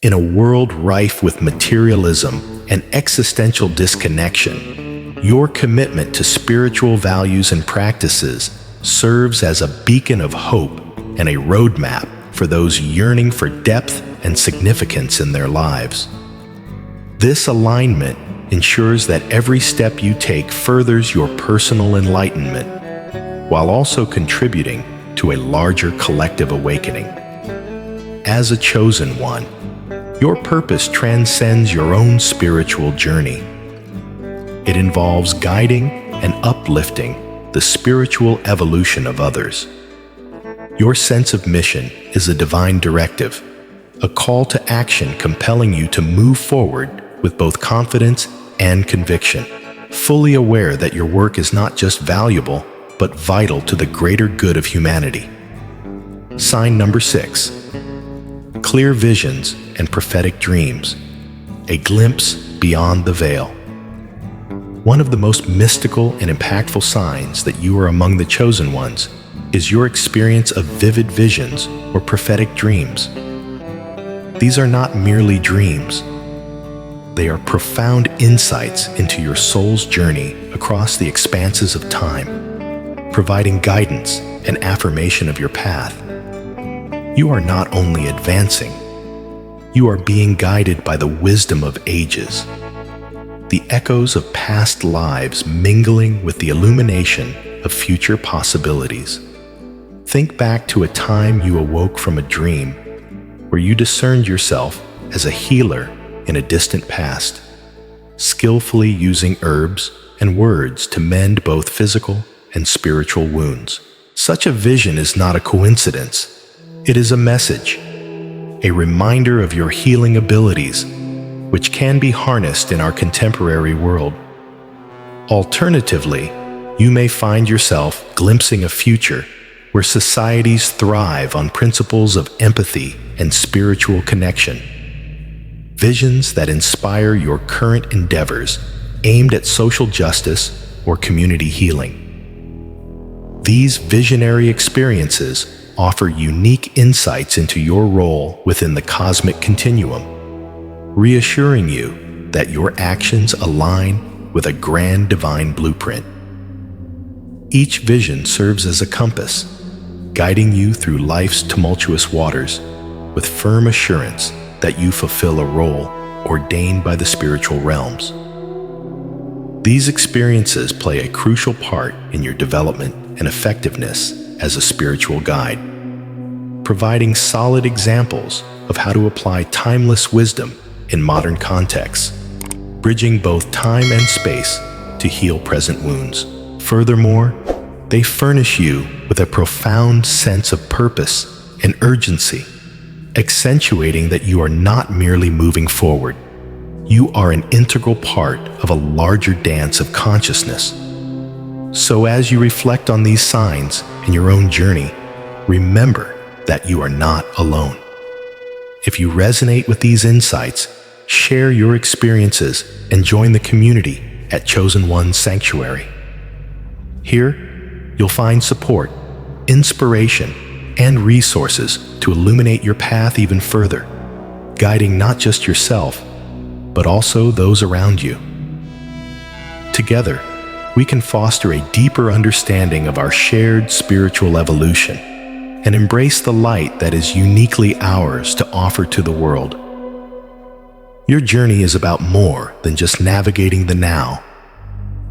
In a world rife with materialism and existential disconnection, your commitment to spiritual values and practices serves as a beacon of hope and a roadmap for those yearning for depth and significance in their lives. This alignment ensures that every step you take furthers your personal enlightenment, while also contributing to a larger collective awakening. As a chosen one, your purpose transcends your own spiritual journey. It involves guiding and uplifting the spiritual evolution of others. Your sense of mission is a divine directive, a call to action compelling you to move forward with both confidence and conviction, fully aware that your work is not just valuable, but vital to the greater good of humanity. Sign number 6. Clear visions and prophetic dreams, a glimpse beyond the veil. One of the most mystical and impactful signs that you are among the chosen ones is your experience of vivid visions or prophetic dreams. These are not merely dreams. They are profound insights into your soul's journey across the expanses of time, providing guidance and affirmation of your path. You are not only advancing, you are being guided by the wisdom of ages, the echoes of past lives mingling with the illumination of future possibilities. Think back to a time you awoke from a dream where you discerned yourself as a healer in a distant past, skillfully using herbs and words to mend both physical and spiritual wounds. Such a vision is not a coincidence. It is a message, a reminder of your healing abilities, which can be harnessed in our contemporary world. Alternatively, you may find yourself glimpsing a future where societies thrive on principles of empathy and spiritual connection. Visions that inspire your current endeavors aimed at social justice or community healing. These visionary experiences offer unique insights into your role within the cosmic continuum, reassuring you that your actions align with a grand divine blueprint. Each vision serves as a compass, guiding you through life's tumultuous waters with firm assurance that you fulfill a role ordained by the spiritual realms. These experiences play a crucial part in your development and effectiveness as a spiritual guide, providing solid examples of how to apply timeless wisdom in modern contexts, bridging both time and space to heal present wounds. Furthermore, they furnish you with a profound sense of purpose and urgency, accentuating that you are not merely moving forward. You are an integral part of a larger dance of consciousness. So as you reflect on these signs in your own journey, remember that you are not alone. If you resonate with these insights, share your experiences and join the community at Chosen One Sanctuary. Here, you'll find support, inspiration, and resources to illuminate your path even further, guiding not just yourself, but also those around you. Together, we can foster a deeper understanding of our shared spiritual evolution and embrace the light that is uniquely ours to offer to the world. Your journey is about more than just navigating the now.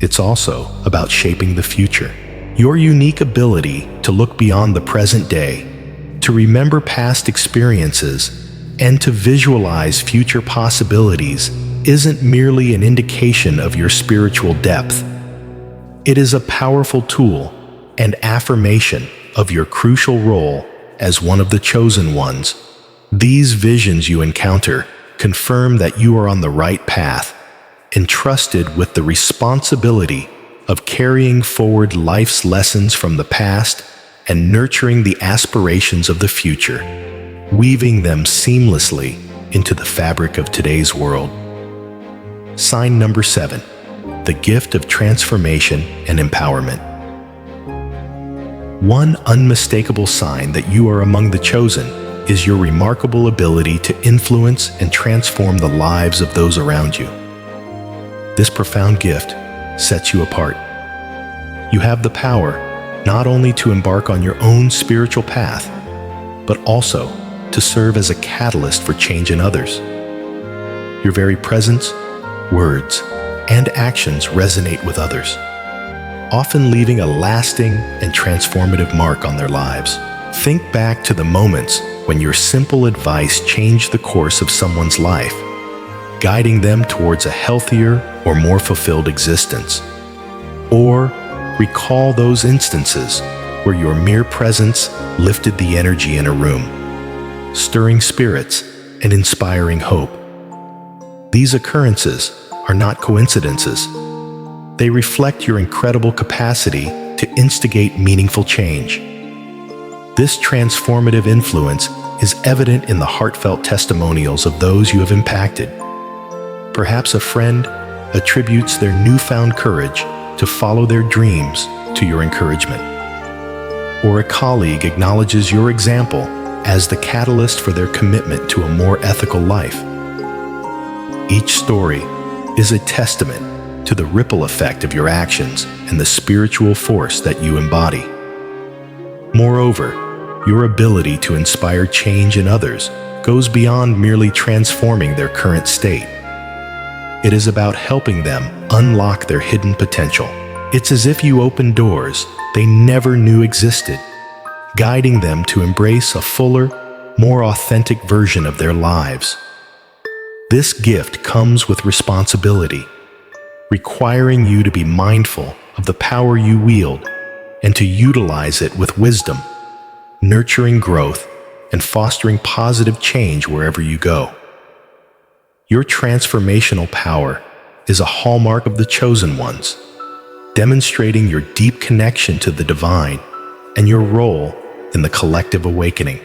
It's also about shaping the future. Your unique ability to look beyond the present day, to remember past experiences, and to visualize future possibilities isn't merely an indication of your spiritual depth. It is a powerful tool and affirmation of your crucial role as one of the chosen ones. These visions you encounter confirm that you are on the right path, entrusted with the responsibility of carrying forward life's lessons from the past and nurturing the aspirations of the future, weaving them seamlessly into the fabric of today's world. Sign number 7, the gift of transformation and empowerment. One unmistakable sign that you are among the chosen is your remarkable ability to influence and transform the lives of those around you. This profound gift sets you apart. You have the power not only to embark on your own spiritual path, but also to serve as a catalyst for change in others. Your very presence, words, and actions resonate with others, often leaving a lasting and transformative mark on their lives. Think back to the moments when your simple advice changed the course of someone's life, guiding them towards a healthier or more fulfilled existence. Or recall those instances where your mere presence lifted the energy in a room, stirring spirits and inspiring hope. These occurrences are not coincidences. They reflect your incredible capacity to instigate meaningful change. This transformative influence is evident in the heartfelt testimonials of those you have impacted. Perhaps a friend attributes their newfound courage to follow their dreams to your encouragement. Or a colleague acknowledges your example as the catalyst for their commitment to a more ethical life. Each story is a testament to the ripple effect of your actions and the spiritual force that you embody. Moreover, your ability to inspire change in others goes beyond merely transforming their current state. It is about helping them unlock their hidden potential. It's as if you open doors they never knew existed, guiding them to embrace a fuller, more authentic version of their lives. This gift comes with responsibility, requiring you to be mindful of the power you wield and to utilize it with wisdom, nurturing growth and fostering positive change wherever you go. Your transformational power is a hallmark of the chosen ones, demonstrating your deep connection to the divine and your role in the collective awakening.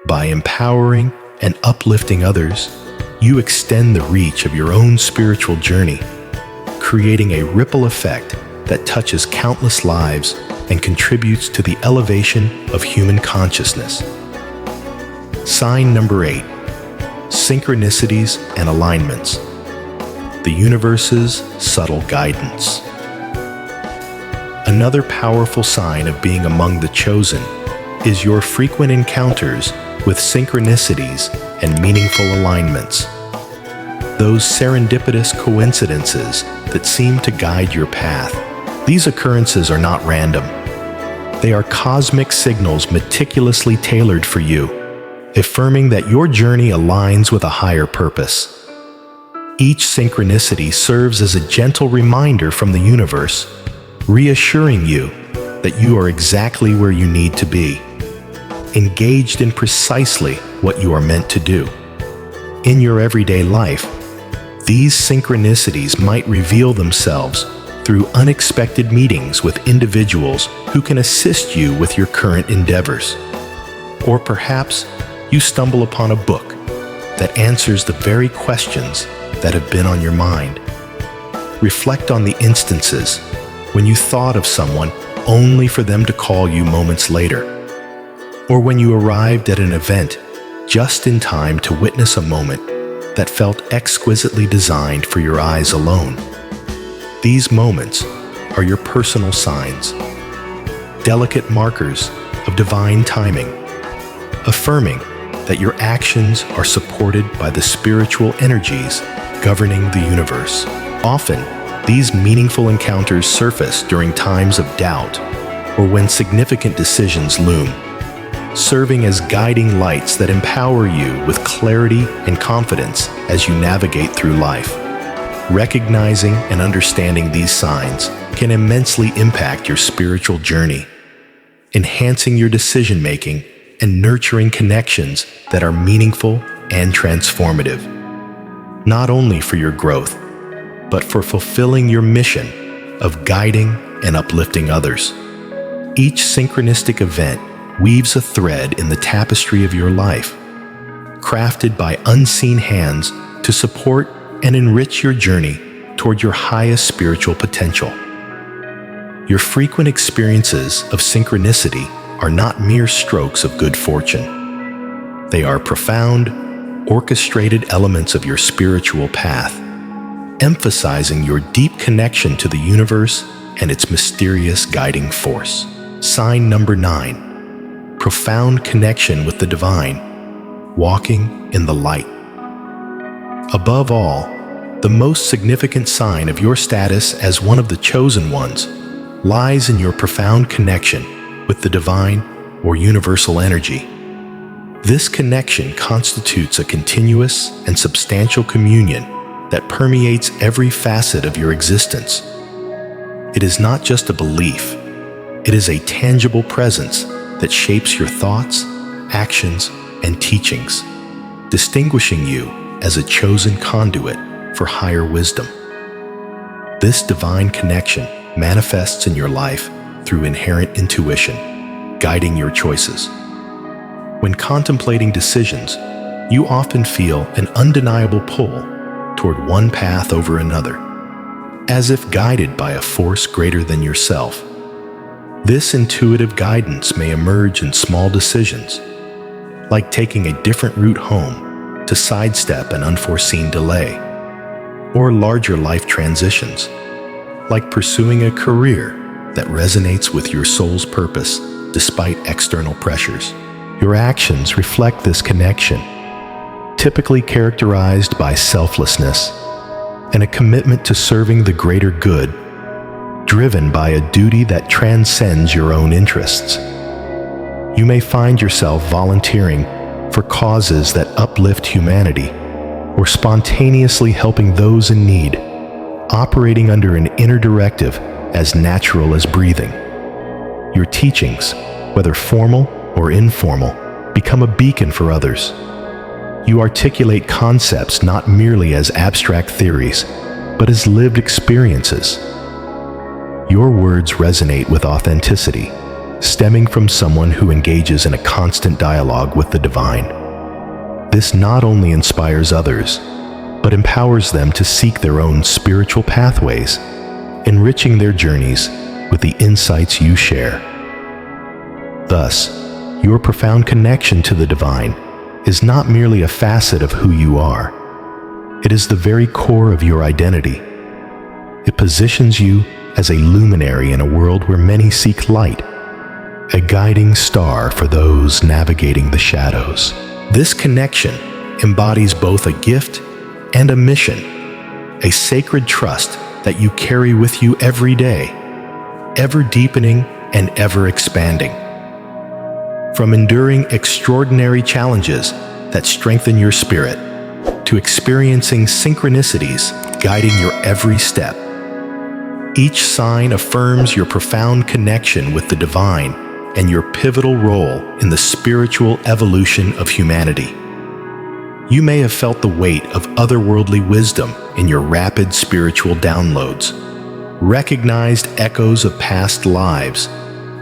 By empowering and uplifting others, you extend the reach of your own spiritual journey, creating a ripple effect that touches countless lives and contributes to the elevation of human consciousness. Sign number 8. Synchronicities and alignments. The universe's subtle guidance. Another powerful sign of being among the chosen is your frequent encounters with synchronicities and meaningful alignments. Those serendipitous coincidences that seem to guide your path. These occurrences are not random. They are cosmic signals meticulously tailored for you, affirming that your journey aligns with a higher purpose. Each synchronicity serves as a gentle reminder from the universe, reassuring you that you are exactly where you need to be, engaged in precisely what you are meant to do. In your everyday life, these synchronicities might reveal themselves through unexpected meetings with individuals who can assist you with your current endeavors. Or perhaps you stumble upon a book that answers the very questions that have been on your mind. Reflect on the instances when you thought of someone only for them to call you moments later, or when you arrived at an event just in time to witness a moment that felt exquisitely designed for your eyes alone. These moments are your personal signs, delicate markers of divine timing, affirming that your actions are supported by the spiritual energies governing the universe. Often, these meaningful encounters surface during times of doubt or when significant decisions loom, serving as guiding lights that empower you with clarity and confidence as you navigate through life. Recognizing and understanding these signs can immensely impact your spiritual journey, enhancing your decision-making and nurturing connections that are meaningful and transformative, not only for your growth, but for fulfilling your mission of guiding and uplifting others. Each synchronistic event weaves a thread in the tapestry of your life, crafted by unseen hands to support and enrich your journey toward your highest spiritual potential. Your frequent experiences of synchronicity are not mere strokes of good fortune. They are profound, orchestrated elements of your spiritual path, emphasizing your deep connection to the universe and its mysterious guiding force. Sign number 9. Profound connection with the divine, walking in the light. Above all, the most significant sign of your status as one of the chosen ones lies in your profound connection with the divine or universal energy. This connection constitutes a continuous and substantial communion that permeates every facet of your existence. It is not just a belief, it is a tangible presence that shapes your thoughts, actions, and teachings, distinguishing you as a chosen conduit for higher wisdom. This divine connection manifests in your life through inherent intuition, guiding your choices. When contemplating decisions, you often feel an undeniable pull toward one path over another, as if guided by a force greater than yourself. This intuitive guidance may emerge in small decisions, like taking a different route home to sidestep an unforeseen delay, or larger life transitions, like pursuing a career that resonates with your soul's purpose despite external pressures. Your actions reflect this connection, typically characterized by selflessness and a commitment to serving the greater good, driven by a duty that transcends your own interests. You may find yourself volunteering for causes that uplift humanity, or spontaneously helping those in need, operating under an inner directive as natural as breathing. Your teachings, whether formal or informal, become a beacon for others. You articulate concepts not merely as abstract theories, but as lived experiences. Your words resonate with authenticity, stemming from someone who engages in a constant dialogue with the divine. This not only inspires others, but empowers them to seek their own spiritual pathways, enriching their journeys with the insights you share. Thus, your profound connection to the divine is not merely a facet of who you are. It is the very core of your identity. It positions you as a luminary in a world where many seek light, a guiding star for those navigating the shadows. This connection embodies both a gift and a mission, a sacred trust that you carry with you every day, ever deepening and ever expanding. From enduring extraordinary challenges that strengthen your spirit, to experiencing synchronicities guiding your every step, each sign affirms your profound connection with the divine and your pivotal role in the spiritual evolution of humanity. You may have felt the weight of otherworldly wisdom in your rapid spiritual downloads, recognized echoes of past lives,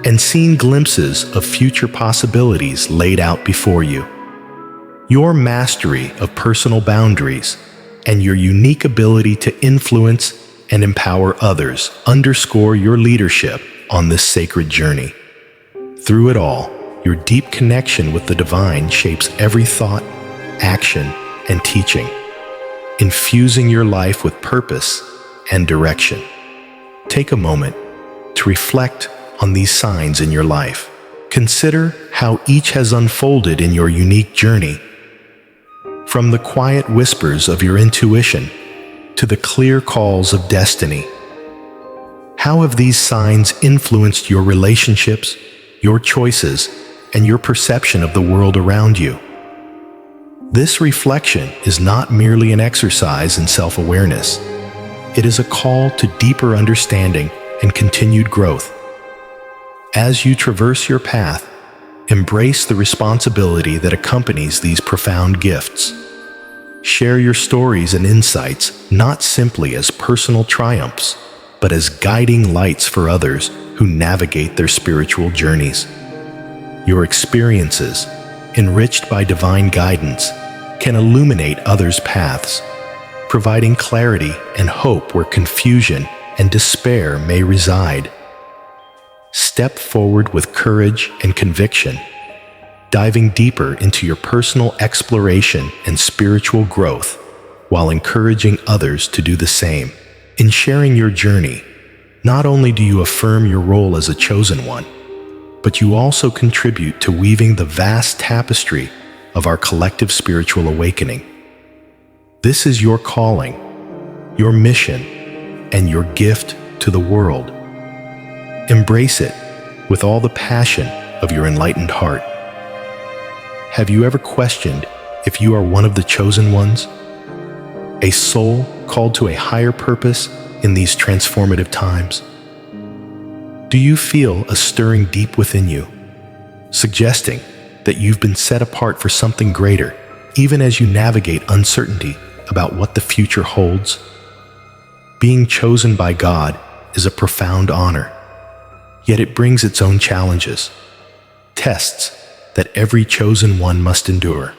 and seen glimpses of future possibilities laid out before you. Your mastery of personal boundaries and your unique ability to influence and empower others underscore your leadership on this sacred journey. Through it all, your deep connection with the divine shapes every thought, action, and teaching, infusing your life with purpose and direction. Take a moment to reflect on these signs in your life. Consider how each has unfolded in your unique journey. From the quiet whispers of your intuition to the clear calls of destiny. How have these signs influenced your relationships, your choices, and your perception of the world around you? This reflection is not merely an exercise in self-awareness. It is a call to deeper understanding and continued growth. As you traverse your path, embrace the responsibility that accompanies these profound gifts. Share your stories and insights not simply as personal triumphs, but as guiding lights for others who navigate their spiritual journeys. Your experiences, enriched by divine guidance, can illuminate others' paths, providing clarity and hope where confusion and despair may reside. Step forward with courage and conviction, diving deeper into your personal exploration and spiritual growth, while encouraging others to do the same. In sharing your journey, not only do you affirm your role as a chosen one, but you also contribute to weaving the vast tapestry of our collective spiritual awakening. This is your calling, your mission, and your gift to the world. Embrace it with all the passion of your enlightened heart. Have you ever questioned if you are one of the chosen ones? A soul called to a higher purpose in these transformative times? Do you feel a stirring deep within you, suggesting that you've been set apart for something greater, even as you navigate uncertainty about what the future holds? Being chosen by God is a profound honor, yet it brings its own challenges, tests that every chosen one must endure.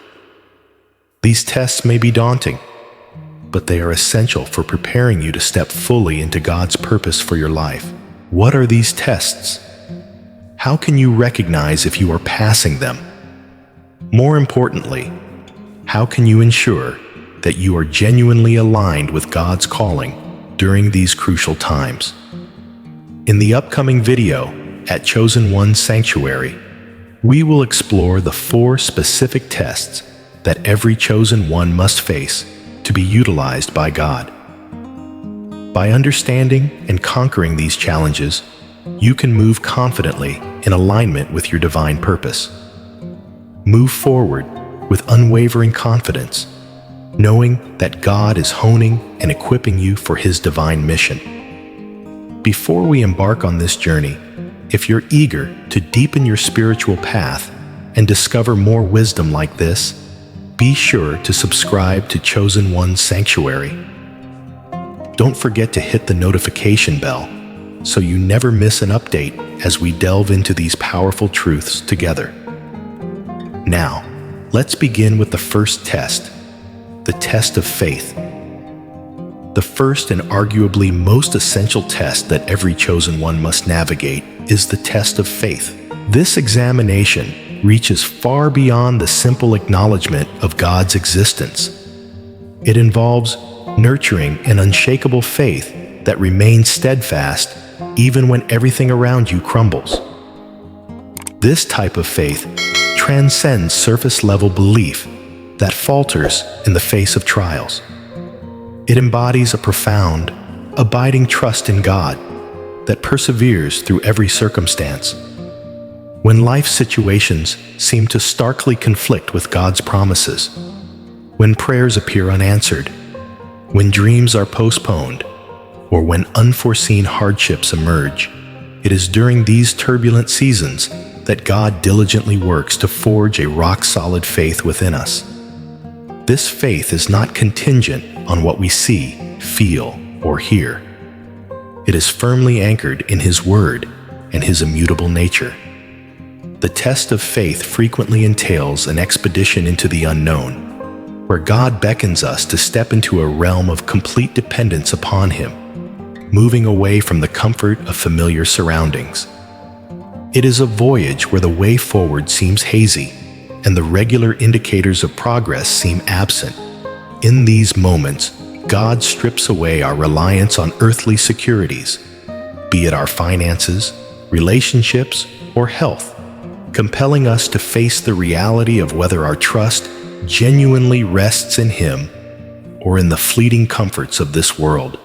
These tests may be daunting, but they are essential for preparing you to step fully into God's purpose for your life. What are these tests? How can you recognize if you are passing them? More importantly, how can you ensure that you are genuinely aligned with God's calling during these crucial times? In the upcoming video at Chosen One Sanctuary, we will explore the 4 specific tests that every chosen one must face to be utilized by God. By understanding and conquering these challenges, you can move confidently in alignment with your divine purpose. Move forward with unwavering confidence, knowing that God is honing and equipping you for His divine mission. Before we embark on this journey, if you're eager to deepen your spiritual path and discover more wisdom like this, be sure to subscribe to Chosen One's Sanctuary. Don't forget to hit the notification bell so you never miss an update as we delve into these powerful truths together. Now, let's begin with the first test, the test of faith. The first and arguably most essential test that every chosen one must navigate is the test of faith. This examination reaches far beyond the simple acknowledgement of God's existence. It involves nurturing an unshakable faith that remains steadfast even when everything around you crumbles. This type of faith transcends surface-level belief that falters in the face of trials. It embodies a profound, abiding trust in God that perseveres through every circumstance. When life situations seem to starkly conflict with God's promises, when prayers appear unanswered, when dreams are postponed, or when unforeseen hardships emerge, it is during these turbulent seasons that God diligently works to forge a rock-solid faith within us. This faith is not contingent on what we see, feel, or hear. It is firmly anchored in His Word and His immutable nature. The test of faith frequently entails an expedition into the unknown, where God beckons us to step into a realm of complete dependence upon Him, moving away from the comfort of familiar surroundings. It is a voyage where the way forward seems hazy and the regular indicators of progress seem absent. In these moments, God strips away our reliance on earthly securities, be it our finances, relationships, or health, compelling us to face the reality of whether our trust genuinely rests in Him or in the fleeting comforts of this world.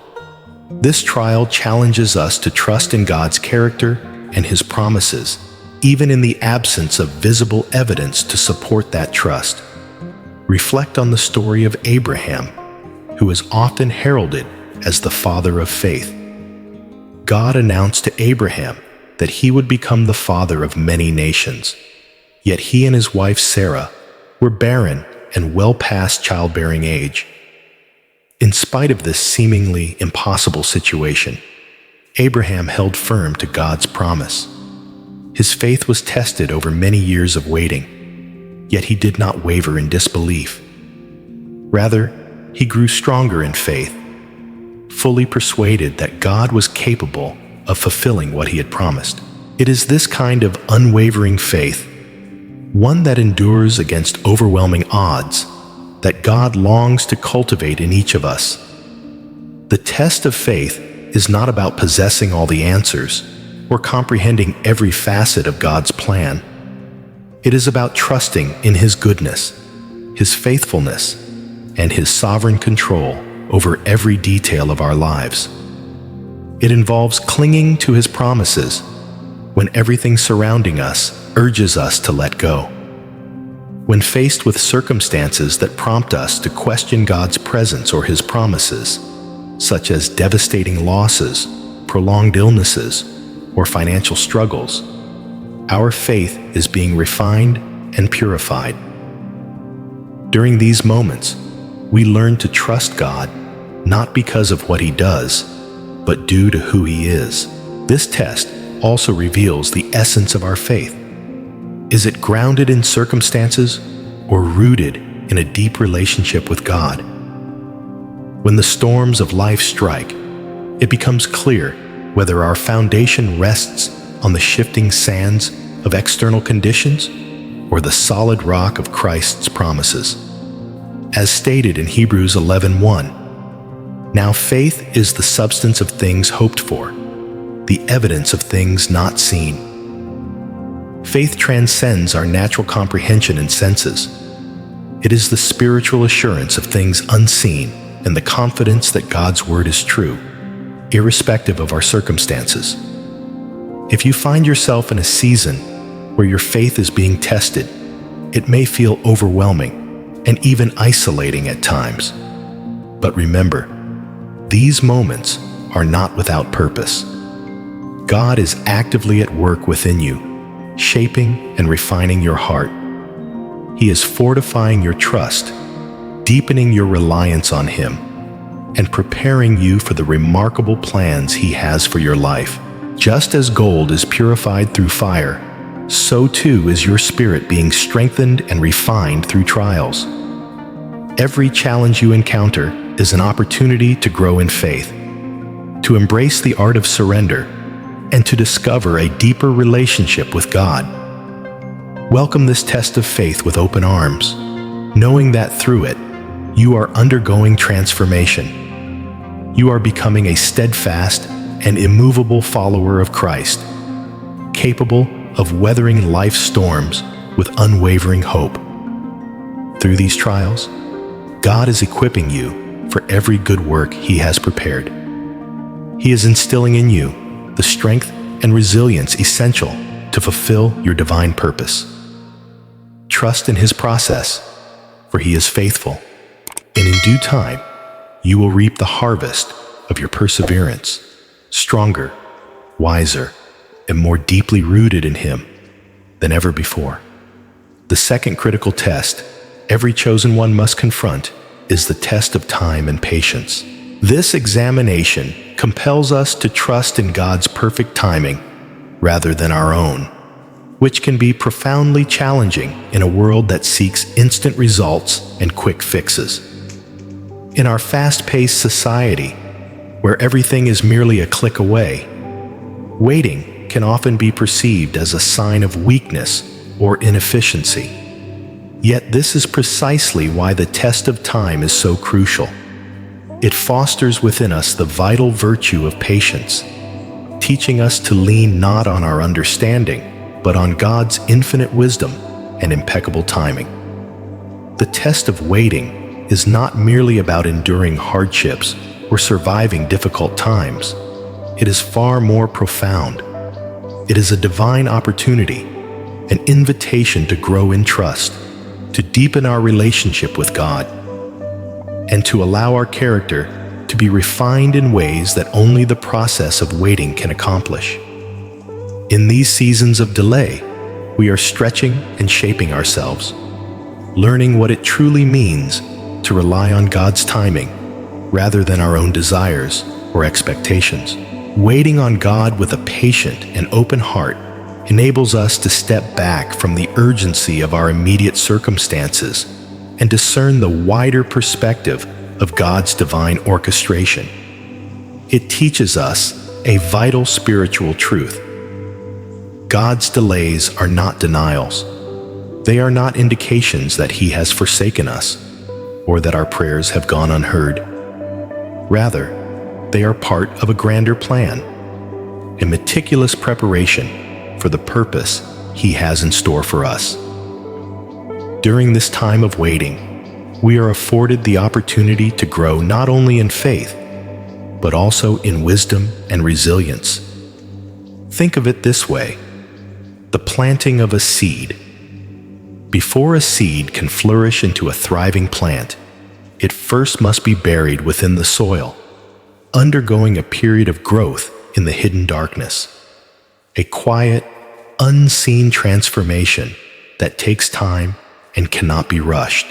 This trial challenges us to trust in God's character and His promises, even in the absence of visible evidence to support that trust. Reflect on the story of Abraham, who is often heralded as the father of faith. God announced to Abraham that he would become the father of many nations, yet he and his wife Sarah were barren and well past childbearing age. In spite of this seemingly impossible situation, Abraham held firm to God's promise. His faith was tested over many years of waiting, yet he did not waver in disbelief. Rather, he grew stronger in faith, fully persuaded that God was capable of fulfilling what He had promised. It is this kind of unwavering faith, one that endures against overwhelming odds, that God longs to cultivate in each of us. The test of faith is not about possessing all the answers or comprehending every facet of God's plan. It is about trusting in His goodness, His faithfulness, and His sovereign control over every detail of our lives. It involves clinging to His promises when everything surrounding us urges us to let go. When faced with circumstances that prompt us to question God's presence or His promises, such as devastating losses, prolonged illnesses, or financial struggles, our faith is being refined and purified. During these moments, we learn to trust God not because of what He does, but due to who He is. This test also reveals the essence of our faith. Is it grounded in circumstances or rooted in a deep relationship with God? When the storms of life strike, it becomes clear whether our foundation rests on the shifting sands of external conditions or the solid rock of Christ's promises. As stated in Hebrews 11:1, now faith is the substance of things hoped for, the evidence of things not seen. Faith transcends our natural comprehension and senses. It is the spiritual assurance of things unseen and the confidence that God's word is true, irrespective of our circumstances. If you find yourself in a season where your faith is being tested, it may feel overwhelming and even isolating at times. But remember, these moments are not without purpose. God is actively at work within you, shaping and refining your heart. He is fortifying your trust, deepening your reliance on Him, and preparing you for the remarkable plans He has for your life. Just as gold is purified through fire, so too is your spirit being strengthened and refined through trials. Every challenge you encounter is an opportunity to grow in faith, to embrace the art of surrender, and to discover a deeper relationship with God. Welcome this test of faith with open arms, knowing that through it, you are undergoing transformation. You are becoming a steadfast and immovable follower of Christ, capable of weathering life's storms with unwavering hope. Through these trials, God is equipping you for every good work He has prepared. He is instilling in you the strength and resilience essential to fulfill your divine purpose. Trust in His process, for He is faithful, and in due time, you will reap the harvest of your perseverance, stronger, wiser, and more deeply rooted in Him than ever before. The second critical test every chosen one must confront is the test of time and patience. This examination compels us to trust in God's perfect timing rather than our own, which can be profoundly challenging in a world that seeks instant results and quick fixes. In our fast-paced society, where everything is merely a click away, waiting can often be perceived as a sign of weakness or inefficiency. Yet this is precisely why the test of time is so crucial. It fosters within us the vital virtue of patience, teaching us to lean not on our understanding, but on God's infinite wisdom and impeccable timing. The test of waiting is not merely about enduring hardships or surviving difficult times. It is far more profound. It is a divine opportunity, an invitation to grow in trust, to deepen our relationship with God, and to allow our character to be refined in ways that only the process of waiting can accomplish. In these seasons of delay, we are stretching and shaping ourselves, learning what it truly means to rely on God's timing rather than our own desires or expectations. Waiting on God with a patient and open heart enables us to step back from the urgency of our immediate circumstances and discern the wider perspective of God's divine orchestration. It teaches us a vital spiritual truth. God's delays are not denials. They are not indications that He has forsaken us or that our prayers have gone unheard. Rather, they are part of a grander plan, a meticulous preparation for the purpose He has in store for us. During this time of waiting, we are afforded the opportunity to grow not only in faith, but also in wisdom and resilience. Think of it this way: the planting of a seed. Before a seed can flourish into a thriving plant, it first must be buried within the soil, undergoing a period of growth in the hidden darkness. A quiet, unseen transformation that takes time and cannot be rushed.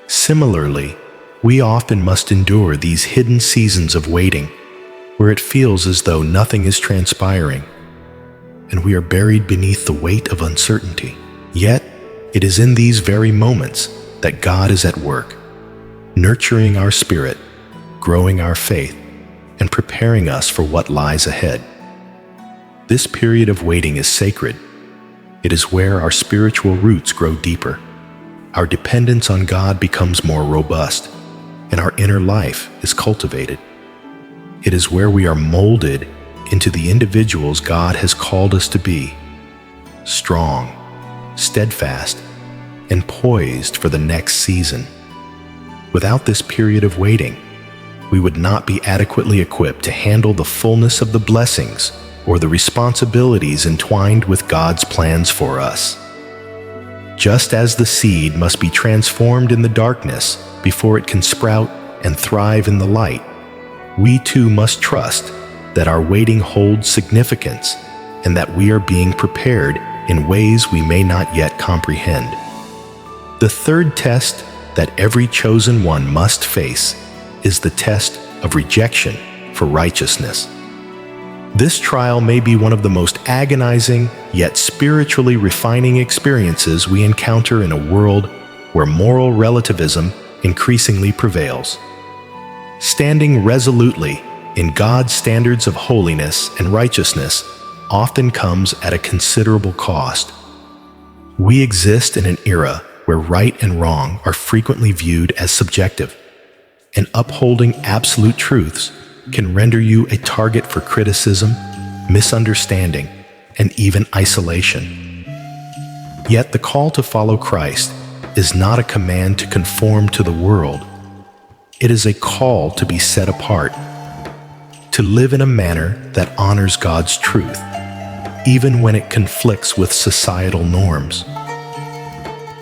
Similarly, we often must endure these hidden seasons of waiting, where it feels as though nothing is transpiring, and we are buried beneath the weight of uncertainty. Yet, it is in these very moments that God is at work, nurturing our spirit, growing our faith, and preparing us for what lies ahead. This period of waiting is sacred. It is where our spiritual roots grow deeper, our dependence on God becomes more robust, and our inner life is cultivated. It is where we are molded into the individuals God has called us to be, strong, steadfast, and poised for the next season. Without this period of waiting, we would not be adequately equipped to handle the fullness of the blessings or the responsibilities entwined with God's plans for us. Just as the seed must be transformed in the darkness before it can sprout and thrive in the light, we too must trust that our waiting holds significance and that we are being prepared in ways we may not yet comprehend. The third test that every chosen one must face is the test of rejection for righteousness. This trial may be one of the most agonizing yet spiritually refining experiences we encounter in a world where moral relativism increasingly prevails. Standing resolutely in God's standards of holiness and righteousness often comes at a considerable cost. We exist in an era where right and wrong are frequently viewed as subjective, and upholding absolute truths can render you a target for criticism, misunderstanding, and even isolation. Yet the call to follow Christ is not a command to conform to the world. It is a call to be set apart, to live in a manner that honors God's truth, even when it conflicts with societal norms.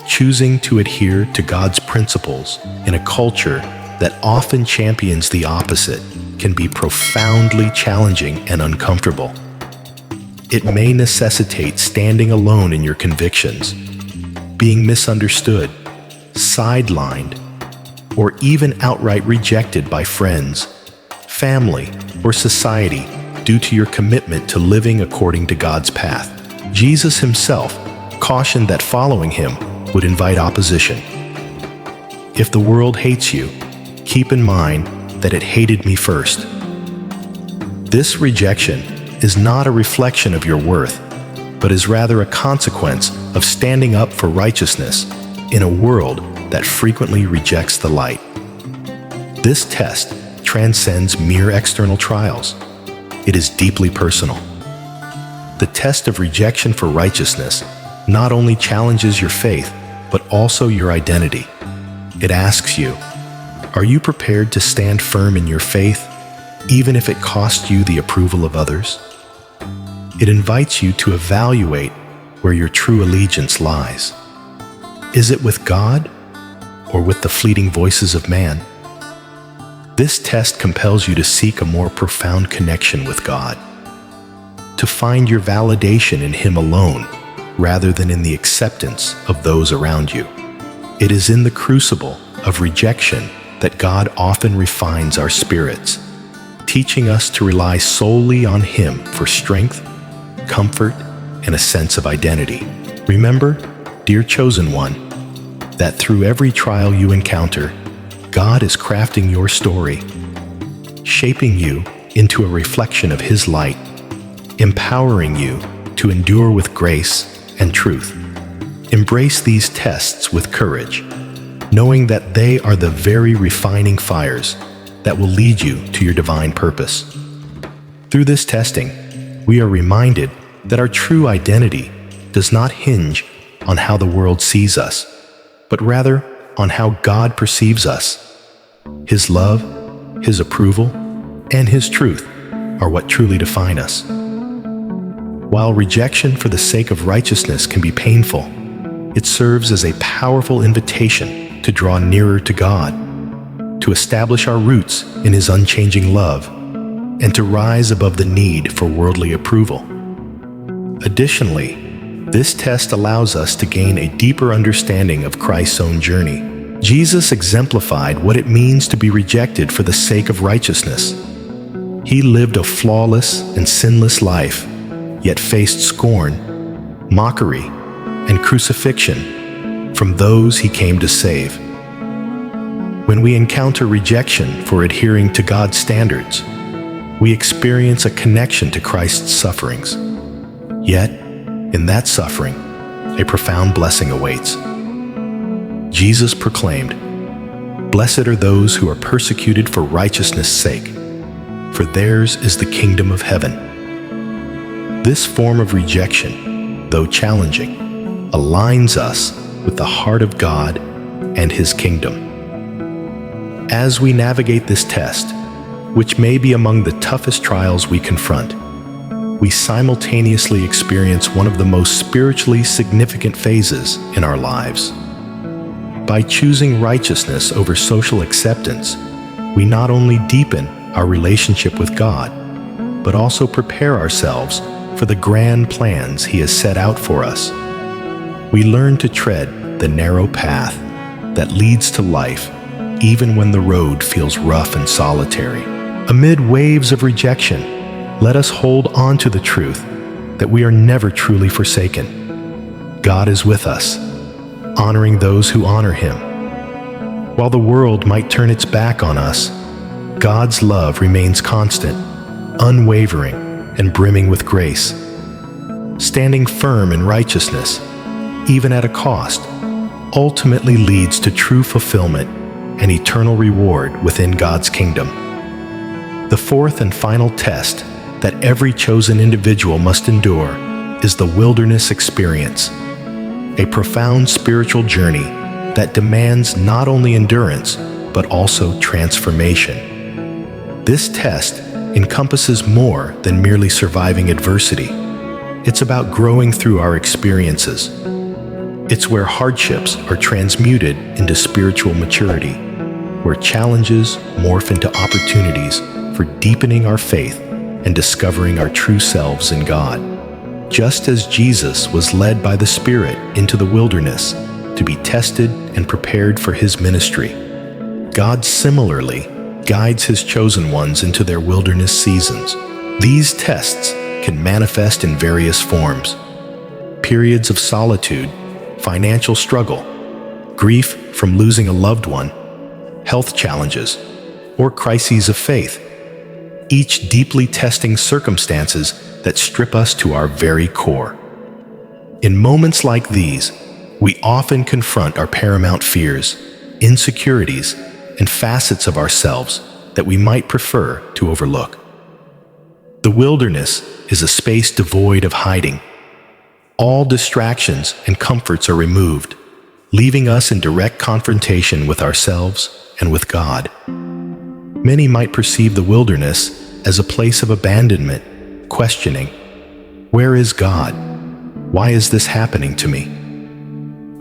Choosing to adhere to God's principles in a culture that often champions the opposite can be profoundly challenging and uncomfortable. It may necessitate standing alone in your convictions, being misunderstood, sidelined, or even outright rejected by friends, family, or society due to your commitment to living according to God's path. Jesus himself cautioned that following him would invite opposition. If the world hates you, keep in mind that it hated me first. This rejection is not a reflection of your worth, but is rather a consequence of standing up for righteousness in a world that frequently rejects the light. This test transcends mere external trials. It is deeply personal. The test of rejection for righteousness not only challenges your faith, but also your identity. It asks you, are you prepared to stand firm in your faith, even if it costs you the approval of others? It invites you to evaluate where your true allegiance lies. Is it with God or with the fleeting voices of man? This test compels you to seek a more profound connection with God, to find your validation in Him alone rather than in the acceptance of those around you. It is in the crucible of rejection that God often refines our spirits, teaching us to rely solely on Him for strength, comfort, and a sense of identity. Remember, dear chosen one, that through every trial you encounter, God is crafting your story, shaping you into a reflection of His light, empowering you to endure with grace and truth. Embrace these tests with courage, knowing that they are the very refining fires that will lead you to your divine purpose. Through this testing, we are reminded that our true identity does not hinge on how the world sees us, but rather on how God perceives us. His love, His approval, and His truth are what truly define us. While rejection for the sake of righteousness can be painful, it serves as a powerful invitation to draw nearer to God, to establish our roots in His unchanging love, and to rise above the need for worldly approval. Additionally, this test allows us to gain a deeper understanding of Christ's own journey. Jesus exemplified what it means to be rejected for the sake of righteousness. He lived a flawless and sinless life, yet faced scorn, mockery, and crucifixion from those He came to save. When we encounter rejection for adhering to God's standards, we experience a connection to Christ's sufferings. Yet, in that suffering, a profound blessing awaits. Jesus proclaimed, "Blessed are those who are persecuted for righteousness' sake, for theirs is the kingdom of heaven." This form of rejection, though challenging, aligns us with the heart of God and His kingdom. As we navigate this test, which may be among the toughest trials we confront, we simultaneously experience one of the most spiritually significant phases in our lives. By choosing righteousness over social acceptance, we not only deepen our relationship with God, but also prepare ourselves for the grand plans He has set out for us. We learn to tread the narrow path that leads to life, even when the road feels rough and solitary. Amid waves of rejection, let us hold on to the truth that we are never truly forsaken. God is with us, honoring those who honor Him. While the world might turn its back on us, God's love remains constant, unwavering, and brimming with grace. Standing firm in righteousness, even at a cost, ultimately leads to true fulfillment and eternal reward within God's kingdom. The fourth and final test that every chosen individual must endure is the wilderness experience, a profound spiritual journey that demands not only endurance, but also transformation. This test encompasses more than merely surviving adversity. It's about growing through our experiences. It's where hardships are transmuted into spiritual maturity, where challenges morph into opportunities for deepening our faith and discovering our true selves in God. Just as Jesus was led by the Spirit into the wilderness to be tested and prepared for His ministry, God similarly guides His chosen ones into their wilderness seasons. These tests can manifest in various forms: periods of solitude, financial struggle, grief from losing a loved one, health challenges, or crises of faith, each deeply testing circumstances that strip us to our very core. In moments like these, we often confront our paramount fears, insecurities, and facets of ourselves that we might prefer to overlook. The wilderness is a space devoid of hiding. All distractions and comforts are removed, leaving us in direct confrontation with ourselves and with God. Many might perceive the wilderness as a place of abandonment, questioning, "Where is God? Why is this happening to me?"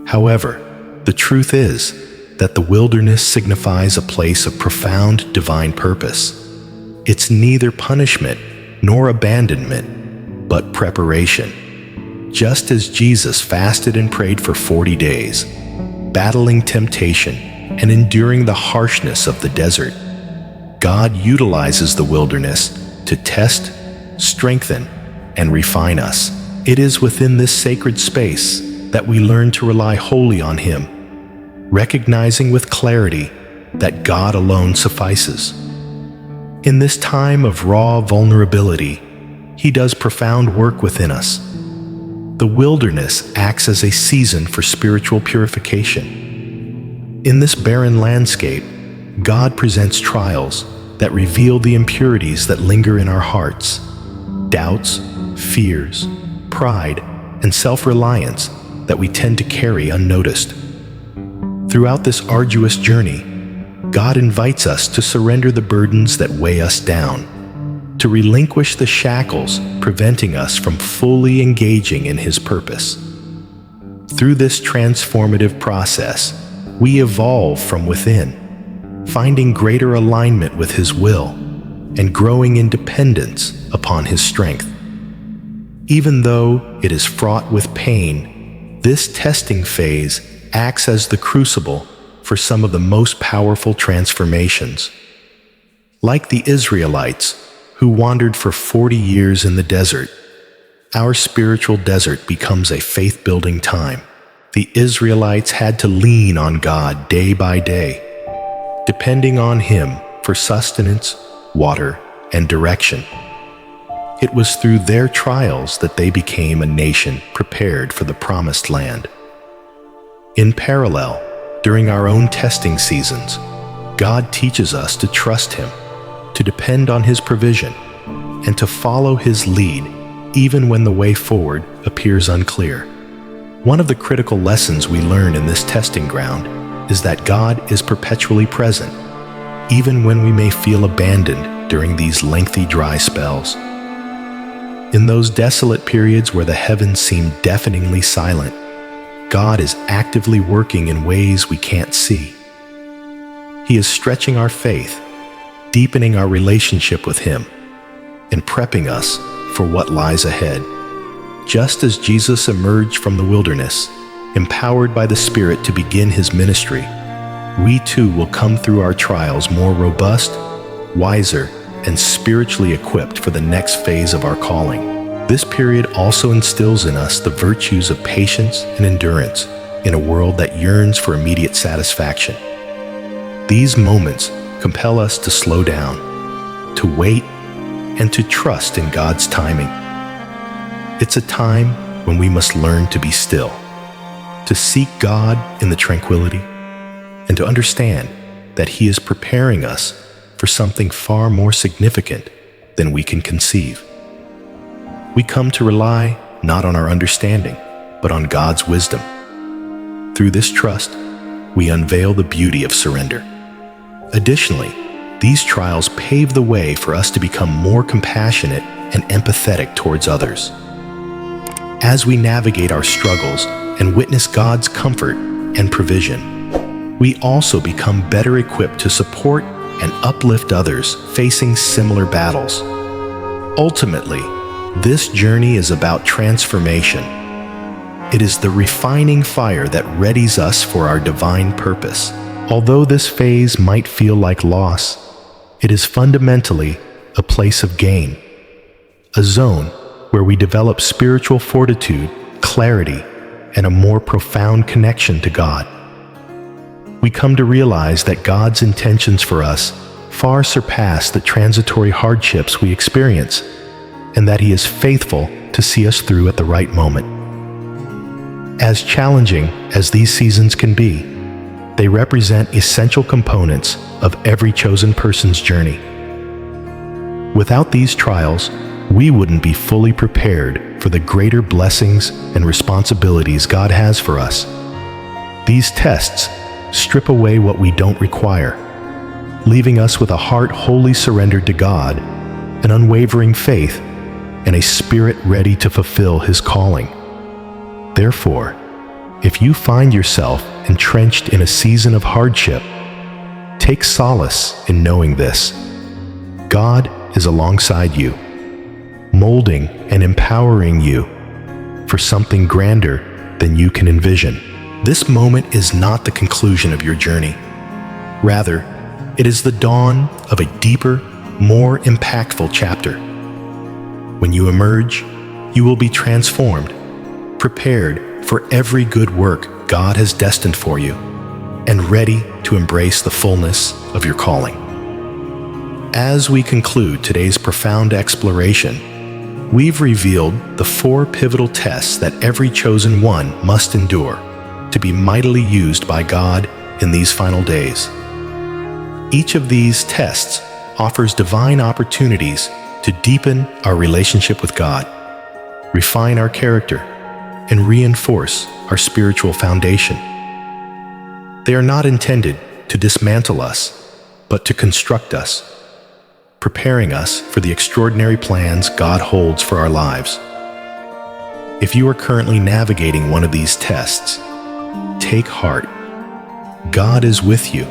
However, the truth is that the wilderness signifies a place of profound divine purpose. It's neither punishment nor abandonment, but preparation. Just as Jesus fasted and prayed for 40 days, battling temptation and enduring the harshness of the desert, God utilizes the wilderness to test, strengthen, and refine us. It is within this sacred space that we learn to rely wholly on Him, recognizing with clarity that God alone suffices. In this time of raw vulnerability, He does profound work within us. The wilderness acts as a season for spiritual purification. In this barren landscape, God presents trials that reveal the impurities that linger in our hearts: doubts, fears, pride, and self-reliance that we tend to carry unnoticed. Throughout this arduous journey, God invites us to surrender the burdens that weigh us down, to relinquish the shackles preventing us from fully engaging in His purpose. Through this transformative process, we evolve from within, finding greater alignment with His will and growing in dependence upon His strength. Even though it is fraught with pain, this testing phase acts as the crucible for some of the most powerful transformations. Like the Israelites, who wandered for 40 years in the desert, our spiritual desert becomes a faith-building time. The Israelites had to lean on God day by day, depending on Him for sustenance, water, and direction. It was through their trials that they became a nation prepared for the promised land. In parallel, during our own testing seasons, God teaches us to trust Him, to depend on His provision, and to follow His lead even when the way forward appears unclear. One of the critical lessons we learn in this testing ground is that God is perpetually present, even when we may feel abandoned during these lengthy dry spells. In those desolate periods where the heavens seem deafeningly silent, God is actively working in ways we can't see. He is stretching our faith, deepening our relationship with Him, and prepping us for what lies ahead. Just as Jesus emerged from the wilderness, empowered by the Spirit to begin His ministry, we too will come through our trials more robust, wiser, and spiritually equipped for the next phase of our calling. This period also instills in us the virtues of patience and endurance in a world that yearns for immediate satisfaction. These moments compel us to slow down, to wait, and to trust in God's timing. It's a time when we must learn to be still, to seek God in the tranquility, and to understand that He is preparing us for something far more significant than we can conceive. We come to rely not on our understanding, but on God's wisdom. Through this trust, we unveil the beauty of surrender. Additionally, these trials pave the way for us to become more compassionate and empathetic towards others. As we navigate our struggles and witness God's comfort and provision, we also become better equipped to support and uplift others facing similar battles. Ultimately, this journey is about transformation. It is the refining fire that readies us for our divine purpose. Although this phase might feel like loss, it is fundamentally a place of gain, a zone where we develop spiritual fortitude, clarity, and a more profound connection to God. We come to realize that God's intentions for us far surpass the transitory hardships we experience, and that He is faithful to see us through at the right moment. As challenging as these seasons can be, they represent essential components of every chosen person's journey. Without these trials, we wouldn't be fully prepared for the greater blessings and responsibilities God has for us. These tests strip away what we don't require, leaving us with a heart wholly surrendered to God, an unwavering faith, and a spirit ready to fulfill His calling. Therefore, if you find yourself entrenched in a season of hardship, take solace in knowing this: God is alongside you, molding and empowering you for something grander than you can envision. This moment is not the conclusion of your journey. Rather, it is the dawn of a deeper, more impactful chapter. When you emerge, you will be transformed, prepared for every good work God has destined for you, and ready to embrace the fullness of your calling. As we conclude today's profound exploration, we've revealed the 4 pivotal tests that every chosen one must endure to be mightily used by God in these final days. Each of these tests offers divine opportunities to deepen our relationship with God, refine our character, and reinforce our spiritual foundation. They are not intended to dismantle us, but to construct us, preparing us for the extraordinary plans God holds for our lives. If you are currently navigating one of these tests, take heart. God is with you,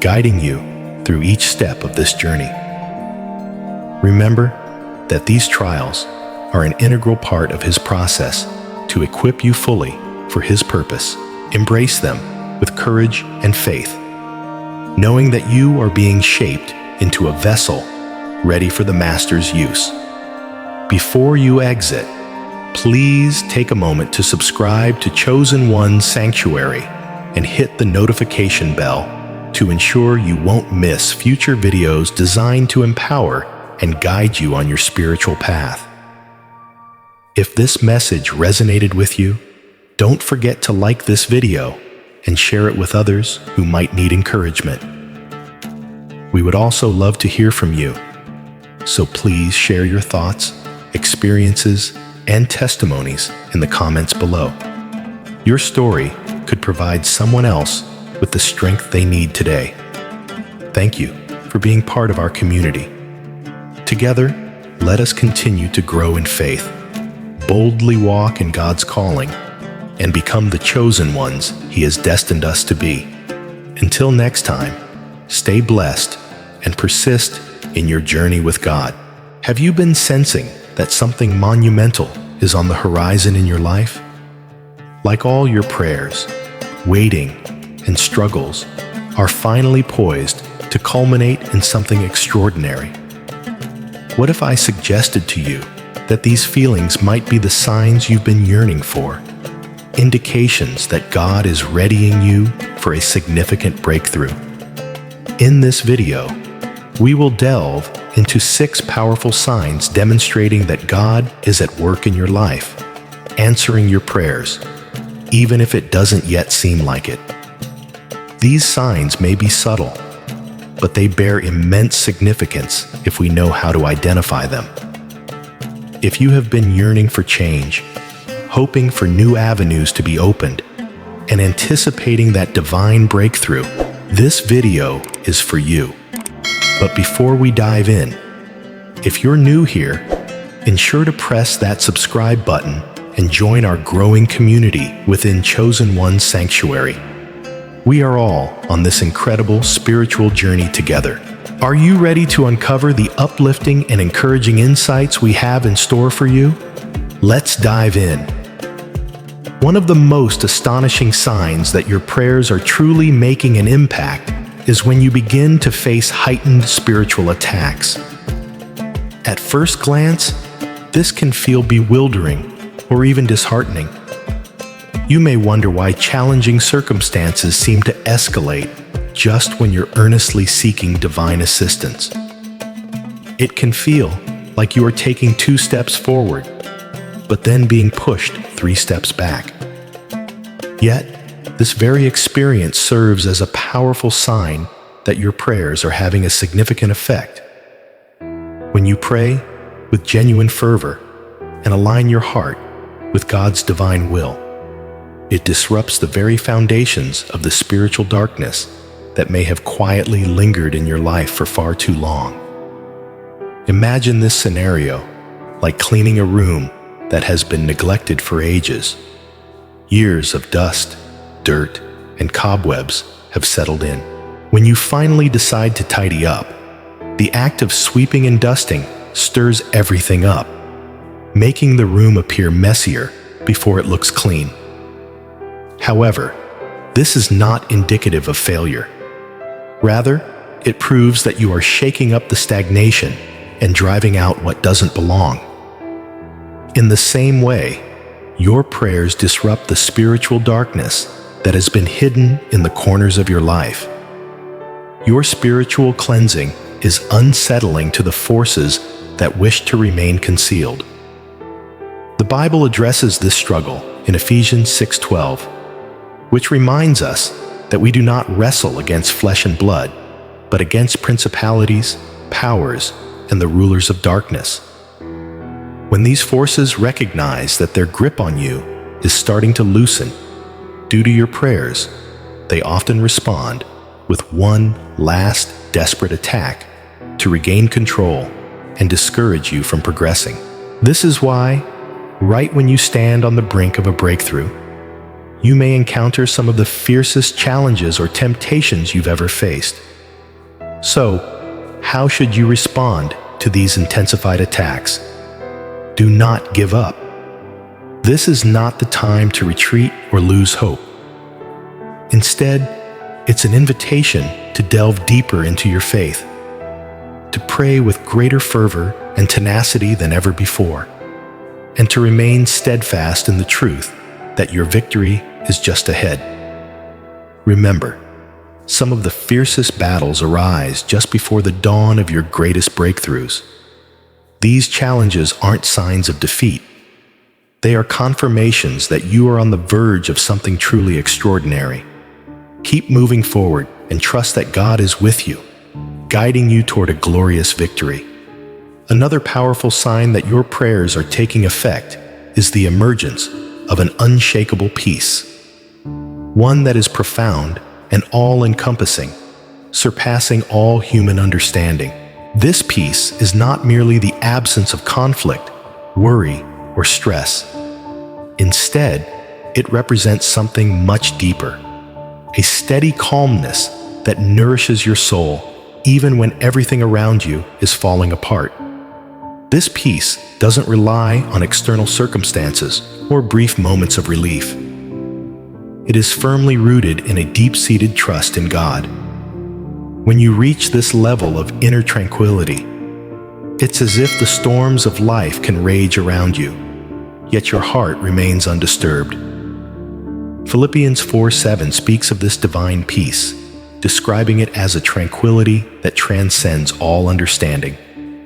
guiding you through each step of this journey. Remember that these trials are an integral part of His process to equip you fully for His purpose. Embrace them with courage and faith, knowing that you are being shaped into a vessel ready for the Master's use. Before you exit, please take a moment to subscribe to Chosen One Sanctuary and hit the notification bell to ensure you won't miss future videos designed to empower and guide you on your spiritual path. If this message resonated with you, don't forget to like this video and share it with others who might need encouragement. We would also love to hear from you, so please share your thoughts, experiences, and testimonies in the comments below. Your story could provide someone else with the strength they need today. Thank you for being part of our community. Together, let us continue to grow in faith, boldly walk in God's calling, and become the chosen ones He has destined us to be. Until next time, stay blessed and persist in your journey with God. Have you been sensing that something monumental is on the horizon in your life? Like all your prayers, waiting, and struggles are finally poised to culminate in something extraordinary. What if I suggested to you that these feelings might be the signs you've been yearning for, indications that God is readying you for a significant breakthrough? In this video, we will delve into 6 powerful signs demonstrating that God is at work in your life, answering your prayers, even if it doesn't yet seem like it. These signs may be subtle, but they bear immense significance if we know how to identify them. If you have been yearning for change, hoping for new avenues to be opened, and anticipating that divine breakthrough, this video is for you. But before we dive in, if you're new here, ensure to press that subscribe button and join our growing community within Chosen One Sanctuary. We are all on this incredible spiritual journey together. Are you ready to uncover the uplifting and encouraging insights we have in store for you? Let's dive in. One of the most astonishing signs that your prayers are truly making an impact is when you begin to face heightened spiritual attacks. At first glance, this can feel bewildering or even disheartening. You may wonder why challenging circumstances seem to escalate just when you're earnestly seeking divine assistance. It can feel like you are taking 2 steps forward, but then being pushed 3 steps back. Yet, this very experience serves as a powerful sign that your prayers are having a significant effect. When you pray with genuine fervor and align your heart with God's divine will, it disrupts the very foundations of the spiritual darkness that may have quietly lingered in your life for far too long. Imagine this scenario like cleaning a room that has been neglected for ages. Years of dust, dirt, and cobwebs have settled in. When you finally decide to tidy up, the act of sweeping and dusting stirs everything up, making the room appear messier before it looks clean. However, this is not indicative of failure. Rather, it proves that you are shaking up the stagnation and driving out what doesn't belong. In the same way, your prayers disrupt the spiritual darkness that has been hidden in the corners of your life. Your spiritual cleansing is unsettling to the forces that wish to remain concealed. The Bible addresses this struggle in Ephesians 6:12, which reminds us that we do not wrestle against flesh and blood, but against principalities, powers, and the rulers of darkness. When these forces recognize that their grip on you is starting to loosen due to your prayers, they often respond with one last desperate attack to regain control and discourage you from progressing. This is why, right when you stand on the brink of a breakthrough, you may encounter some of the fiercest challenges or temptations you've ever faced. So, how should you respond to these intensified attacks? Do not give up. This is not the time to retreat or lose hope. Instead, it's an invitation to delve deeper into your faith, to pray with greater fervor and tenacity than ever before, and to remain steadfast in the truth that your victory is just ahead. Remember, some of the fiercest battles arise just before the dawn of your greatest breakthroughs. These challenges aren't signs of defeat. They are confirmations that you are on the verge of something truly extraordinary. Keep moving forward and trust that God is with you, guiding you toward a glorious victory. Another powerful sign that your prayers are taking effect is the emergence of an unshakable peace, one that is profound and all-encompassing, surpassing all human understanding. This peace is not merely the absence of conflict, worry, or stress. Instead, it represents something much deeper, a steady calmness that nourishes your soul even when everything around you is falling apart. This peace doesn't rely on external circumstances or brief moments of relief. It is firmly rooted in a deep-seated trust in God. When you reach this level of inner tranquility, it's as if the storms of life can rage around you, yet your heart remains undisturbed. Philippians 4:7 speaks of this divine peace, describing it as a tranquility that transcends all understanding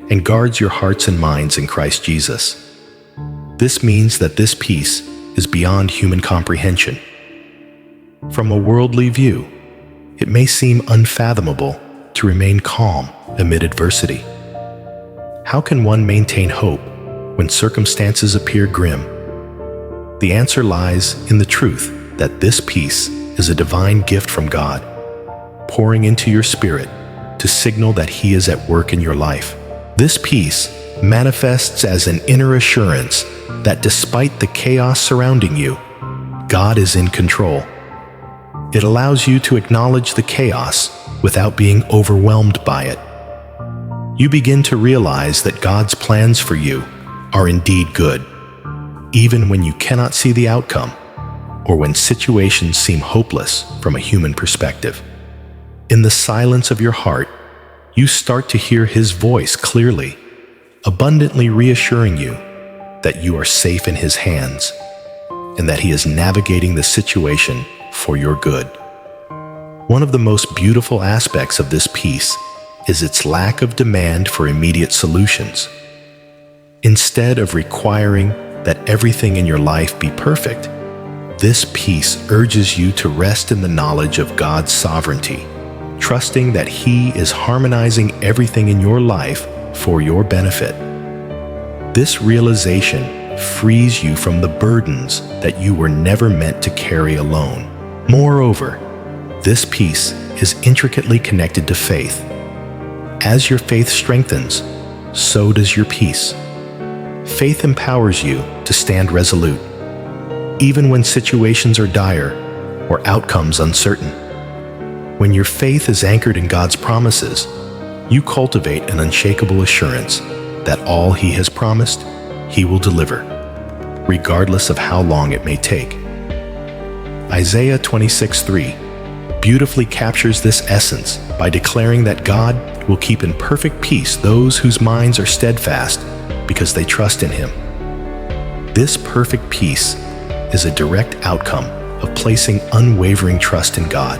and guards your hearts and minds in Christ Jesus. This means that this peace is beyond human comprehension. From a worldly view, it may seem unfathomable to remain calm amid adversity. How can one maintain hope when circumstances appear grim? The answer lies in the truth that this peace is a divine gift from God, pouring into your spirit to signal that He is at work in your life. This peace manifests as an inner assurance that despite the chaos surrounding you, God is in control. It allows you to acknowledge the chaos without being overwhelmed by it. You begin to realize that God's plans for you are indeed good, even when you cannot see the outcome or when situations seem hopeless from a human perspective. In the silence of your heart, you start to hear His voice clearly, abundantly reassuring you that you are safe in His hands and that He is navigating the situation for your good. One of the most beautiful aspects of this peace is its lack of demand for immediate solutions. Instead of requiring that everything in your life be perfect, this peace urges you to rest in the knowledge of God's sovereignty, trusting that He is harmonizing everything in your life for your benefit. This realization frees you from the burdens that you were never meant to carry alone. Moreover, this peace is intricately connected to faith. As your faith strengthens, so does your peace. Faith empowers you to stand resolute, even when situations are dire or outcomes uncertain. When your faith is anchored in God's promises, you cultivate an unshakable assurance that all He has promised, He will deliver, regardless of how long it may take. Isaiah 26:3 beautifully captures this essence by declaring that God will keep in perfect peace those whose minds are steadfast because they trust in Him. This perfect peace is a direct outcome of placing unwavering trust in God,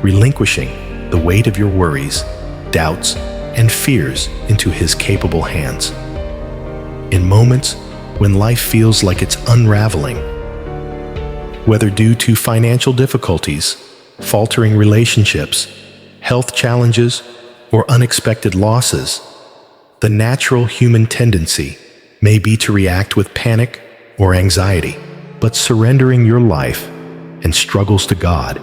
relinquishing the weight of your worries, doubts, and fears into His capable hands. In moments when life feels like it's unraveling, whether due to financial difficulties, faltering relationships, health challenges, or unexpected losses, the natural human tendency may be to react with panic or anxiety, but surrendering your life and struggles to God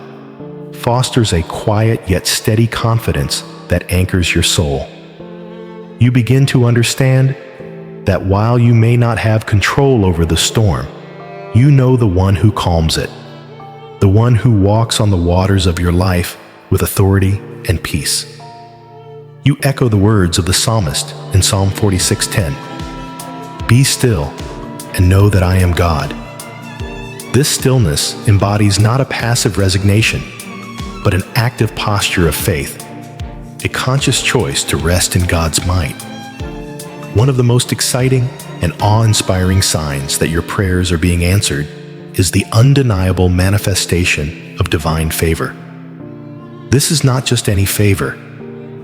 fosters a quiet yet steady confidence that anchors your soul. You begin to understand that while you may not have control over the storm, you know the one who calms it, the one who walks on the waters of your life with authority and peace. You echo the words of the psalmist in Psalm 46:10. Be still and know that I am God. This stillness embodies not a passive resignation, but an active posture of faith, a conscious choice to rest in God's might. One of the most exciting and awe-inspiring signs that your prayers are being answered is the undeniable manifestation of divine favor. This is not just any favor.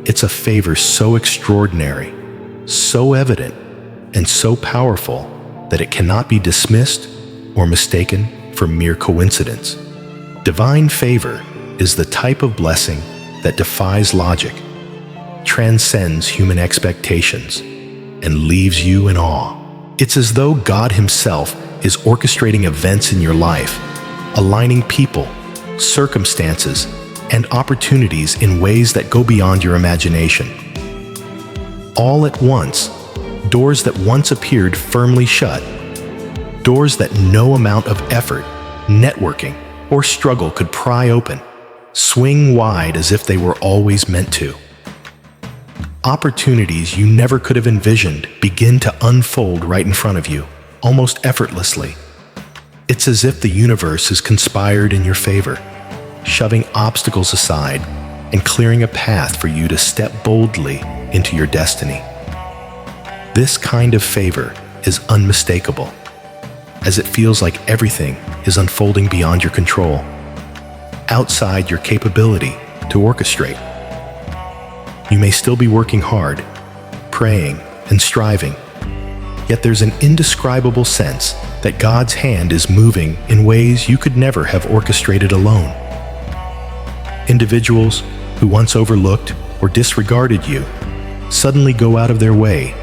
It's a favor so extraordinary, so evident, and so powerful that it cannot be dismissed or mistaken for mere coincidence. Divine favor is the type of blessing that defies logic, transcends human expectations, and leaves you in awe. It's as though God Himself is orchestrating events in your life, aligning people, circumstances, and opportunities in ways that go beyond your imagination. All at once, doors that once appeared firmly shut, doors that no amount of effort, networking, or struggle could pry open, swing wide as if they were always meant to. Opportunities you never could have envisioned begin to unfold right in front of you, almost effortlessly. It's as if the universe has conspired in your favor, shoving obstacles aside and clearing a path for you to step boldly into your destiny. This kind of favor is unmistakable, as it feels like everything is unfolding beyond your control, outside your capability to orchestrate. You may still be working hard, praying and striving, yet there's an indescribable sense that God's hand is moving in ways you could never have orchestrated alone. Individuals who once overlooked or disregarded you suddenly go out of their way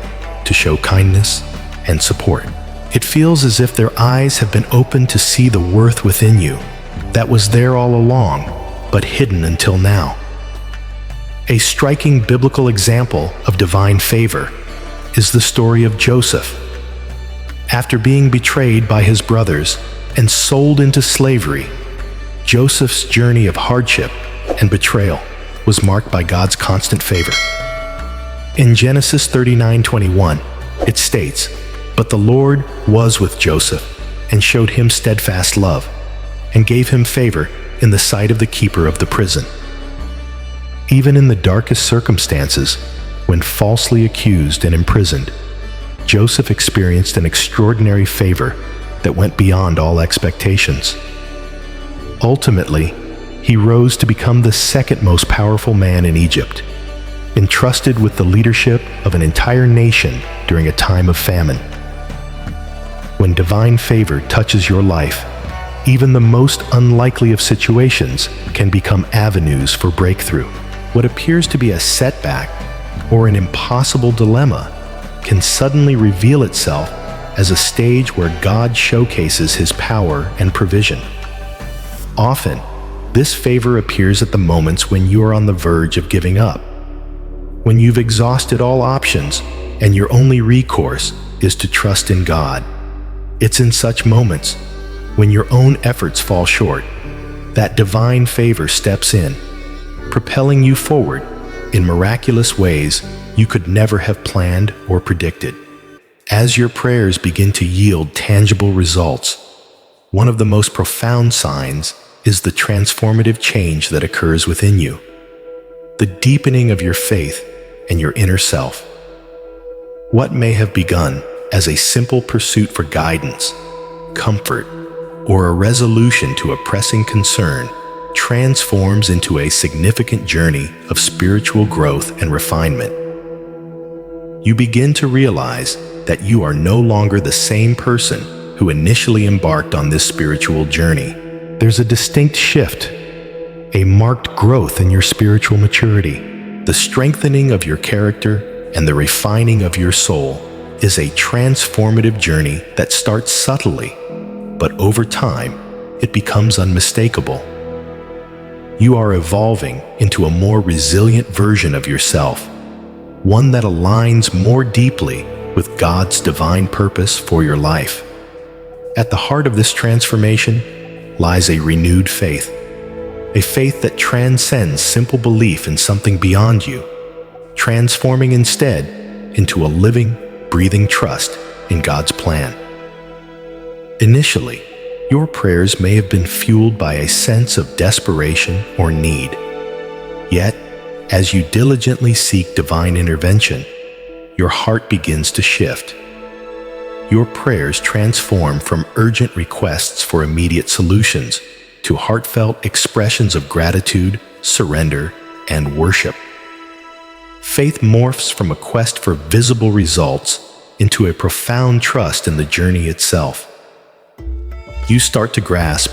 to show kindness and support. It feels as if their eyes have been opened to see the worth within you that was there all along, but hidden until now. A striking biblical example of divine favor is the story of Joseph. After being betrayed by his brothers and sold into slavery, Joseph's journey of hardship and betrayal was marked by God's constant favor. In Genesis 39:21, it states, "But the Lord was with Joseph and showed him steadfast love, and gave him favor in the sight of the keeper of the prison." Even in the darkest circumstances, when falsely accused and imprisoned, Joseph experienced an extraordinary favor that went beyond all expectations. Ultimately, he rose to become the second most powerful man in Egypt, entrusted with the leadership of an entire nation during a time of famine. When divine favor touches your life, even the most unlikely of situations can become avenues for breakthrough. What appears to be a setback or an impossible dilemma can suddenly reveal itself as a stage where God showcases his power and provision. Often, this favor appears at the moments when you are on the verge of giving up, when you've exhausted all options and your only recourse is to trust in God. It's in such moments, when your own efforts fall short, that divine favor steps in, propelling you forward in miraculous ways you could never have planned or predicted. As your prayers begin to yield tangible results, one of the most profound signs is the transformative change that occurs within you, the deepening of your faith and your inner self. What may have begun as a simple pursuit for guidance, comfort, or a resolution to a pressing concern transforms into a significant journey of spiritual growth and refinement. You begin to realize that you are no longer the same person who initially embarked on this spiritual journey. There's a distinct shift, a marked growth in your spiritual maturity. The strengthening of your character and the refining of your soul is a transformative journey that starts subtly, but over time, it becomes unmistakable. You are evolving into a more resilient version of yourself, one that aligns more deeply with God's divine purpose for your life. At the heart of this transformation lies a renewed faith, a faith that transcends simple belief in something beyond you, transforming instead into a living, breathing trust in God's plan. Initially, your prayers may have been fueled by a sense of desperation or need. Yet, as you diligently seek divine intervention, your heart begins to shift. Your prayers transform from urgent requests for immediate solutions to heartfelt expressions of gratitude, surrender, and worship. Faith morphs from a quest for visible results into a profound trust in the journey itself. You start to grasp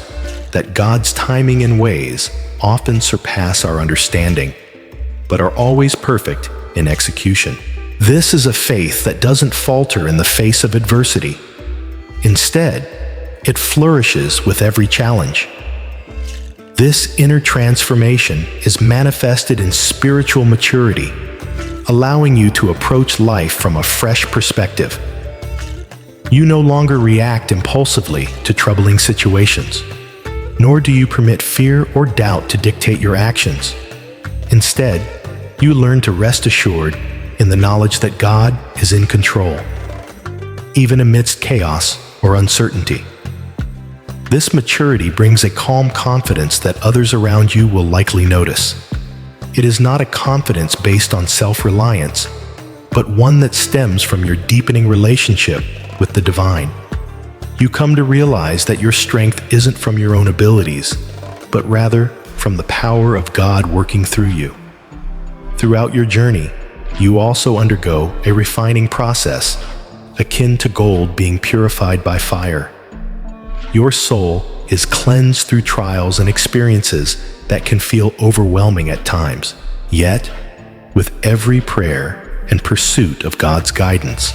that God's timing and ways often surpass our understanding, but are always perfect in execution. This is a faith that doesn't falter in the face of adversity. Instead, it flourishes with every challenge. This inner transformation is manifested in spiritual maturity, allowing you to approach life from a fresh perspective. You no longer react impulsively to troubling situations, nor do you permit fear or doubt to dictate your actions. Instead, you learn to rest assured in the knowledge that God is in control, even amidst chaos or uncertainty. This maturity brings a calm confidence that others around you will likely notice. It is not a confidence based on self-reliance, but one that stems from your deepening relationship with the divine. You come to realize that your strength isn't from your own abilities, but rather from the power of God working through you. Throughout your journey, you also undergo a refining process, akin to gold being purified by fire. Your soul is cleansed through trials and experiences that can feel overwhelming at times. Yet, with every prayer and pursuit of God's guidance,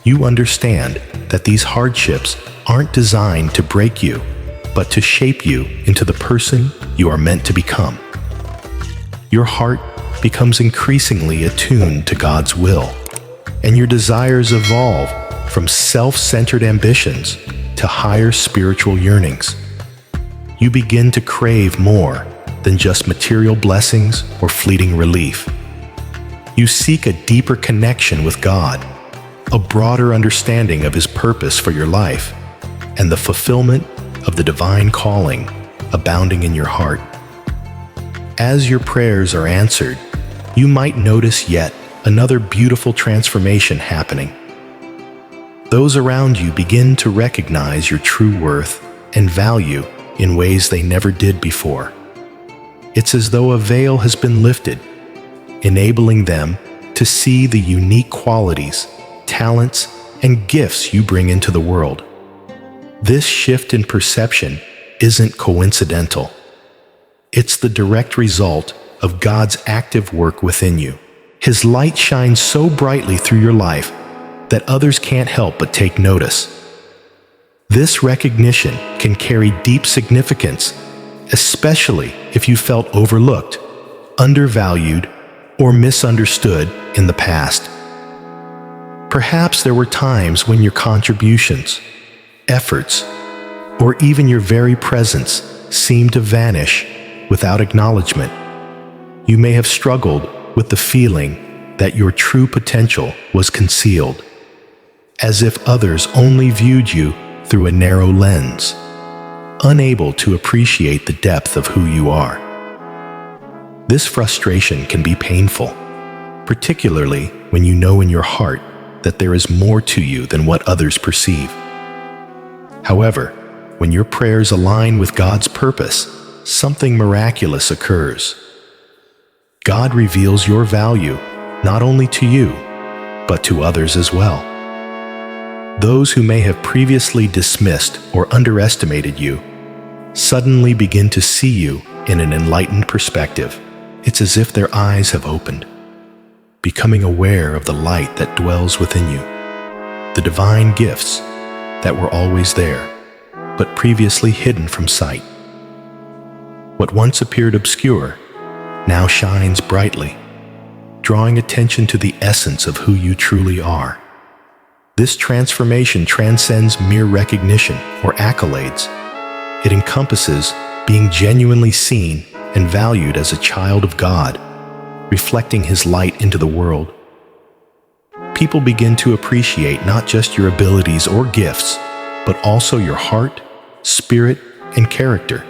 you understand that these hardships aren't designed to break you, but to shape you into the person you are meant to become. Your heart becomes increasingly attuned to God's will, and your desires evolve from self-centered ambitions to higher spiritual yearnings. You begin to crave more than just material blessings or fleeting relief. You seek a deeper connection with God, a broader understanding of His purpose for your life, and the fulfillment of the divine calling abounding in your heart. As your prayers are answered, you might notice yet another beautiful transformation happening. Those around you begin to recognize your true worth and value in ways they never did before. It's as though a veil has been lifted, enabling them to see the unique qualities, talents, and gifts you bring into the world. This shift in perception isn't coincidental. It's the direct result of God's active work within you. His light shines so brightly through your life that others can't help but take notice. This recognition can carry deep significance, especially if you felt overlooked, undervalued, or misunderstood in the past. Perhaps there were times when your contributions, efforts, or even your very presence seemed to vanish without acknowledgement. You may have struggled with the feeling that your true potential was concealed, as if others only viewed you through a narrow lens, unable to appreciate the depth of who you are. This frustration can be painful, particularly when you know in your heart that there is more to you than what others perceive. However, when your prayers align with God's purpose, something miraculous occurs. God reveals your value not only to you, but to others as well. Those who may have previously dismissed or underestimated you suddenly begin to see you in an enlightened perspective. It's as if their eyes have opened, becoming aware of the light that dwells within you, the divine gifts that were always there, but previously hidden from sight. What once appeared obscure now shines brightly, drawing attention to the essence of who you truly are. This transformation transcends mere recognition or accolades. It encompasses being genuinely seen and valued as a child of God, reflecting His light into the world. People begin to appreciate not just your abilities or gifts, but also your heart, spirit, and character.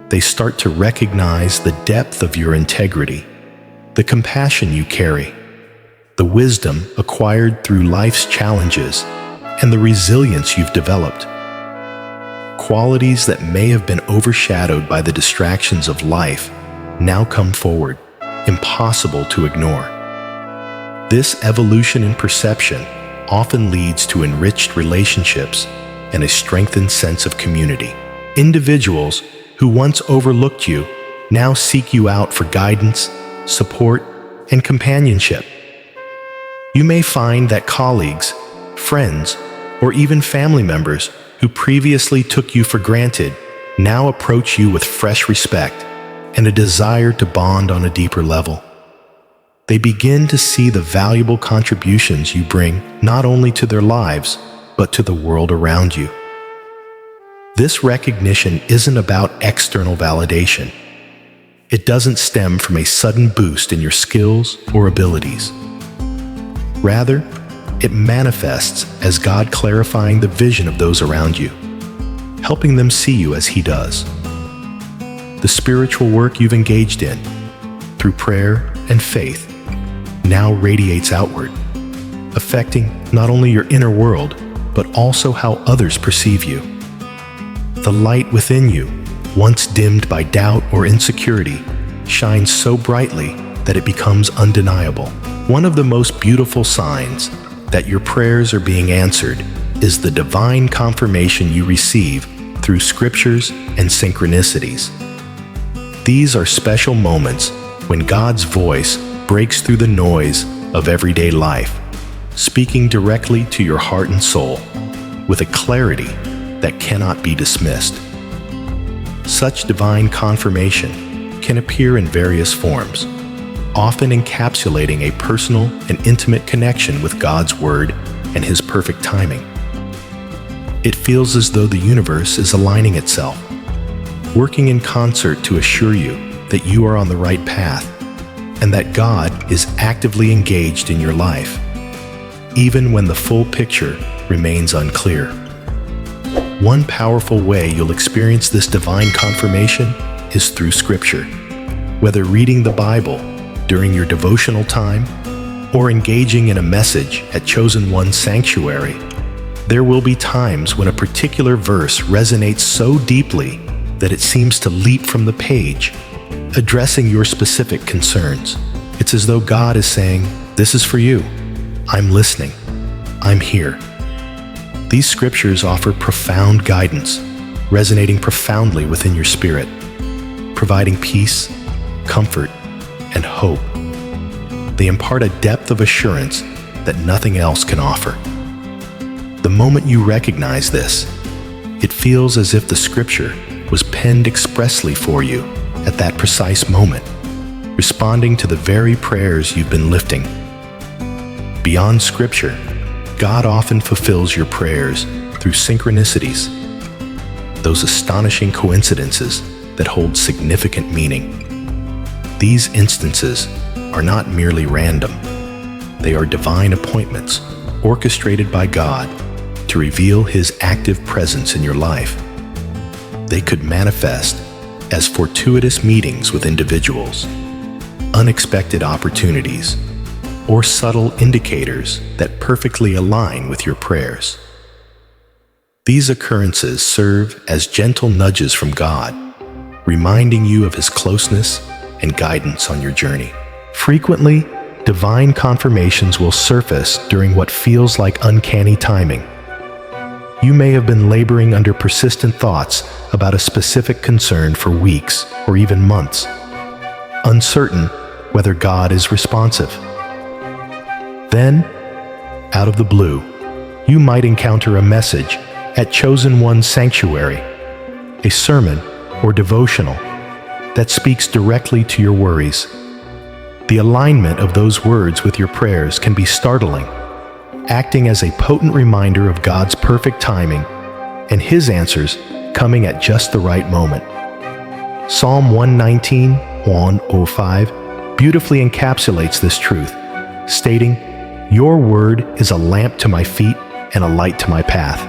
They start to recognize the depth of your integrity, the compassion you carry, the wisdom acquired through life's challenges, and the resilience you've developed. Qualities that may have been overshadowed by the distractions of life now come forward, impossible to ignore. This evolution in perception often leads to enriched relationships and a strengthened sense of community. Individuals who once overlooked you now seek you out for guidance, support, and companionship. You may find that colleagues, friends, or even family members who previously took you for granted now approach you with fresh respect and a desire to bond on a deeper level. they begin to see the valuable contributions you bring not only to their lives, but to the world around you. This recognition isn't about external validation. It doesn't stem from a sudden boost in your skills or abilities. Rather, it manifests as God clarifying the vision of those around you, helping them see you as He does. The spiritual work you've engaged in, through prayer and faith, now radiates outward, affecting not only your inner world, but also how others perceive you. The light within you, once dimmed by doubt or insecurity, shines so brightly that it becomes undeniable. One of the most beautiful signs that your prayers are being answered is the divine confirmation you receive through scriptures and synchronicities. These are special moments when God's voice breaks through the noise of everyday life, speaking directly to your heart and soul with a clarity that cannot be dismissed. Such divine confirmation can appear in various forms, often encapsulating a personal and intimate connection with God's Word and His perfect timing. It feels as though the universe is aligning itself, working in concert to assure you that you are on the right path and that God is actively engaged in your life, even when the full picture remains unclear. One powerful way you'll experience this divine confirmation is through Scripture. Whether reading the Bible during your devotional time or engaging in a message at Chosen One Sanctuary, there will be times when a particular verse resonates so deeply that it seems to leap from the page, addressing your specific concerns. It's as though God is saying, "This is for you. I'm listening. I'm here." These scriptures offer profound guidance, resonating profoundly within your spirit, providing peace, comfort, and hope. They impart a depth of assurance that nothing else can offer. The moment you recognize this, it feels as if the scripture was penned expressly for you at that precise moment, responding to the very prayers you've been lifting. Beyond scripture, God often fulfills your prayers through synchronicities, those astonishing coincidences that hold significant meaning. These instances are not merely random. They are divine appointments orchestrated by God to reveal His active presence in your life. They could manifest as fortuitous meetings with individuals, unexpected opportunities, or subtle indicators that perfectly align with your prayers. These occurrences serve as gentle nudges from God, reminding you of His closeness and guidance on your journey. Frequently, divine confirmations will surface during what feels like uncanny timing. You may have been laboring under persistent thoughts about a specific concern for weeks or even months, uncertain whether God is responsive. Then, out of the blue, you might encounter a message at Chosen One Sanctuary, a sermon or devotional that speaks directly to your worries. The alignment of those words with your prayers can be startling, acting as a potent reminder of God's perfect timing and His answers coming at just the right moment. Psalm 119:105 beautifully encapsulates this truth, stating, "Your word is a lamp to my feet and a light to my path."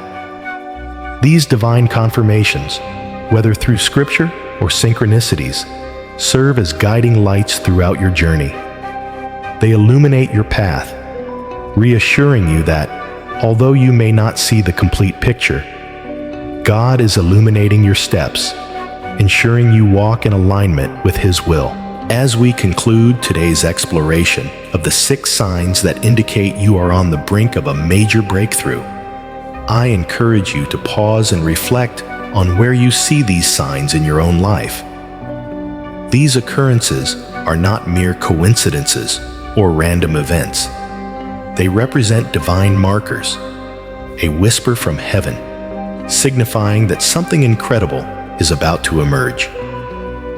These divine confirmations, whether through scripture or synchronicities, serve as guiding lights throughout your journey. They illuminate your path, reassuring you that, although you may not see the complete picture, God is illuminating your steps, ensuring you walk in alignment with His will. As we conclude today's exploration of the 6 signs that indicate you are on the brink of a major breakthrough, I encourage you to pause and reflect on where you see these signs in your own life. These occurrences are not mere coincidences or random events. They represent divine markers, a whisper from heaven, signifying that something incredible is about to emerge.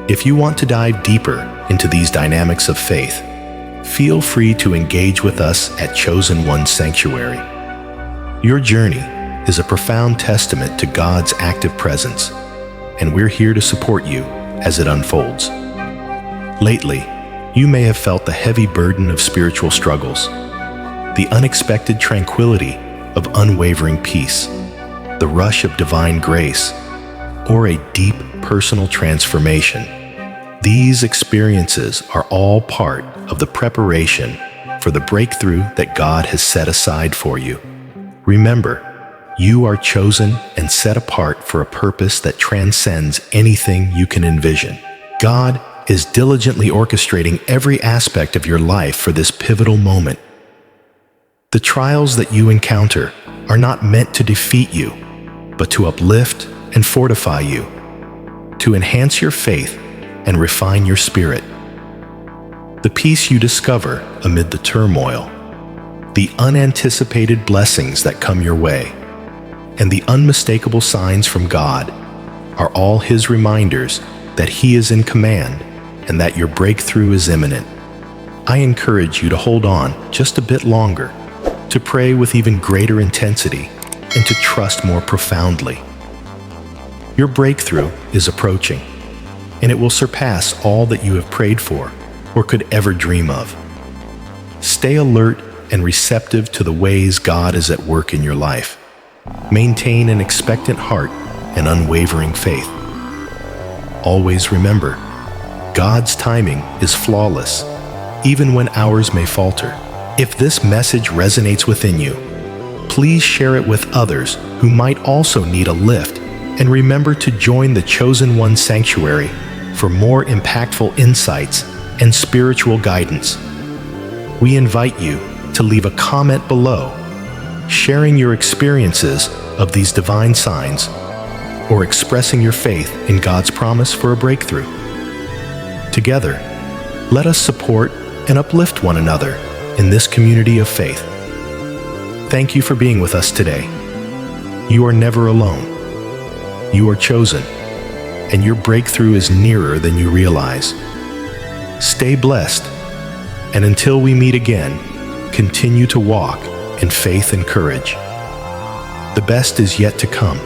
If you want to dive deeper into these dynamics of faith, feel free to engage with us at Chosen One Sanctuary. Your journey is a profound testament to God's active presence, and we're here to support you as it unfolds. Lately, you may have felt the heavy burden of spiritual struggles, the unexpected tranquility of unwavering peace, the rush of divine grace, or a deep personal transformation. These experiences are all part of the preparation for the breakthrough that God has set aside for you. Remember, you are chosen and set apart for a purpose that transcends anything you can envision. God is diligently orchestrating every aspect of your life for this pivotal moment. The trials that you encounter are not meant to defeat you, but to uplift and fortify you, to enhance your faith and refine your spirit. The peace you discover amid the turmoil, the unanticipated blessings that come your way, and the unmistakable signs from God are all His reminders that He is in command and that your breakthrough is imminent. I encourage you to hold on just a bit longer, to pray with even greater intensity, and to trust more profoundly. Your breakthrough is approaching, and it will surpass all that you have prayed for or could ever dream of. Stay alert and receptive to the ways God is at work in your life. Maintain an expectant heart and unwavering faith. Always remember, God's timing is flawless, even when ours may falter. If this message resonates within you, please share it with others who might also need a lift, and remember to join the Chosen One Sanctuary for more impactful insights and spiritual guidance. We invite you to leave a comment below, sharing your experiences of these divine signs or expressing your faith in God's promise for a breakthrough. Together, let us support and uplift one another in this community of faith. Thank you for being with us today. You are never alone. You are chosen, and your breakthrough is nearer than you realize. Stay blessed, and until we meet again, continue to walk in faith and courage. The best is yet to come.